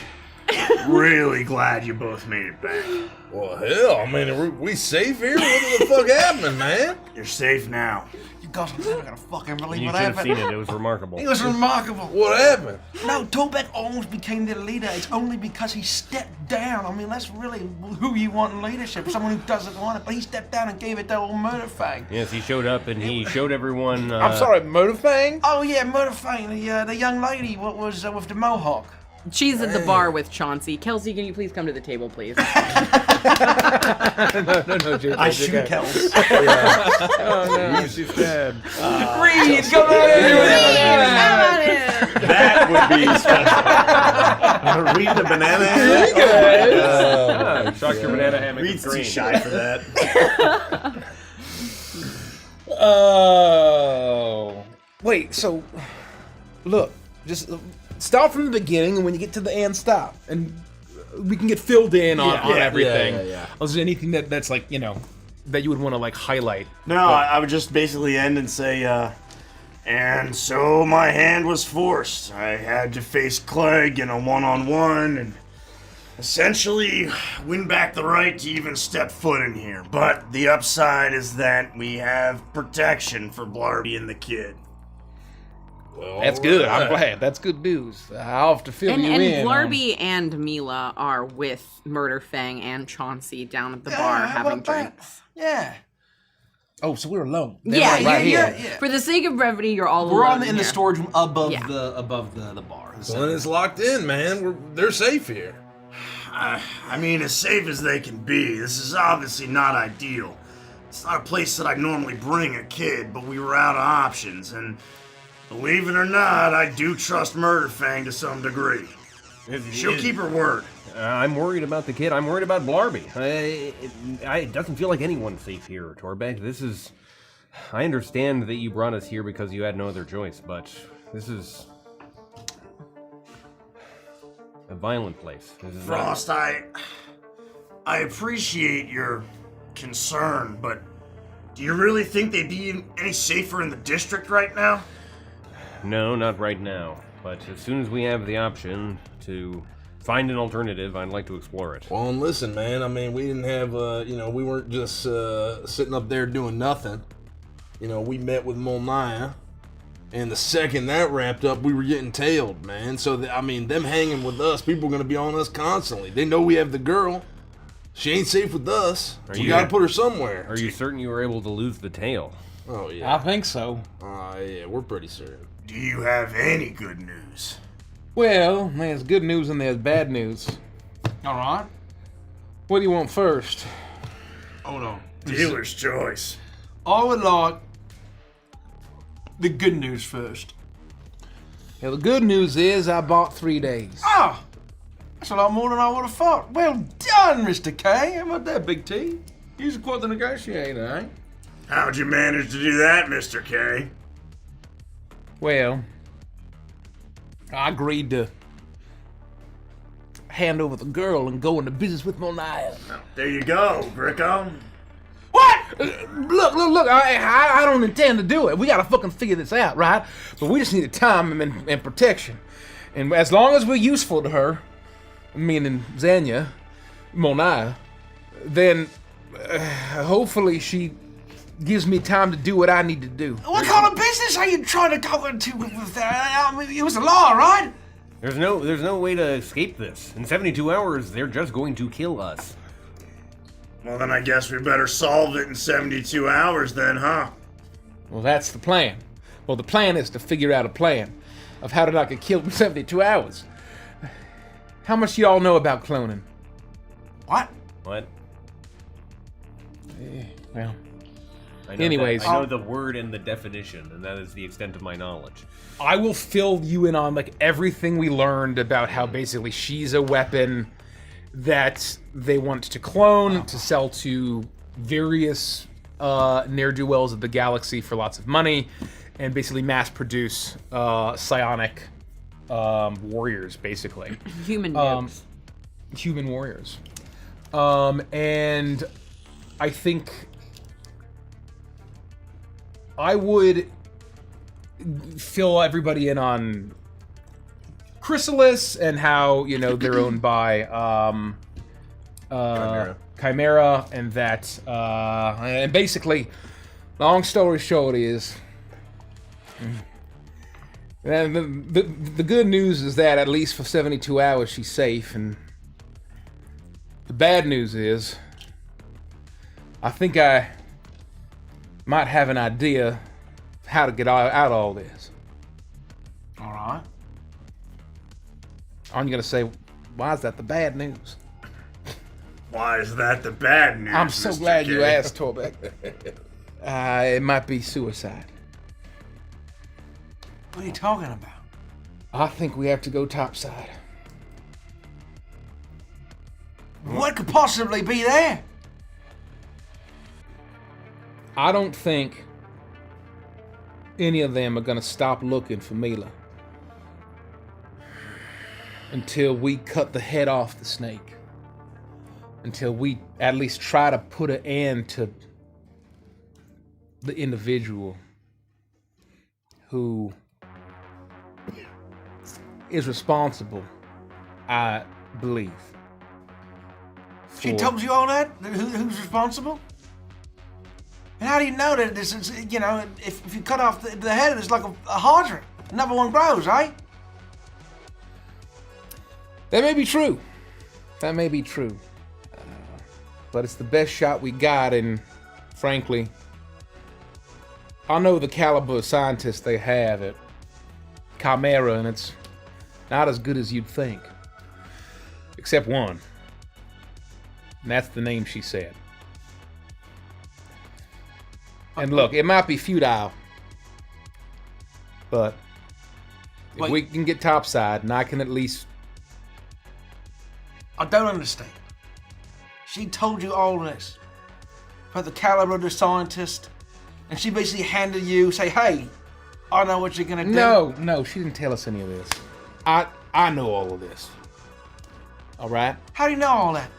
Really glad you both made it back. Well, hell, I mean, we safe here? What the fuck happened, man? You're safe now. You guys are never gonna fucking believe You what should have happened. seen it. It was remarkable. It was remarkable. What happened? No, Torbek almost became their leader. It's only because he stepped down. I mean, that's really who you want in leadership. Someone who doesn't want it, but he stepped down and gave it that old murder fang. Yes, he showed up and he showed everyone. I'm sorry, Motorfang? Oh yeah, murder fang. The young lady. What was with the mohawk? She's at the bar with Chauncey. Kelsey, can you please come to the table, please? No, JK. I shoot Kels. Oh, no, she's dead. Reed, come on in. That would be special. Read the banana hammock. Shock your banana hammock. Reed's is too green. shy for that. Oh. Wait, so, look, just start from the beginning, and when you get to the end, stop. And we can get filled in on everything. Yeah. Is there anything that's like, that you would want to like highlight? No, I would just basically end and say, and so my hand was forced. I had to face Clegg in a one-on-one and essentially win back the right to even step foot in here. But the upside is that we have protection for Blarby and the kid. That's good. I'm glad. That's good news. I'll have to fill you in. And Blarby and Mila are with Murderfang and Chauncey down at the bar having drinks. Yeah. Oh, so we're alone. Yeah, right you're, here. For the sake of brevity, you're all We're alone in the here. storage room above Yeah. the bar. Well, it's locked in, man. They're safe here. I mean, as safe as they can be. This is obviously not ideal. It's not a place that I'd normally bring a kid, but we were out of options, and believe it or not, I do trust Murderfang to some degree. She'll keep her word. I'm worried about the kid. I'm worried about Blarby. It doesn't feel like anyone's safe here, Torbek. This is... I understand that you brought us here because you had no other choice, but this is... a violent place. This is Frost, I appreciate your concern, but do you really think they'd be any safer in the district right now? No, not right now. But as soon as we have the option to find an alternative, I'd like to explore it. Well, and listen, man, I mean, we didn't have, we weren't just sitting up there doing nothing. We met with Molnaya, and the second that wrapped up, we were getting tailed, man. So, them hanging with us, people are going to be on us constantly. They know we have the girl. She ain't safe with us. We got to put her somewhere. Are you certain you were able to lose the tail? Oh, yeah. I think so. Yeah, we're pretty certain. Do you have any good news? Well, there's good news and there's bad news. All right. What do you want first? Hold on. Dealer's choice. I would like the good news first. Yeah, the good news is I bought 3 days. Ah! That's a lot more than I would have thought. Well done, Mr. K. How about that, Big T? You're quite the negotiator, eh? How'd you manage to do that, Mr. K? Well, I agreed to hand over the girl and go into business with Molnaya. There you go, Gricko. What? Look, I don't intend to do it. We gotta fucking figure this out, right? But we just need time and protection. And as long as we're useful to her, meaning Zanya, Molnaya, then hopefully she gives me time to do what I need to do. What kind of business are you trying to go into with that? I mean, it was a law, right? There's no way to escape this. In 72 hours, they're just going to kill us. Well, then I guess we better solve it in 72 hours then, huh? Well, that's the plan. Well, the plan is to figure out a plan of how to not get killed in 72 hours. How much y'all know about cloning? What? What? Well, I know anyways. I know the word and the definition, and that is the extent of my knowledge. I will fill you in on like everything we learned about how basically she's a weapon that they want to clone to sell to various ne'er-do-wells of the galaxy for lots of money, and basically mass produce psionic warriors, basically. Human nukes. Human warriors. And I think I would fill everybody in on Chrysalis and how they're owned by Chimera, and that and basically, long story short is, and the good news is that at least for 72 hours she's safe, and the bad news is, I think I might have an idea how to get out all this. All right. Aren't you gonna say, why is that the bad news? Why is that the bad news? I'm so glad you asked, Torbeck. It might be suicide. What are you talking about? I think we have to go topside. What could possibly be there? I don't think any of them are gonna stop looking for Mila until we cut the head off the snake. Until we at least try to put an end to the individual who is responsible, I believe. She told you all that? Who's responsible? And how do you know that this is, if you cut off the head, it's like a hydrant. Another one grows, right? That may be true. That may be true. But it's the best shot we got, and frankly, I know the caliber of scientists they have at Chimera, and it's not as good as you'd think. Except one. And that's the name she said. And look, it might be futile, but if we can get topside, and I can at least... I don't understand. She told you all this about the caliber of the scientist, and she basically handed you, say, hey, I know what you're gonna do. No, she didn't tell us any of this. I know all of this. All right? How do you know all that?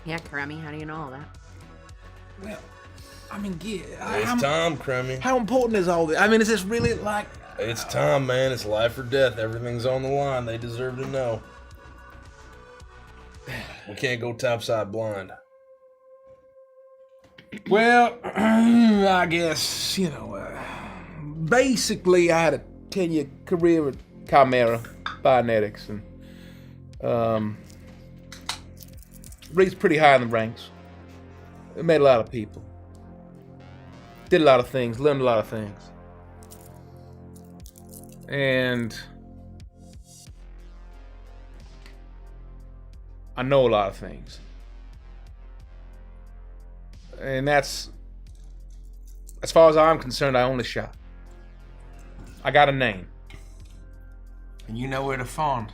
Yeah, Kremmy, how do you know all that? Well, I mean, It's Tom, Crummy. how important is all this? I mean, is this really like... It's Tom, man. It's life or death. Everything's on the line. They deserve to know. We can't go topside blind. Well, I guess, basically I had a 10-year career at Chimera Bionetics, and raised pretty high in the ranks. Met a lot of people. Did a lot of things, learned a lot of things. And I know a lot of things. And that's, as far as I'm concerned, I own the shop. I got a name. And you know where to find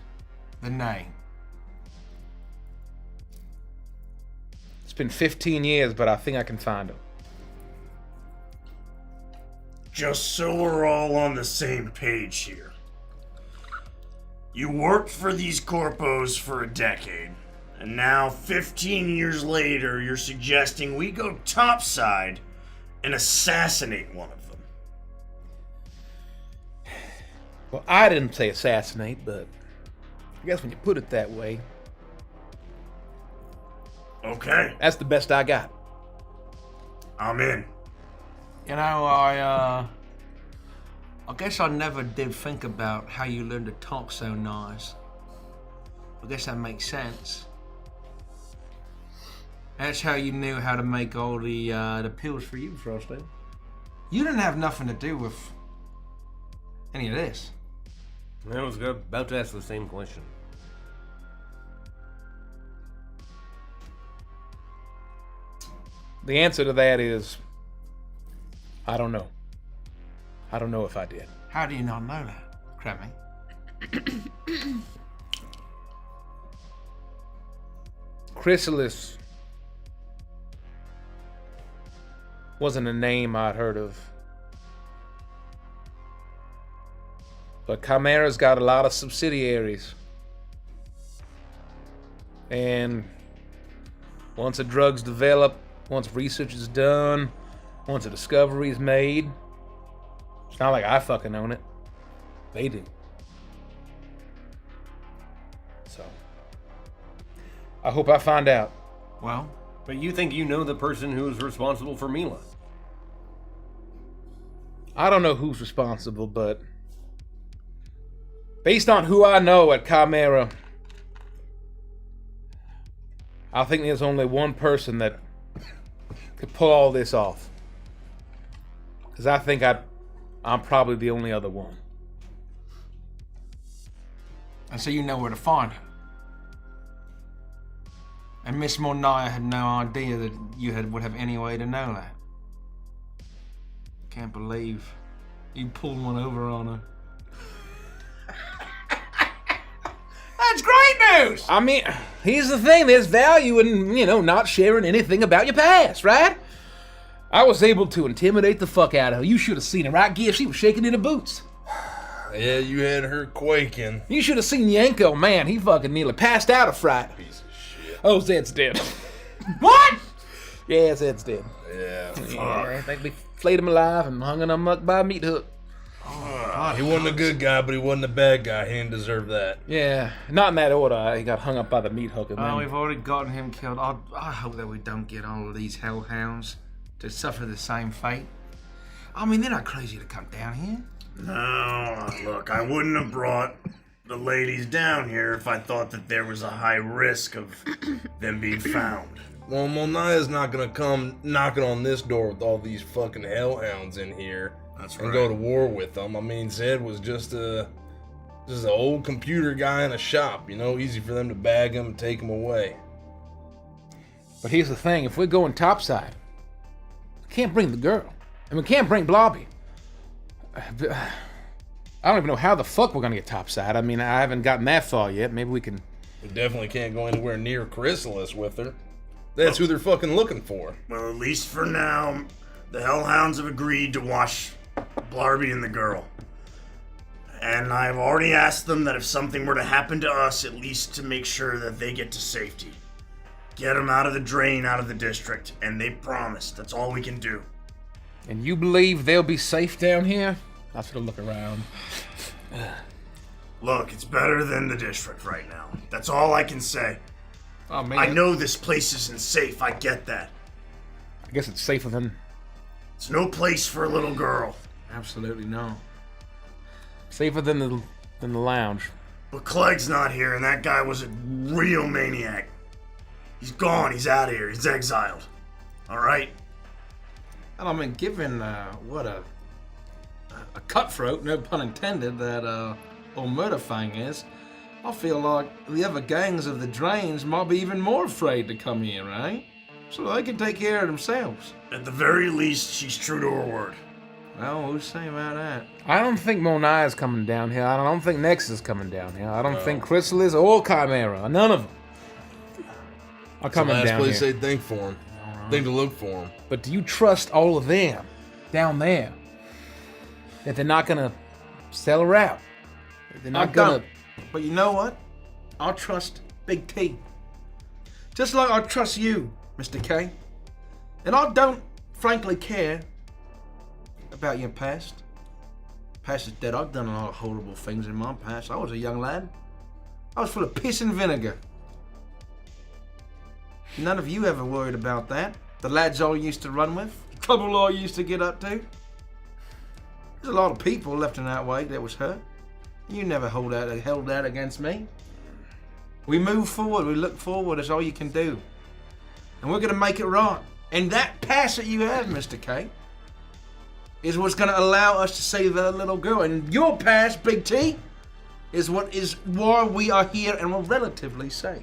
the name. It's been 15 years, but I think I can find him. Just so we're all on the same page here. You worked for these corpos for a decade, and now 15 years later, you're suggesting we go topside and assassinate one of them. Well, I didn't say assassinate, but I guess when you put it that way, Okay, that's the best I got. I'm in. I guess I never did think about how you learned to talk so nice. I guess that makes sense. That's how you knew how to make all the pills for you, Frosty. You didn't have nothing to do with any of this. I was about to ask the same question. The answer to that is, I don't know. I don't know if I did. How do you not know that, Kremmy? Chrysalis wasn't a name I'd heard of. But Chimera's got a lot of subsidiaries. And once a drug's developed, once research is done, once a discovery is made, it's not like I fucking own it. They do. I hope I find out. Well, But you think you know the person who is responsible for Mila? I don't know who's responsible, but based on who I know at Chimera, I think there's only one person that could pull all this off. Because I think I'm probably the only other one. and so you know where to find her. And Miss Mornaya had no idea that you would have any way to know that. Can't believe you pulled one over on her. That's great news! I mean, here's the thing, there's value in, not sharing anything about your past, right? I was able to intimidate the fuck out of her. You should have seen her, right, Giff? She was shaking in her boots. Yeah, you had her quaking. You should have seen Yanko, man. He fucking nearly passed out of fright. Piece of shit. Oh, Zed's dead. What? Yeah, Zed's dead. Yeah, fuck. Yeah, I think they flayed him alive and hung him up by a meat hook. He wasn't a good guy, but he wasn't a bad guy. He didn't deserve that. Yeah, not in that order. He got hung up by the meat hook. And Oh, then... we've already gotten him killed. I hope that we don't get all of these hellhounds to suffer the same fate. I mean, they're not crazy to come down here. No, look, I wouldn't have brought the ladies down here if I thought that there was a high risk of them being found. Well, Monaya's not gonna come knocking on this door with all these fucking hellhounds in here. That's and right. go to war with them. I mean, Zed was just an old computer guy in a shop. Easy for them to bag him and take him away. But here's the thing: if we're going topside, we can't bring the girl, and we can't bring Blobby. I don't even know how the fuck we're gonna get topside. I mean, I haven't gotten that far yet. Maybe we can. We definitely can't go anywhere near Chrysalis with her. That's who they're fucking looking for. Well, at least for now, the hellhounds have agreed to watch Blarby and the girl. And I've already asked them that if something were to happen to us, at least to make sure that they get to safety. Get them out of the drain, out of the district, and they promised. That's all we can do. And you believe they'll be safe down here? I should look around. Look, it's better than the district right now. That's all I can say. Oh, man. I know this place isn't safe, I get that. I guess it's safer than. It's no place for a little girl. Absolutely no. Safer than the lounge. But Clegg's not here, and that guy was a real maniac. He's gone, he's out of here, he's exiled. Alright? And I mean, given what a cutthroat, no pun intended, that old Murderfang is, I feel like the other gangs of the drains might be even more afraid to come here, right? So they can take care of themselves. At the very least, she's true to her word. Well, what do you say about that? I don't think Monaya's coming down here. I don't think Nexus is coming down here. I don't think Chrysalis or Chimera. None of them are coming That's the down last place here. they'd think for him. Think to look for him. But do you trust all of them down there? That they're not gonna sell her out? That they're not I gonna. don't. But you know what? I trust Big T. Just like I trust you, Mr. K. And I don't, frankly, care about your past. Past is dead. I've done a lot of horrible things in my past. I was a young lad. I was full of piss and vinegar. None of you ever worried about that. The lads I used to run with, the trouble I used to get up to. There's a lot of people left in that way that was hurt. You never held that against me. We move forward, we look forward, that's all you can do. And we're gonna make it right. And that past that you have, Mr. K, is what's gonna allow us to save that little girl. And your past, Big T, is why we are here and we're relatively safe.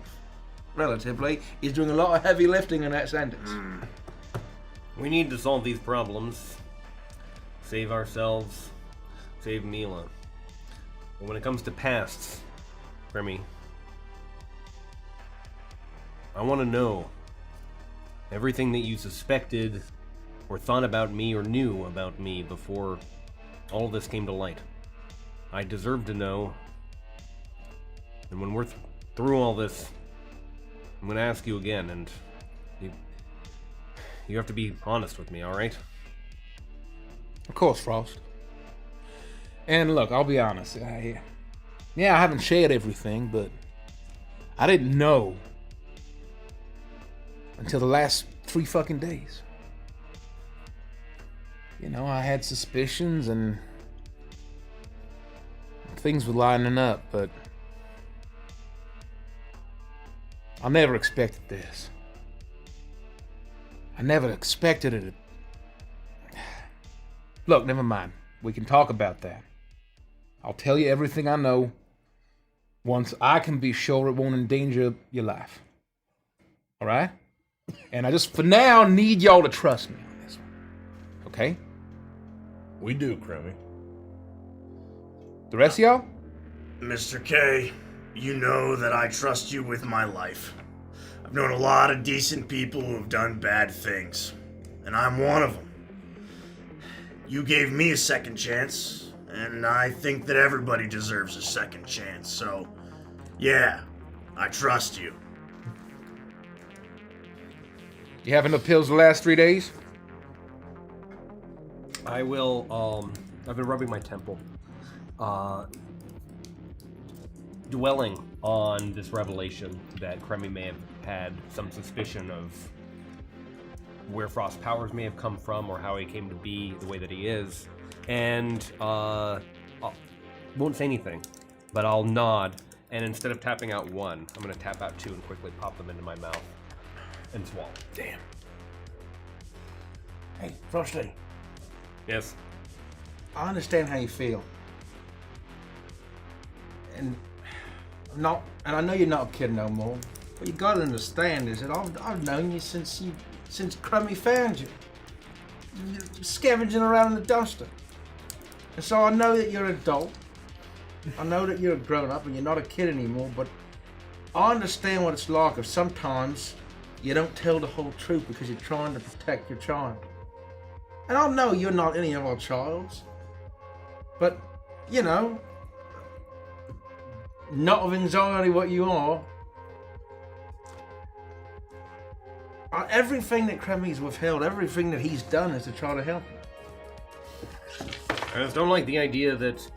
Relatively is doing a lot of heavy lifting in that sentence. We need to solve these problems. Save ourselves. Save Mila. But when it comes to pasts, Remy, I want to know everything that you suspected or thought about me or knew about me before all of this came to light. I deserve to know. And when we're through all this, I'm going to ask you again, and you have to be honest with me, all right? Of course, Frost. And look, I'll be honest. I haven't shared everything, but I didn't know until the last 3 fucking days. You know, I had suspicions and things were lining up, but I never expected this. I never expected it. Look, never mind. We can talk about that. I'll tell you everything I know once I can be sure it won't endanger your life. All right? And I just, for now, need y'all to trust me on this one. Okay? We do, Crummy. The rest of y'all? Mr. K, you know that I trust you with my life. I've known a lot of decent people who have done bad things, and I'm one of them. You gave me a second chance, and I think that everybody deserves a second chance, so yeah, I trust you. You having no pills the last 3 days? I will, I've been rubbing my temple. Dwelling on this revelation that Kremmy may have had some suspicion of where Frost's powers may have come from or how he came to be the way that he is. And, I won't say anything, but I'll nod, and instead of tapping out 1, I'm gonna tap out 2 and quickly pop them into my mouth and swallow. Damn. Hey, Frosty, Yes. I understand how you feel. And I know you're not a kid no more. What you gotta understand is that I've known you since Crummy found you. You're scavenging around in the dumpster. And so I know that you're an adult. I know that you're a grown up and you're not a kid anymore, but I understand what it's like if sometimes you don't tell the whole truth because you're trying to protect your child. And I know you're not any of our childs, but, you know, not of anxiety what you are. Everything that Kremmy's withheld, everything that he's done is to try to help you. I just don't like the idea that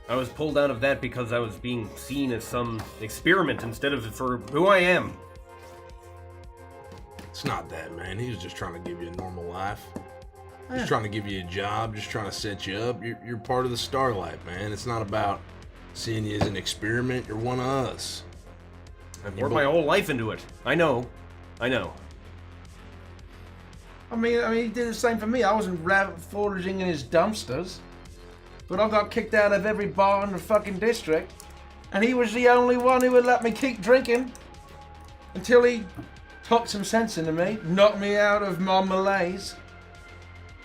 I was pulled out of that because I was being seen as some experiment instead of for who I am. It's not that, man. He was just trying to give you a normal life. Just trying to give you a job, just trying to set you up. You're part of the Starlight, man. It's not about seeing you as an experiment. You're one of us. I've poured my whole life into it. I know. I mean, he did the same for me. I wasn't foraging in his dumpsters, but I got kicked out of every bar in the fucking district, and he was the only one who would let me keep drinking until he talked some sense into me, knocked me out of my malaise,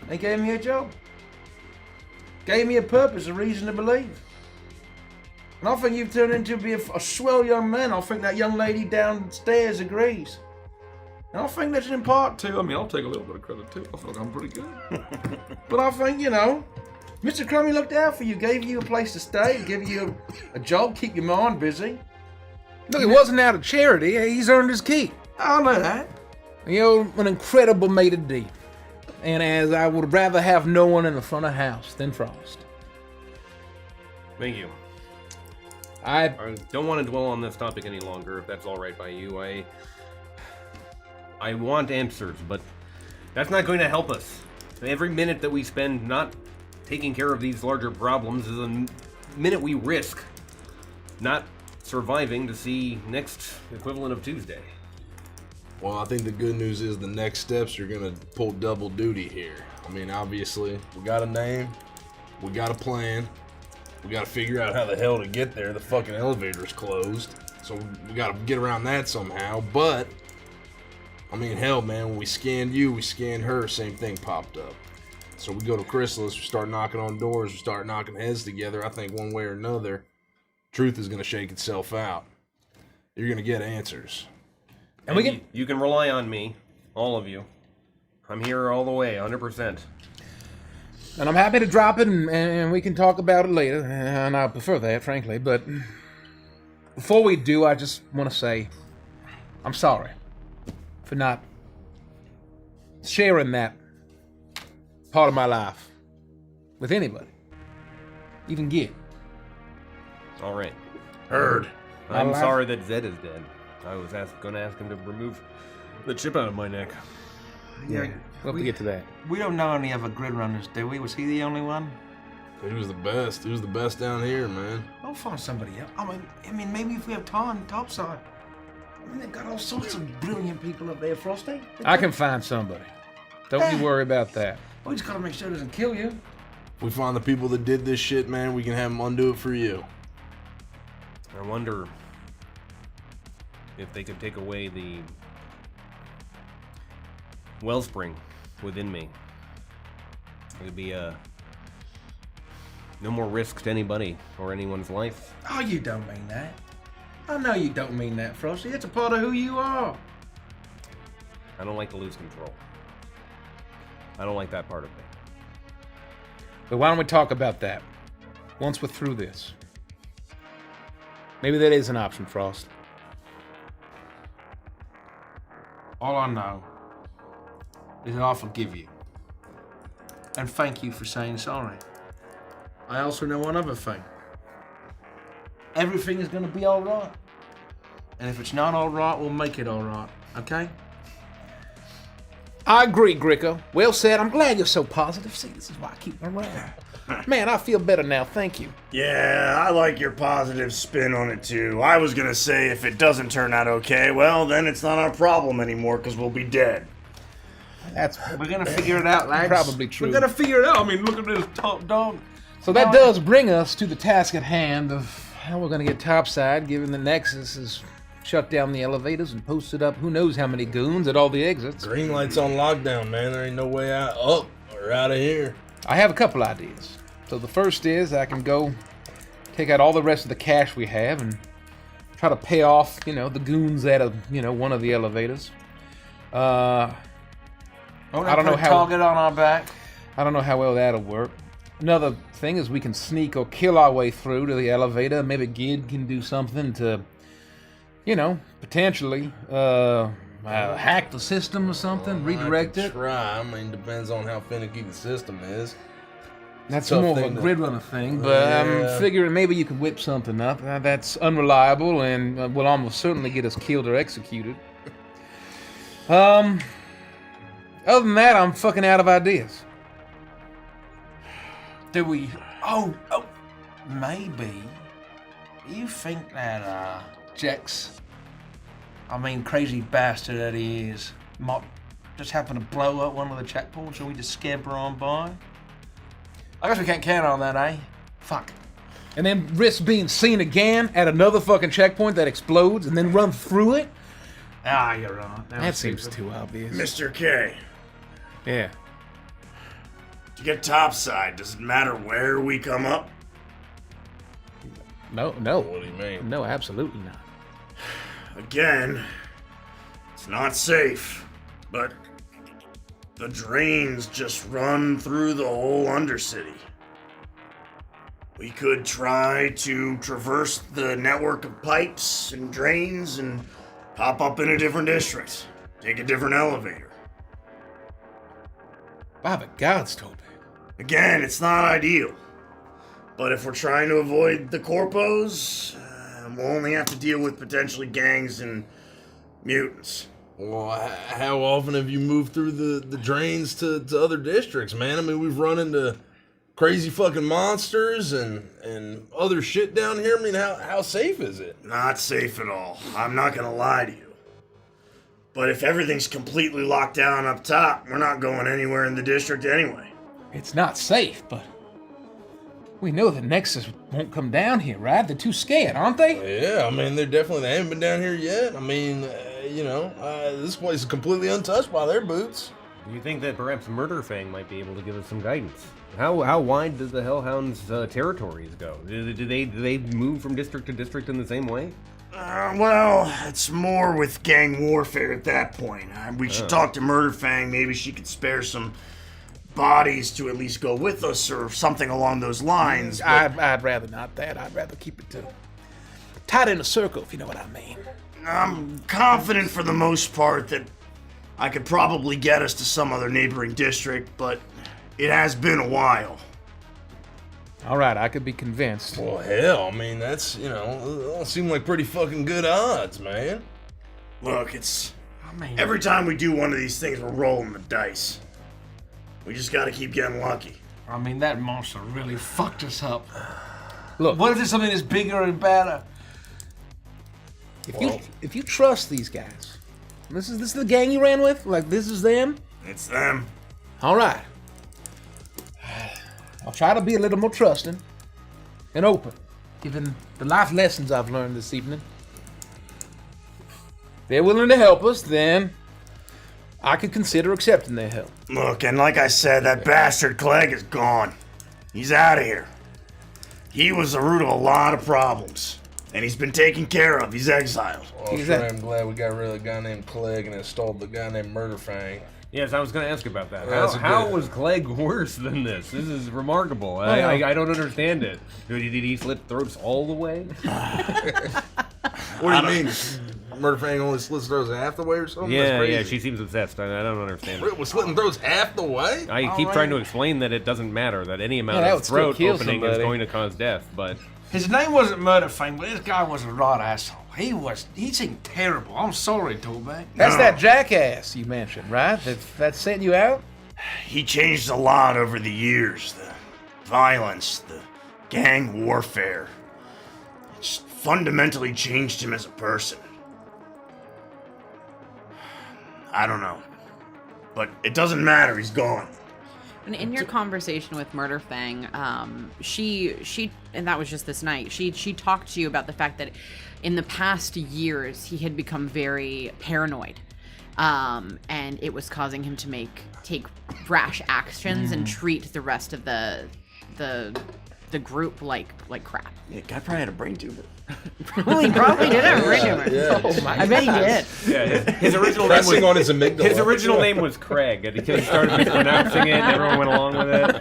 and gave me a job. Gave me a purpose, a reason to believe. And I think you've turned into be a swell young man. I think that young lady downstairs agrees. And I think that's in part too. I mean, I'll take a little bit of credit too. I feel like I'm pretty good. But I think, you know, Mr. Crummy looked out for you, gave you a place to stay, give you a job, keep your mind busy. Look, it wasn't out of charity. He's earned his keep. I know that. You're an incredible mate of D. And as I would rather have no one in the front of house than Frost. Thank you. I don't want to dwell on this topic any longer, if that's all right by you. I want answers, but that's not going to help us. Every minute that we spend not taking care of these larger problems is a minute we risk not surviving to see next equivalent of Tuesday. Well, I think the good news is the next steps, you're gonna pull double duty here. I mean, obviously, we got a name, we got a plan, we gotta figure out how the hell to get there. The fucking elevator's closed, so we gotta get around that somehow. But I mean, hell, man, when we scanned you, we scanned her, same thing popped up. So we go to Chrysalis, we start knocking on doors, we start knocking heads together. I think one way or another, truth is gonna shake itself out. You're gonna get answers. And you can rely on me, all of you. I'm here all the way, 100%. And I'm happy to drop it, and we can talk about it later. And I prefer that, frankly. But before we do, I just want to say I'm sorry for not sharing that part of my life with anybody, even Gid. All right. Heard. I'm sorry that Zed is dead. I was going to ask him to remove the chip out of my neck. Yeah, We'll have to get to that. we don't know any other grid runners, do we? Was he the only one? He was the best. He was the best down here, man. I'll find somebody else. I mean, maybe if we have time, topside. I mean, they've got all sorts of brilliant people up there, Frosty. I can find somebody. Don't you worry about that. We just gotta make sure it doesn't kill you. If we find the people that did this shit, man, we can have them undo it for you. I wonder if they could take away the wellspring within me. It would be no more risk to anybody or anyone's life. Oh, you don't mean that. I know you don't mean that, Frosty. It's a part of who you are. I don't like to lose control. I don't like that part of me. But why don't we talk about that once we're through this? Maybe that is an option, Frost. All I know is that I forgive you. And thank you for saying sorry. I also know one other thing. Everything is gonna be alright. And if it's not alright, we'll make it alright, okay? I agree, Gricko. Well said. I'm glad you're so positive. See, this is why I keep him around. Man, I feel better now. Thank you. Yeah, I like your positive spin on it too. I was gonna say if it doesn't turn out okay, well, then it's not our problem anymore because we'll be dead. We're gonna figure it out, lads. Probably true. We're gonna figure it out. I mean, look at this top dog. So that does bring us to the task at hand of how we're going to get topside, given the Nexus has shut down the elevators and posted up who knows how many goons at all the exits. Green light's on lockdown, man. There ain't no way out. Up or out of here. I have a couple ideas. So the first is I can go take out all the rest of the cash we have and try to pay off, the goons at one of the elevators. I don't know how target on our back. I don't know how well that'll work. Another thing is we can sneak or kill our way through to the elevator. Maybe Gid can do something to, potentially hack the system or something, redirect it. Try. I mean, depends on how finicky the system is. That's more of a grid runner thing, but I'm figuring maybe you can whip something up. That's unreliable and will almost certainly get us killed or executed. Other than that, I'm fucking out of ideas. Do we... Oh, maybe. You think that, Jex, crazy bastard that he is, might just happen to blow up one of the checkpoints and we just scamper on by? I guess we can't count on that, eh? Fuck. And then risk being seen again at another fucking checkpoint that explodes and then run through it? Ah, you're right. That seems too obvious. Mr. K, Yeah. to get topside, does it matter where we come up? No. What do you mean? No, absolutely not. Again, it's not safe, but the drains just run through the whole undercity. We could try to traverse the network of pipes and drains and pop up in a different district. Take a different elevator. By the gods, Toby. Again, it's not ideal. But if we're trying to avoid the corpos, we'll only have to deal with potentially gangs and mutants. Well, how often have you moved through the drains to other districts, man? I mean, we've run into crazy fucking monsters and other shit down here. I mean, how safe is it? Not safe at all. I'm not gonna lie to you. But if everything's completely locked down up top, we're not going anywhere in the district anyway. It's not safe, but we know the Nexus won't come down here, right? They're too scared, aren't they? Yeah, I mean, they haven't been down here yet. I mean, this place is completely untouched by their boots. Do you think that perhaps Murder Fang might be able to give us some guidance? How wide does the Hellhounds' territories go? Do they move from district to district in the same way? Well, it's more with gang warfare at that point. We should talk to Murder Fang. Maybe she could spare some bodies to at least go with us or something along those lines. I'd rather not that. I'd rather keep it tied in a circle, if you know what I mean. I'm confident for the most part that I could probably get us to some other neighboring district, but it has been a while. All right, I could be convinced. Well, hell, I mean, that's, those seem like pretty fucking good odds, man. Look, Every time we do one of these things, we're rolling the dice. We just gotta keep getting lucky. I mean, that monster really fucked us up. Look, What if there's something that's bigger and better? if you trust these guys, this is the gang you ran with. Like this is them. It's them. All right. I'll try to be a little more trusting and open, given the life lessons I've learned this evening. If they're willing to help us, then I could consider accepting their help. Look, and like I said, that bastard Clegg is gone. He's out of here. He was the root of a lot of problems. And he's been taken care of. He's exiled. Well, sure, I'm glad we got rid of the guy named Clegg and installed the guy named Murderfang. Yes, I was going to ask about that. Well, how was Clegg worse than this? This is remarkable. I don't understand it. Did he slit throats all the way? What do you mean? Murderfang only slits throats half the way or something? That's Yeah, crazy. yeah, she seems obsessed. I don't understand it. We're slitting throats half the way? I keep trying to explain that it doesn't matter, that any amount that of would still throat kill opening is somebody. going to cause death, but... His name wasn't Murderfang, but this guy was a right asshole. He seemed terrible. I'm sorry, Tollback. That's No. that jackass you mentioned, right? That's sent you out? He changed a lot over the years. The violence, the gang warfare. It's fundamentally changed him as a person. I don't know. But it doesn't matter, he's gone. And in your conversation with Murderfang, she and that was just this night. She talked to you about the fact that in the past years he had become very paranoid, and it was causing him to take rash actions and treat the rest of the group like crap. Yeah, guy probably had a brain tumor. Well, he probably did have a brain tumor. Yeah. Oh my I bet he did. Yeah, his original name Pressing was... on his amygdala. His original name was Craig, and he started mispronouncing it, and everyone went along with it.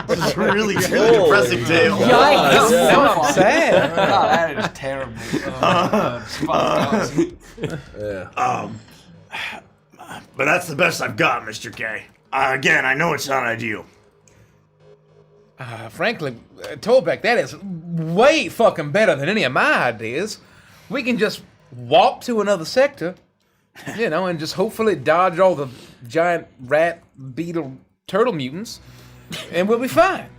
It's a really depressing tale. Yikes. So sad. Oh, that is terrible. Yeah. But that's the best I've got, Mr. K. Again, I know it's not ideal. Frankly, Tollback, that is way fucking better than any of my ideas. We can just walk to another sector, and just hopefully dodge all the giant rat, beetle, turtle mutants, and we'll be fine.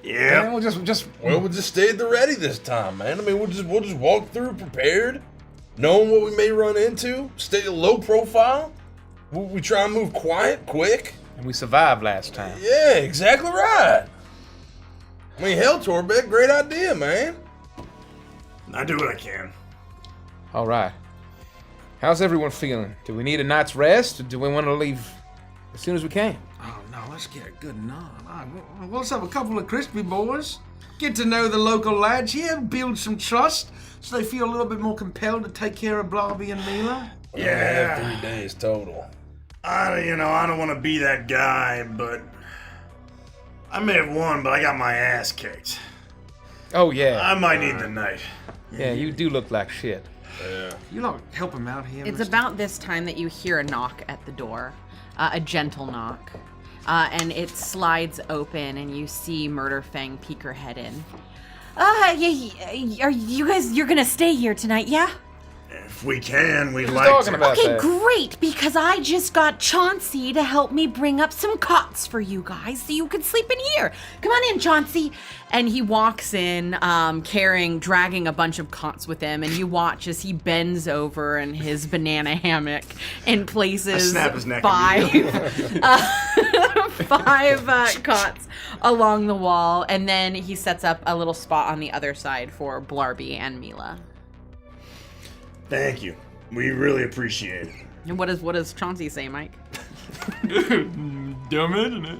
Yeah. And we'll just Well, we'll just stay at the ready this time, man. I mean, we'll just walk through prepared, knowing what we may run into, stay low profile. We try and move quiet, quick. and we survived last time. Yeah, exactly right. I mean, hell, Torbeck, great idea, man. I do what I can. All right. How's everyone feeling? Do we need a night's rest, or do we want to leave as soon as we can? Oh, no, let's get a good nod. We'll just have a couple of crispy boys. Get to know the local lads here, build some trust, so they feel a little bit more compelled to take care of Blobby and Mila. We're gonna have 3 days total. I don't want to be that guy, but I may have won, but I got my ass kicked. Oh, yeah. I might need the night. Yeah, you do look like shit. Yeah. You like help him out here. It's Mr. about this time that you hear a knock at the door, a gentle knock, and it slides open, and you see Murderfang peek her head in. Are you guys? You're gonna stay here tonight, yeah? If we can, we'd Who's like talking to. about Okay, that? great, because I just got Chauncey to help me bring up some cots for you guys so you can sleep in here. Come on in, Chauncey. And he walks in, dragging a bunch of cots with him, and you watch as he bends over in his banana hammock and places snap his neck five cots along the wall, and then he sets up a little spot on the other side for Blarby and Mila. Thank you. We really appreciate it. And what does Chauncey say, Mike? Dumb, isn't it?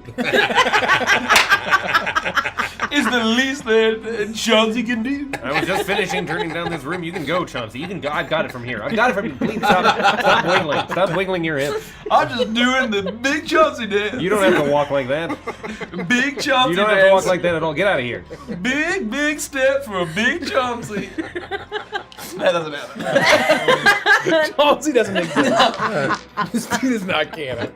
It's the least that Chauncey can do. I was just finishing turning down this room. You can go, Chauncey. You can go. I've got it from here. I've got it from here. Please stop wiggling. Stop wiggling your hips. I'm just doing the big Chauncey dance. You don't have to walk like that. Big Chauncey You don't have to walk like that at all. Get out of here. Big step for a big Chauncey. That doesn't happen. Chauncey doesn't exist. This dude is not canon.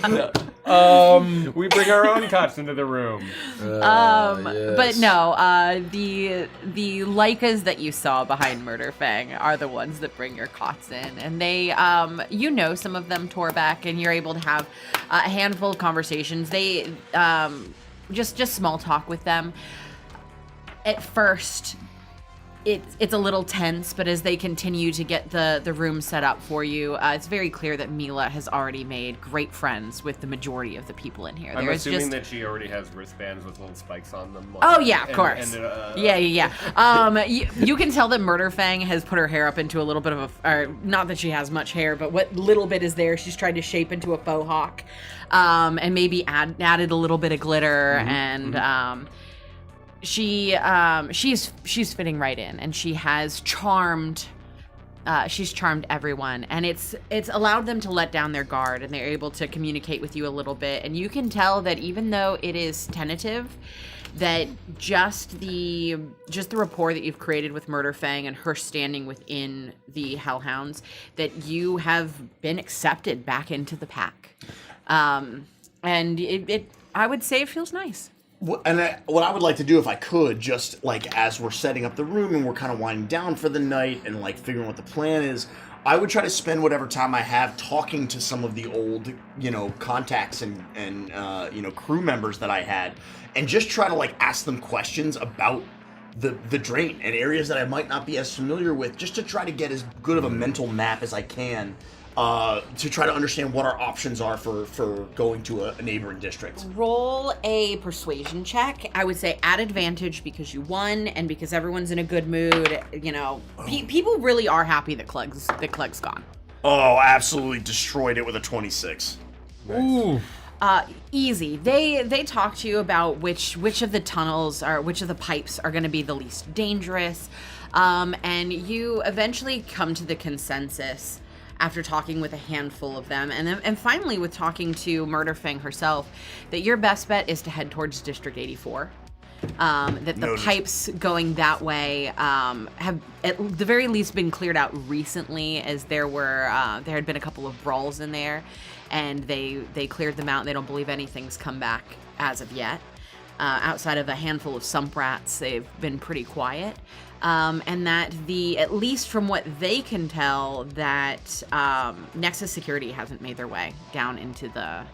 No. We bring our own cots into the room. But no, the Lycas that you saw behind Murder Fang are the ones that bring your cots in, and they, some of them Torbeck, and you're able to have a handful of conversations. They, just small talk with them. At first, it's a little tense, but as they continue to get the room set up for you, it's very clear that Mila has already made great friends with the majority of the people in here. I'm assuming that she already has wristbands with little spikes on them. Oh yeah, of course. Yeah. You can tell that Murder Fang has put her hair up into a little bit of not that she has much hair, but what little bit is there, she's tried to shape into a faux hawk, and maybe added a little bit of glitter and. She's fitting right in, and she has charmed everyone, and it's allowed them to let down their guard, and they're able to communicate with you a little bit. And you can tell that even though it is tentative, that just the rapport that you've created with Murder Fang and her standing within the Hellhounds, that you have been accepted back into the pack, and it I would say it feels nice. What I would like to do, if I could, just like as we're setting up the room and we're kind of winding down for the night and like figuring what the plan is, I would try to spend whatever time I have talking to some of the old, contacts and crew members that I had, and just try to like ask them questions about the drain and areas that I might not be as familiar with, just to try to get as good of a mental map as I can. To try to understand what our options are for going to a neighboring district. Roll a persuasion check. I would say at advantage because you won and because everyone's in a good mood. People really are happy that Clegg's gone. Oh, absolutely destroyed it with a 26. Ooh. Easy. They talk to you about which of the tunnels or which of the pipes are going to be the least dangerous, and you eventually come to the consensus after talking with a handful of them, and finally with talking to Murder Fang herself, that your best bet is to head towards District 84. That the pipes going that way have at the very least been cleared out recently, as there had been a couple of brawls in there, and they cleared them out, and they don't believe anything's come back as of yet. Outside of a handful of sump rats, they've been pretty quiet. And that at least from what they can tell, that Nexus Security hasn't made their way down into the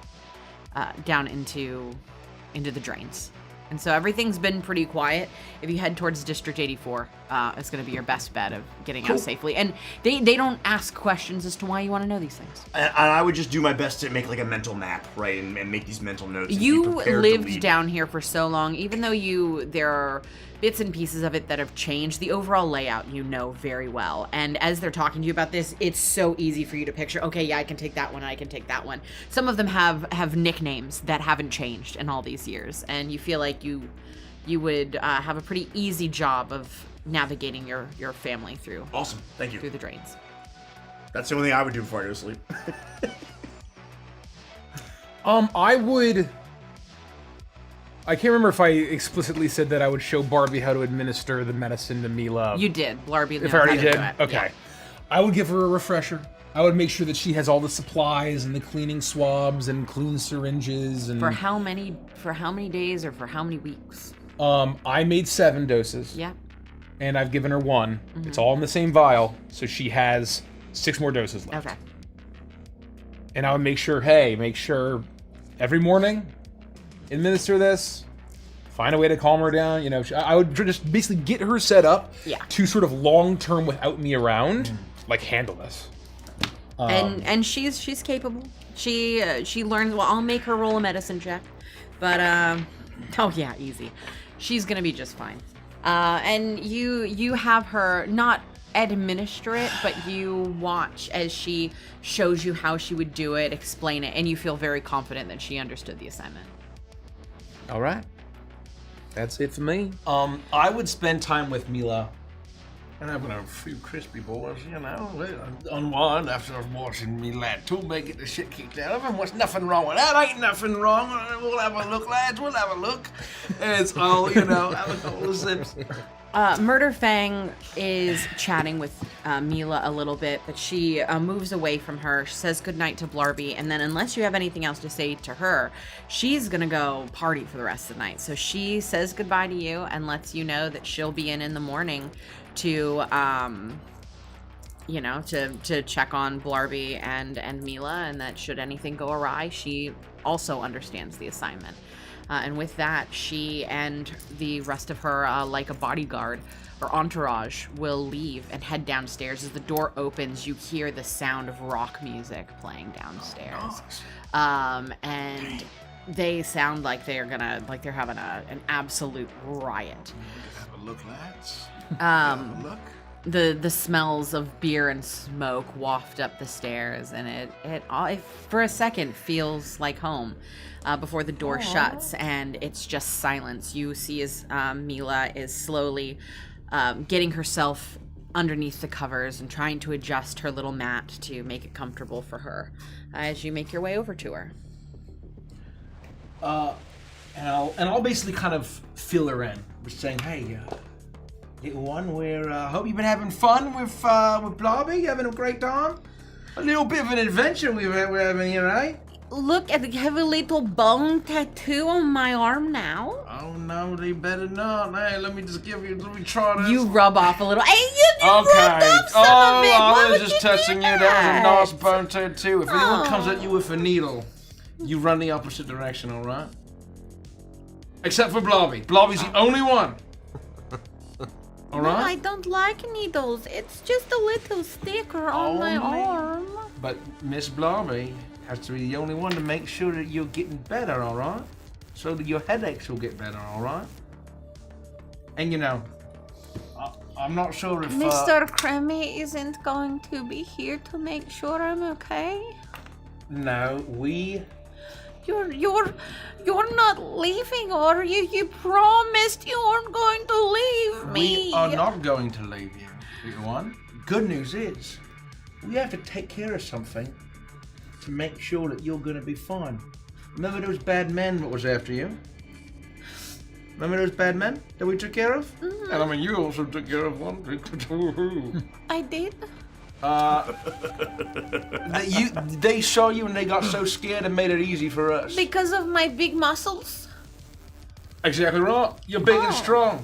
drains. And so everything's been pretty quiet. If you head towards District 84, it's going to be your best bet of getting out safely. And they don't ask questions as to why you want to know these things. And I would just do my best to make like a mental map, right, and make these mental notes. You lived down here for so long, even though there are bits and pieces of it that have changed, the overall layout you know very well. And as they're talking to you about this, it's so easy for you to picture, okay, yeah, I can take that one, I can take that one. Some of them have nicknames that haven't changed in all these years, and you feel like you would have a pretty easy job of navigating your family through. Awesome, thank you. Through the drains. That's the only thing I would do before I go to sleep. I can't remember if I explicitly said that I would show Barbie how to administer the medicine to Mila. You did. Barbie. If I already did? Okay. Yeah. I would give her a refresher. I would make sure that she has all the supplies and the cleaning swabs and clean syringes and. For how many days or for how many weeks? I made 7 doses. Yeah. And I've given her 1. Mm-hmm. It's all in the same vial, so she has 6 more doses left. Okay. And I would make sure every morning, administer this, find a way to calm her down. I would just basically get her set up to sort of long-term without me around, like handle this. And she's capable. She learns. Well, I'll make her roll a medicine check, but oh yeah, easy. She's gonna be just fine. And you have her not administer it, but you watch as she shows you how she would do it, explain it, and you feel very confident that she understood the assignment. All right. That's it for me. I would spend time with Mila. And having a few crispy boys, unwind after watching me lad 2 get the shit kicked out of him. What's nothing wrong with that? Ain't nothing wrong. We'll have a look, lads. We'll have a look. And it's all, have a couple of sips. Murder Fang is chatting with Mila a little bit, but she moves away from her. She says goodnight to Blarby, and then unless you have anything else to say to her, she's gonna go party for the rest of the night. So she says goodbye to you and lets you know that she'll be in the morning to, to check on Blarby and Mila, and that should anything go awry, she also understands the assignment. And with that, she and the rest of her, like a bodyguard or entourage, will leave and head downstairs. As the door opens, you hear the sound of rock music playing downstairs. And they sound like they're having an absolute riot. Have a look, lads. Um, Have a look. The smells of beer and smoke waft up the stairs, and it for a second feels like home. Before the door shuts and it's just silence. You see as Mila is slowly getting herself underneath the covers and trying to adjust her little mat to make it comfortable for her as you make your way over to her. And I'll basically kind of fill her in, just saying, hey, little one, hope you've been having fun with Blarby, having a great time. A little bit of an adventure we're having here, eh? Look, I have a little bone tattoo on my arm now. Oh no, they better not. Hey, let me try this. You rub off a little. Hey, you Okay. rubbed off some of it. Why I was would just you testing do you. That was a nice that? bone tattoo. If anyone comes at you with a needle, you run the opposite direction, all right? Except for Blarby. Blarby's the only one. All No, right? I don't like needles. It's just a little sticker on my arm. But Miss Blarby has to be the only one to make sure that you're getting better, all right? So that your headaches will get better, all right? And I'm not sure if Mr. Kremmy isn't going to be here to make sure I'm okay. No, we. You're not leaving, are you? You promised you weren't going to leave me. We are not going to leave you, little one. Good news is, we have to take care of something to make sure that you're going to be fine. Remember those bad men that was after you? Remember those bad men that we took care of? Mm-hmm. And I mean, you also took care of one. I did. They saw you and they got so scared and made it easy for us. Because of my big muscles? Exactly right. You're big and strong.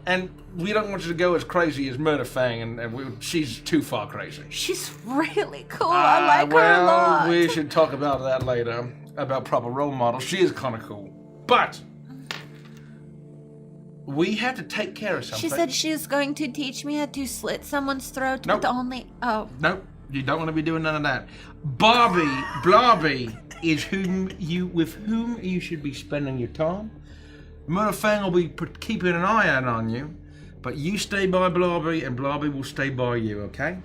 And we don't want you to go as crazy as Murder Fang, and she's too far crazy. She's really cool. I like her a lot. Well, we should talk about that later, about proper role models. She is kind of cool. But we have to take care of something. She said she was going to teach me how to slit someone's throat Nope. with only... Oh. Nope, you don't want to be doing none of that. Blarby is with whom you should be spending your time. Murder Fang will be keeping an eye out on you, but you stay by Blarby and Blarby will stay by you, okay?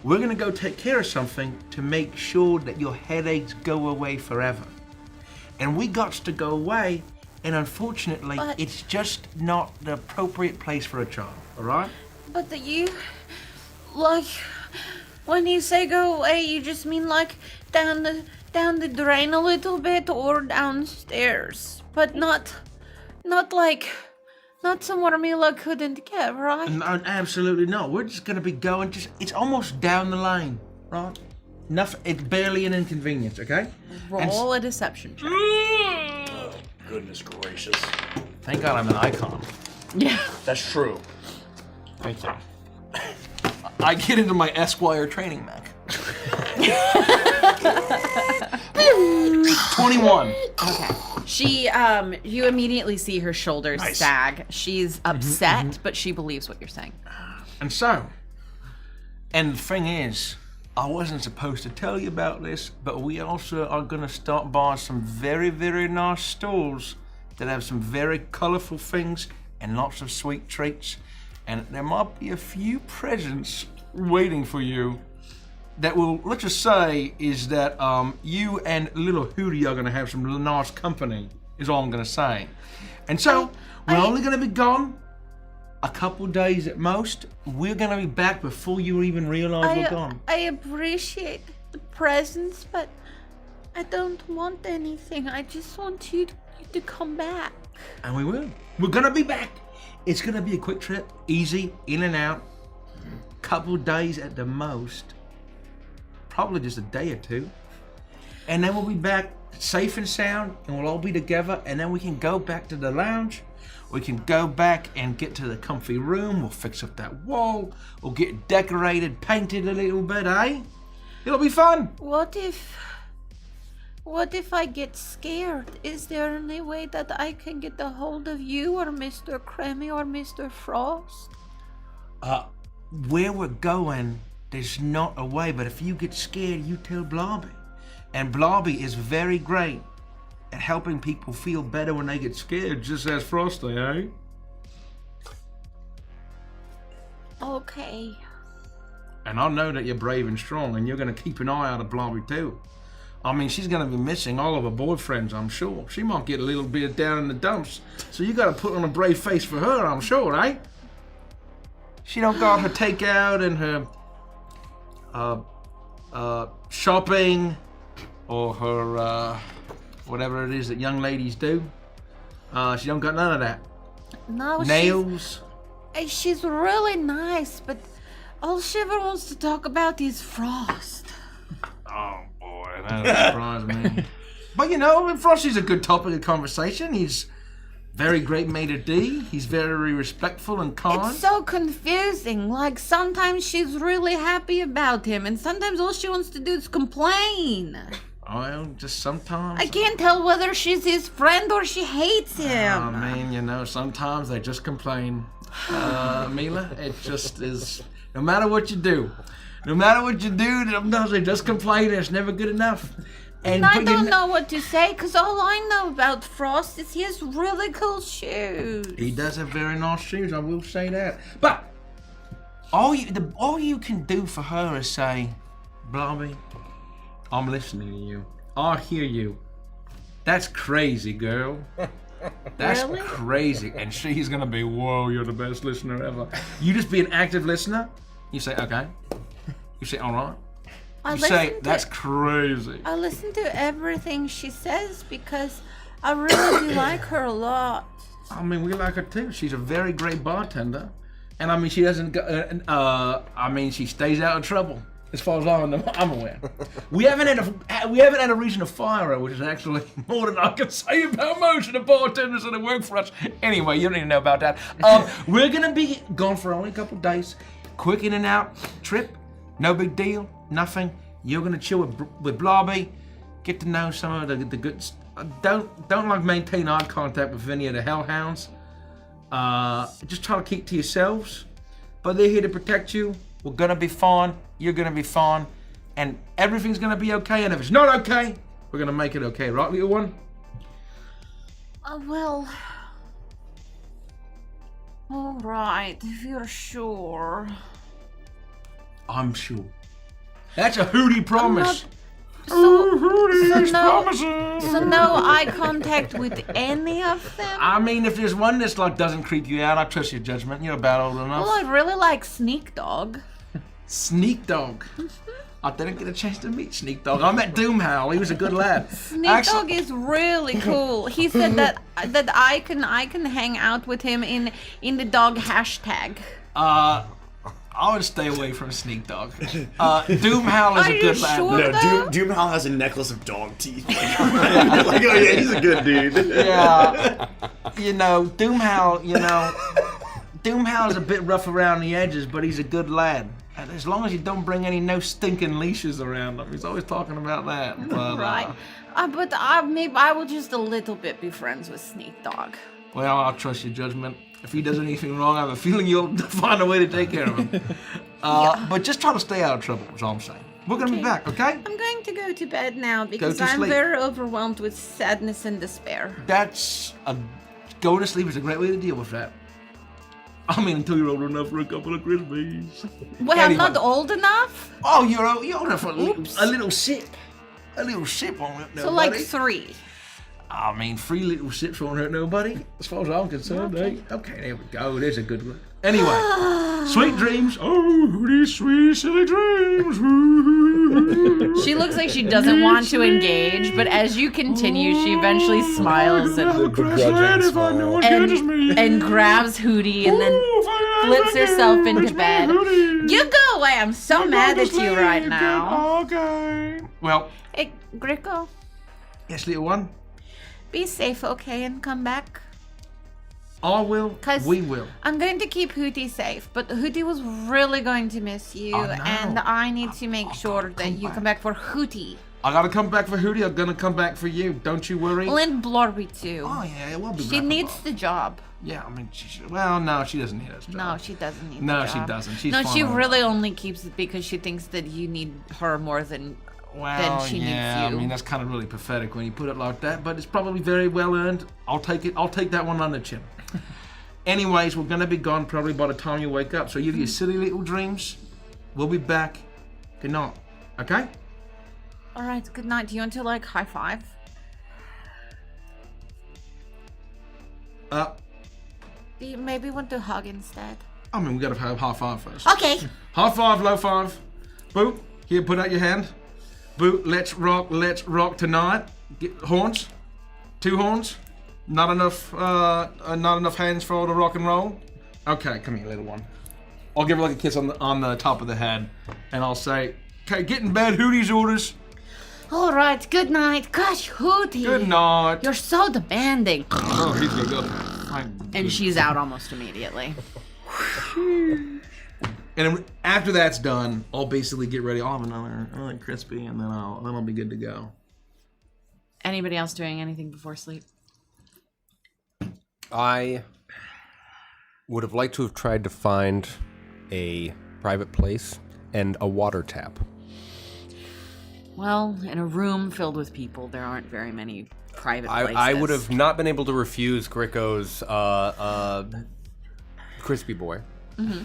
We're gonna go take care of something to make sure that your headaches go away forever. And we got to go away, and unfortunately, it's just not the appropriate place for a child, all right? But when you say go away, you just mean like down the drain a little bit or downstairs, but not somewhere Mila couldn't get, right? No, absolutely not. We're just gonna be going it's almost down the lane, right? Nothing. It's barely an inconvenience, okay? Roll a deception check. Goodness gracious. Thank God I'm an icon. Yeah. That's true. Thank you. I get into my Esquire training mech. 21. Okay. She, you immediately see her shoulders sag. She's upset, but she believes what you're saying. And the thing is, I wasn't supposed to tell you about this, but we also are gonna stop by some very, very nice stores that have some very colorful things and lots of sweet treats. And there might be a few presents waiting for you that will, let's just say, is that you and little Hootie are gonna have some nice company, is all I'm gonna say. And so, we're only gonna be gone a couple days at most. We're gonna be back before you even realize we're gone. I appreciate the presents, but I don't want anything. I just want you to come back. And we will. We're gonna be back. It's gonna be a quick trip, easy, in and out, couple days at the most, probably just a day or two, and then we'll be back safe and sound, and we'll all be together, and then we can go back to the lounge. We can go back and get to the comfy room. We'll fix up that wall. We'll get decorated, painted a little bit, eh? It'll be fun. What if I get scared? Is there any way that I can get a hold of you or Mr. Kremmy or Mr. Frost? Where we're going, there's not a way, but if you get scared, you tell Blobby. And Blobby is very great at helping people feel better when they get scared, just as Frosty, eh? Okay. And I know that you're brave and strong, and you're gonna keep an eye out of Blobby too. I mean, she's gonna be missing all of her boyfriends, I'm sure. She might get a little bit down in the dumps, so you gotta put on a brave face for her, I'm sure, eh? She don't got her takeout and her shopping or her whatever it is that young ladies do. She don't got none of that. No, Nails. She's really nice, but all she ever wants to talk about is Frost. Oh boy, that doesn't surprise me. But you know, Frosty's a good topic of conversation. He's very great mate D. He's very respectful and kind. It's so confusing. Like, sometimes she's really happy about him, and sometimes all she wants to do is complain. Well, just sometimes. I can't tell whether she's his friend or she hates him. I mean, you know, sometimes they just complain. Mila, it just is. No matter what you do, sometimes they just complain and it's never good enough. And I don't know what to say, because all I know about Frost is he has really cool shoes. He does have very nice shoes, I will say that. But all you can do for her is say, Blobby, I'm listening to you. I hear you. That's crazy, girl. That's really? Crazy. And she's gonna be, whoa, you're the best listener ever. You just be an active listener. You say, okay. You say, all right. You say, that's crazy. I listen to everything she says because I really do like her a lot. I mean, we like her too. She's a very great bartender. And I mean, she doesn't go, she stays out of trouble. As far as I'm aware. We haven't had a reason to fire her, which is actually more than I can say about most of the bartenders that have worked for us. Anyway, you don't even know about that. We're gonna be gone for only a couple days. Quick in and out trip. No big deal. Nothing. You're gonna chill with Blobby. Get to know some of the good. Don't like maintain eye contact with any of the hellhounds. Just try to keep to yourselves. But they're here to protect you. We're gonna be fine. You're gonna be fine, and everything's gonna be okay. And if it's not okay, we're gonna make it okay, right, little one? Well, all right, if you're sure. I'm sure. That's a hootie promise. So no eye contact with any of them? I mean, if there's one that's like doesn't creep you out, I trust your judgment. You're about old enough. Well, I really like Sneak Dog. Sneak Dog. I didn't get a chance to meet Sneak Dog. I met Doomhowl. He was a good lad. Sneak Dog is really cool. He said that I can hang out with him in the dog hashtag. I would stay away from Sneak Dog. Doomhowl is a good lad. Sure, no, Doomhowl has a necklace of dog teeth. Like, oh yeah, he's a good dude. Yeah. You know, Doomhowl is a bit rough around the edges, but he's a good lad. And as long as you don't bring any no stinking leashes around him. He's always talking about that. But, right. But maybe I will just a little bit be friends with Sneak Dog. Well, I'll trust your judgment. If he does anything wrong, I have a feeling you'll find a way to take care of him. But just try to stay out of trouble, is all I'm saying. We're going to be back, okay? I'm going to go to bed now because I'm very overwhelmed with sadness and despair. Going to sleep is a great way to deal with that. I mean, until you're old enough for a couple of Crispies. Well, anyway. I'm not old enough? Oh, you're old enough for a little sip. A little sip won't hurt nobody. So like 3. I mean, 3 little sips won't hurt nobody, as far as I'm concerned, okay. Eh? Okay, there we go. There's a good one. Anyway, Sweet dreams. Oh, Hootie, sweet, silly dreams. She looks like she doesn't want to engage, but as you continue, she eventually smiles and grabs Hootie and then flips herself into bed. You go away. I'm so mad at you right now. Okay. Well. Hey, Greco. Yes, little one. Be safe, okay, and come back. I will. We will. I'm going to keep Hootie safe, but Hootie was really going to miss you, and I need to make sure that you come back for Hootie. I gotta come back for Hootie. I'm gonna come back for you. Don't you worry. Well, and Blorby too. Oh yeah, we'll be back. She needs the job. Yeah, I mean, well, no, she doesn't need us. No, she doesn't need. No, the she job. doesn't. She's no, fine she on her really only keeps it because she thinks that you need her more than she needs you. I mean, that's kind of really pathetic when you put it like that, but it's probably very well earned. I'll take it. I'll take that one on the chin. Anyways, we're gonna be gone probably by the time you wake up, so you have your silly little dreams. We'll be back. Good night. Okay? All right, good night. Do you want to like high five? Do you maybe want to hug instead? I mean, we gotta have high five first. Okay. High five, low five. Boo, here, put out your hand. Boo, let's rock tonight. Get horns. 2 horns. Not enough hands for the rock and roll. Okay, come here, little one. I'll give her like a kiss on the top of the head, and I'll say, "Okay, get in bed. Hootie's orders." All right, good night. Gosh, Hootie. Good night. You're so demanding. Oh, he's gonna go. And she's out almost immediately. And after that's done, I'll basically get ready. I'll have another crispy, and then I'll be good to go. Anybody else doing anything before sleep? I would have liked to have tried to find a private place and a water tap. Well, in a room filled with people, there aren't very many private places. I would have not been able to refuse Gricko's crispy boy. Mm-hmm.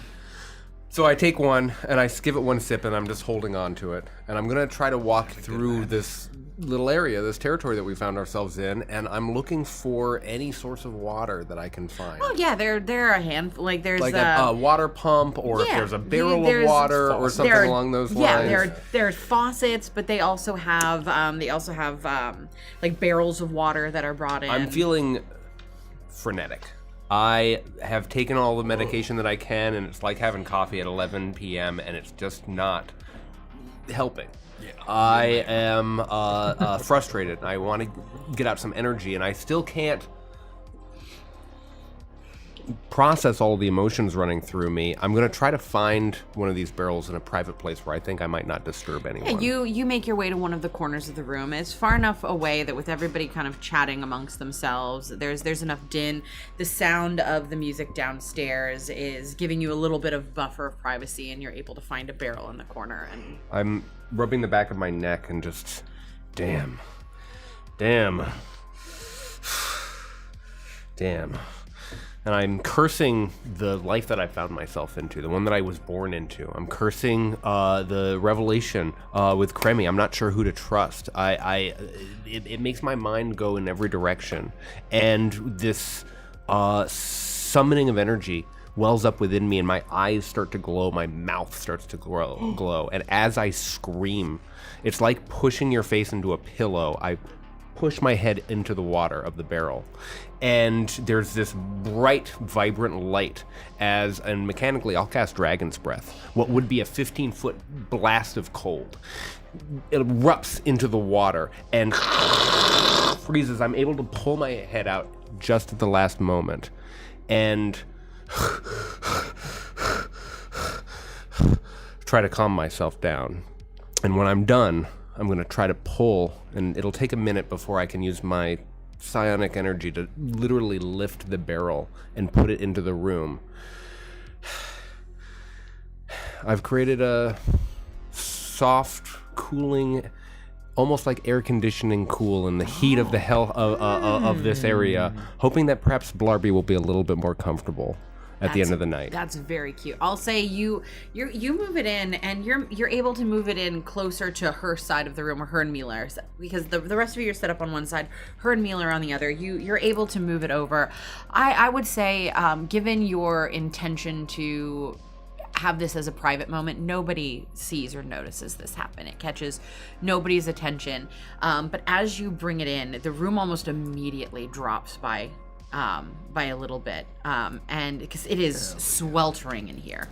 So I take one and I give it one sip and I'm just holding on to it. And I'm gonna try to walk through this little area, this territory that we found ourselves in, and I'm looking for any source of water that I can find. Oh yeah, there are a handful. Like there's like a water pump, or if there's a barrel of water, or something along those lines. Yeah, there's faucets, but they also have like barrels of water that are brought in. I'm feeling frenetic. I have taken all the medication that I can, and it's like having coffee at 11 p.m. and it's just not helping. Yeah. I am frustrated. I want to get out some energy, and I still can't process all the emotions running through me. I'm going to try to find one of these barrels in a private place where I think I might not disturb anyone. Yeah, you make your way to one of the corners of the room. It's far enough away that with everybody kind of chatting amongst themselves, there's enough din. The sound of the music downstairs is giving you a little bit of buffer of privacy, and you're able to find a barrel in the corner. And I'm rubbing the back of my neck and just, damn. And I'm cursing the life that I found myself into, the one that I was born into. I'm cursing the revelation with Kremi. I'm not sure who to trust. It makes my mind go in every direction. And this summoning of energy wells up within me, and my eyes start to glow, my mouth starts to glow. And as I scream, it's like pushing your face into a pillow. I push my head into the water of the barrel, and there's this bright, vibrant light and mechanically I'll cast Dragon's Breath, what would be a 15-foot blast of cold. It erupts into the water and freezes. I'm able to pull my head out just at the last moment and try to calm myself down. And when I'm done, I'm going to try to pull, and it'll take a minute before I can use my psionic energy to literally lift the barrel and put it into the room. I've created a soft, cooling, almost like air conditioning cool in the heat of the hell of this area, hoping that perhaps Blarby will be a little bit more comfortable at the end of the night. That's very cute. I'll say you move it in, and you're able to move it in closer to her side of the room, where her and Mila are, because the rest of you are set up on one side, her and Mila are on the other. You're able to move it over. I would say, given your intention to have this as a private moment. Nobody sees or notices this happen. It catches nobody's attention. But as you bring it in, the room almost immediately drops by a little bit, and because it is sweltering in here.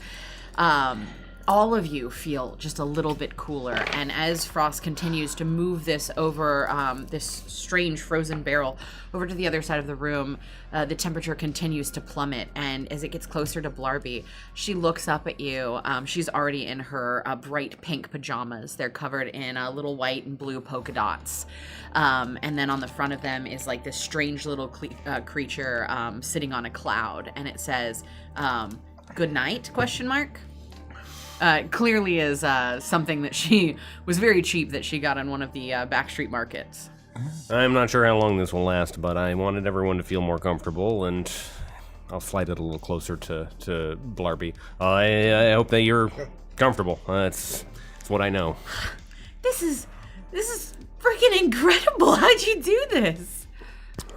All of you feel just a little bit cooler, and as Frost continues to move this over this strange frozen barrel over to the other side of the room, the temperature continues to plummet, and as it gets closer to Blarby, she looks up at you. She's already in her bright pink pajamas. They're covered in little white and blue polka dots, and then on the front of them is like this strange little creature sitting on a cloud, and it says, "Good night?" ? Clearly is something that she was very cheap that she got on one of the backstreet markets. I'm not sure how long this will last, but I wanted everyone to feel more comfortable, and I'll slide it a little closer to Blarby. I hope that you're comfortable. It's what I know. This is freaking incredible. How'd you do this?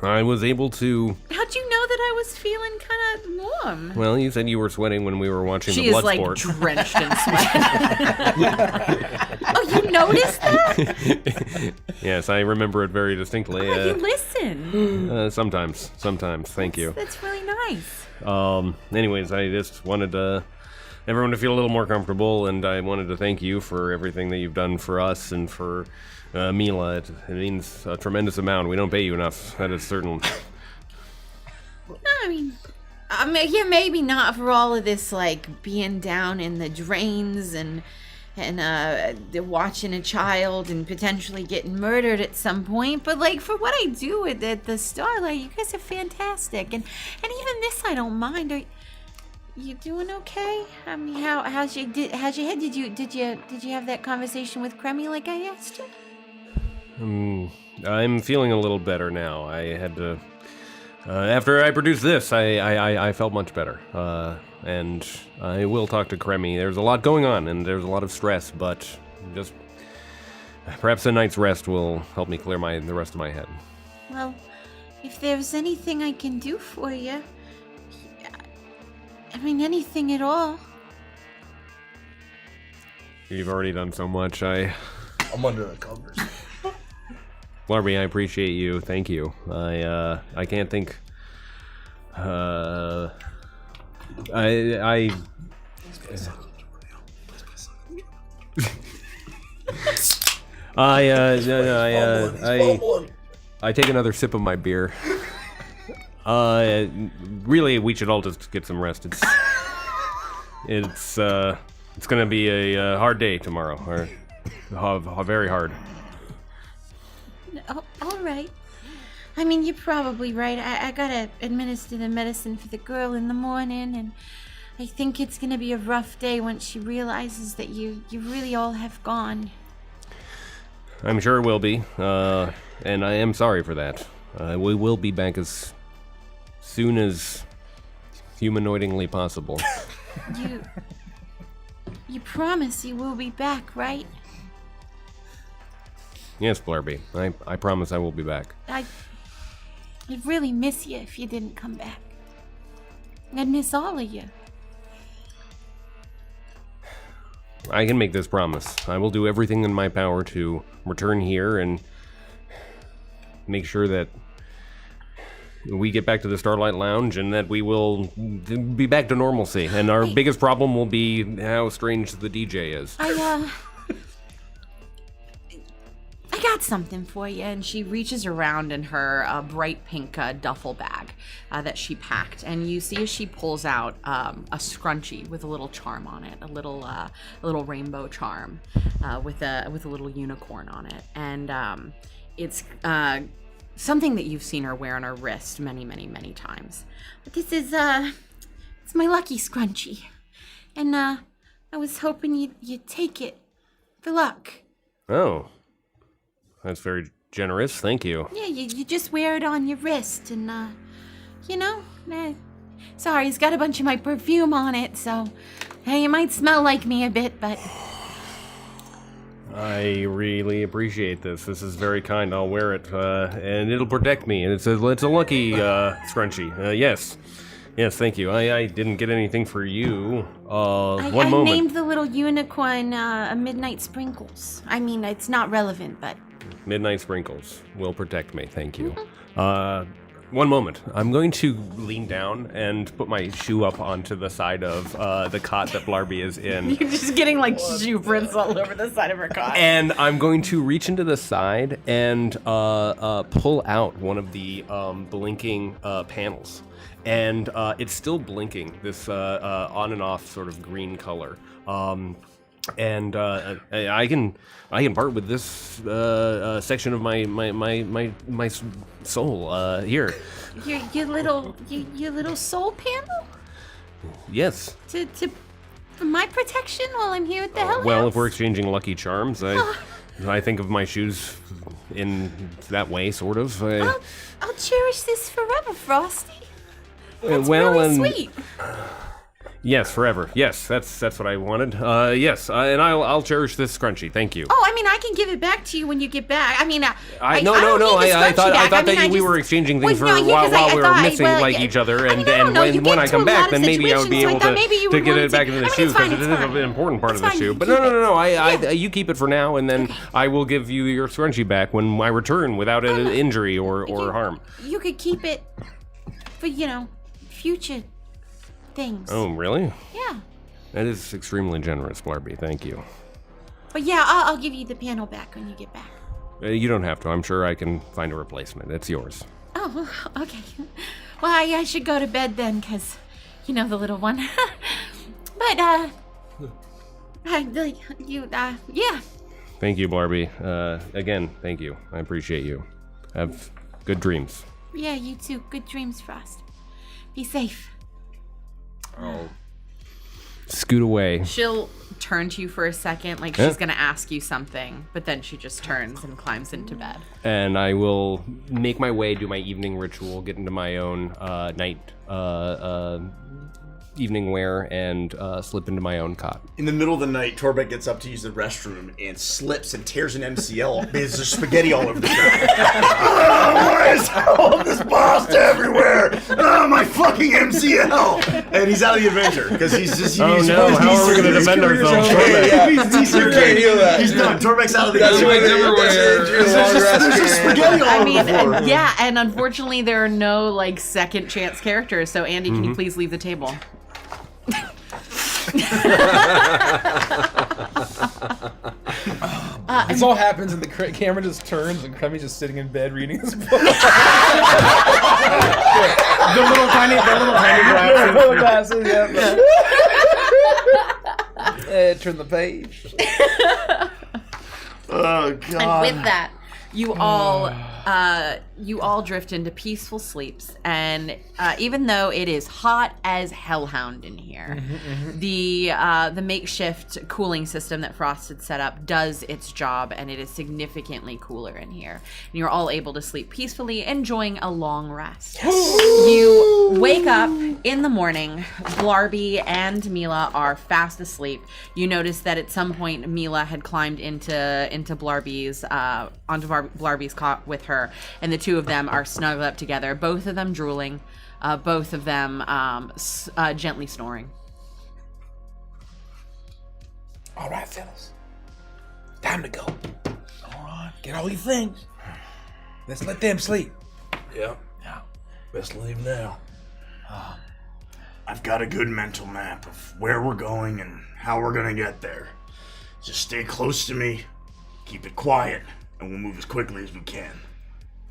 I was able to... How'd you know that I was feeling kind of warm? Well, you said you were sweating when we were watching the blood sport. She is, like, drenched in sweat. Oh, you noticed that? Yes, I remember it very distinctly. Oh, you listen. Sometimes. Thank you. That's really nice. Anyways, I just wanted everyone to feel a little more comfortable, and I wanted to thank you for everything that you've done for us and for... Mila, it means a tremendous amount. We don't pay you enough, that is certain. I mean, yeah, maybe not for all of this, like, being down in the drains and watching a child and potentially getting murdered at some point, but, like, for what I do at the Starlight, you guys are fantastic, and even this I don't mind. Are you doing okay? I mean, how's your head? Did you have that conversation with Kremmy like I asked you? I'm feeling a little better now. I had to... after I produced this, I felt much better. And I will talk to Kremmy. There's a lot going on, and there's a lot of stress, but just... perhaps a night's rest will help me clear the rest of my head. Well, if there's anything I can do for you... I mean, anything at all. You've already done so much. I'm under the covers. Blarby, I appreciate you. Thank you. I can't think. I take another sip of my beer. Really, we should all just get some rest. It's gonna be a hard day tomorrow, or very hard. Oh, all right. I mean, you're probably right. I gotta administer the medicine for the girl in the morning, and I think it's gonna be a rough day once she realizes that you really all have gone. I'm sure it will be, and I am sorry for that. We will be back as soon as humanoidingly possible. You promise you will be back, right? Yes, Blarby. I promise I will be back. I'd really miss you if you didn't come back. I'd miss all of you. I can make this promise. I will do everything in my power to return here and make sure that we get back to the Starlight Lounge and that we will be back to normalcy. And our biggest problem will be how strange the DJ is. I got something for you. And she reaches around in her bright pink duffel bag that she packed, and you see as she pulls out a scrunchie with a little charm on it, a little rainbow charm with a little unicorn on it, and it's something that you've seen her wear on her wrist many, many, many times. But this is it's my lucky scrunchie, and I was hoping you'd take it for luck. Oh. That's very generous, thank you. Yeah, you just wear it on your wrist, and, sorry, it's got a bunch of my perfume on it, so, hey, you might smell like me a bit, but... I really appreciate this. This is very kind. I'll wear it, and it'll protect me. And it's a lucky scrunchie. Yes. Yes, thank you. I didn't get anything for you. I moment. named the little unicorn Midnight Sprinkles. I mean, it's not relevant, but... Midnight Sprinkles will protect me, thank you. One moment. I'm going to lean down and put my shoe up onto the side of the cot that Blarby is in. You're just getting like shoe prints all over the side of her cot. And I'm going to reach into the side and pull out one of the blinking panels. And it's still blinking, this on and off sort of green color. And I can part with this section of my soul here. Your little soul panel? Yes. For my protection while I'm here at the Hell Well, House? if we're exchanging lucky charms, I think of my shoes in that way, sort of. I'll cherish this forever, Frosty. That's well, really and sweet. Yes, forever. Yes, that's what I wanted. Yes, and I'll cherish this scrunchie. Thank you. Oh, I mean, I can give it back to you when you get back. I mean, No. I don't need the I thought scrunchie back. that we were exchanging things while we were missing each other, and when I come back, then maybe I would be able to get it back into the shoe because it is an important part of the shoe. But no. You keep it for now, and then I will give you your scrunchie back when I return without an injury or harm. You could keep it for future things. Oh, really? Yeah. That is extremely generous, Blarby. Thank you. But yeah, I'll give you the panel back when you get back. You don't have to. I'm sure I can find a replacement. It's yours. Oh, okay. Well, I should go to bed then, because, the little one. But, yeah. Thank you, Blarby. Again, thank you. I appreciate you. Have good dreams. Yeah, you too. Good dreams, Frost. Be safe. I'll scoot away. She'll turn to you for a second, like she's gonna ask you something, but then she just turns and climbs into bed. And I will make my way, do my evening ritual, get into my own night evening wear, and slip into my own cot. In the middle of the night, Torbeck gets up to use the restroom and slips and tears an MCL because there's spaghetti all over the ground. Why is all of this pasta everywhere? Oh, my fucking MCL! And he's out of the adventure because he's just. How are we going to defend ourselves? He's done. Torbeck's out of the adventure. There's just spaghetti all over the floor. Yeah, and unfortunately there are no second chance characters. So Andy, can you please leave the table? This all happens and the camera just turns and Kremmy's just sitting in bed reading his book. the little tiny glasses. Yeah. Turn the page. Oh God. And with that, you all drift into peaceful sleeps, and even though it is hot as hellhound in here, the makeshift cooling system that Frost had set up does its job, and it is significantly cooler in here. And you're all able to sleep peacefully, enjoying a long rest. You wake up in the morning. Blarby and Mila are fast asleep. You notice that at some point Mila had climbed into Blarby's Blarby's cot with her, and the two of them are snuggled up together, both of them drooling, both of them gently snoring. All right, fellas. Time to go. All right, get all your things. Let's let them sleep. Yeah. Best leave now. I've got a good mental map of where we're going and how we're gonna get there. Just stay close to me, keep it quiet, and we'll move as quickly as we can.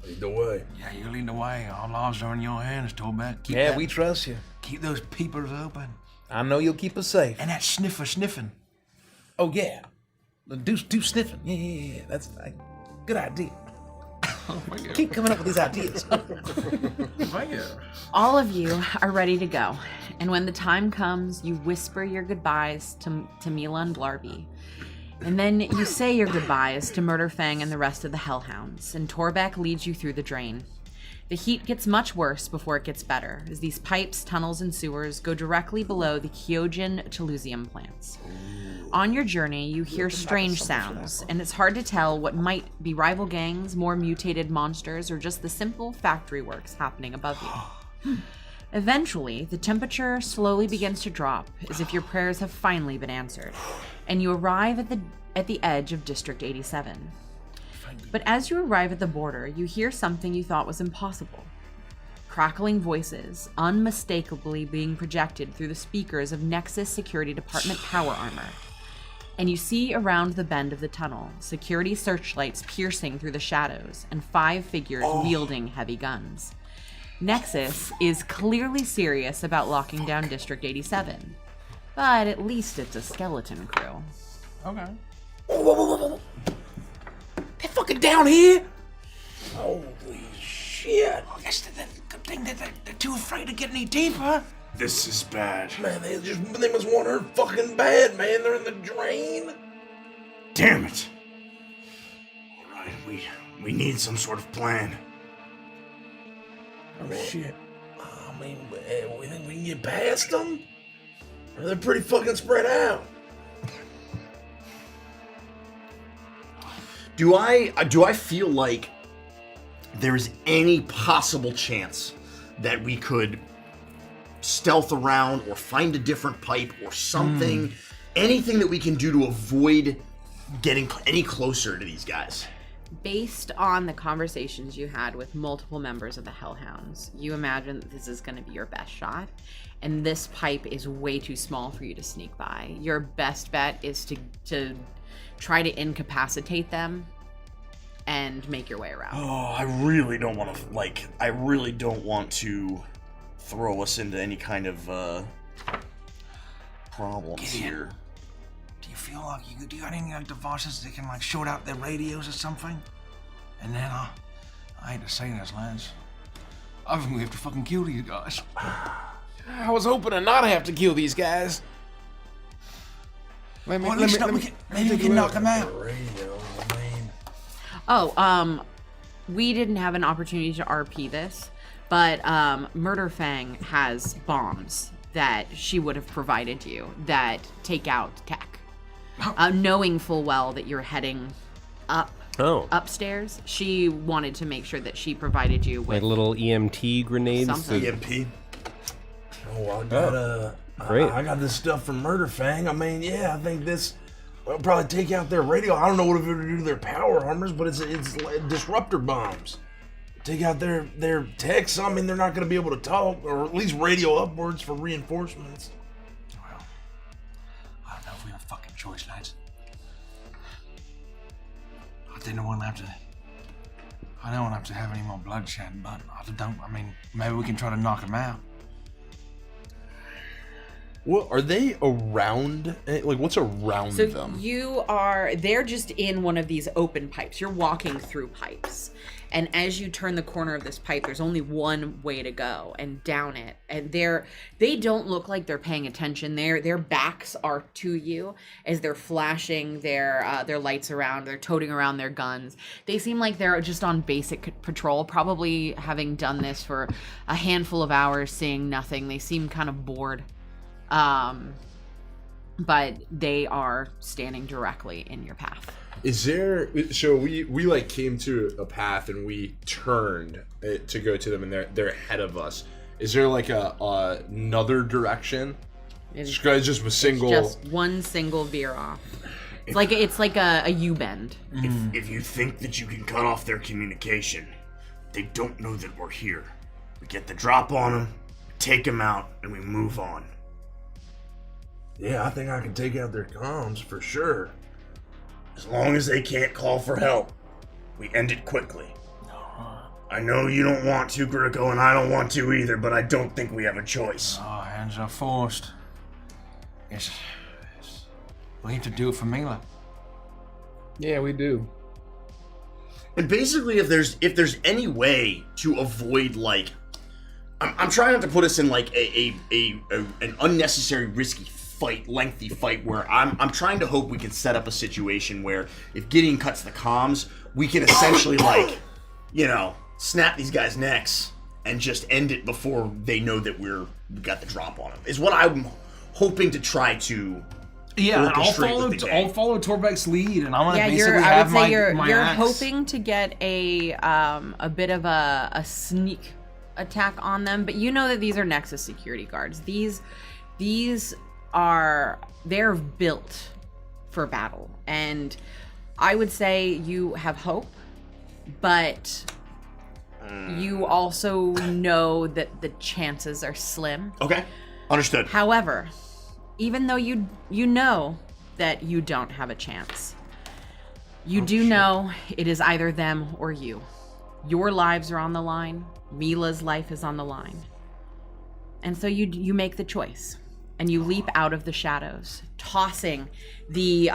Lead the way. Yeah, you lead the way. All laws are in your hands, Torbeck. We trust you. Keep those peepers open. I know you'll keep us safe. And that sniffer sniffing. Oh, yeah. Do sniffing. Yeah. That's a good idea. Oh, my God. Keep coming up with these ideas. All of you are ready to go, and when the time comes, you whisper your goodbyes to Mila and Blarby. And then you say your goodbyes to Murderfang and the rest of the Hellhounds, and Torbeck leads you through the drain. The heat gets much worse before it gets better, as these pipes, tunnels, and sewers go directly below the Kyojin Chalusium plants. On your journey, you hear strange sounds, and it's hard to tell what might be rival gangs, more mutated monsters, or just the simple factory works happening above you. Eventually, the temperature slowly begins to drop, as if your prayers have finally been answered, and you arrive at the edge of District 87. But as you arrive at the border, you hear something you thought was impossible. Crackling voices, unmistakably being projected through the speakers of Nexus Security Department power armor. And you see around the bend of the tunnel, security searchlights piercing through the shadows, and 5 figures wielding heavy guns. Nexus is clearly serious about locking down District 87, but at least it's a skeleton crew. Okay. They're fucking down here. Holy shit. I guess the good thing that they're too afraid to get any deeper. This is bad. Man, they must want her fucking bad, man. They're in the drain. Damn it. Alright, we need some sort of plan. Oh, shit. I mean, we think we can get past them? Or they're pretty fucking spread out. Do I feel like there's any possible chance that we could stealth around or find a different pipe or something, anything that we can do to avoid getting any closer to these guys? Based on the conversations you had with multiple members of the Hellhounds, you imagine that this is going to be your best shot, and this pipe is way too small for you to sneak by. Your best bet is to try to incapacitate them and make your way around. Oh, I really don't want to throw us into any kind of problems here. Do you feel like you got any devices that can short out their radios or something? And then I hate to say this, lads, I think we have to fucking kill these guys. I was hoping to not have to kill these guys. Maybe we can knock them out. We didn't have an opportunity to RP this, but Murder Fang has bombs that she would have provided you that take out tech. Knowing full well that you're heading upstairs, she wanted to make sure that she provided you with little EMT grenades. Something. EMP. Oh, I got this stuff from Murder Fang. I mean, yeah, I think this will probably take out their radio. I don't know what it would do to their power armors, but it's like disruptor bombs. Take out their techs. I mean, they're not going to be able to talk, or at least radio upwards for reinforcements. Well, I don't know if we have a fucking choice, lads. I don't want to have to have any more bloodshed, but I mean, maybe we can try to knock them out. Well, are they around? Like, what's around them? They're just in one of these open pipes. You're walking through pipes. And as you turn the corner of this pipe, there's only one way to go, and down it. And they don't look like they're paying attention. Their backs are to you as they're flashing their lights around. They're toting around their guns. They seem like they're just on basic patrol, probably having done this for a handful of hours, seeing nothing. They seem kind of bored. But they are standing directly in your path. Is there, so we like came to a path and we turned to go to them, and they're ahead of us. Is there like another direction? It's just a single. It's just one single veer off. It's like a U-bend. If you think that you can cut off their communication, they don't know that we're here. We get the drop on them, we take them out, and we move on. Yeah, I think I can take out their comms for sure. As long as they can't call for help, we end it quickly. I know you don't want to, Griko, and I don't want to either, but I don't think we have a choice. Our hands are forced. Yes. We have to do it for Mila. Yeah, we do. And basically, if there's any way to avoid, like, I'm trying not to put us in like an unnecessary risky lengthy fight where I'm trying to hope we can set up a situation where if Gideon cuts the comms, we can essentially snap these guys' necks and just end it before they know that we got the drop on them. Is what I'm hoping to try to. Yeah, and I'll follow Torbek's lead, and I'm gonna basically have my you're axe. hoping to get a bit of a attack on them, but you know that these are Nexus security guards. They're built for battle, and I would say you have hope, but you also know that the chances are slim. Okay, understood. However, even though you know that you don't have a chance, you do know it is either them or you. Your lives are on the line. Mila's life is on the line. And so you make the choice, and you leap out of the shadows, tossing the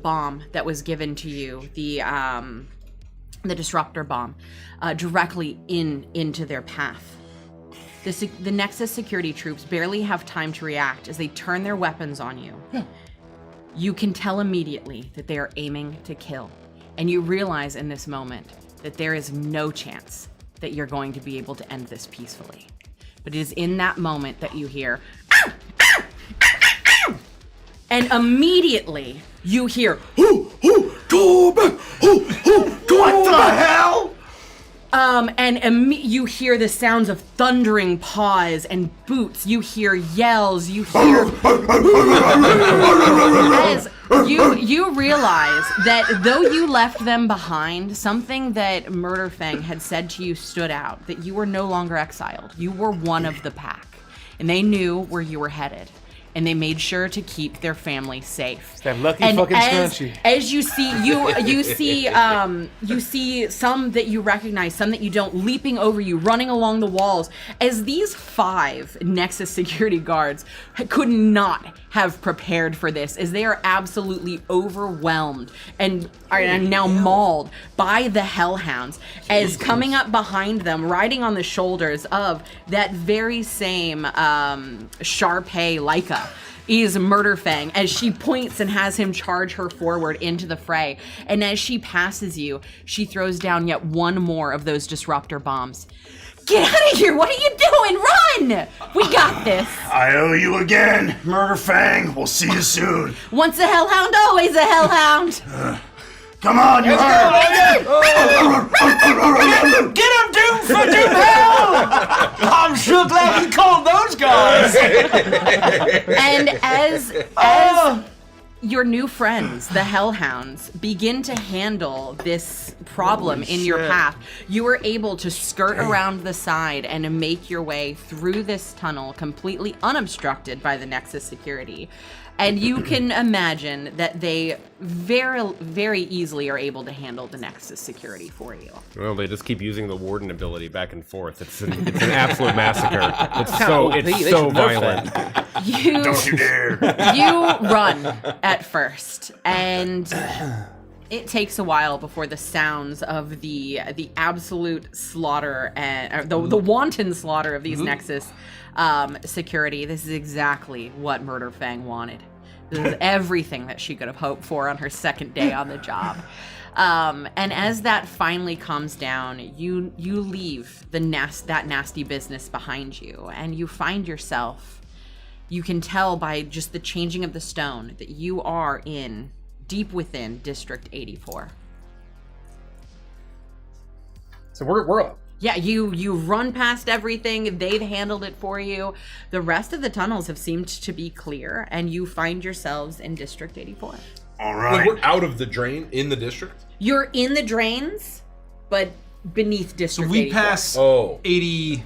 bomb that was given to you, the disruptor bomb, directly into their path. The Nexus security troops barely have time to react as they turn their weapons on you. Yeah. You can tell immediately that they are aiming to kill, and you realize in this moment that there is no chance that you're going to be able to end this peacefully. But it is in that moment that you hear, "Ow! Ow! Ow! Ow! Ow!" And immediately you hear, "What the hell?" You hear the sounds of thundering paws and boots. You hear yells. You hear as you realize that though you left them behind, something that Murderfang had said to you stood out. That you were no longer exiled. You were one of the pack, and they knew where you were headed. And they made sure to keep their family safe. It's that lucky fucking scrunchie. As you see, you see some that you recognize, some that you don't, leaping over you, running along the walls. As these 5 Nexus security guards could not have prepared for this, as they are absolutely overwhelmed and are now mauled by the hellhounds. As coming up behind them, riding on the shoulders of that very same Sharpay Leica, is Murderfang, as she points and has him charge her forward into the fray. And as she passes you, she throws down yet one more of those disruptor bombs. Get out of here! What are you doing? Run! We got this. I owe you again, Murderfang. We'll see you soon. Once a hellhound, always a hellhound. Come on, you heard. Get him, Doom for Doom Hell! I'm sure glad we called those guys. And as your new friends, the Hellhounds, begin to handle this problem in your path, you are able to skirt around the side and make your way through this tunnel completely unobstructed by the Nexus security. And you can imagine that they very, very easily are able to handle the Nexus security for you. Well, they just keep using the Warden ability back and forth. It's an absolute massacre. It's so violent. Don't you dare. You run at first, and it takes a while before the sounds of the absolute slaughter and the wanton slaughter of these Nexus security. This is exactly what Murderfang wanted. This is everything that she could have hoped for on her second day on the job. And as that finally calms down, you leave that nasty business behind you, and you find yourself, you can tell by just the changing of the stone that you are deep within District 84. So we're up. Yeah, you run past everything. They've handled it for you. The rest of the tunnels have seemed to be clear, and you find yourselves in District 84. All right. Like we're out of the drain in the district? You're in the drains, but beneath District 84. So we pass 80...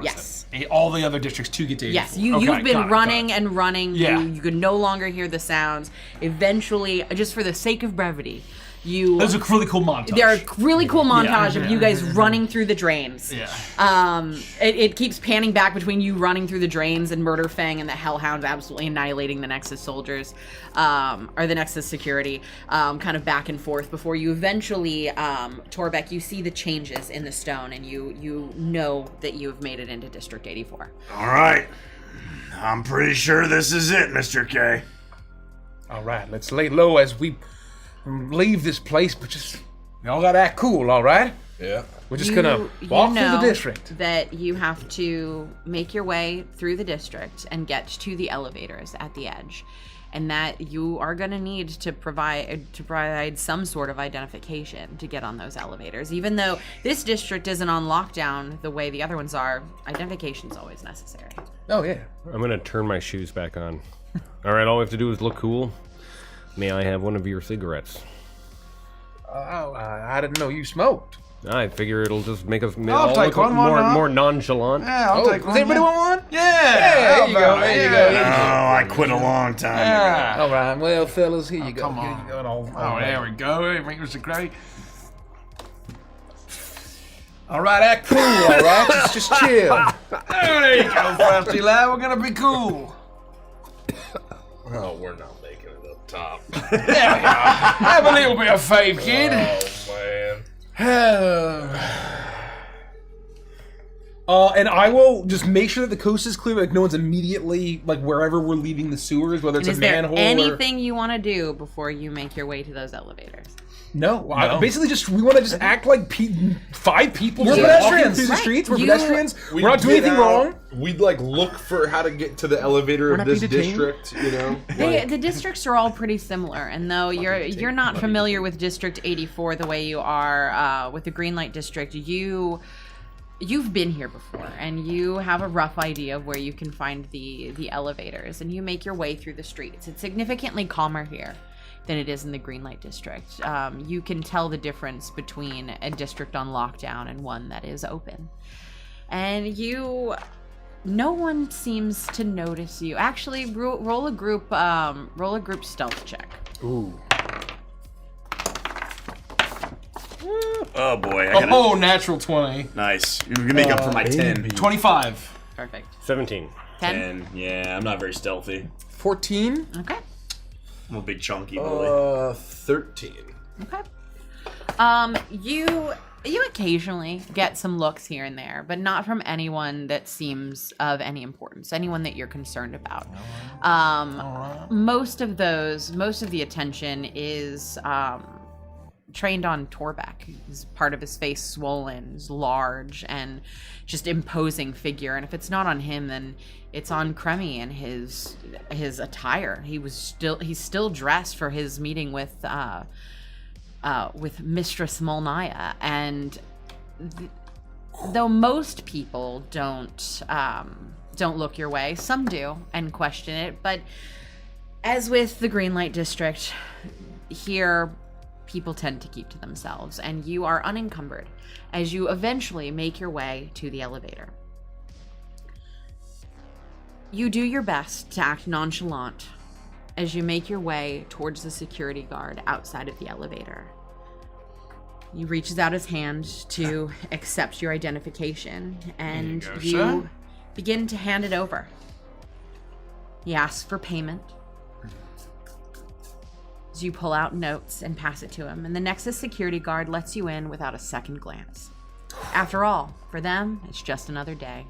Yes. All the other districts to get to 84. Yes, you've been running and running. Yeah. You could no longer hear the sounds. Eventually, just for the sake of brevity, There's a really cool montage. There are really cool montage of you guys running through the drains. Yeah. It keeps panning back between you running through the drains and Murderfang and the Hellhounds absolutely annihilating the Nexus soldiers, or the Nexus security, kind of back and forth before you eventually, Torbeck, you see the changes in the stone and you know that you have made it into District 84. All right. I'm pretty sure this is it, Mr. K. All right, let's lay low as we leave this place, but just y'all gotta act cool, all right? Yeah. We're just gonna walk through the district. That you have to make your way through the district and get to the elevators at the edge, and that you are going to need to provide some sort of identification to get on those elevators. Even though this district isn't on lockdown the way the other ones are, identification is always necessary. Oh yeah. I'm gonna turn my shoes back on. All right, all we have to do is look cool. May I have one of your cigarettes? Oh, I didn't know you smoked. I figure it'll just make us I'll take one, more nonchalant. Yeah, I'll take one. Does anybody want one? Yeah, there you go. There you go. No, I quit a long time ago. All right, well, fellas, here you go. Come Here on. you go. Oh, there we go. Hey, Mr. Gray. All right, act cool. All right, just chill. There you go, Frosty lad. We're gonna be cool. Oh, we're not making it up top. There we are. Have a little bit of faith, kid. Oh, man. And I will just make sure that the coast is clear, like no one's immediately like wherever we're leaving the sewers, whether it's And a is there manhole anything you want to do before you make your way to those elevators? No. Basically we want to just act like 5 people. We're Yeah. pedestrians through the Right. streets. We're You- pedestrians. We'd We're not doing get anything out, wrong. We'd like look for how to get to the elevator We're of not this being detained. district, you know? The districts are all pretty similar, and though you're not familiar with District 84 the way you are with the Greenlight District, you've been here before, and you have a rough idea of where you can find the elevators, and you make your way through the streets. It's significantly calmer here than it is in the Greenlight District. You can tell the difference between a district on lockdown and one that is open. And no one seems to notice you. Actually, roll a group stealth check. Ooh. Oh boy. I gotta... Natural 20. Nice. You're gonna make up for my 10. 25. Perfect. 17. 10. Yeah, I'm not very stealthy. 14. Okay. I'm a big chunky boy. 13. Okay. You occasionally get some looks here and there, but not from anyone that seems of any importance, anyone that you're concerned about. Most of the attention is trained on Torbeck. He's part of his face swollen, he's large and just imposing figure. And if it's not on him, then it's on Kremi and his attire. He's still dressed for his meeting with Mistress Molnaya. And though most people don't look your way, some do and question it. But as with the Greenlight District, here people tend to keep to themselves, and you are unencumbered as you eventually make your way to the elevator. You do your best to act nonchalant as you make your way towards the security guard outside of the elevator. He reaches out his hand to accept your identification, and you begin to hand it over. He asks for payment. You pull out notes and pass it to him, and the Nexus security guard lets you in without a second glance. After all, for them, it's just another day.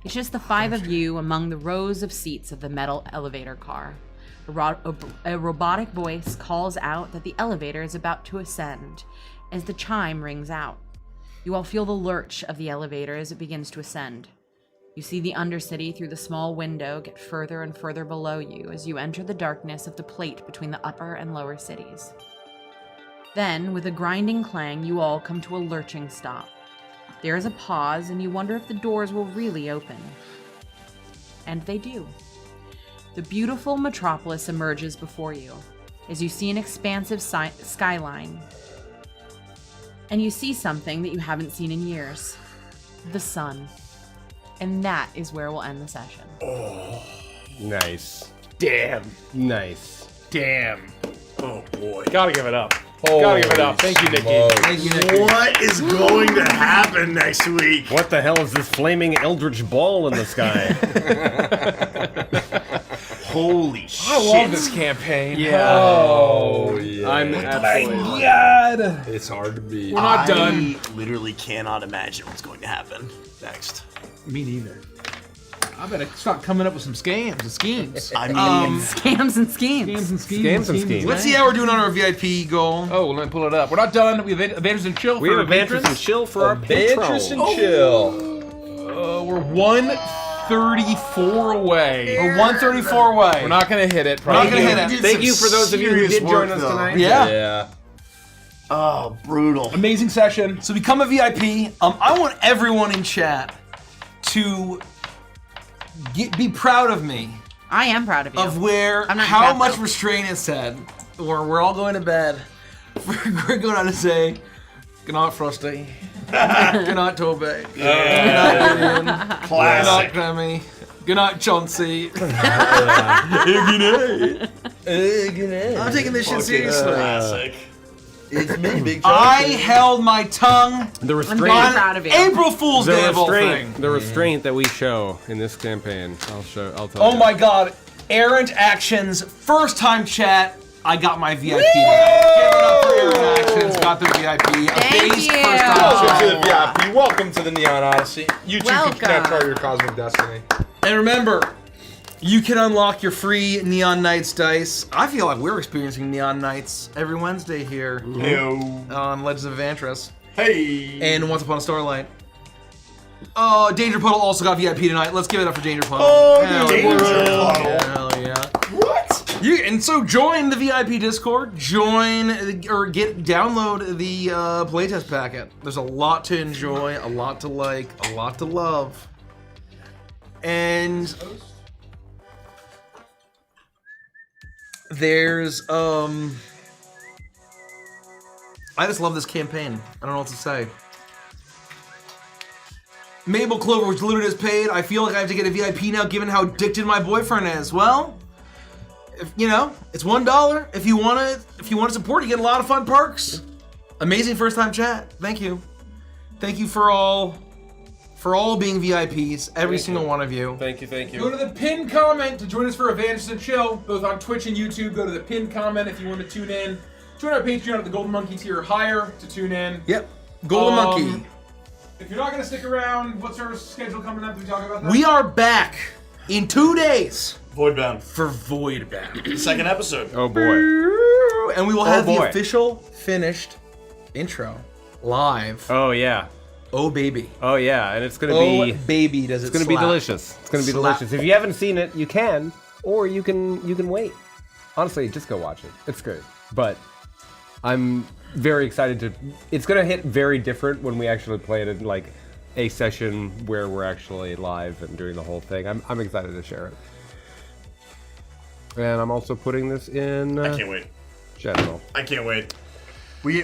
It's just the 5 of you among the rows of seats of the metal elevator car. A robotic voice calls out that the elevator is about to ascend as the chime rings out. You all feel the lurch of the elevator as it begins to ascend. You see the undercity through the small window get further and further below you as you enter the darkness of the plate between the upper and lower cities. Then, with a grinding clang, you all come to a lurching stop. There is a pause, and you wonder if the doors will really open. And they do. The beautiful metropolis emerges before you as you see an expansive skyline. And you see something that you haven't seen in years. The sun. And that is where we'll end the session. Oh, nice. Damn. Nice. Damn. Oh boy. Gotta give it up. Gotta give it up. Thank you, Nikki. Thank you, Nikki. What is going to happen next week? What the hell is this flaming eldritch ball in the sky? Holy shit. I love this campaign. Yeah. Oh, yeah. I'm absolutely. God. It's hard to beat. We're not done. I literally cannot imagine what's going to happen next. Me neither. I better start coming up with some scams and schemes. I mean, Scams and schemes. Scams and schemes. Scams and schemes. Let's see how we're doing on our VIP goal. Oh, well, let me pull it up. We're not done. We have Adventures in Chill for We have our Adventures in patrons. Chill for our Adventures patrons. and Chill. We're 134 away. We're 134 away. We're not gonna hit it. We're not Probably. gonna hit it. Thank you for those of you who serious did work, join us though. tonight. Yeah. oh, brutal. Amazing session. So become a VIP. I want everyone in chat to be proud of me. I am proud of you. Of where, I'm not how proud, much though. restraint is said. Or we're all going to bed. We're going on to say, good night, Frosty. Good night, Toby. Good night, Ian. Good night, Classic. Grammy. Good night, Chauncey. I'm taking this shit seriously. Classic. It's me, Big I held my tongue The I'm restraint. very proud of you. April Fool's Day of all things. The restraint that we show in this campaign. I'll tell Oh you. my god. Errant Actions, first time chat. I got my VIP tonight. Give it up for Errant Actions, got the VIP. Thank Base you. first time Welcome chat. to the VIP. Welcome to the Neon Odyssey. You too can Welcome. chart your cosmic destiny. And remember, you can unlock your free Neon Knights dice. I feel like we're experiencing Neon Knights every Wednesday here on Legends of Evantris. Hey. And Once Upon a Starlight. Danger Puddle also got VIP tonight. Let's give it up for Danger Puddle. Oh, Hell Danger yeah. Puddle. Hell yeah. What? And so join the VIP Discord, download the playtest packet. There's a lot to enjoy, a lot to like, a lot to love. And there's I just love this campaign. I don't know what to say. Mabel Clover, which literally is paid. I feel like I have to get a VIP now given how addicted my boyfriend is. Well, if, it's $1. If you want to support, you get a lot of fun perks. Amazing first time chat. Thank you. Thank you for all being VIPs, every single one of you. Thank you. Go to the pinned comment to join us for Adventures in Chill, both on Twitch and YouTube. Go to the pinned comment if you want to tune in. Join our Patreon at the Golden Monkey tier or higher to tune in. Yep. Golden Monkey. If you're not going to stick around, what's our schedule coming up? Did we talk about that? We are back in 2 days Voidbound. for Voidbound. Second episode. Oh boy. And we will have the boy. official finished intro live. Oh yeah. Oh baby. Oh yeah. And it's gonna Oh be. baby, does it It's gonna be slap. delicious. It's gonna be Slap. delicious. If you haven't seen it, you can, or you can wait. Honestly, just go watch it. It's great. But I'm very excited to. It's gonna hit very different when we actually play it in like a session where we're actually live and doing the whole thing. I'm excited to share it. And I'm also putting this in. I can't wait. General. I can't wait. We,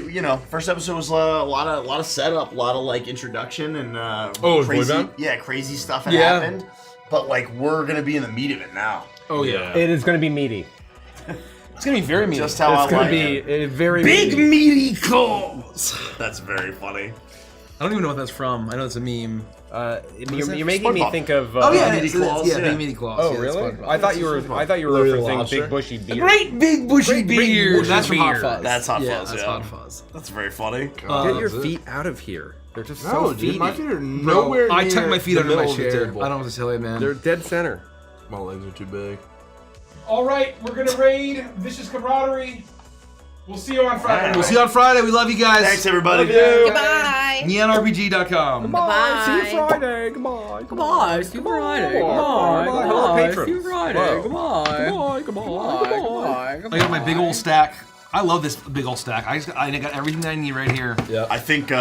first episode was a lot of setup, a lot of like introduction and crazy, Voidbound? crazy stuff had Yeah. happened. But like we're gonna be in the meat of it now. Oh yeah. It is gonna be meaty. It's gonna be very meaty. Just how It's I gonna like be it. very Big meaty. meaty calls. That's very funny. I don't even know what that's from. I know it's a meme. You're making me SpongeBob. think of. Oh yeah, Meaty it is. claws, Yeah, yeah. big meaty claws. Oh Yeah, that's really? SpongeBob. I thought you were Literally referencing lobster. big bushy beard. Great big bushy Great big beard. bushy That's from Hot beard. Fuzz. That's Hot Yeah, Fuzz, that's yeah. Hot Fuzz. That's very funny. Get your feet out of here. They're just so No, dude, feety. my feet are Bro, nowhere I near tuck my feet the under my middle of the chair. I table. don't know what to tell you, man. They're dead center. My legs are too big. All right, we're gonna raid Vicious Camaraderie. We'll see you on Friday. We'll see you on Friday. We love you guys. Thanks everybody. Goodbye. NeonRPG.com. Bye. See you Friday. Goodbye. Goodbye. See you Friday. Goodbye. Goodbye. Hello, Goodbye. patrons. See you Friday. Hello. Goodbye. Goodbye. I got my big old stack. I love this big old stack. I got everything that I need right here. I think